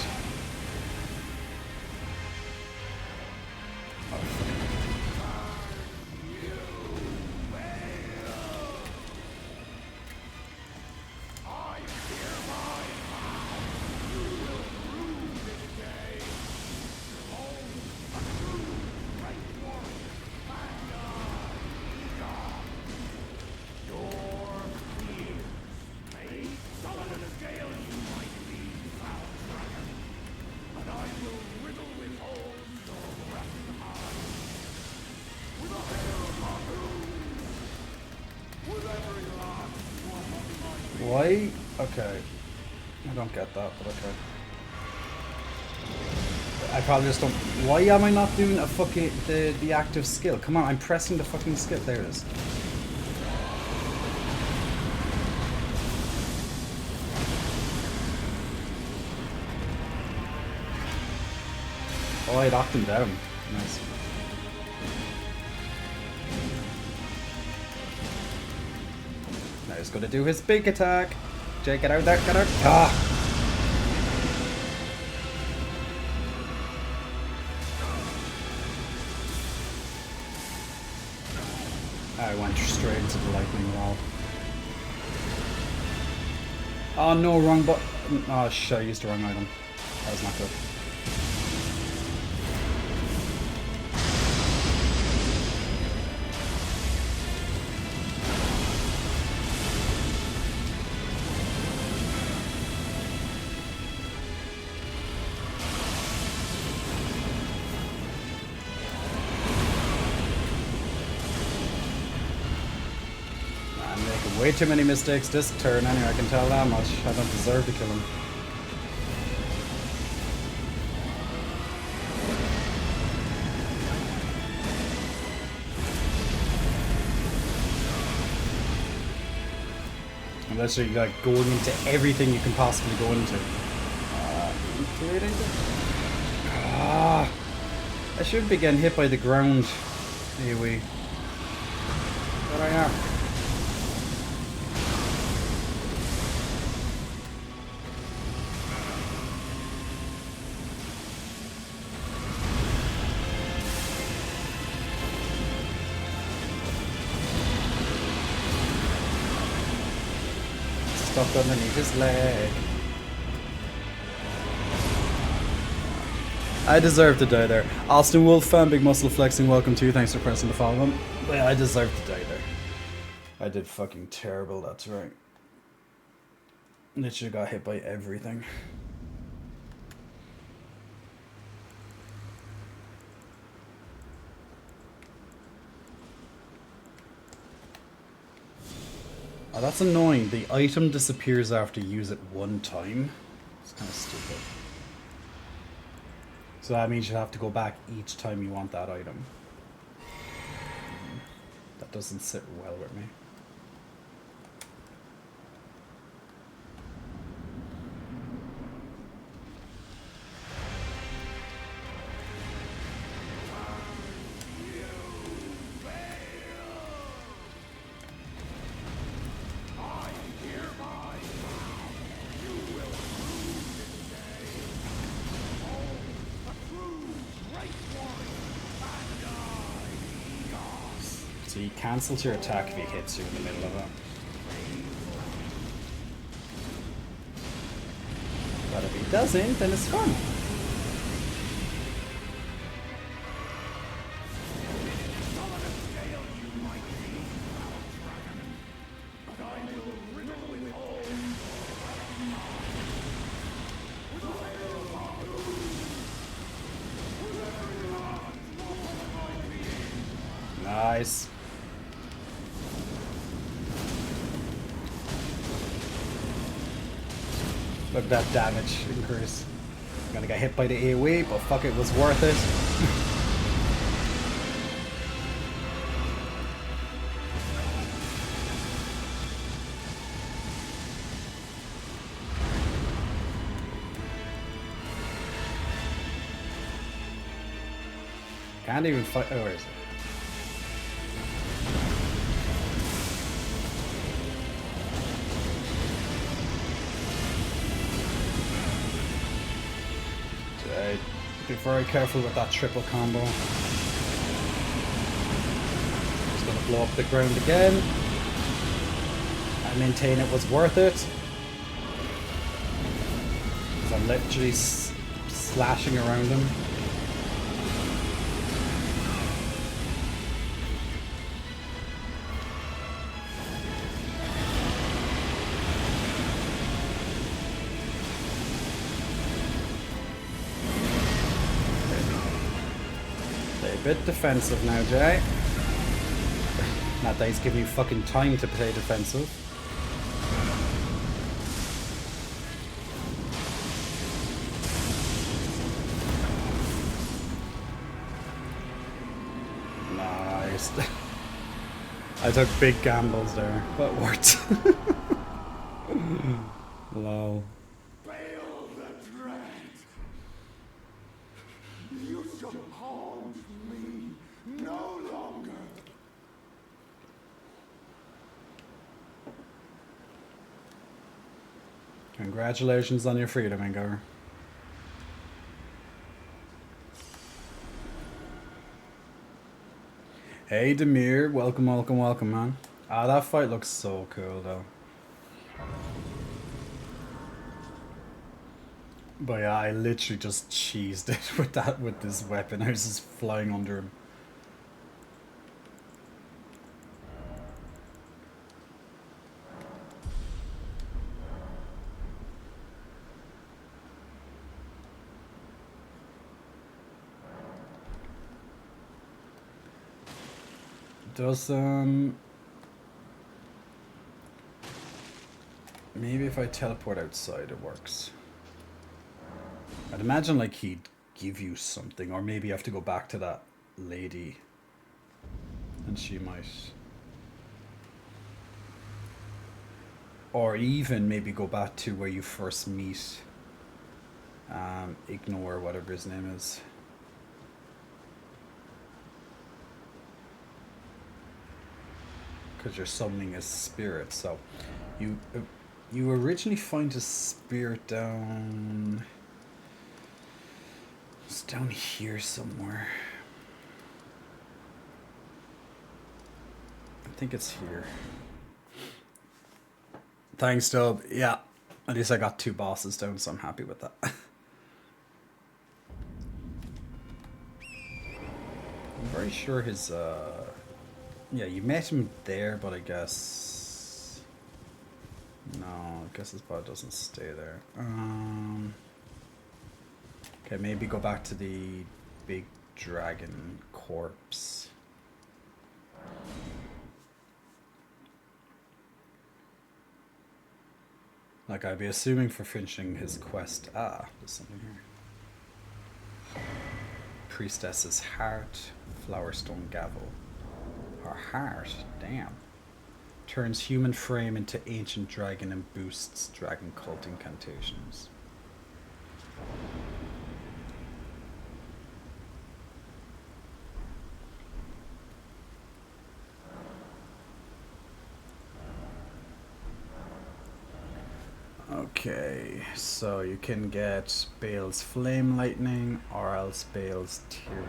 Why? Okay. I don't get that, but okay. I probably just don't. Why am I not doing a fucking the active skill? Come on, I'm pressing the fucking skill. There it is. Oh, I knocked him down. Nice. Now he's gonna do his big attack. Jay, get out there, get out. Ah! I went straight into the lightning wall. Oh no, wrong button. Oh shit, I used the wrong item. That was not good. Way too many mistakes this turn anyway, I can tell that much. I don't deserve to kill him. Unless you're like going into everything you can possibly go into. I shouldn't be getting hit by the ground. AoE. But I am. Stuck underneath his leg. I deserve to die there. Austin Wolf fan, big muscle flexing, welcome to you. Thanks for pressing the follow button. Yeah, I deserve to die there. I did fucking terrible, that's right. Literally got hit by everything. Oh, that's annoying. The item disappears after you use it one time. It's kind of stupid. So that means you have to go back each time you want that item. That doesn't sit well with me. So he cancels your attack if he hits you in the middle of it. But if he doesn't, then it's fun. Nice. Look at that damage increase. I'm gonna get hit by the AoE, but fuck, it was worth it. Can't even fight. Oh, where is it? Okay. Be very careful with that triple combo. Just gonna blow up the ground again. I maintain it was worth it. Because I'm literally slashing around him. Bit defensive now, Jay. Not that he's giving you fucking time to play defensive. Nice. I took big gambles there, but it worked. Lol. Fail the dread. You shall haunt me no longer. Congratulations on your freedom, Ingar. Hey, Demir. Welcome, welcome, welcome, man. Ah, that fight looks so cool, though. But yeah, I literally just cheesed it with this weapon. I was just flying under him. Does maybe if I teleport outside it works. I'd imagine like he'd give you something, or maybe you have to go back to that lady and she might, or even maybe go back to where you first meet Ignore, whatever his name is. Because you're summoning a spirit, so you originally find a spirit down. It's down here somewhere. I think it's here. Thanks, Dub. Yeah, at least I got 2 bosses down, so I'm happy with that. I'm very sure his yeah, you met him there, but I guess no, I guess his body doesn't stay there. Okay, maybe go back to the big dragon corpse. Like, I'd be assuming for finishing his quest. Ah, there's something here. Priestess's heart, flowerstone gavel. Her heart, damn. Turns human frame into ancient dragon and boosts dragon cult incantations. Okay, so you can get Bale's Flame Lightning or else Bale's Tyranny.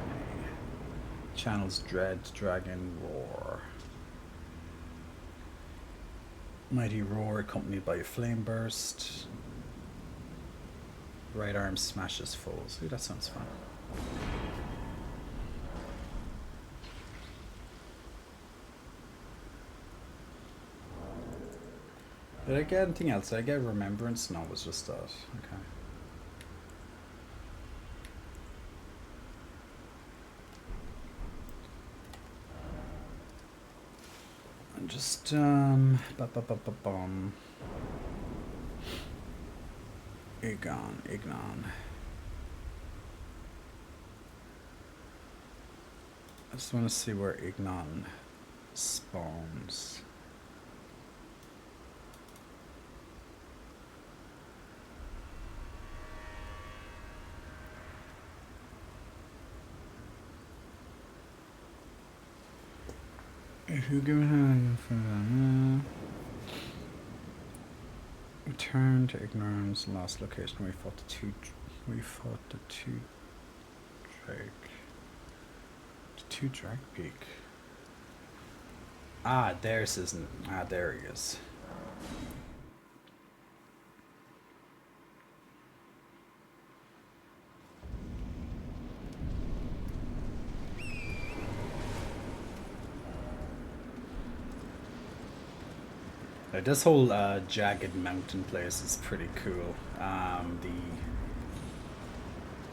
Channels Dread, Dragon Roar. Mighty Roar accompanied by a Flame Burst. Right arm smashes foes. Ooh, that sounds fun. Did I get anything else? Did I get Remembrance? No, it was just that. Okay. And just, Egon. I just want to see where Ignon spawns. If you give it for that, return to ignorance, last location where you fought the 2 We fought the two Drake. The two Drake Peak. Ah, there's isn't. Ah, there he is. This whole jagged mountain place is pretty cool.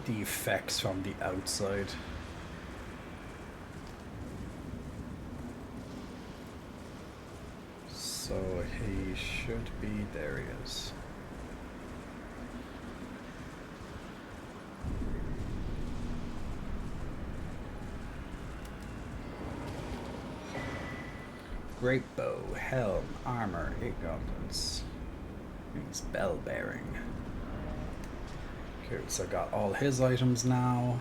The effects from the outside. So he should be, there he is. Great bow, helm, armor, 8 gauntlets. Means bell bearing. Cool, so I got all his items now.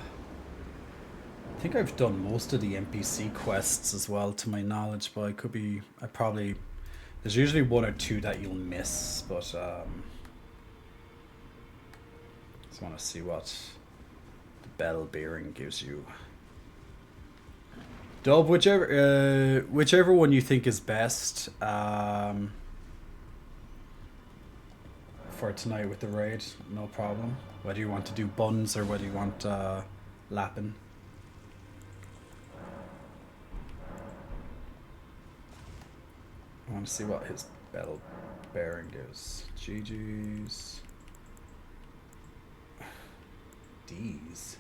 I think I've done most of the NPC quests as well, to my knowledge, but I probably, there's usually 1 or 2 that you'll miss, but just want to see what the bell bearing gives you. Dub, whichever one you think is best for tonight with the raid, no problem. Whether you want to do buns or whether you want lapping. I want to see what his bell bearing gives. GG's. D's.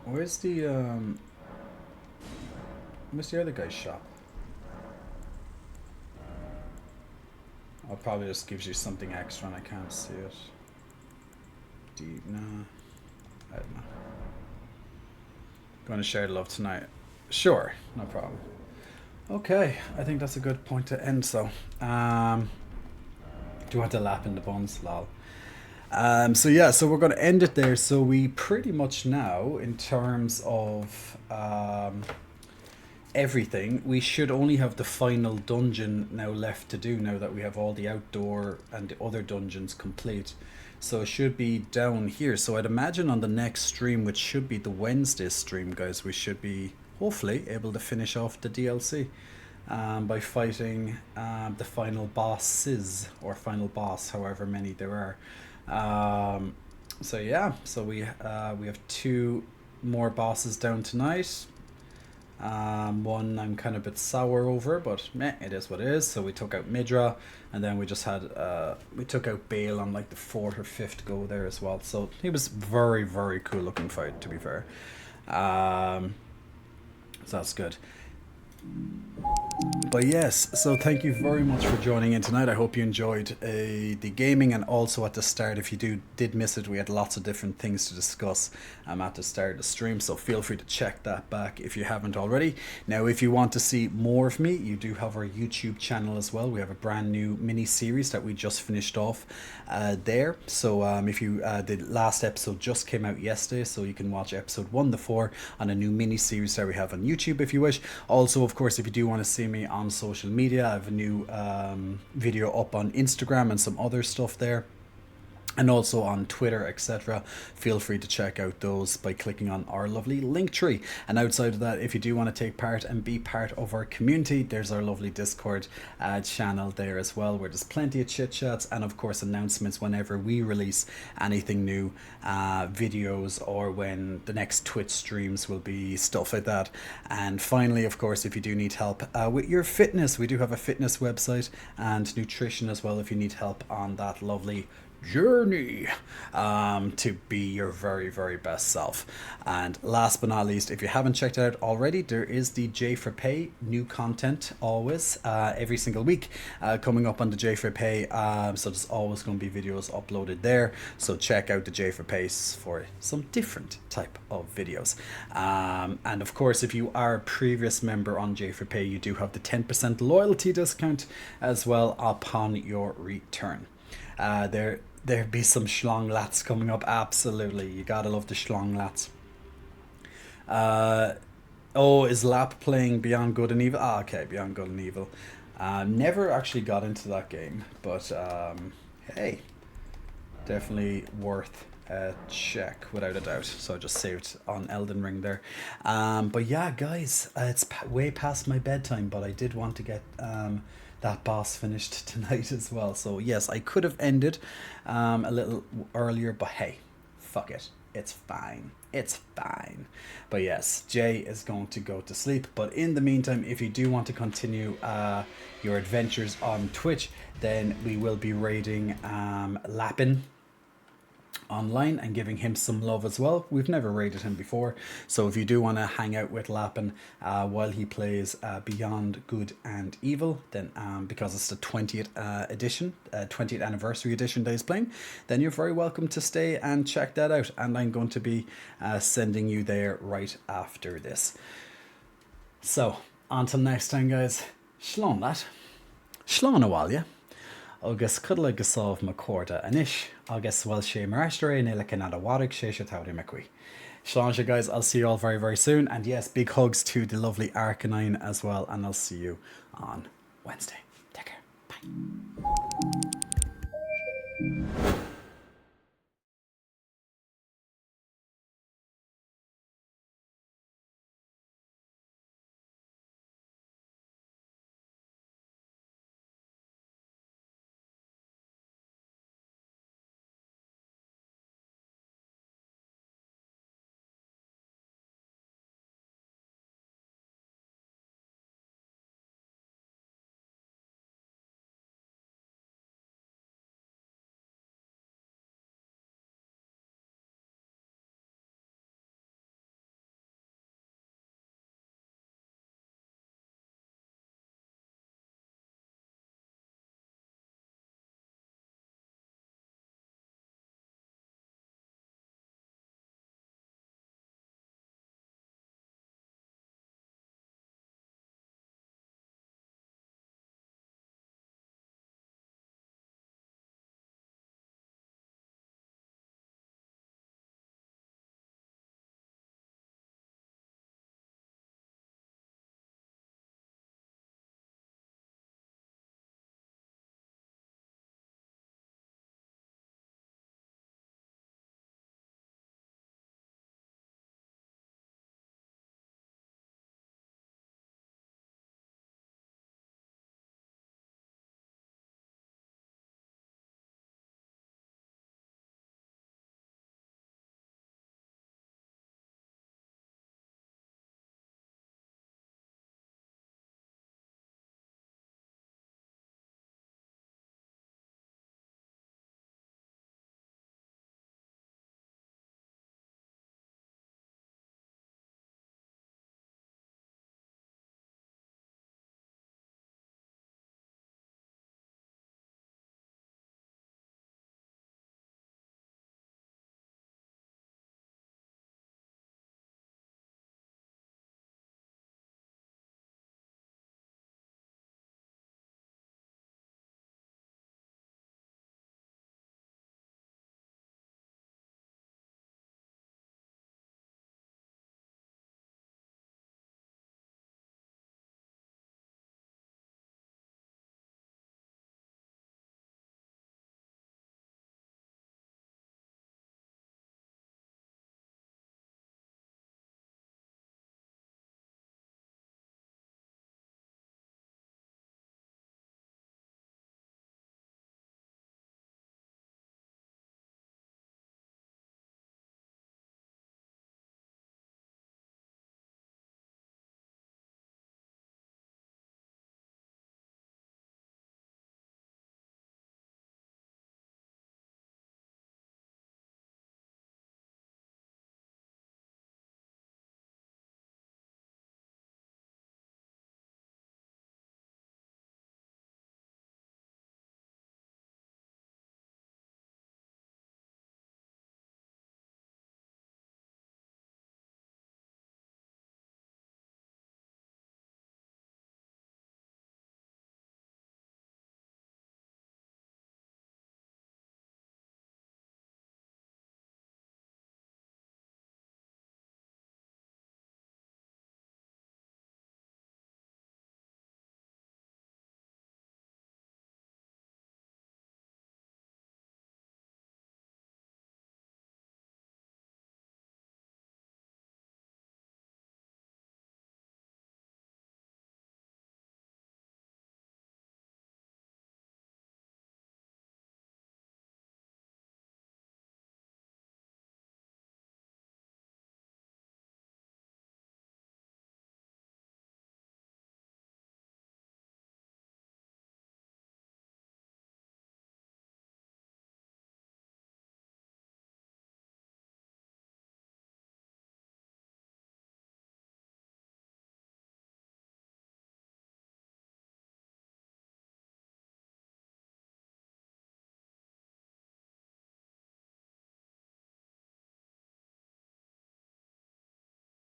Where's the other guy's shop? I'll probably just gives you something extra and I can't see it. Nah, I don't know. Going to share the love tonight? Sure, no problem. Okay, I think that's a good point to end. So, do you want to lap in the buns, lol? So yeah, so we're going to end it there. So we pretty much now, in terms of everything, we should only have the final dungeon now left to do, now that we have all the outdoor and the other dungeons complete. So it should be down here. So I'd imagine on the next stream, which should be the Wednesday stream, guys, we should be hopefully able to finish off the DLC by fighting the final bosses, or final boss, however many there are. So yeah, so we have 2 more bosses down tonight. One I'm kind of a bit sour over, but meh, it is what it is. So we took out Midra, and then we just had we took out Bale on like the 4th or 5th go there as well. So he was very, very cool looking fight, to be fair. So that's good. But yes, so thank you very much for joining in tonight. I hope you enjoyed the gaming, and also at the start, if you did miss it, we had lots of different things to discuss at the start of the stream, so feel free to check that back if you haven't already. Now, if you want to see more of me, you do have our YouTube channel as well. We have a brand new mini series that we just finished off there. So if you the last episode just came out yesterday, so you can watch episode 1 to 4 on a new mini series that we have on YouTube if you wish. Also, of course, if you do want to see me on social media, I have a new video up on Instagram and some other stuff there, and also on Twitter, etc. Feel free to check out those by clicking on our lovely link tree. And outside of that, if you do want to take part and be part of our community, there's our lovely Discord channel there as well, where there's plenty of chit chats and of course announcements whenever we release anything new, videos, or when the next Twitch streams will be, stuff like that. And finally, of course, if you do need help with your fitness, we do have a fitness website and nutrition as well, if you need help on that lovely journey to be your very, very best self. And last but not least, if you haven't checked it out already, there is the J for Pay new content always every single week coming up on the J for Pay, so there's always going to be videos uploaded there, so check out the J for Pay for some different type of videos. And of course, if you are a previous member on J for Pay, you do have the 10% loyalty discount as well upon your return. There'd be some schlong lats coming up. Absolutely, you gotta love the schlong lats. Oh, is Lap playing Beyond Good and Evil? Ah, okay, Beyond Good and Evil. Never actually got into that game, but hey, definitely worth a check without a doubt. So I just saved on Elden Ring there. But yeah, guys, it's way past my bedtime, but I did want to get that boss finished tonight as well. So yes, I could have ended a little earlier, but hey, fuck it. It's fine. It's fine. But yes, Jay is going to go to sleep. But in the meantime, if you do want to continue your adventures on Twitch, then we will be raiding Lappin online and giving him some love as well. We've never raided him before, so if you do want to hang out with Lappin while he plays Beyond Good and Evil, then because it's the 20th edition, 20th anniversary edition that he's playing, then you're very welcome to stay and check that out, and I'm going to be sending you there right after this. So until next time, guys, slán that, slán a bhaile, agus cudla go sábh mo córda anis, agus bhfuil sé mar eistere nila canada warig sé se taurí macui. Slán, guys, I'll see you all very, very soon. And yes, big hugs to the lovely Arcanine as well. And I'll see you on Wednesday.